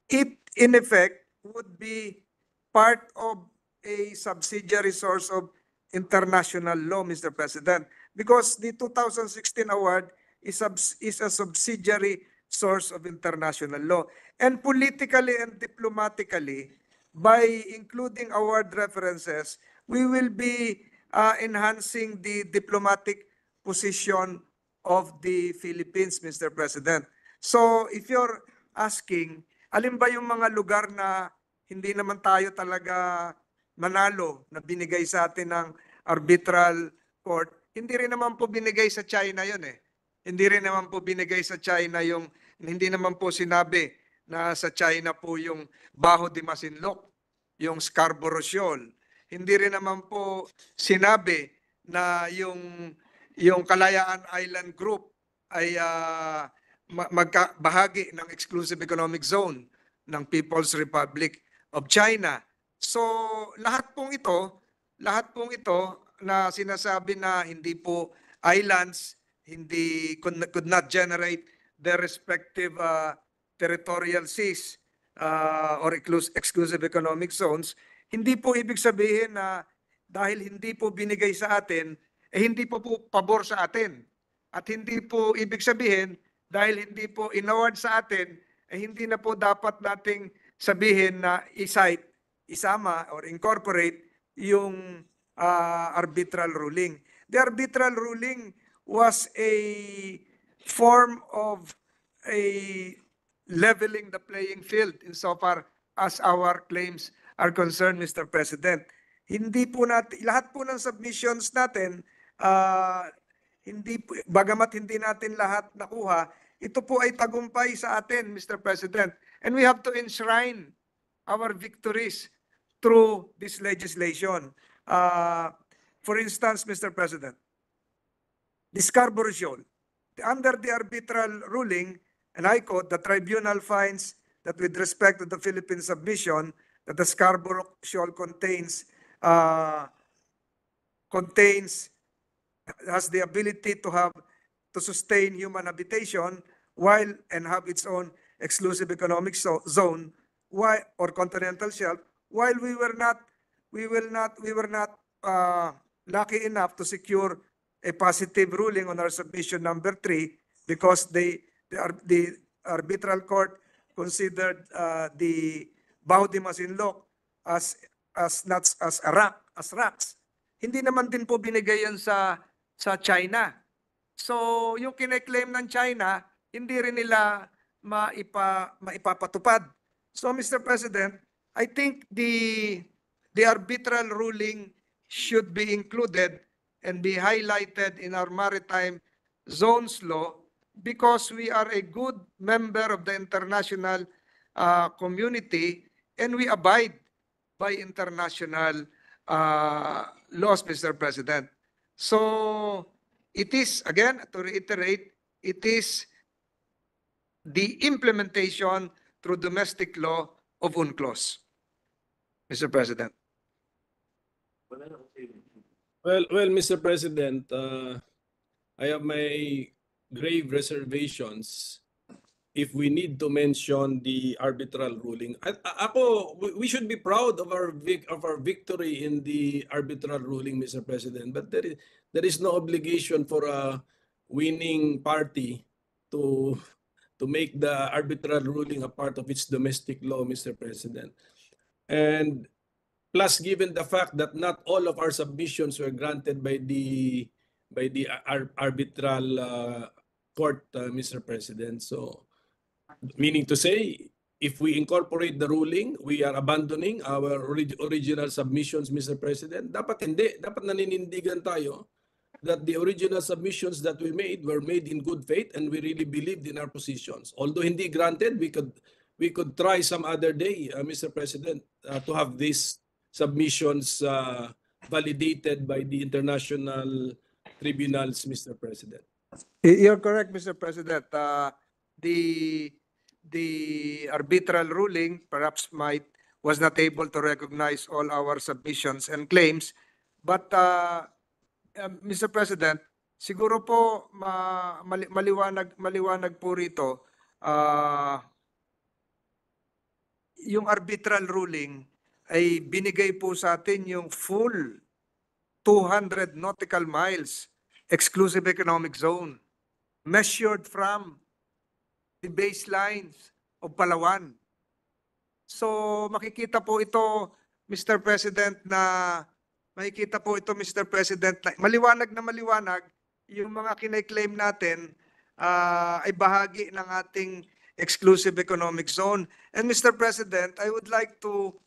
it in effect would be part of a subsidiary source of international law, Mr. President, because the 2016 award is a subsidiary source of international law. And politically and diplomatically, by including award references, we will be enhancing the diplomatic position of the Philippines, Mr. President. So if you're asking, alin ba yung mga lugar na hindi naman tayo talaga manalo na binigay sa atin ng arbitral court, hindi rin naman po binigay sa China yun eh. Hindi rin naman po binigay sa China yung, hindi naman po sinabi na sa China po yung Baho de Masinloc, yung Scarborough Shoal. Hindi rin naman po sinabi na yung Kalayaan Island Group ay magkabahagi ng exclusive economic zone ng People's Republic of China. So lahat pong ito na sinasabi na hindi po islands, hindi could not generate their respective territorial seas or exclusive economic zones, hindi po ibig sabihin na dahil hindi po binigay sa atin, hindi po pabor sa atin. At hindi po ibig sabihin dahil hindi po inaward sa atin, hindi na po dapat nating sabihin na i-cite, isama or incorporate yung arbitral ruling. The arbitral ruling was a form of a leveling the playing field insofar as our claims are concerned, Mr. President. Hindi po natin, lahat po ng submissions natin, bagamat hindi natin lahat nakuha, ito po ay tagumpay sa atin, Mr. President. And we have to enshrine our victories through this legislation. For instance, Mr. President, the Scarborough Shoal, under the arbitral ruling, and I quote, the tribunal finds that with respect to the Philippine submission, that the Scarborough Shoal has the ability to sustain human habitation while and have its own exclusive economic zone or continental shelf, while we were not lucky enough to secure a positive ruling on our submission number 3 because the arbitral court considered the Baho de Masinloc as rocks. Hindi naman din po binigay yan sa China. So yung kine-claim ng China, hindi rin nila maipapatupad. So Mr. President, I think the arbitral ruling should be included and be highlighted in our maritime zones law because we are a good member of the international community and we abide by international laws, Mr. President. So it is, again, to reiterate, it is the implementation through domestic law of UNCLOS, Mr. President. Well, Mr. President, I have my grave reservations if we need to mention the arbitral ruling. We should be proud of our victory in the arbitral ruling, Mr. President. But there is no obligation for a winning party to make the arbitral ruling a part of its domestic law, Mr. President. And plus, given the fact that not all of our submissions were granted by the arbitral court, Mr. President. So, meaning to say, if we incorporate the ruling, we are abandoning our original submissions, Mr. President. Dapat hindi. Dapat naninindigan tayo that the original submissions that we made were made in good faith and we really believed in our positions. Although hindi granted, we could try some other day, Mr. President, to have these submissions validated by the international tribunals, Mr. President. You're correct, Mr. President. The arbitral ruling perhaps was not able to recognize all our submissions and claims. But Mr. President, siguro po maliwanag po rito, yung arbitral ruling ay binigay po sa atin yung full 200 nautical miles exclusive economic zone measured from the baselines of Palawan. So makikita po ito, Mr. President, na maliwanag na maliwanag yung mga kinay-claim natin ay bahagi ng ating exclusive economic zone. And Mr. President, I would like to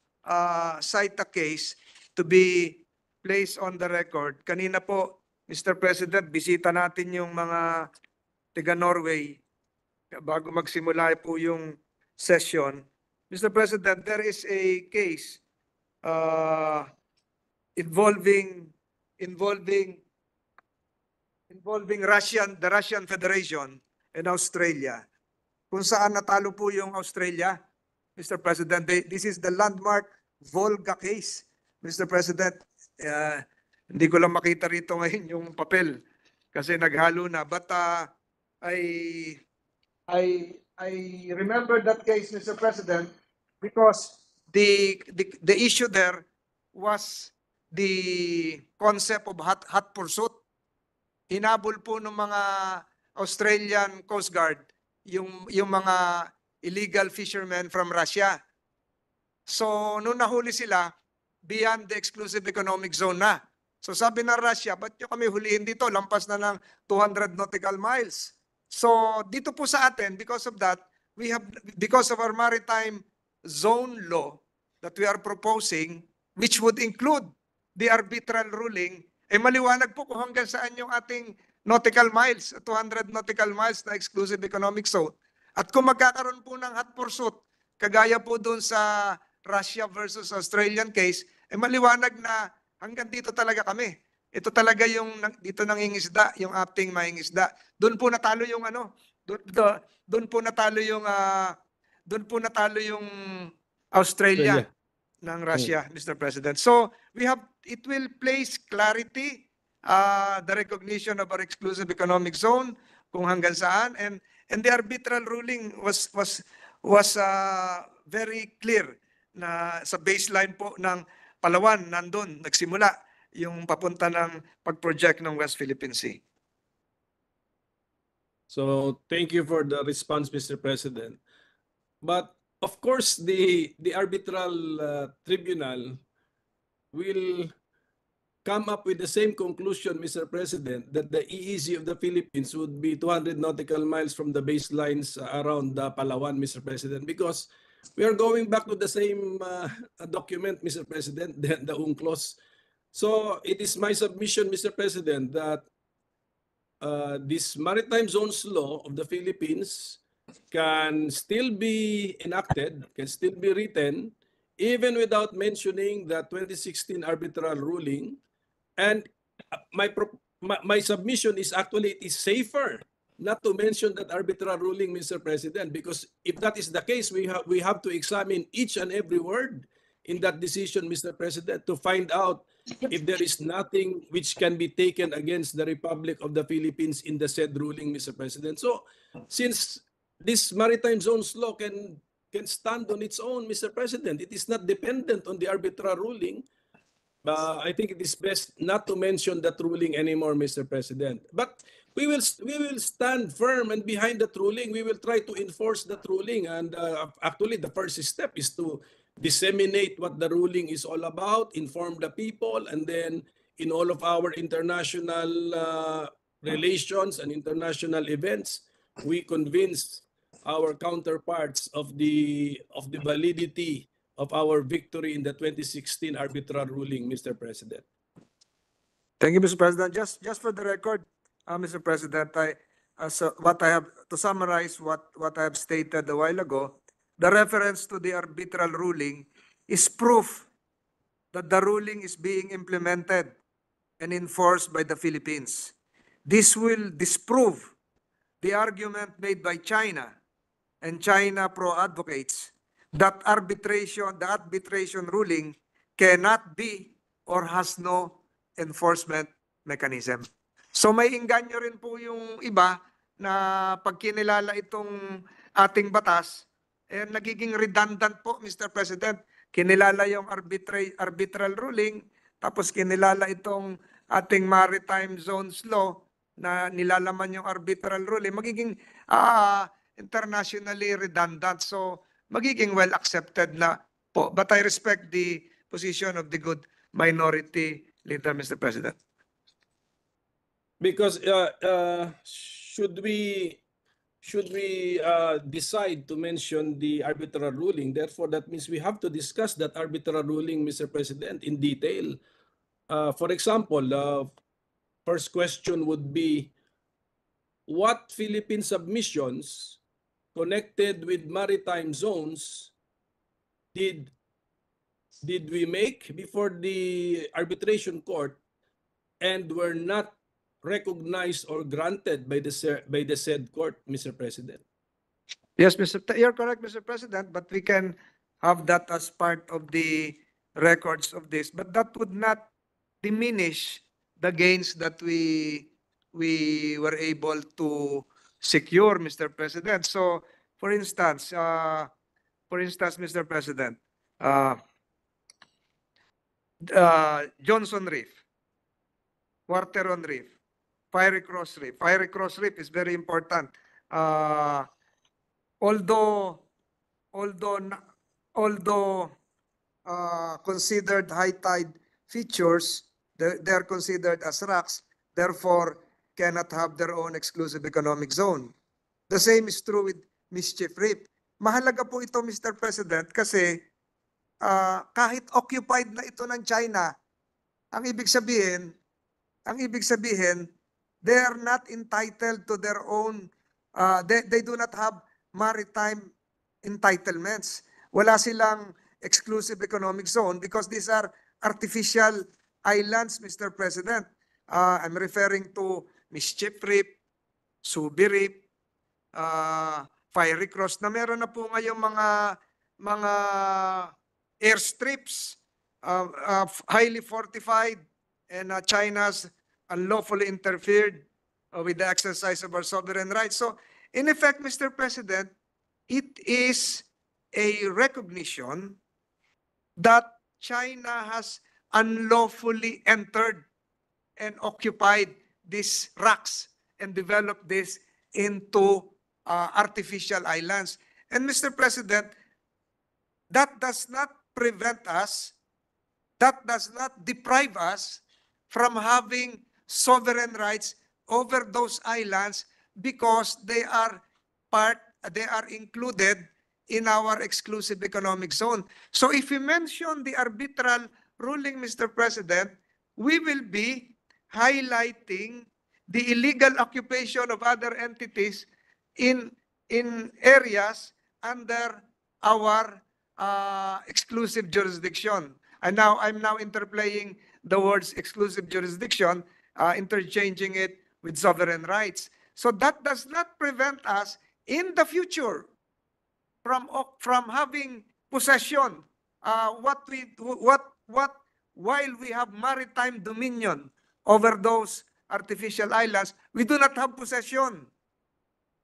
cite a case to be placed on the record. Kanina po, Mr. President, bisita natin yung mga taga Norway bago magsimula po yung session. Mr. President, there is a case involving the Russian Federation and Australia, kung saan natalo po yung Australia, Mr. President. This is the landmark Volga case, Mr. President. Hindi ko lang makita rito ngayon yung papel kasi naghalo na. But I remember that case, Mr. President, because the issue there was the concept of hot pursuit. Hinabol po ng mga Australian Coast Guard yung mga illegal fishermen from Russia. So nung nahuli sila, beyond the exclusive economic zone na. So sabi ng Russia, ba't nyo kami huliin dito? Lampas na ng 200 nautical miles. So dito po sa atin, because of that, because of our maritime zone law that we are proposing, which would include the arbitral ruling, maliwanag po kung hanggang saan yung ating nautical miles, 200 nautical miles na exclusive economic zone. At kung magkakaroon po ng hot pursuit, kagaya po doon sa Russia versus Australian case, maliwanag na hanggang dito talaga kami. Ito talaga yung dito nangingisda, yung ating mangingisda. Doon po natalo yung doon po natalo yung Australia ng Russia, Mr. President. So it will place clarity, the recognition of our exclusive economic zone, kung hanggang saan, and the arbitral ruling was very clear na sa baseline po ng Palawan, nandun, nagsimula yung papunta ng pag-project ng West Philippine Sea. So thank you for the response, Mr. President. But of course, the arbitral tribunal will come up with the same conclusion, Mr. President, that the EEZ of the Philippines would be 200 nautical miles from the baselines around Palawan, Mr. President, because we are going back to the same document, Mr. President, the UNCLOS. So it is my submission, Mr. President, that this maritime zones law of the Philippines can still be enacted, can still be written, even without mentioning the 2016 arbitral ruling. And my submission is actually it is safer not to mention that arbitral ruling, Mr. President, because if that is the case, we have to examine each and every word in that decision, Mr. President, to find out if there is nothing which can be taken against the Republic of the Philippines in the said ruling, Mr. President. So since this maritime zones law can stand on its own, Mr. President, it is not dependent on the arbitral ruling. I think it is best not to mention that ruling anymore, Mr. President. But we will stand firm and behind that ruling. We will try to enforce that ruling. And actually, the first step is to disseminate what the ruling is all about, inform the people, and then in all of our international relations and international events, we convince our counterparts of the validity of our victory in the 2016 arbitral ruling, Mr. President. Thank you, Mr. President. Just for the record, Mr. President, what I have to summarize what I have stated a while ago, the reference to the arbitral ruling is proof that the ruling is being implemented and enforced by the Philippines. This will disprove the argument made by China and China pro-advocates that the arbitration ruling cannot be or has no enforcement mechanism. So may inganyo rin po yung iba na pag kinilala itong ating batas, nagiging redundant po, Mr. President. Kinilala yung arbitral ruling, tapos kinilala itong ating maritime zones law na nilalaman yung arbitral ruling, magiging internationally redundant. So magiging well accepted na po. But I respect the position of the good minority leader, Mr. President. Because should we decide to mention the arbitral ruling, therefore that means we have to discuss that arbitral ruling, Mr. President, in detail. For example, first question would be, what Philippine submissions connected with maritime zones did we make before the arbitration court and were not recognized or granted by the said court, Mr. President? Yes, you're correct, Mr. President, but we can have that as part of the records of this. But that would not diminish the gains that we were able to secure, Mr. President. So, for instance, Mr. President, Johnson Reef, Quarteron Reef, Fiery Cross Reef. Fiery Cross Reef is very important. Although considered high tide features, they are considered as rocks, therefore cannot have their own exclusive economic zone. The same is true with Mischief Reef. Mahalaga po ito, Mr. President, kasi kahit occupied na ito ng China, ang ibig sabihin, they are not entitled to their own, they do not have maritime entitlements. Wala silang exclusive economic zone because these are artificial islands, Mr. President. I'm referring to Mischief Reef, Subi Reef, Fiery Cross, na meron na po ngayong mga airstrips, highly fortified, and China's unlawfully interfered with the exercise of our sovereign rights. So, in effect, Mr. President, it is a recognition that China has unlawfully entered and occupied these rocks and developed this into artificial islands. And Mr. President, that does not prevent us, that does not deprive us from having sovereign rights over those islands because they are included in our exclusive economic zone. So if we mention the arbitral ruling, Mr. President, we will be highlighting the illegal occupation of other entities in areas under our exclusive jurisdiction. And now I'm interplaying the words exclusive jurisdiction, interchanging it with sovereign rights. So that does not prevent us in the future from having possession. While we have maritime dominion over those artificial islands, we do not have possession.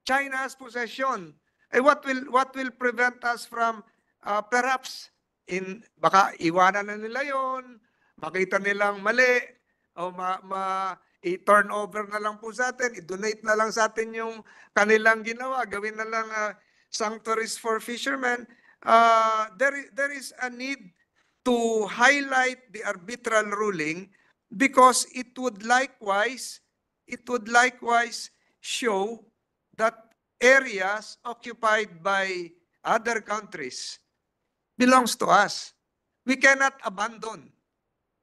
China has possession. What will prevent us from perhaps baka iwanan na nila yon, makita nilang mali, o i-turn over na lang po sa atin, i-donate na lang sa atin yung kanilang ginawa, gawin na lang sanctuaries for fishermen. There is a need to highlight the arbitral ruling because it would likewise show that areas occupied by other countries belongs to us. We cannot abandon.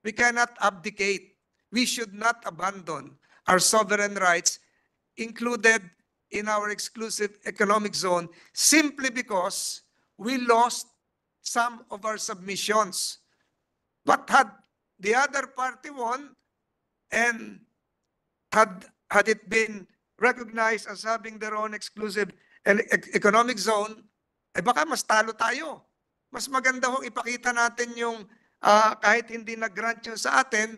We cannot abdicate. We should not abandon our sovereign rights included in our exclusive economic zone simply because we lost some of our submissions. But had the other party won and had it been recognized as having their own exclusive economic zone, eh baka mas talo tayo. Mas maganda hong ipakita natin yung kahit hindi nag-grant yun sa atin,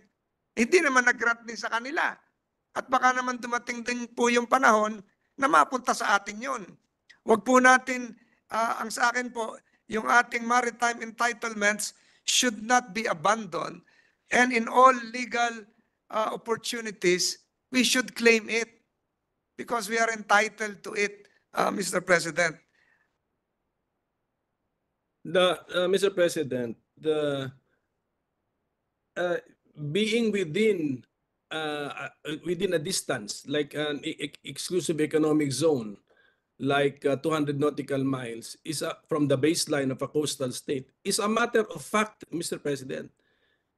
hindi naman nag-grant din sa kanila. At baka naman dumating din po yung panahon na mapunta sa atin yun. Huwag po natin, ang sa akin po, yung ating maritime entitlements should not be abandoned. And in all legal opportunities, we should claim it because we are entitled to it, Mr. President. Mr. President, being within a distance like an exclusive economic zone, like 200 nautical miles, is from the baseline of a coastal state, is a matter of fact, Mr. President.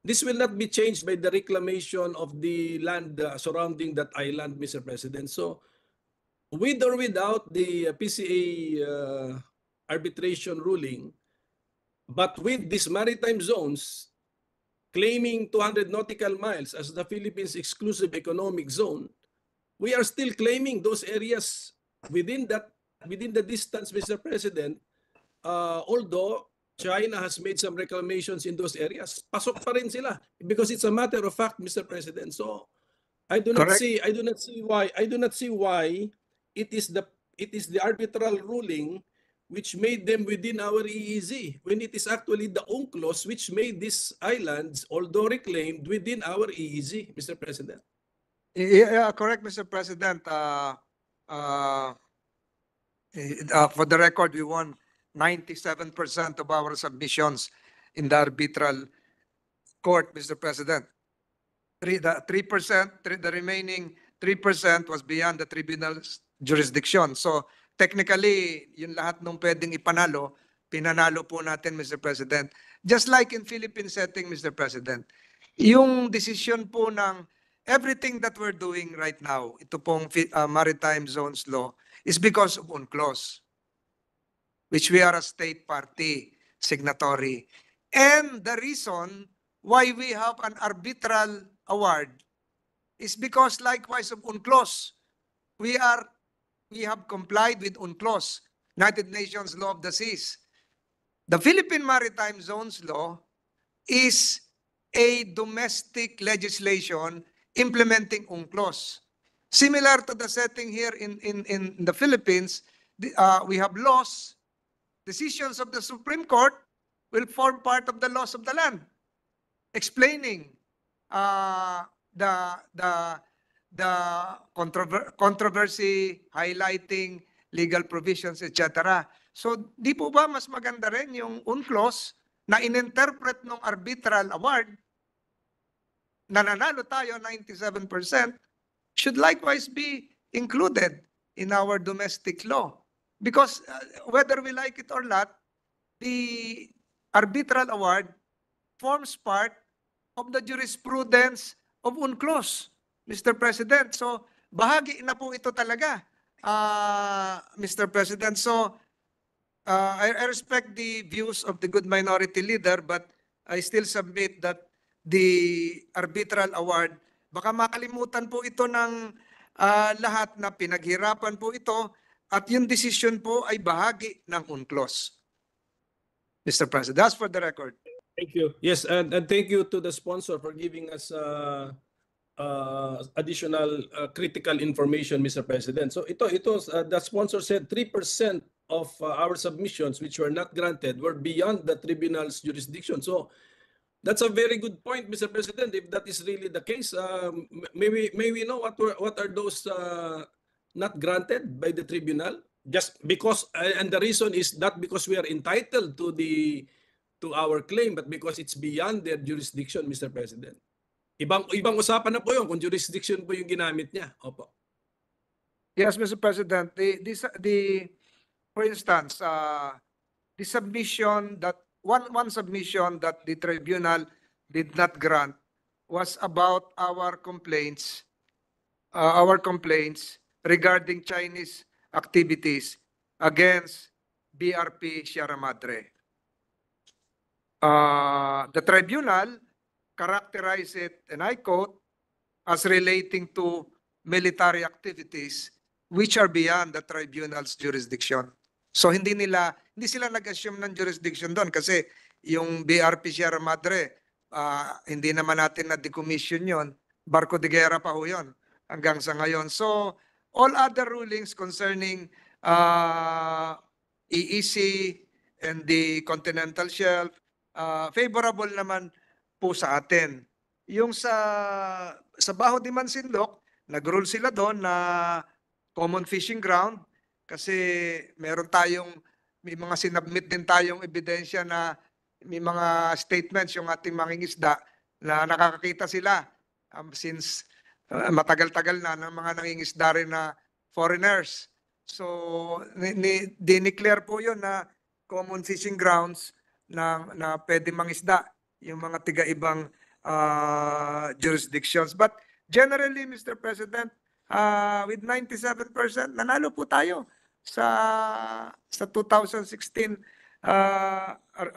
This will not be changed by the reclamation of the land surrounding that island, Mr. President. So, with or without the PCA arbitration ruling, but with these maritime zones claiming 200 nautical miles as the Philippines' exclusive economic zone, we are still claiming those areas within the distance, Mr. President, although China has made some reclamations in those areas. Pasok pa rin sila because it's a matter of fact, Mr. President. So I do not see why it is the arbitral ruling which made them within our EEZ, when it is actually the UNCLOS which made these islands, although reclaimed, within our EEZ, Mr. President. Yeah, correct, Mr. President. For the record, we won 97% of our submissions in the arbitral court, Mr. President. The remaining 3% was beyond the tribunal's jurisdiction. So technically, yung lahat nung pwedeng ipanalo, pinanalo po natin, Mr. President. Just like in Philippine setting, Mr. President, yung decision po ng everything that we're doing right now, ito pong maritime zones law, is because of UNCLOS, which we are a state party signatory. And the reason why we have an arbitral award is because likewise of UNCLOS, we have complied with UNCLOS, United Nations Law of the Seas. The Philippine Maritime Zones Law is a domestic legislation implementing UNCLOS. Similar to the setting here in the Philippines, we have laws. Decisions of the Supreme Court will form part of the laws of the land, explaining the controversy, highlighting legal provisions, etc. So, di po ba mas maganda rin yung UNCLOS na in-interpret ng arbitral award, nananalo tayo 97%, should likewise be included in our domestic law. Because whether we like it or not, the arbitral award forms part of the jurisprudence of UNCLOS, Mr. President. So, bahagi na po ito talaga, Mr. President. So, I respect the views of the good minority leader, but I still submit that the arbitral award, baka makalimutan po ito ng lahat na pinaghirapan po ito at yung decision po ay bahagi ng UNCLOS. Mr. President, that's for the record. Thank you. Yes, and thank you to the sponsor for giving us additional critical information, Mr. President. So the sponsor said 3% of our submissions which were not granted were beyond the tribunal's jurisdiction. So that's a very good point, Mr. President. If that is really the case, may we know what are those not granted by the tribunal? Just because, and the reason is not because we are entitled to our claim, but because it's beyond their jurisdiction, Mr. President. Ibang usapan na po yun kung jurisdiction po yung ginamit niya. Opo. Yes, Mr. President, for instance, the submission that, one submission that the tribunal did not grant was about our complaints regarding Chinese activities against BRP Sierra Madre. The tribunal characterized it, and I quote, as relating to military activities which are beyond the tribunal's jurisdiction. So hindi sila nag-assume ng jurisdiction doon kasi yung BRP Sierra Madre, hindi naman natin na decommission yon, barko de guerra pa ho yun hanggang sa ngayon. So all other rulings concerning EEC and the continental shelf, favorable naman po sa atin. Yung sa Baho de Masinloc, nag-rule sila doon na common fishing ground kasi may mga sinubmit din tayong ebidensya na may mga statements yung ating mangingisda na nakakakita sila since matagal-tagal na ng mga nangingisda rin na foreigners. So, dineclare po yun na common fishing grounds na pwede mangisda yung mga tiga-ibang jurisdictions. But generally, Mr. President, with 97%, nanalo po tayo sa 2016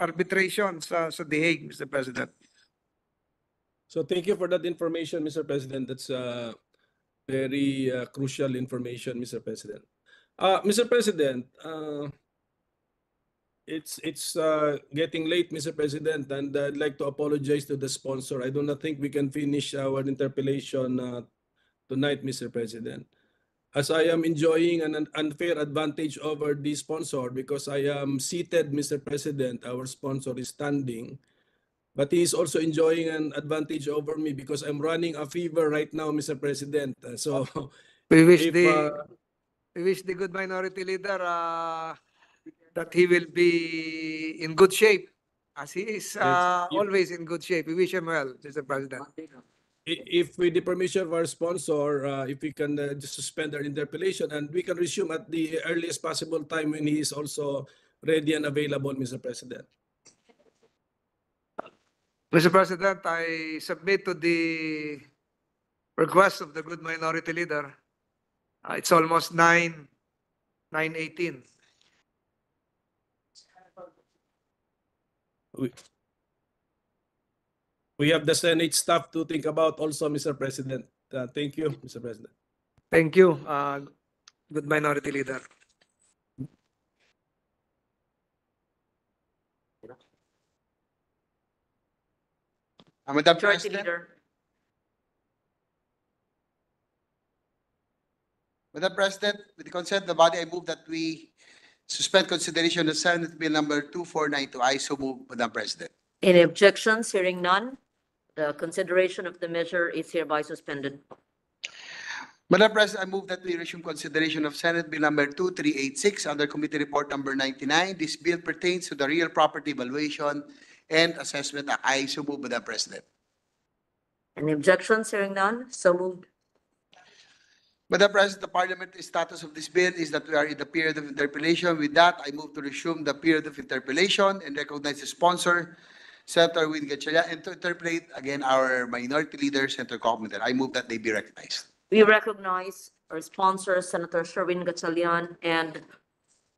arbitration sa The Hague, Mr. President. So thank you for that information, Mr. President. That's very crucial information, Mr. President. Mr. President, it's getting late, Mr. President, and I'd like to apologize to the sponsor. I do not think we can finish our interpellation tonight, Mr. President, as I am enjoying an unfair advantage over the sponsor because I am seated, Mr. President. Our sponsor is standing, but he is also enjoying an advantage over me because I'm running a fever right now, Mr. President. So We wish the good minority leader that he will be in good shape, as he is always in good shape. We wish him well, Mr. President. If with the permission of our sponsor, if we can just suspend our interpellation and we can resume at the earliest possible time when he is also ready and available, Mr. President. Mr. President, I submit to the request of the good minority leader. It's almost 9:18. We have the Senate staff to think about also, Mr. President. Thank you, Mr. President. Thank you, good minority leader. Madam Majority President, Leader. Madam President, with the consent of the body, I move that we suspend consideration of Senate Bill number 2492. I so move, Madam President. Any objections? Hearing none, the consideration of the measure is hereby suspended. Madam President, I move that we resume consideration of Senate Bill number 2386 under Committee Report number 99. This bill pertains to the Real Property Valuation and Assessment Act. I so move, Madam President. Any objections? Hearing none, so moved. Madam President, the parliamentary status of this bill is that we are in the period of interpellation. With that, I move to resume the period of interpellation and recognize the sponsor, Senator Win Gatchalian, and to interpellate again our minority leader, Senator Cockman. I move that they be recognized. We recognize our sponsor, Senator Sherwin Gatchalian, and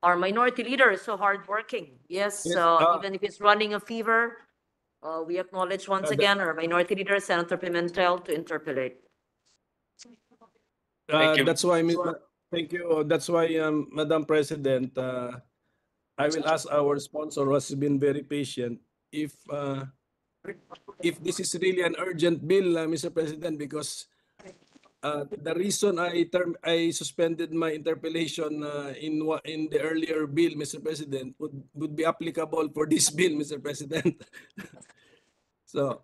our minority leader is so hardworking. Yes, even if he's running a fever, we acknowledge once again our minority leader, Senator Pimentel, to interpellate. Thank you. That's why, thank you. That's why, Madam President, I will ask our sponsor, who has been very patient, if this is really an urgent bill, Mr. President, because the reason I suspended my interpellation in the earlier bill, Mr. President, would be applicable for this bill, Mr. President. So.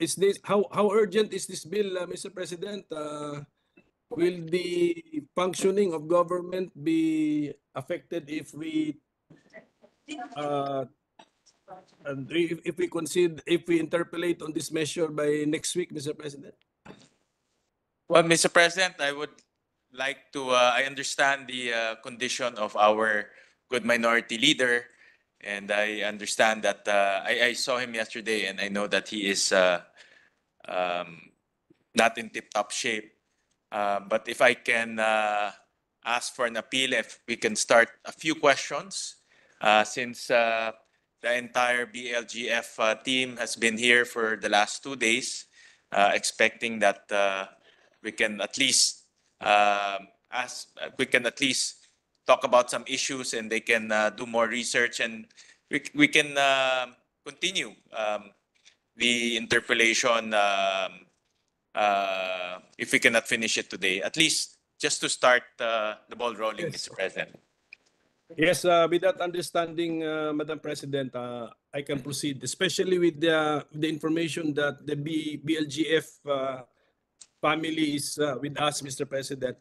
Is this how urgent is this bill, Mr. President? Will the functioning of government be affected if we And if we consider, if we interpolate on this measure by next week, Mr. President? Well, Mr. President, I would like to, I understand the condition of our good minority leader, and I understand that I saw him yesterday, and I know that he is not in tip-top shape. But if I can ask for an appeal, if we can start a few questions, since the entire BLGF team has been here for the last 2 days, expecting that we can at least we can at least talk about some issues, and they can do more research, and we can continue the interpellation if we cannot finish it today, at least just to start the ball rolling, Yes. Mr. President. Yes, with that understanding, Madam President, I can proceed, especially with the information that the BLGF family is with us, Mr. President.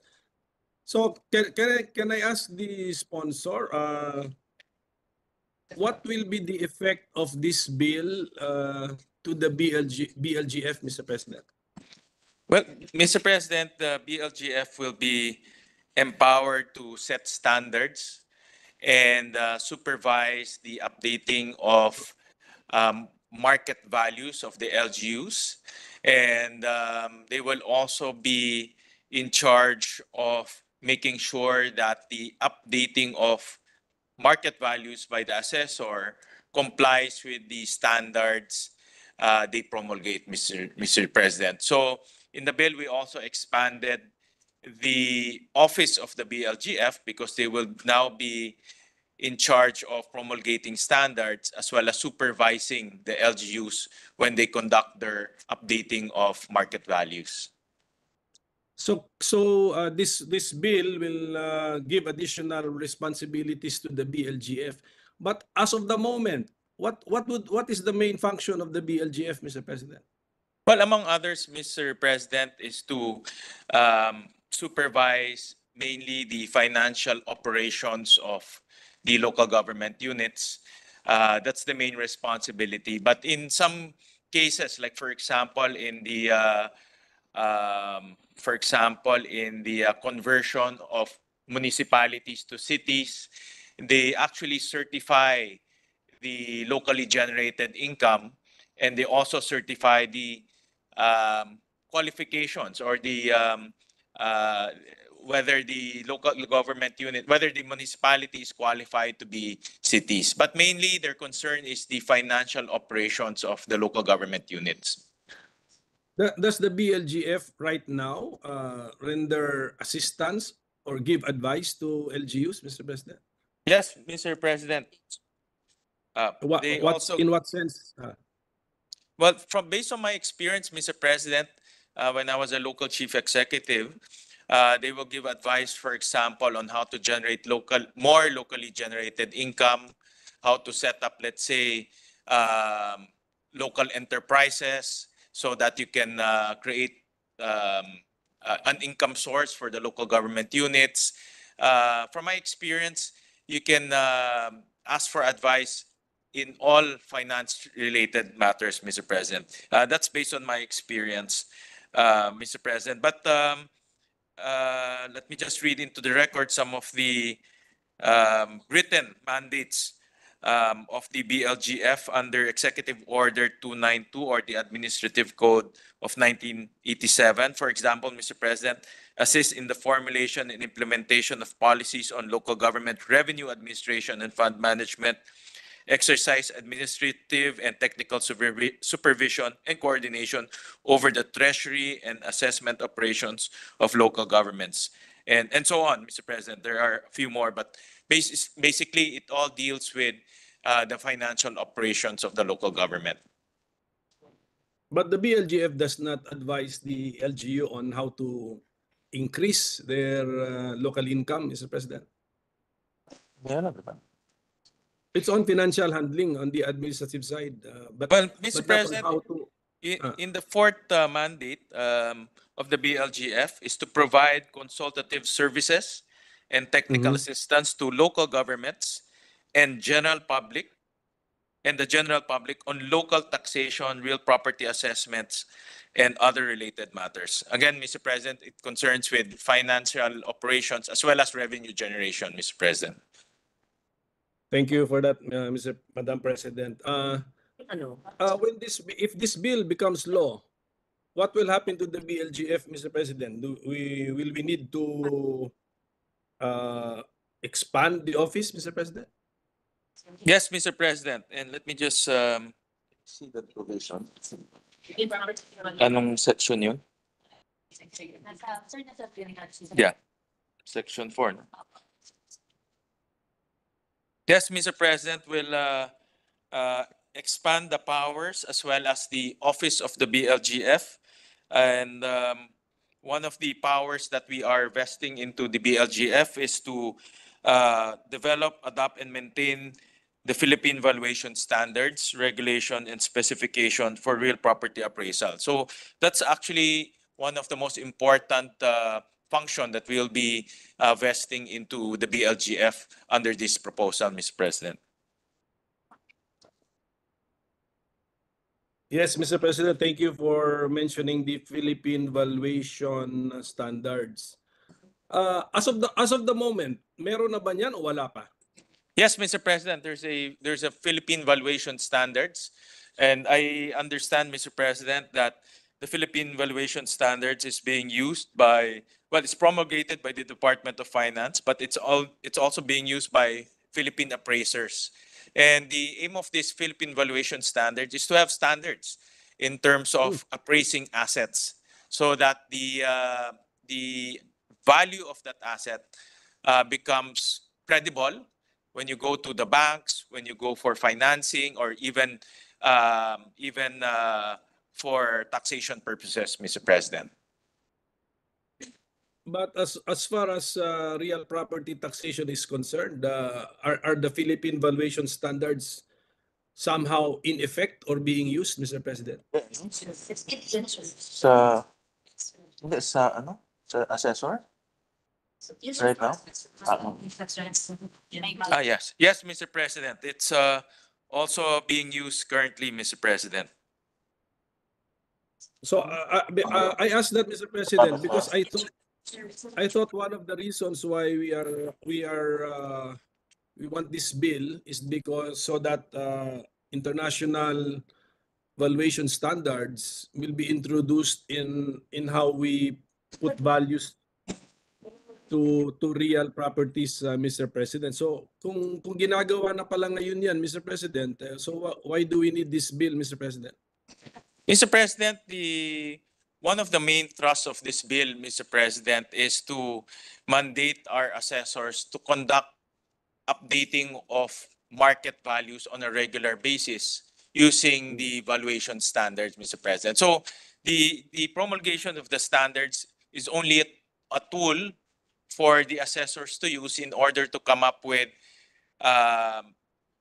So can I ask the sponsor, what will be the effect of this bill to the BLGF, Mr. President? Well, Mr. President, the BLGF will be empowered to set standards and supervise the updating of market values of the LGUs. And they will also be in charge of making sure that the updating of market values by the assessor complies with the standards they promulgate, Mr. President. So in the bill, we also expanded the office of the BLGF because they will now be in charge of promulgating standards as well as supervising the LGUs when they conduct their updating of market values. So this bill will give additional responsibilities to the BLGF. But as of the moment, what is the main function of the BLGF, Mr. President? Well, among others, Mr. President, is to supervise mainly the financial operations of the local government units. That's the main responsibility. But in some cases, like for example, in the conversion of municipalities to cities, they actually certify the locally generated income, and they also certify the qualifications or the whether the local government unit, whether the municipality is qualified to be cities. But mainly their concern is the financial operations of the local government units. Does the BLGF right now render assistance or give advice to LGUs, Mr. President? Yes, Mr. President. In what sense? Well, based on my experience, Mr. President, when I was a local chief executive, they will give advice, for example, on how to generate more locally generated income, how to set up, let's say, local enterprises so that you can create an income source for the local government units. From my experience, you can ask for advice in all finance-related matters, Mr. President. That's based on my experience, Mr. President. But let me just read into the record some of the written mandates of the BLGF under Executive Order 292 or the Administrative Code of 1987. For example, Mr. President, assist in the formulation and implementation of policies on local government revenue administration and fund management, exercise administrative and technical supervision and coordination over the treasury and assessment operations of local governments, and so on, Mr. President. There are a few more, but basically it all deals with the financial operations of the local government. But the BLGF does not advise the LGU on how to increase their local income, Mr. President. It's on financial handling on the administrative side. Well, Mr. President, how to, in the fourth mandate of the BLGF is to provide consultative services and technical assistance to local governments and general public and the general public on local taxation, real property assessments, and other related matters. Again, Mr. President, it concerns with financial operations as well as revenue generation, Mr. President. Thank you for that, Madam President. If this bill becomes law, what will happen to the BLGF, Mr. President? Will we need to expand the office, Mr. President? Yes, Mr. President, and let me just see the provision. Anong section yun? Yeah, section 4. No? Yes, Mr. President, will expand the powers as well as the office of the BLGF. And one of the powers that we are vesting into the BLGF is to develop, adopt, and maintain the Philippine valuation standards, regulation, and specification for real property appraisal. So that's actually one of the most important function that we'll be vesting into the BLGF under this proposal, Mr. President. Yes, Mr. President, thank you for mentioning the Philippine valuation standards. As of the moment, meron na ba niyan o wala pa? Yes, Mr. President, there's a Philippine valuation standards, and I understand, Mr. President, that the Philippine valuation standards is being used by, well, it's promulgated by the Department of Finance, but it's also being used by Philippine appraisers. And the aim of this Philippine valuation standards is to have standards in terms of appraising assets, so that the value of that asset becomes credible when you go to the banks, when you go for financing, or even for taxation purposes, Mr. President. But as far as real property taxation is concerned, are the Philippine valuation standards somehow in effect or being used, Mr. President? Sa assessor? Right now? Yes. Yes, Mr. President. It's also being used currently, Mr. President. So I asked that, Mr. President, because I thought one of the reasons why we want this bill is because so that international valuation standards will be introduced in how we put values to real properties, Mr. President. So kung ginagawa na pala ngayon yan, Mr. President, so why do we need this bill, Mr. President? Mr. President, one of the main thrusts of this bill, Mr. President, is to mandate our assessors to conduct updating of market values on a regular basis using the valuation standards, Mr. President. So the promulgation of the standards is only a tool for the assessors to use in order to come up with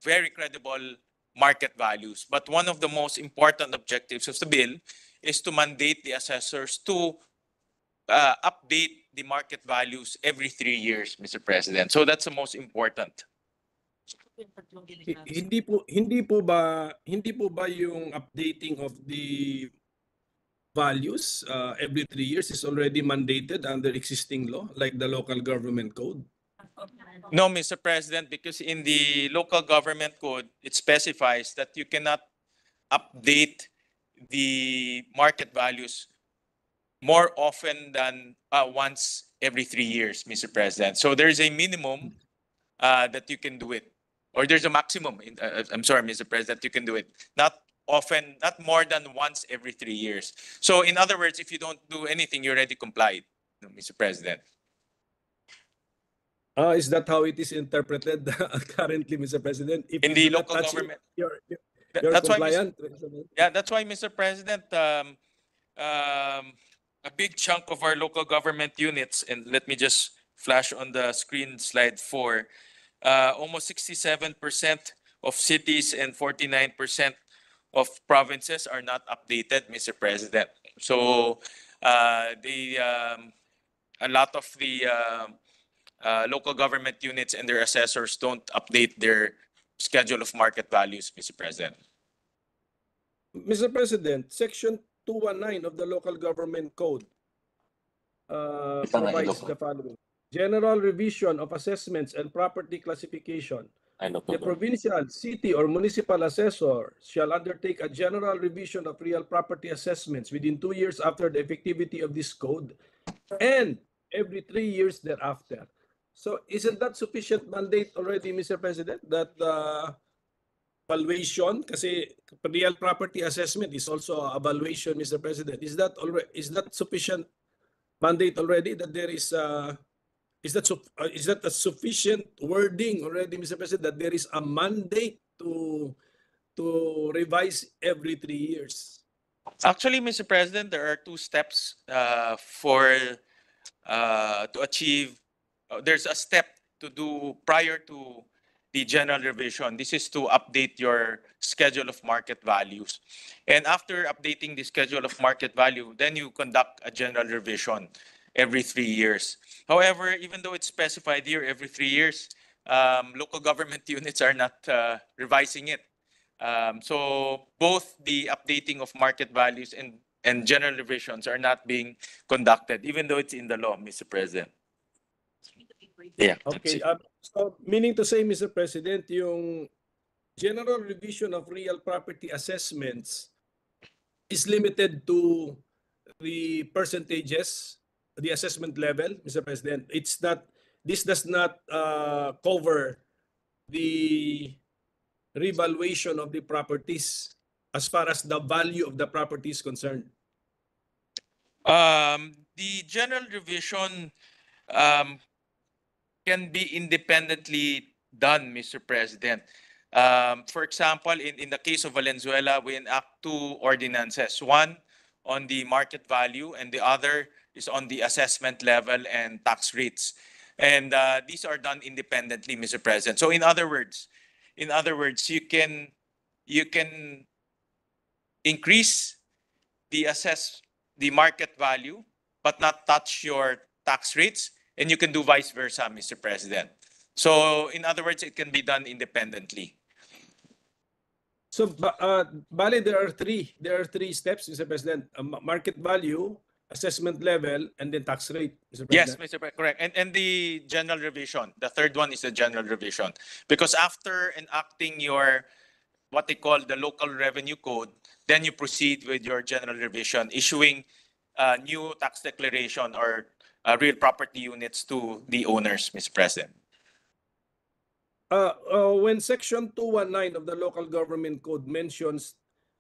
very credible market values. But one of the most important objectives of the bill is to mandate the assessors to update the market values every 3 years, Mr. President. So that's the most important. Hindi po ba yung updating of the values every 3 years is already mandated under existing law, like the local government code? No, Mr. President, because in the local government code, it specifies that you cannot update the market values more often than once every 3 years, Mr. President. So there's a minimum that you can do it, or there's a maximum. I'm sorry, Mr. President, you can do it. Not often, not more than once every 3 years. So in other words, if you don't do anything, you already complied, Mr. President. Is that how it is interpreted currently, Mr. President? If In you the do not local touch it, government. you're That's why, compliant? yeah, that's why, Mr. President, a big chunk of our local government units, and let me just flash on the screen slide 4, almost 67% of cities and 49% of provinces are not updated, Mr. President. So a lot of the local government units and their assessors don't update their schedule of market values, Mr. President. Mr. President, Section 219 of the Local Government Code provides the following. General revision of assessments and property classification. The provincial, city, or municipal assessor shall undertake a general revision of real property assessments within 2 years after the effectivity of this code and every 3 years thereafter. So isn't that sufficient mandate already, Mr. President, that valuation, kasi real property assessment is also a valuation, Mr. President. Is that sufficient mandate already that there is is that a sufficient wording already, Mr. President, that there is a mandate to revise every 3 years? Actually, Mr. President, there are 2 steps to achieve. There's a step to do prior to the general revision. This is to update your schedule of market values. And after updating the schedule of market value, then you conduct a general revision every 3 years. However, even though it's specified here every 3 years, local government units are not revising it. So both the updating of market values and general revisions are not being conducted, even though it's in the law, Mr. President. Yeah. Okay. So meaning to say, Mr. President, yung general revision of real property assessments is limited to the percentages, the assessment level, Mr. President. This does not cover the revaluation of the properties as far as the value of the property is concerned. The general revision can be independently done, Mr. President. For example, in the case of Valenzuela, we enact 2 ordinances. One on the market value and the other is on the assessment level and tax rates. And these are done independently, Mr. President. So in other words, you can increase the market value, but not touch your tax rates, and you can do vice versa, Mr. President. So in other words, it can be done independently. So, bali, there are three steps, Mr. President: market value, assessment level, and then tax rate, Mr. President. Yes, Mr. President, correct. And the general revision. The third one is the general revision. Because after enacting your, what they call the local revenue code, then you proceed with your general revision, issuing new tax declaration or real property units to the owners, Mr. President. When Section 219 of the Local Government Code mentions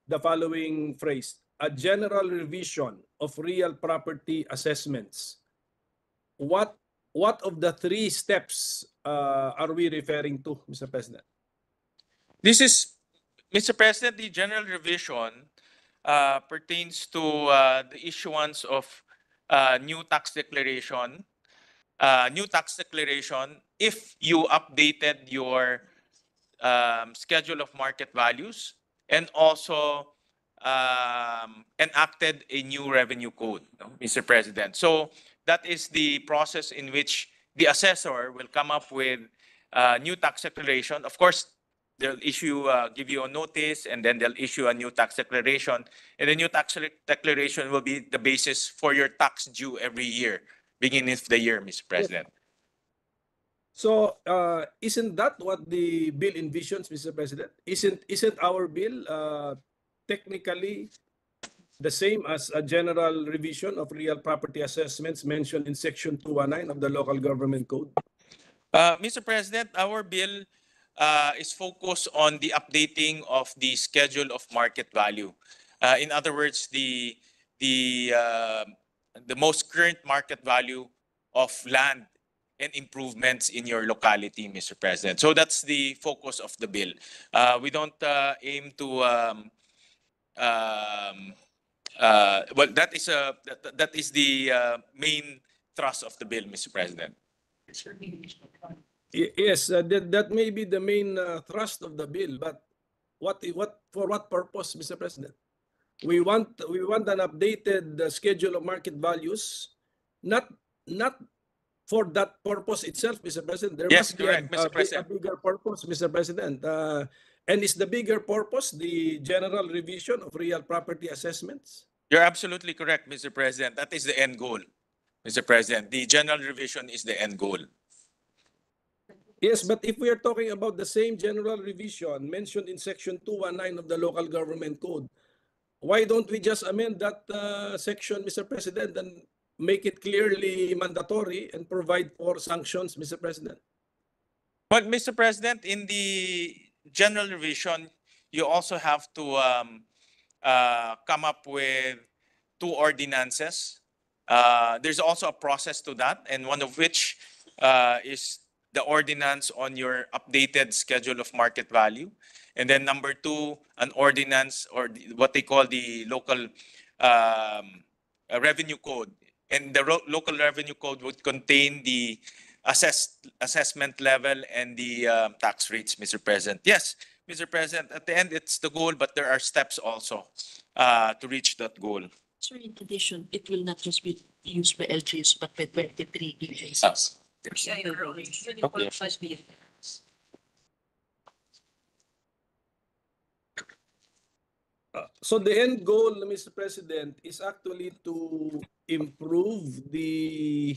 the following phrase, a general revision of real property assessments, what of the 3 steps are we referring to, Mr. President? This is, Mr. President, the general revision pertains to the issuance of new tax declaration. If you updated your schedule of market values and also enacted a new revenue code, Mr. President. So that is the process in which the assessor will come up with new tax declaration. Of course, they'll give you a notice, and then they'll issue a new tax declaration. And the new tax declaration will be the basis for your tax due every year, beginning of the year, Mr. President. So, isn't that what the bill envisions, Mr. President? Isn't our bill technically the same as a general revision of real property assessments mentioned in Section 219 of the Local Government Code? Mr. President, our bill is focused on the updating of the schedule of market value. In other words, the most current market value of land and improvements in your locality, Mr. President. So that's the focus of the bill. We don't aim to well, that is the main thrust of the bill, Mr. President. Yes, that may be the main thrust of the bill, but for what purpose, Mr. President? We want an updated schedule of market values, not for that purpose itself, Mr. President. There Yes, must be correct, Mr. a President. bigger purpose, Mr. President. And is the bigger purpose the general revision of real property assessments? You're absolutely correct, Mr. President. That is the end goal, Mr. President. The general revision is the end goal. Yes, but if we are talking about the same general revision mentioned in Section 219 of the Local Government Code, why don't we just amend that section, Mr. President, and make it clearly mandatory and provide for sanctions, Mr. President? But Mr. President, in the general revision, you also have to come up with 2 ordinances. There's also a process to that, and one of which is the ordinance on your updated schedule of market value. And then number 2, an ordinance or what they call the local revenue code. And the local revenue code would contain the assessment level and the tax rates, Mr. President. Yes, Mr. President, at the end, it's the goal, but there are steps also to reach that goal. So in addition, it will not just be used by LGUs, but by 23 DJs. Okay. So the end goal, Mr. President, is actually to improve the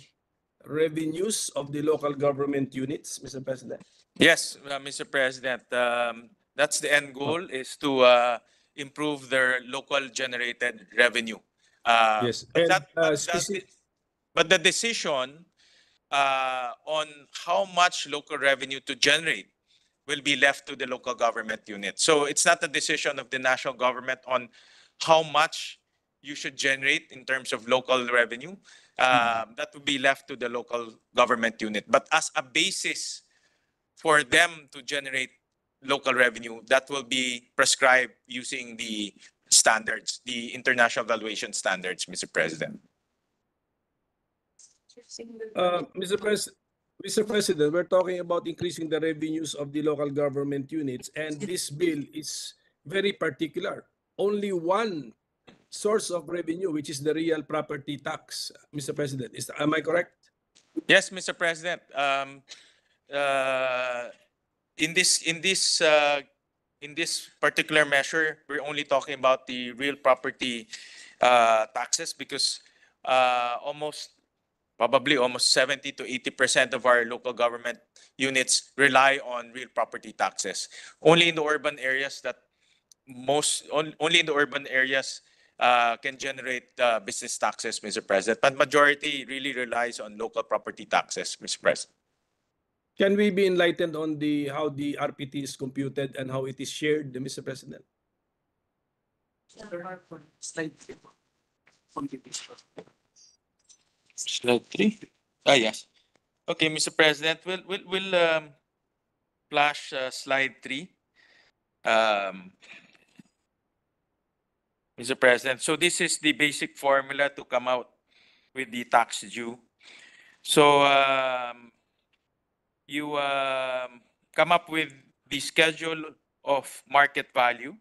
revenues of the local government units, Mr. President. Yes, Mr. President, that's the end goal, is to improve their local generated revenue. Yes, But, and, but the decision on how much local revenue to generate will be left to the local government unit. So it's not a decision of the national government on how much you should generate in terms of local revenue. That would be left to the local government unit. But as a basis for them to generate local revenue, that will be prescribed using the standards, the international valuation standards, Mr. President. Mr. President, we're talking about increasing the revenues of the local government units, and this bill is very particular. Only one source of revenue, which is the real property tax, Mr. President. Am I correct? Yes, Mr. President. In this particular measure, we're only talking about the real property taxes because probably almost 70 to 80% of our local government units rely on real property taxes. Only in the urban areas can generate business taxes, Mr. President. But majority really relies on local property taxes, Mr. President. Can we be enlightened on how the RPT is computed and how it is shared, Mr. President? Slide 3. Yes. Okay, Mr. President, we'll flash slide 3. Mr. President, so this is the basic formula to come out with the tax due. So you come up with the schedule of market value,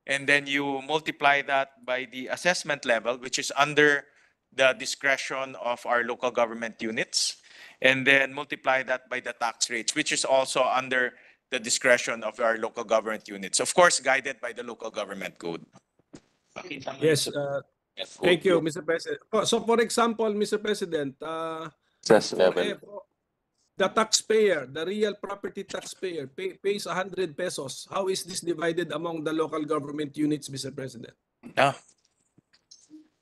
and then you multiply that by the assessment level, which is under the discretion of our local government units, and then multiply that by the tax rates, which is also under the discretion of our local government units, of course, guided by the local government code. Yes, thank you, Mr. President. So for example, Mr. President, the taxpayer, the real property taxpayer pays 100 pesos. How is this divided among the local government units, Mr. President?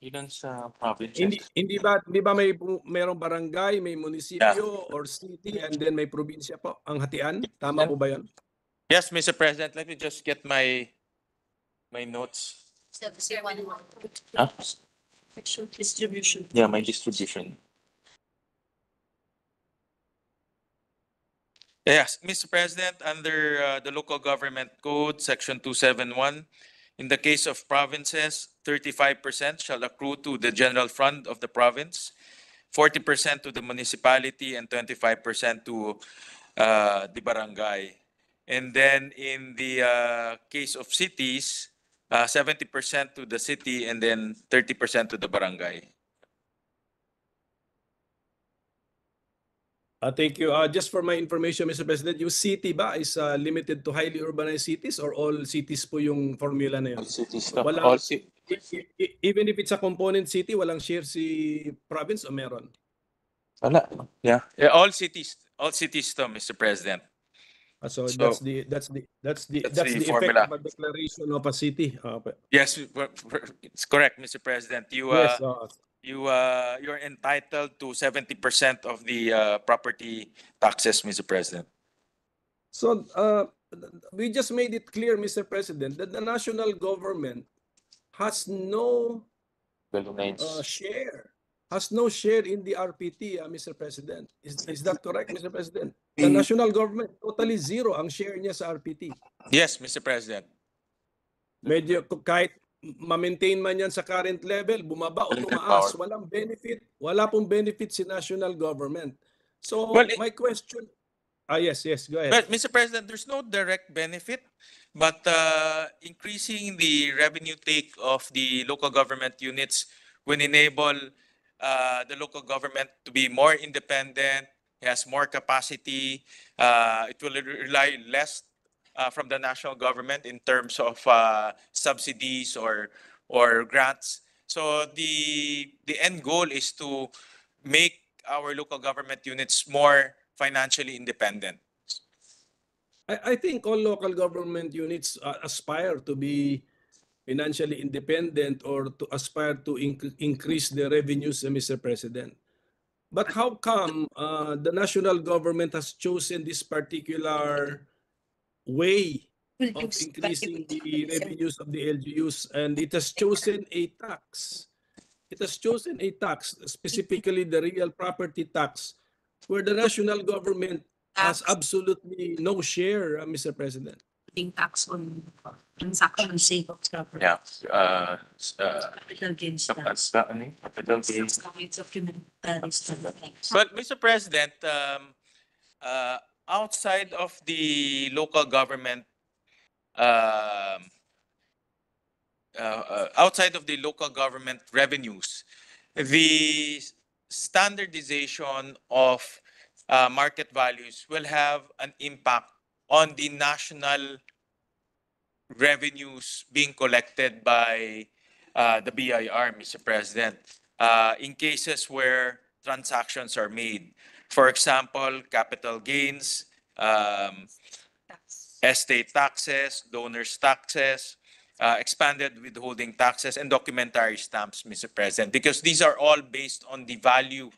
Ilan sa provinces? Hindi ba mayroong barangay, may munisipyo or city, and then may probinsya po ang hatian? Tama po ba yun? Yes, Mr. President. Let me just get my notes. Distribution. Yeah, my distribution. Yes, Mr. President, under the local government code, section 271, in the case of provinces, 35% shall accrue to the general fund of the province, 40% to the municipality, and 25% to the barangay. And then in the case of cities, 70% to the city and then 30% to the barangay. Thank you. Just for my information, Mr. President, yung city ba is limited to highly urbanized cities or all cities po yung formula na yun? Cities, Wala, even if it's a component city, walang share si province o meron? Wala. Yeah. All cities to, Mr. President. So So, that's the effect formula. of a declaration of a city. Yes, it's correct, Mr. President. Yes. You're entitled to 70% of the property taxes, Mr. President. So we just made it clear, Mr. President, that the national government has no share in the RPT, Mr. President. Is that correct, Mr. President? The national government, totally zero ang share niya sa RPT. Yes, Mr. President. Medyo kahit ma-maintain man yan sa current level, bumaba o tumaas, wala pong benefit si national government. So my question, yes, go ahead. Well, Mr. President, there's no direct benefit, but increasing the revenue take of the local government units will enable the local government to be more independent, has more capacity. It will rely less from the national government in terms of subsidies or grants. So the end goal is to make our local government units more financially independent. I think all local government units aspire to be financially independent or to aspire to increase their revenues, Mr. President. But how come the national government has chosen this particular way of increasing the revenues of the LGUs, and it has chosen a tax? It has chosen a tax, specifically the real property tax, where the national government has absolutely no share, Mr. President. Tax on transaction sale of property. Yeah. Capital gains tax. Capital gains. But Mr. President, outside of the local government, revenues, the standardization of market values will have an impact on the national revenues being collected by the BIR, Mr. President, in cases where transactions are made. For example, capital gains, estate taxes, donors taxes, expanded withholding taxes, and documentary stamps, Mr. President, because these are all based on the value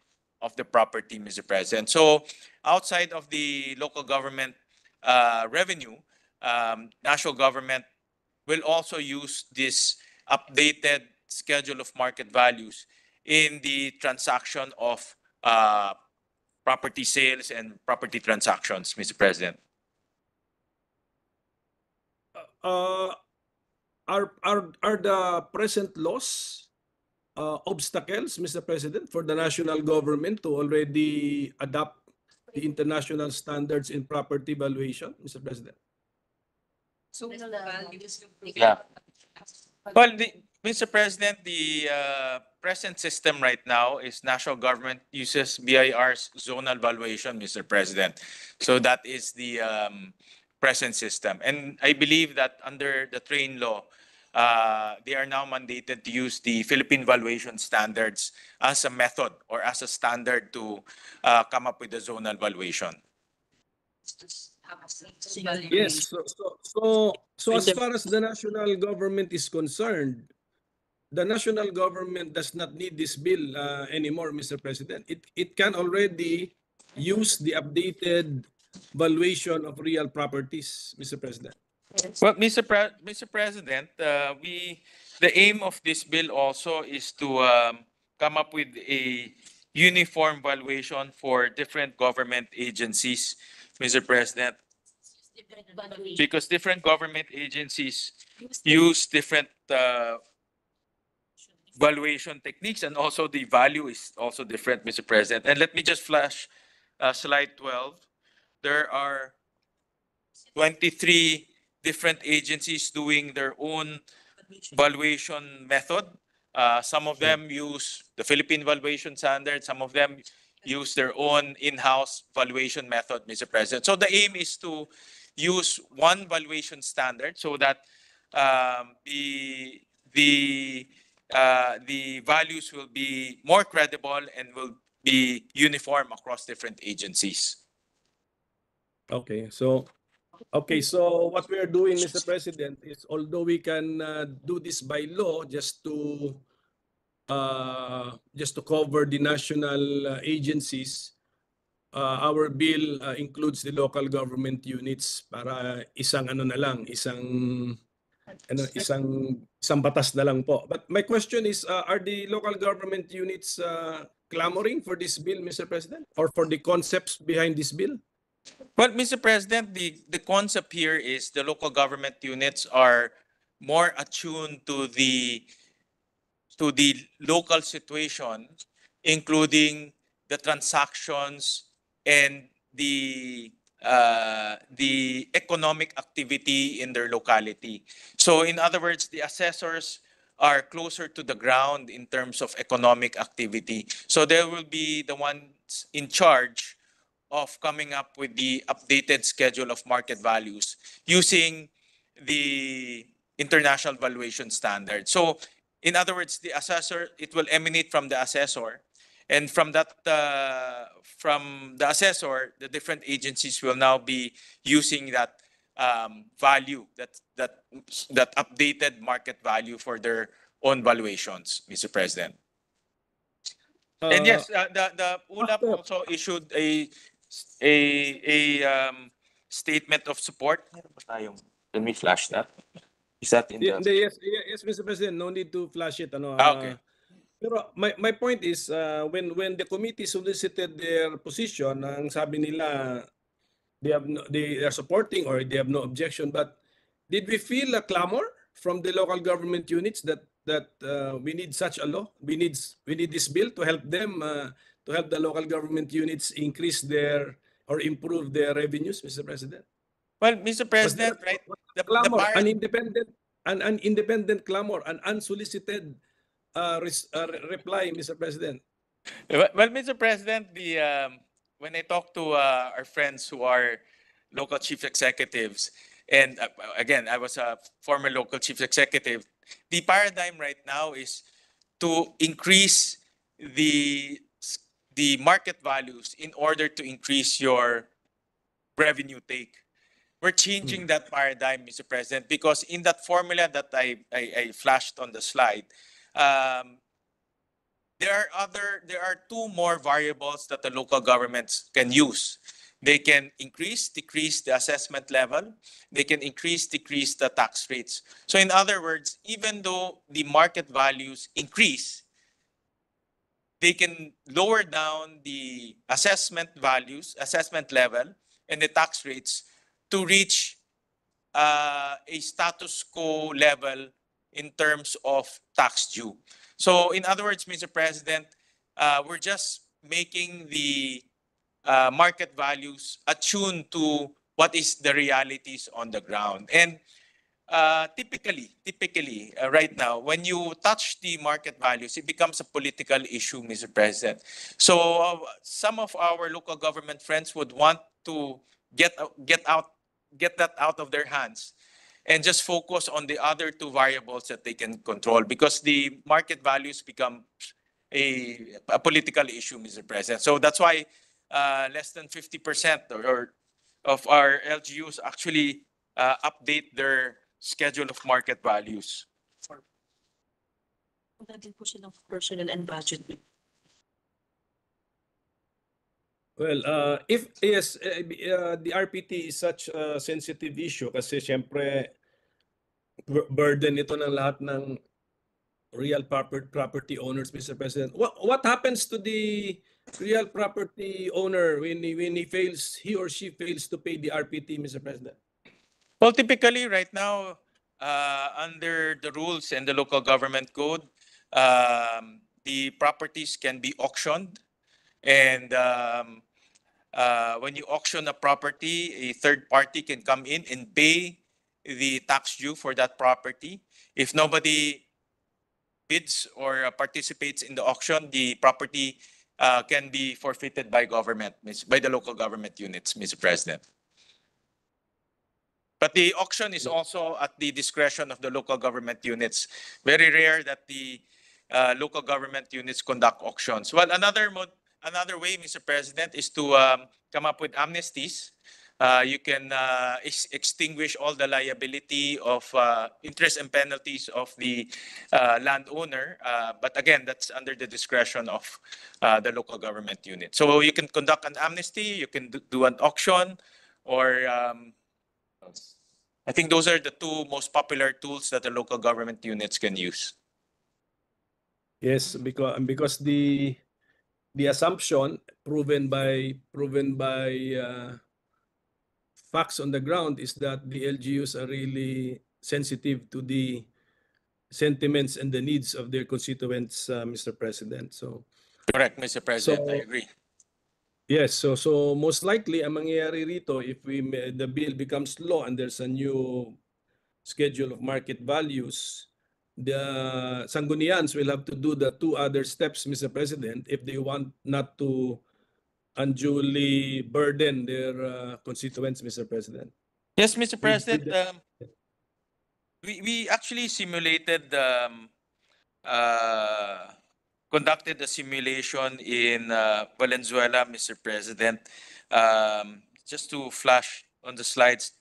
of the property, Mr. President. So outside of the local government revenue, national government will also use this updated schedule of market values in the transaction of property sales and property transactions, Mr. President. Are the present laws obstacles, Mr. President, for the national government to already adopt the international standards in property valuation, Mr. President? Yeah. Well, Mr. President, the present system right now is national government uses BIR's zonal valuation, Mr. President. So that is the present system. And I believe that under the train law, they are now mandated to use the Philippine valuation standards as a method or as a standard to come up with the zonal valuation. Yes. So as far as the national government is concerned, the national government does not need this bill anymore, Mr. President. It can already use the updated valuation of real properties, Mr. President. Well, Mr. President, the aim of this bill also is to come up with a uniform valuation for different government agencies, Mr. President, because different government agencies use different valuation techniques, and also the value is also different, Mr. President. And let me just flash slide 12. There are 23 different agencies doing their own valuation method. Some of them use the Philippine valuation standard. Some of them use their own in-house valuation method, Mr. President. So the aim is to use one valuation standard so that the values will be more credible and will be uniform across different agencies. Okay, so what we are doing, Mr. President, is although we can do this by law just to cover the national agencies, our bill includes the local government units para isang batas na lang po. But my question is, are the local government units clamoring for this bill, Mr. President, or for the concepts behind this bill? Well, Mr. President, the concept here is the local government units are more attuned to the local situation, including the transactions and the economic activity in their locality. So in other words, the assessors are closer to the ground in terms of economic activity. So they will be the ones in charge of coming up with the updated schedule of market values using the international valuation standard. So in other words, the assessor, it will emanate from the assessor. And from the assessor, the different agencies will now be using that value, that updated market value for their own valuations, Mr. President. And yes, the ULAP also issued a statement of support. Can we flash that? Is that in the... Yes, Mr. President, no need to flash it. Okay. Pero my point is, when the committee solicited their position, ang sabi nila, they are supporting or they have no objection, but did we feel a clamor from the local government units that we need such a law? We need this bill to help them, to help the local government units increase their or improve their revenues, Mr. President? Well, Mr. President, right? Clamor, an independent clamor, an unsolicited reply, Mr. President. Well, Mr. President, when I talk to our friends who are local chief executives, and again, I was a former local chief executive, the paradigm right now is to increase the market values in order to increase your revenue take. We're changing that paradigm, Mr. President, because in that formula that I flashed on the slide, there are two more variables that the local governments can use. They can increase, decrease the assessment level. They can increase, decrease the tax rates. So in other words, even though the market values increase, they can lower down the assessment values, assessment level, and the tax rates to reach a status quo level in terms of tax due. So in other words, Mr. President, we're just making the market values attuned to what is the realities on the ground. And typically, right now, when you touch the market values, it becomes a political issue, Mr. President. So some of our local government friends would want to get that out of their hands and just focus on the other two variables that they can control, because the market values become a political issue, Mr. President. So that's why less than 50% or of our LGUs actually update their schedule of market values. Personnel and budget. Well, if yes, the RPT is such a sensitive issue kasi syempre burden ito ng lahat ng real property owners, Mr. President. What happens to the real property owner when he or she fails to pay the RPT, Mr. President? Well, typically right now, under the rules and the local government code, the properties can be auctioned. And when you auction a property, a third party can come in and pay the tax due for that property. If nobody bids or participates in the auction, the property can be forfeited by by the local government units, Mr. President. But the auction is also at the discretion of the local government units. Very rare that the local government units conduct auctions. Well, another way, Mr. President, is to come up with amnesties. You can extinguish all the liability of interest and penalties of the landowner. But again, that's under the discretion of the local government unit. So you can conduct an amnesty, you can do an auction, or I think those are the two most popular tools that the local government units can use. Yes, because the assumption proven by facts on the ground is that the LGUs are really sensitive to the sentiments and the needs of their constituents, Mr. President. So Correct, Mr. President. I So- agree. yes, so most likely ang mangyayari rito if the bill becomes law and there's a new schedule of market values, the Sanggunians will have to do the two other steps, Mr. President, if they want not to unduly burden their constituents, Mr. President. Yes, Mr. With President. the- We actually simulated conducted a simulation in Valenzuela, Mr. President. Just to flash on the slides,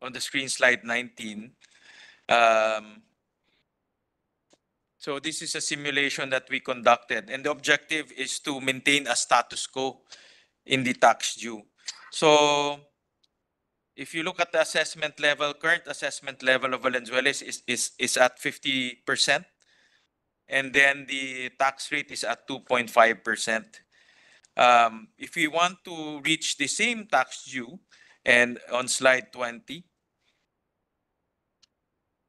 on the screen, slide 19. So this is a simulation that we conducted, and the objective is to maintain a status quo in the tax due. So if you look at the assessment level, current assessment level of Valenzuela is at 50%. And then the tax rate is at 2.5%. If we want to reach the same tax due, and on slide 20,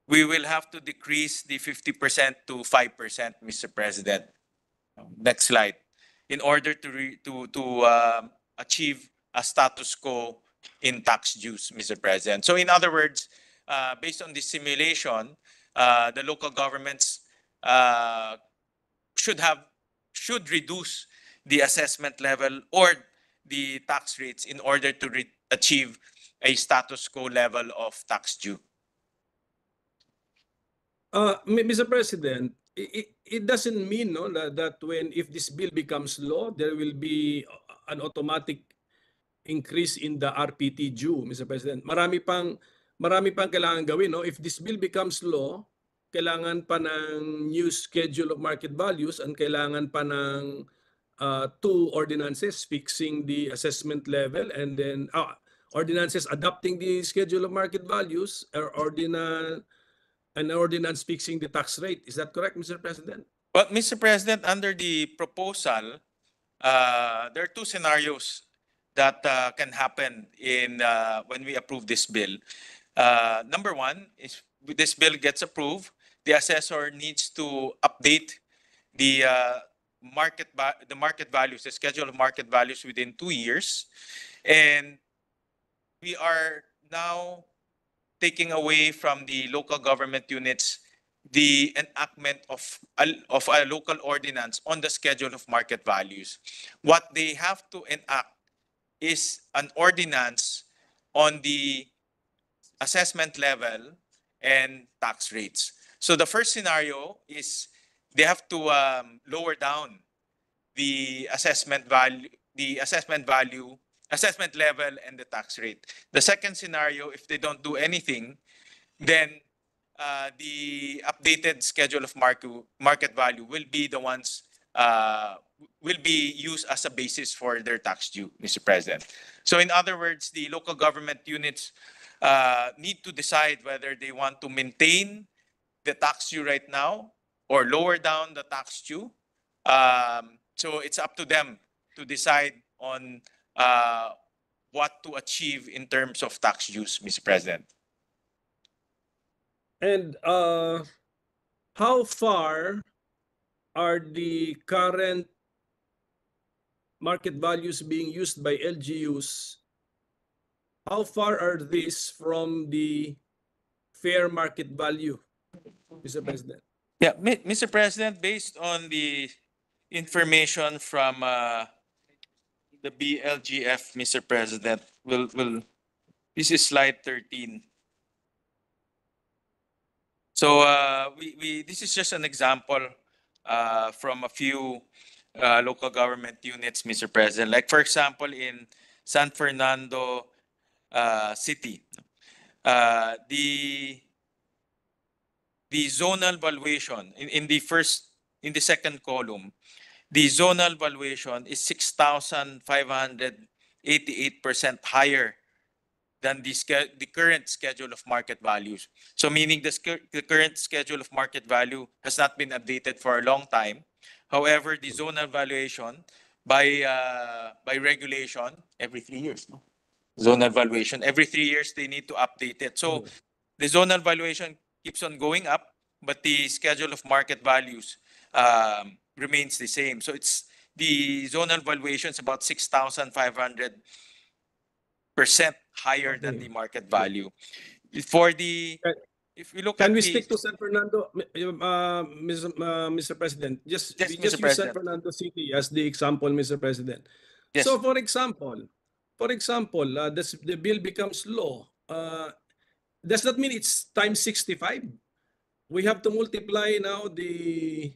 we will have to decrease the 50% to 5%, Mr. President. Next slide. In order to achieve a status quo in tax dues, Mr. President. So in other words, based on this simulation, the local governments should reduce the assessment level or the tax rates in order to achieve a status quo level of tax due. Mr. President, it doesn't mean that if this bill becomes law, there will be an automatic increase in the RPT due, Mr. President. Marami pang kailangan gawin. No? If this bill becomes law, kailangan pa ng new schedule of market values and kailangan pa ng two ordinances fixing the assessment level and then ordinances adopting the schedule of market values or an ordinance fixing the tax rate. Is that correct, Mr. President? Well, Mr. President, under the proposal, there are two scenarios that can happen when we approve this bill. Number one is this bill gets approved, the assessor needs to update the market values, the schedule of market values within 2 years, and we are now taking away from the local government units the enactment of a local ordinance on the schedule of market values. What they have to enact is an ordinance on the assessment level and tax rates. So the first scenario is they have to lower down the assessment value, assessment level, and the tax rate. The second scenario, if they don't do anything, then the updated schedule of market value will be the ones will be used as a basis for their tax due, Mr. President. So in other words, the local government units need to decide whether they want to maintain the tax due right now or lower down the tax due. So it's up to them to decide on what to achieve in terms of tax dues, Mr. President. And how far are the current market values being used by LGUs? How far are these from the fair market value, Mr. President? Yeah, Mr. President, based on the information from the BLGF, Mr. President. This is slide 13. So this is just an example from a few local government units, Mr. President. Like for example, in San Fernando City, the zonal valuation in the second column, the zonal valuation is 6,588% higher than the current schedule of market values. So meaning the current schedule of market value has not been updated for a long time. However, the zonal valuation by regulation every 3 years. No? Zonal valuation every 3 years they need to update it. So the zonal valuation keeps on going up, but the schedule of market values remains the same. So it's the zonal valuation is about 6,500% higher than the market value. For the, if we look Can at we the, stick to San Fernando, Mr. President? Yes, We Mr. just use San President. Fernando City as the example, Mr. President. Yes. So for example, the bill becomes law. Does that mean it's times 65? We have to multiply now the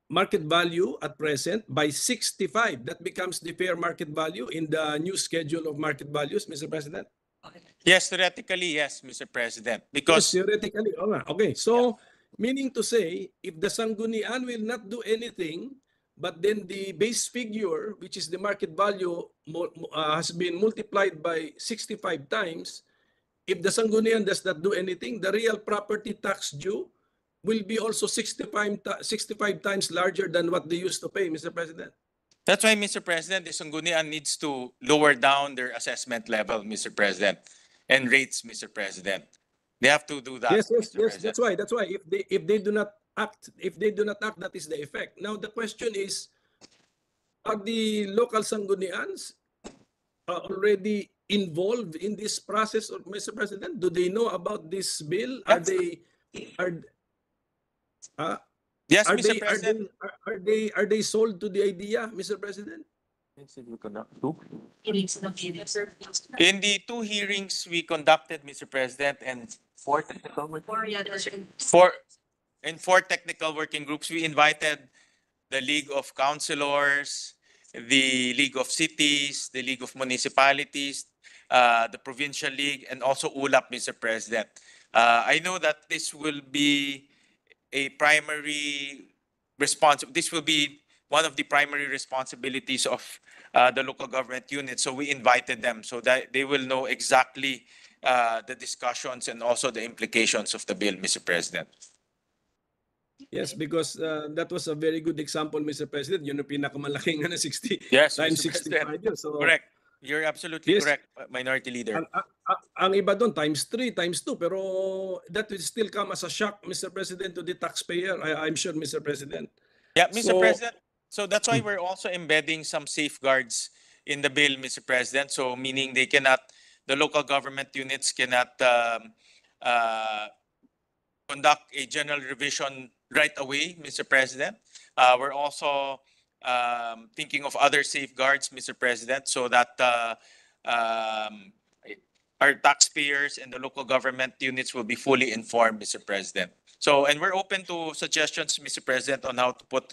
market value at present by 65. That becomes the fair market value in the new schedule of market values, Mr. President. yes, theoretically, yes, Mr. President, Yes, because theoretically. Okay, so meaning to say, if the Sanggunian will not do anything, but then the base figure, which is the market value, has been multiplied by 65 times, if the Sanggunian does not do anything, the real property tax due will be also 65 times larger than what they used to pay, Mr. President. that's why, Mr. President, the Sanggunian needs to lower down their assessment level, Mr. President, and rates, Mr. President. They have to do that. Yes, Mr. President. That's why. If they do not act, that is the effect. Now the question is, are the local Sanggunians already involved in this process, of Mr. President? Do they know about this bill? Yes, Mr. President. Are they sold to the idea, Mr. President? In the 2 hearings we conducted, Mr. President, and 4 technical working groups, we invited the League of Councilors, the League of Cities, the League of Municipalities, the Provincial League, and also ULAP, Mr. President. I know that this will be a primary this will be one of the primary responsibilities of the local government unit. So we invited them so that they will know exactly the discussions and also the implications of the bill, Mr. President. Yes, because that was a very good example, Mr. President. Yun ang pinakamalaking 60 Yes, times Mr. 65 President. yun. So, Correct. You're absolutely Yes. correct, Minority Leader. ang iba doon, times 3, times 2. Pero that will still come as a shock, Mr. President, to the taxpayer. I'm sure, Mr. President. Yeah, Mr. So- President. So that's why we're also embedding some safeguards in the bill, Mr. President. So meaning the local government units cannot conduct a general revision right away, Mr. President. We're also thinking of other safeguards, Mr. President, so that our taxpayers and the local government units will be fully informed, Mr. President. So, and we're open to suggestions, Mr. President, on how to put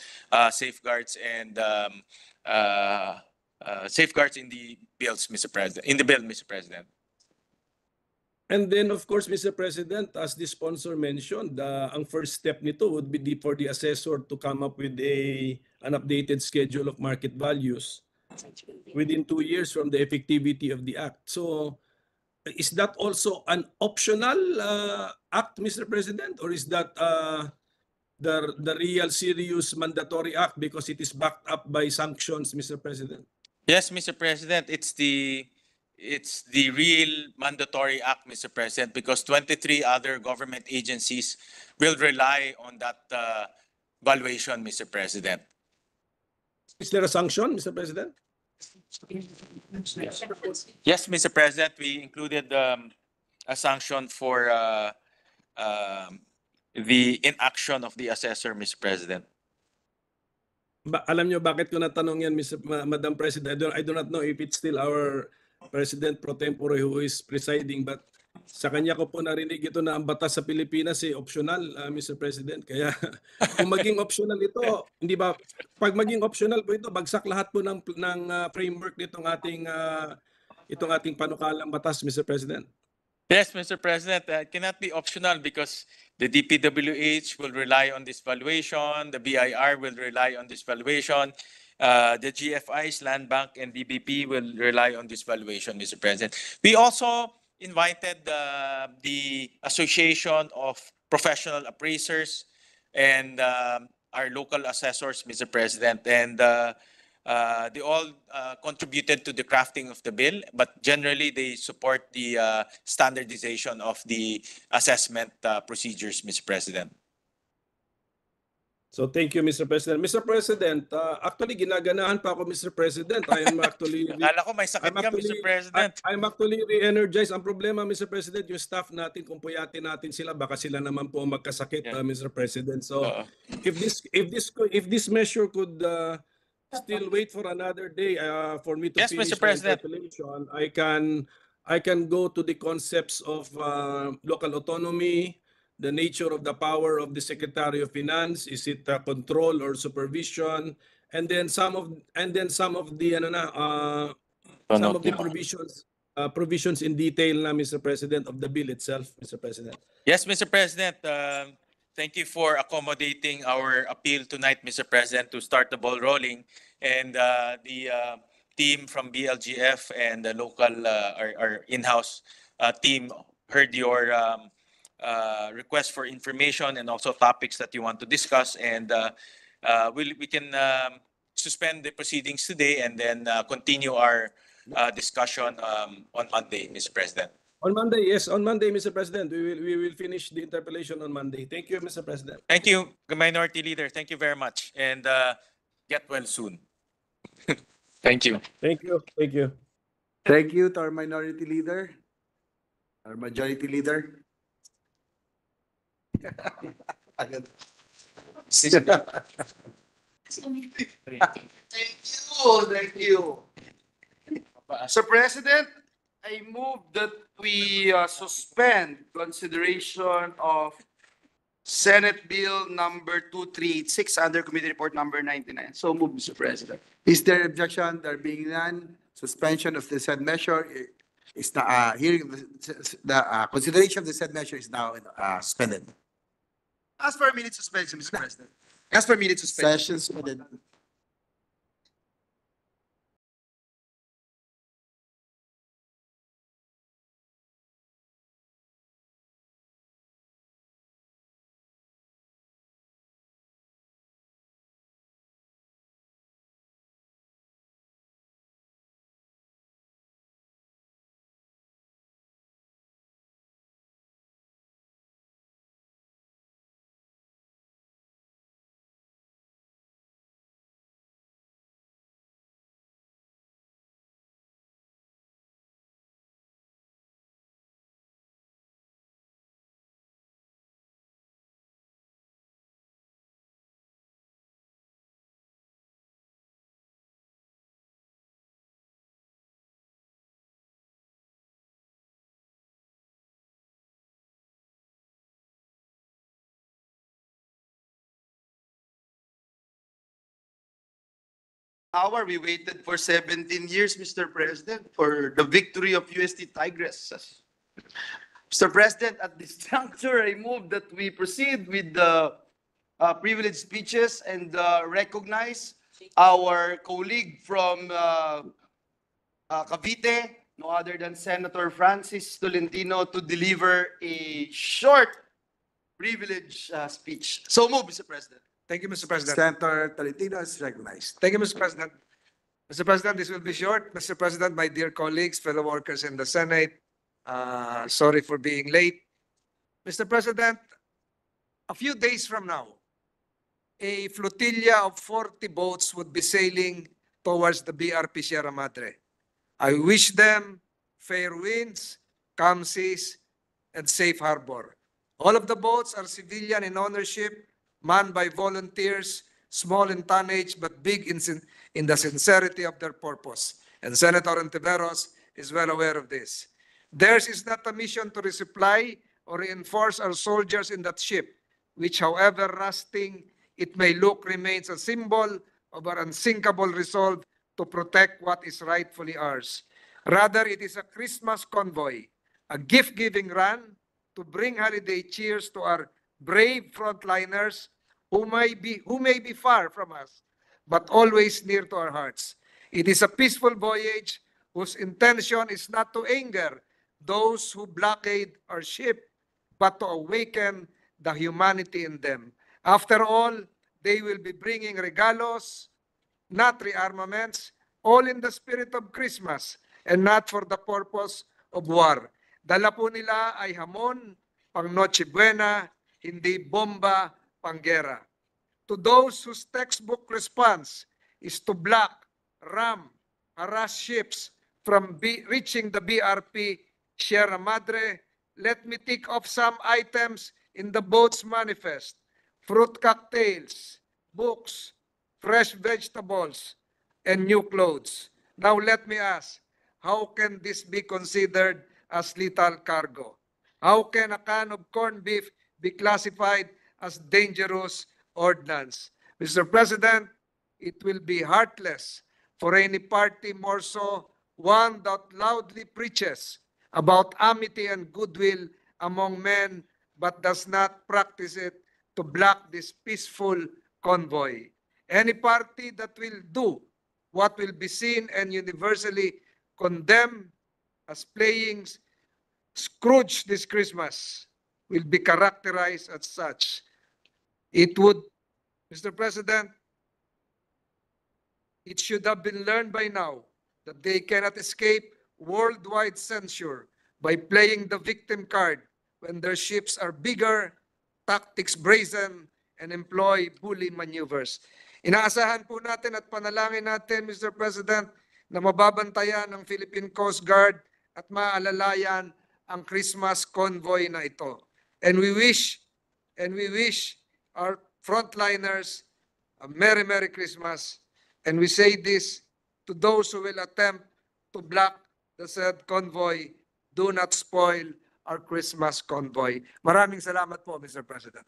safeguards and safeguards in the bills, Mr. President, in the bill, Mr. President. And then, of course, Mr. President, as the sponsor mentioned, ang first step nito would be for the assessor to come up with an updated schedule of market values within 2 years from the effectivity of the act. So, is that also an optional act, Mr. President, or is that the real serious mandatory act because it is backed up by sanctions, Mr. President? Yes, Mr. President, it's the real mandatory act, Mr. President, because 23 other government agencies will rely on that valuation, Mr. President. Is there a sanction, Mr. President? Yes, Mr. President, we included a sanction for the inaction of the assessor, Mr. President. Alam nyo bakit ko natanong yan, Madam President? I do not know if it's still our President pro tempore who is presiding, but sa kanya ko po narinig ito na ang batas sa Pilipinas optional, Mr. President. Kaya kung maging optional ito, hindi ba, pag maging optional po ito, bagsak lahat po ng framework nitong itong ating panukalang batas, Mr. President. Yes, Mr. President, it cannot be optional because the DPWH will rely on this valuation, the BIR will rely on this valuation, the GFIs, Land Bank, and DBP will rely on this valuation, Mr. President. We also invited the Association of Professional Appraisers and our local assessors, Mr. President, and they all contributed to the crafting of the bill, but generally they support the standardization of the assessment procedures, Mr. President. So thank you, Mr. President. Mr. President, actually ginaganahan pa ako, Mr. President. I am actually Akala ko may sakit ka, Mr. President. I'm actually re-energized. Ang problema, Mr. President, yung staff natin, kung puyatin natin sila, baka sila naman po magkasakit, Mr. President. So if this measure could still wait for another day for me to Yes, finish Mr. the President. interpellation, I can go to the concepts of local autonomy, the nature of the power of the Secretary of Finance, is it control or supervision, and then some of the provisions in detail na, Mr. President, of the bill itself, Mr. President. Yes, Mr. President. Thank you for accommodating our appeal tonight, Mr. President, to start the ball rolling. And the team from BLGF and the local, our in-house team heard your request for information and also topics that you want to discuss. And we can suspend the proceedings today and then continue our discussion on Monday, Mr. President. On Monday, yes, on Monday, Mr. President, we will finish the interpellation on Monday. Thank you, Mr. President. Thank you, Minority Leader. Thank you very much. And get well soon. Thank you. Thank you. Thank you. Thank you to our minority leader, our majority leader. Thank you. Sir President, I move that we suspend consideration of Senate Bill number 2386 under Committee Report number 99. So move, Mr. President. Is there objection? There being none, suspension of the said measure is now, hearing the consideration of the said measure is now suspended. Ask for a minute suspension, Mr. President. Ask for a minute suspension. Session suspended. Hour, we waited for 17 years, Mr. President, for the victory of UST Tigress. Mr. President, at this juncture, I move that we proceed with the privileged speeches and recognize our colleague from Cavite, no other than Senator Francis Tolentino, to deliver a short privilege speech. So move, Mr. President. Thank you, Mr. President. Senator Tolentino is recognized. Thank you, Mr. President. Mr. President, this will be short. Mr. President, my dear colleagues, fellow workers in the Senate, sorry for being late. Mr. President, a few days from now, a flotilla of 40 boats would be sailing towards the BRP Sierra Madre. I wish them fair winds, calm seas, and safe harbor. All of the boats are civilian in ownership, manned by volunteers small in tonnage but big in the sincerity of their purpose. And Senator Ontiveros is well aware of this. Theirs is not a mission to resupply or reinforce our soldiers in that ship, which, however rusting it may look, remains a symbol of our unsinkable resolve to protect what is rightfully ours. Rather, it is a Christmas convoy, a gift-giving run to bring holiday cheers to our brave frontliners who may be far from us, but always near to our hearts. It is a peaceful voyage whose intention is not to anger those who blockade our ship, but to awaken the humanity in them. After all, they will be bringing regalos, not rearmaments, all in the spirit of Christmas and not for the purpose of war. Dala po nila ay hamon, pang Noche Buena, hindi bomba, panggera. To those whose textbook response is to block, ram, harass ships from reaching the BRP Sierra Madre, let me tick off some items in the boat's manifest. Fruit cocktails, books, fresh vegetables, and new clothes. Now let me ask, how can this be considered as lethal cargo? How can a can of corned beef be classified as dangerous ordnance? Mr. President, it will be heartless for any party, more so one that loudly preaches about amity and goodwill among men but does not practice it, to block this peaceful convoy. Any party that will do what will be seen and universally condemned as playing Scrooge this Christmas will be characterized as such. It would, Mr. President, it should have been learned by now that they cannot escape worldwide censure by playing the victim card when their ships are bigger, tactics brazen, and employ bully maneuvers. Inaasahan po natin at panalangin natin, Mr. President, na mababantayan ng Philippine Coast Guard at maalalayan ang Christmas convoy na ito. And we wish our frontliners a Merry, Merry Christmas. And we say this to those who will attempt to block the said convoy, do not spoil our Christmas convoy. Maraming salamat po, Mr. President.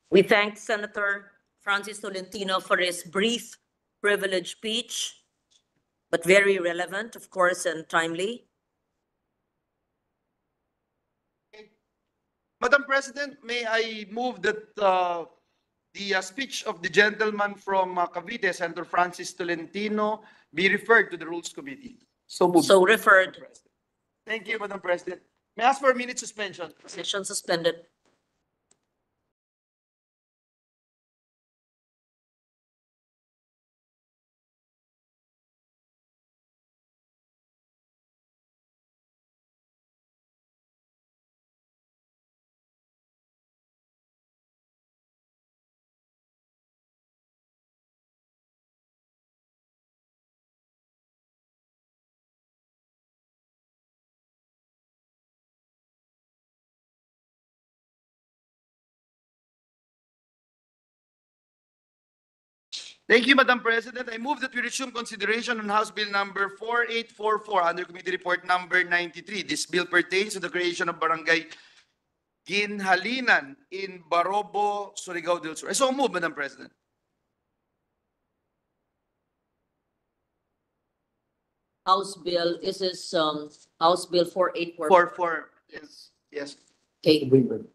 We thank Senator Francis Tolentino for his brief, privileged speech, but very relevant, of course, and timely. Madam President, may I move that the speech of the gentleman from Cavite, Senator Francis Tolentino, be referred to the Rules Committee. So moved. So referred. Thank you, Madam President. May I ask for a minute suspension? Session suspended. Thank you, Madam President. I move that we resume consideration on House Bill number 4844 under Committee Report number 93. This bill pertains to the creation of Barangay Ginhalinan in Barobo, Surigao del Sur. I so move, Madam President. House Bill, is this, House Bill 4844? Yes. Okay,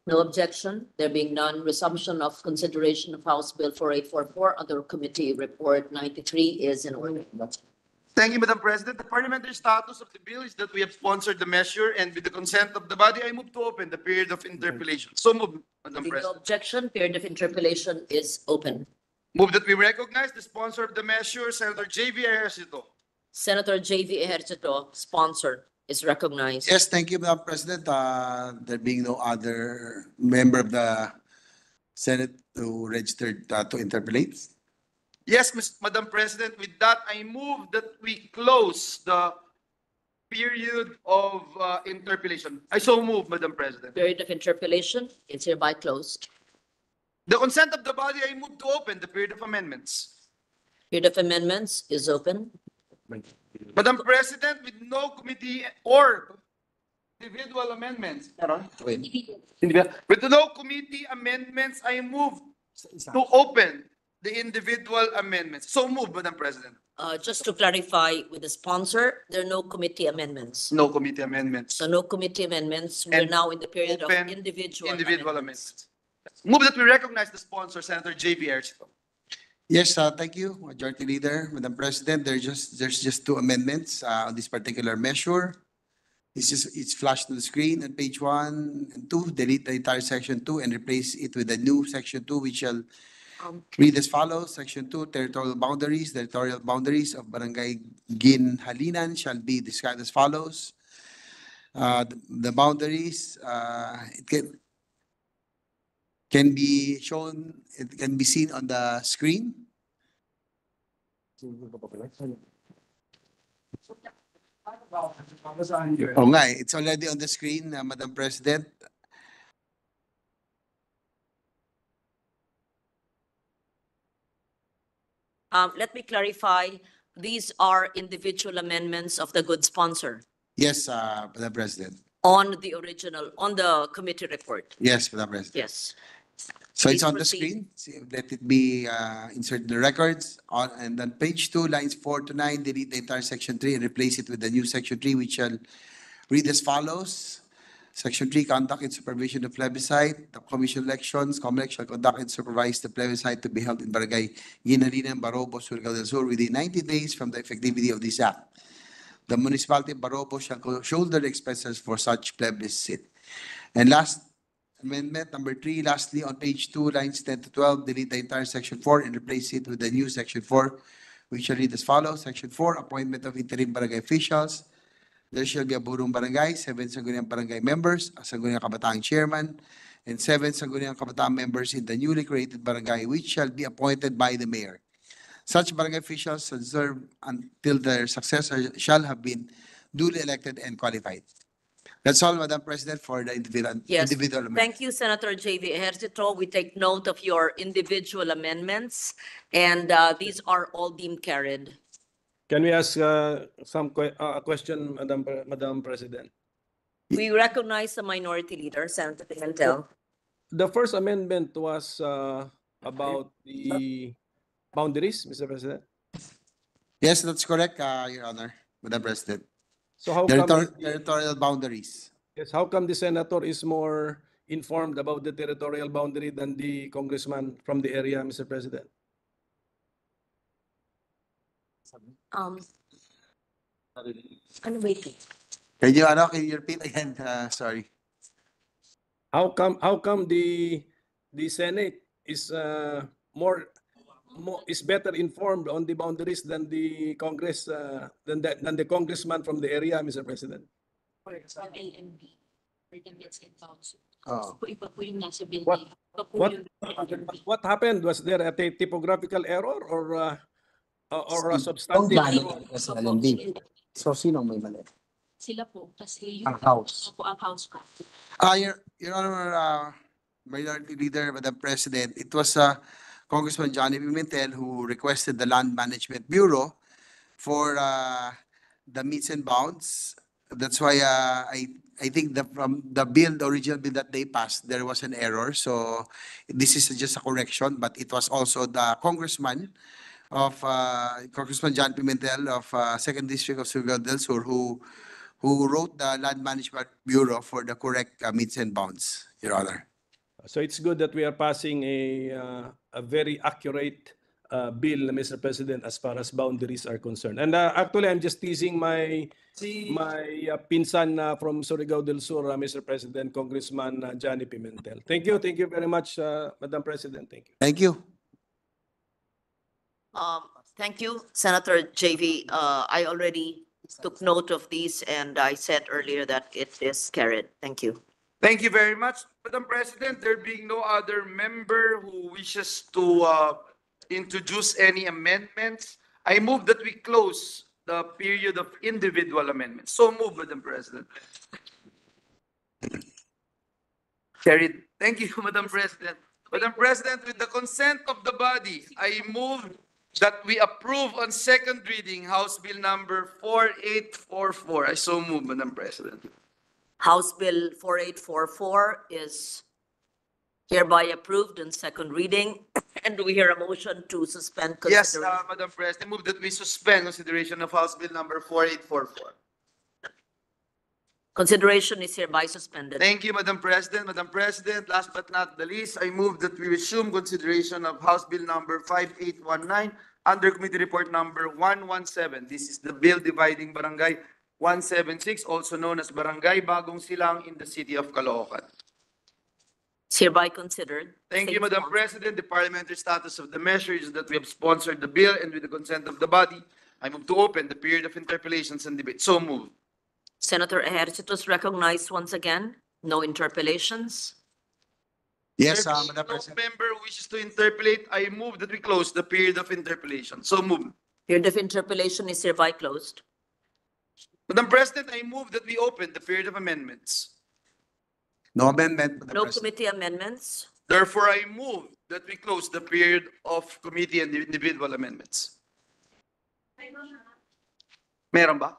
no objection. There being none, resumption of consideration of House Bill 4844 under Committee Report 93 is in order. Thank you, Madam President. The parliamentary status of the bill is that we have sponsored the measure, and with the consent of the body, I move to open the period of interpellation. So move, Madam No President. objection, period of interpellation is open. Move that we recognize the sponsor of the measure, Senator J.V. Ejercito. Senator J.V. Ejercito, sponsor, is recognized. Yes, thank you, Madam President. There being no other member of the Senate who registered to interpolate. Yes, Madam President, with that, I move that we close the period of interpellation. I so move, Madam President. Period of interpellation is hereby closed. The consent of the body, I move to open the period of amendments. Period of amendments is open. Madam President, with no committee or individual amendments. With no committee amendments, I move to open the individual amendments. So move, Madam President. Just to clarify with the sponsor, there are no committee amendments. No committee amendments. So no committee amendments. We're And now in the period of open individual Individual amendments. amendments. Move that we recognize the sponsor, Senator J.B. Ercito. Yes, thank you, Majority Leader. Madam President, there's just two amendments on this particular measure. It's flashed on the screen on page 1 and 2. Delete the entire section 2 and replace it with a new section 2, which shall read as follows. Section 2, territorial boundaries. Territorial boundaries of Barangay Ginhalinan shall be described as follows. The boundaries, it can be shown, it can be seen on the screen. Oh nga, it's already on the screen, Madam President. Let me clarify, these are individual amendments of the good sponsor Yes, Madam President. on the original, on the committee report. Yes, Madam President. Yes. So it's Please on the proceed. screen. Let it be inserted in the records. And then page 2, lines 4 to 9, delete the entire section 3 and replace it with the new section 3, which shall read as follows. Section 3, conduct and supervision of plebiscite. The commission elections, COMELEC shall conduct and supervise the plebiscite to be held in Barangay Ginhalinan, Barobo, Surigao del Sur within 90 days from the effectivity of this act. The municipality of Barobo shall shoulder the expenses for such plebiscite. And last amendment, number 3, lastly, on page 2, lines 10 to 12, delete the entire section 4 and replace it with the new section 4, which shall read as follows. Section 4, appointment of interim barangay officials. There shall be a burong barangay, 7 Sangguniang barangay members, a Sangguniang Kabataang chairman, and 7 Sangguniang Kabataang members in the newly created barangay, which shall be appointed by the mayor. Such barangay officials shall serve until their successor shall have been duly elected and qualified. That's all, Madam President, for the individual. Yes. Individual amendment. Thank you, Senator J.V. Ejercito. We take note of your individual amendments, and these are all deemed carried. Can we ask a question, Madam President? We recognize the minority leader, Senator Pimentel. The first amendment was about the boundaries, Mr. President. Yes, that's correct, Your Honor, Madam President. So how come, Territorial boundaries. yes, how come the senator is more informed about the territorial boundary than the congressman from the area, Mr. President? Wait. Can you repeat again? Sorry. How come the Senate is is better informed on the boundaries than the Congress than the congressman from the area, Mr. President? LMB, ordinance and council. Oh. So, iba po yung nasa bill. What- Iba po what- yung LMB. What happened? Was there a typographical error or a substantive error? So, sino may mali? Sila po, kasi Ang House. Ako ang house ko. Your Honor, Minority Leader, Madam President, it was Congressman Johnny Pimentel who requested the Land Management Bureau for the meets and bounds. That's why I think from the original bill that they passed, there was an error. So this is just a correction, but it was also the Congressman John Pimentel of 2nd District of Surigao del Sur who wrote the Land Management Bureau for the correct meets and bounds, Your Honor. So it's good that we are passing a very accurate bill, Mr. President, as far as boundaries are concerned. And actually, I'm just teasing my pinsan from Surigao del Sur, Mr. President, Congressman Johnny Pimentel. Thank you very much, Madam President. Thank you. Thank you. Thank you, Senator JV. I already took note of these, and I said earlier that it is carried. Thank you. Thank you very much, Madam President. There being no other member who wishes to introduce any amendments, I move that we close the period of individual amendments. So move, Madam President. Carried. Thank you, Madam President. Madam President, with the consent of the body, I move that we approve on second reading House Bill number 4844. I so move, Madam President. House Bill 4844 is hereby approved in second reading. And do we hear a motion to suspend Yes, consideration? Madam President, I move that we suspend consideration of House Bill number 4844. Consideration is hereby suspended. Thank you, Madam President. Madam President, last but not the least, I move that we resume consideration of House Bill number 5819 under Committee Report number 117. This is the bill dividing Barangay 176, also known as Barangay Bagong Silang in the city of Caloocan. It's hereby considered. Thank you, Same Madam sponsor. President. The parliamentary status of the measure is that we have sponsored the bill and with the consent of the body, I move to open the period of interpellations and debate. So move. Senator Ejercito is recognized once again. No interpellations. Yes, There being Madam no President. member who wishes to interpellate, I move that we close the period of interpellation. So move. Period of interpellation is hereby closed. Madam President, I move that we open the period of amendments. No amendment, Madam No President. committee amendments. Therefore, I move that we close the period of committee and individual amendments. Meron ba?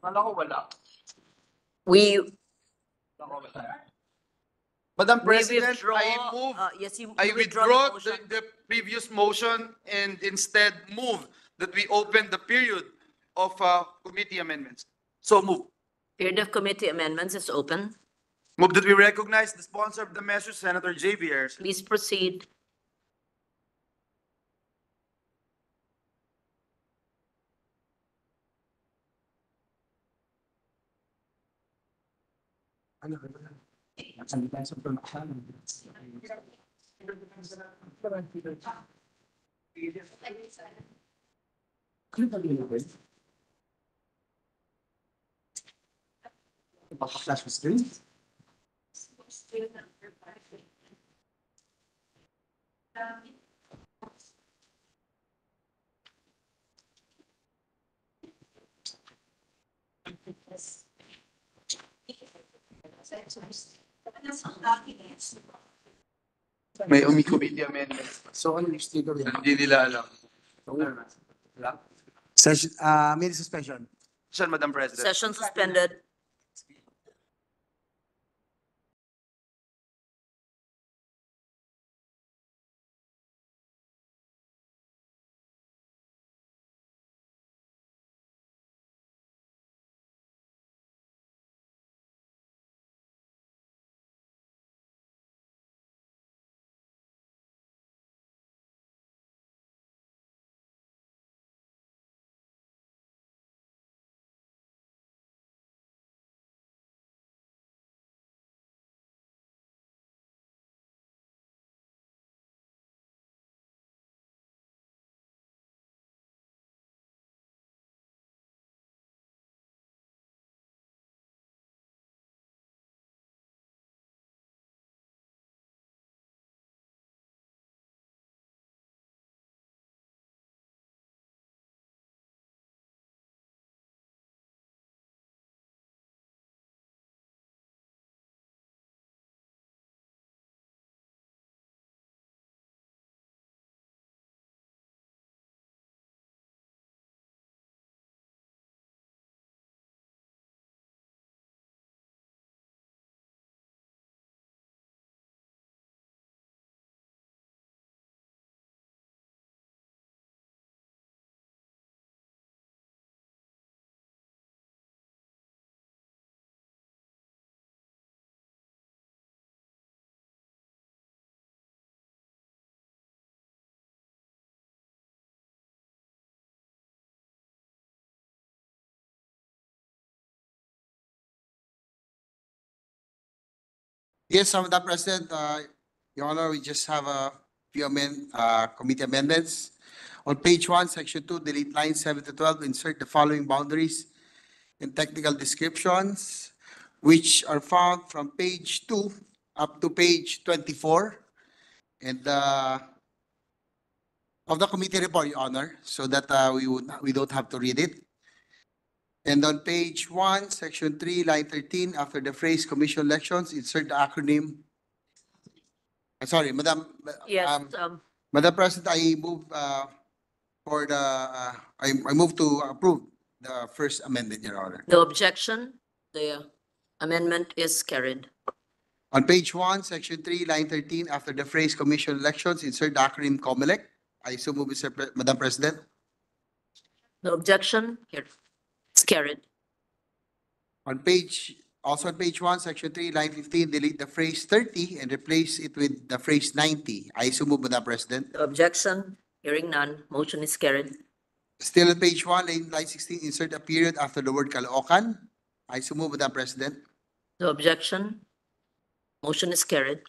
Wala ko wala. We Madam we President, withdraw. I move Yes, you I you withdraw the motion. the previous motion and instead move that we open the period of committee amendments. So move. Period of committee amendments is open. Move that we recognize the sponsor of the measure, Senator J.B. Ayers. Please proceed. May committee amendments. So, ano yung sticker yan? Hindi nila alam. Session, meeting suspension. Session, Madam President. Session suspended. Yes, Madam President, Your Honor, we just have a few committee amendments. On page 1, section 2, delete lines 7 to 12, insert the following boundaries and technical descriptions, which are found from page 2 up to page 24. And of the committee report, Your Honor, so that we don't have to read it. And on page 1, section 3, line 13, after the phrase commission elections, insert the acronym. Sorry, Madam. Yes, Madam President, I move for the, I move to approve the first amendment, Your Honor. no objection. The amendment is carried. On page 1, section 3, line 13, after the phrase commission elections, insert the acronym COMELEC. I so move, Madam President. No objection. Here, it's carried. Also on page 1, section 3, line 15, delete the phrase 30 and replace it with the phrase 90. I so move, Madam President. No objection. Hearing none. Motion is carried. Still on page 1, line 16, insert a period after the word Caloocan. I so move, Madam President. No objection. Motion is carried.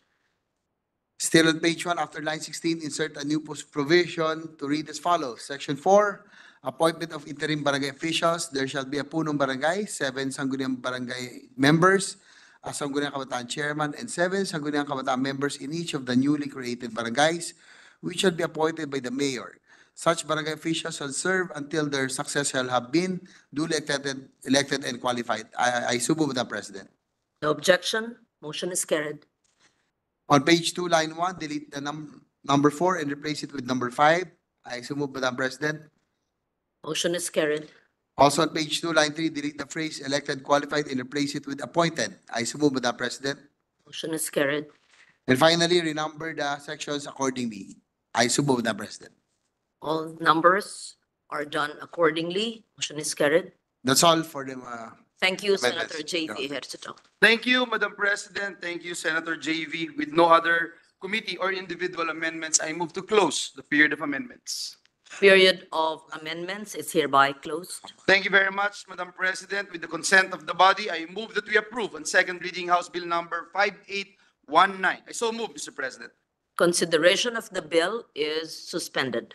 Still on page 1, after line 16, insert a new provision to read as follows. Section 4, appointment of interim barangay officials. There shall be a punong barangay, 7 sangguniang barangay members, a sangguniang kabataan chairman, and 7 sangguniang kabataan members in each of the newly created barangays, which shall be appointed by the mayor. Such barangay officials shall serve until their successors shall have been duly elected and qualified. I so move, Madam President. No objection. Motion is carried. On page 2, line 1, delete the number 4 and replace it with number 5. I so move, Madam President. Motion is carried. Also on page 2, line 3, delete the phrase elected, qualified, and replace it with appointed. I so move, Madam President. Motion is carried. And finally, renumber the sections accordingly. I so move, Madam President. All numbers are done accordingly. Motion is carried. That's all for the Thank you, amendments. Senator J.V. Hercito. Thank you, Madam President. Thank you, Senator JV. With no other committee or individual amendments, I move to close the period of amendments. Period of amendments is hereby closed. Thank you very much, Madam President. With the consent of the body, I move that we approve on second reading House Bill number 5819. I so move, Mr. President. Consideration of the bill is suspended.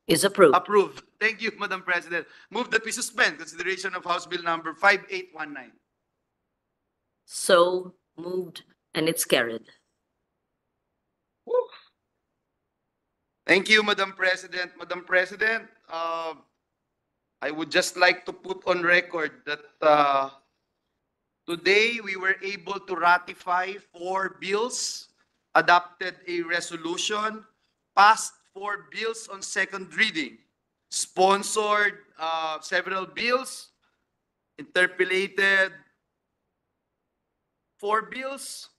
Is approved. Approved. Thank you, Madam President. Move that we suspend consideration of House Bill number 5819. So moved and it's carried. Thank you, Madam President. Madam President, I would just like to put on record that today we were able to ratify 4 bills, adopted a resolution, passed 4 bills on second reading, sponsored several bills, interpolated 4 bills,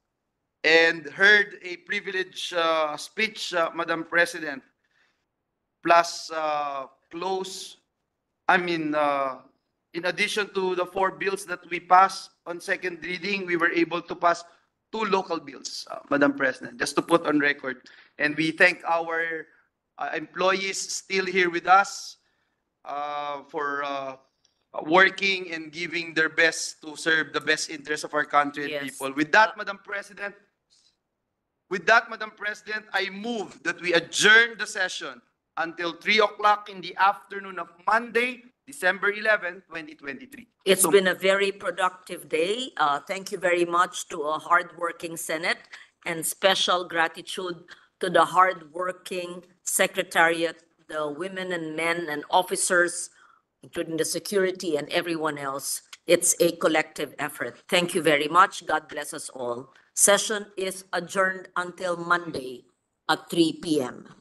and heard a privilege speech, Madam President, plus in addition to the 4 bills that we passed on second reading, we were able to pass 2 local bills, Madam President, just to put on record. And we thank our employees still here with us for working and giving their best to serve the best interests of our country and Yes. people. With that, Madam President, I move that we adjourn the session until 3 o'clock in the afternoon of Monday, December 11, 2023. It's been a very productive day. Thank you very much to a hardworking Senate and special gratitude to the hardworking Secretariat, the women and men and officers, including the security and everyone else. It's a collective effort. Thank you very much. God bless us all. Session is adjourned until Monday at 3 p.m.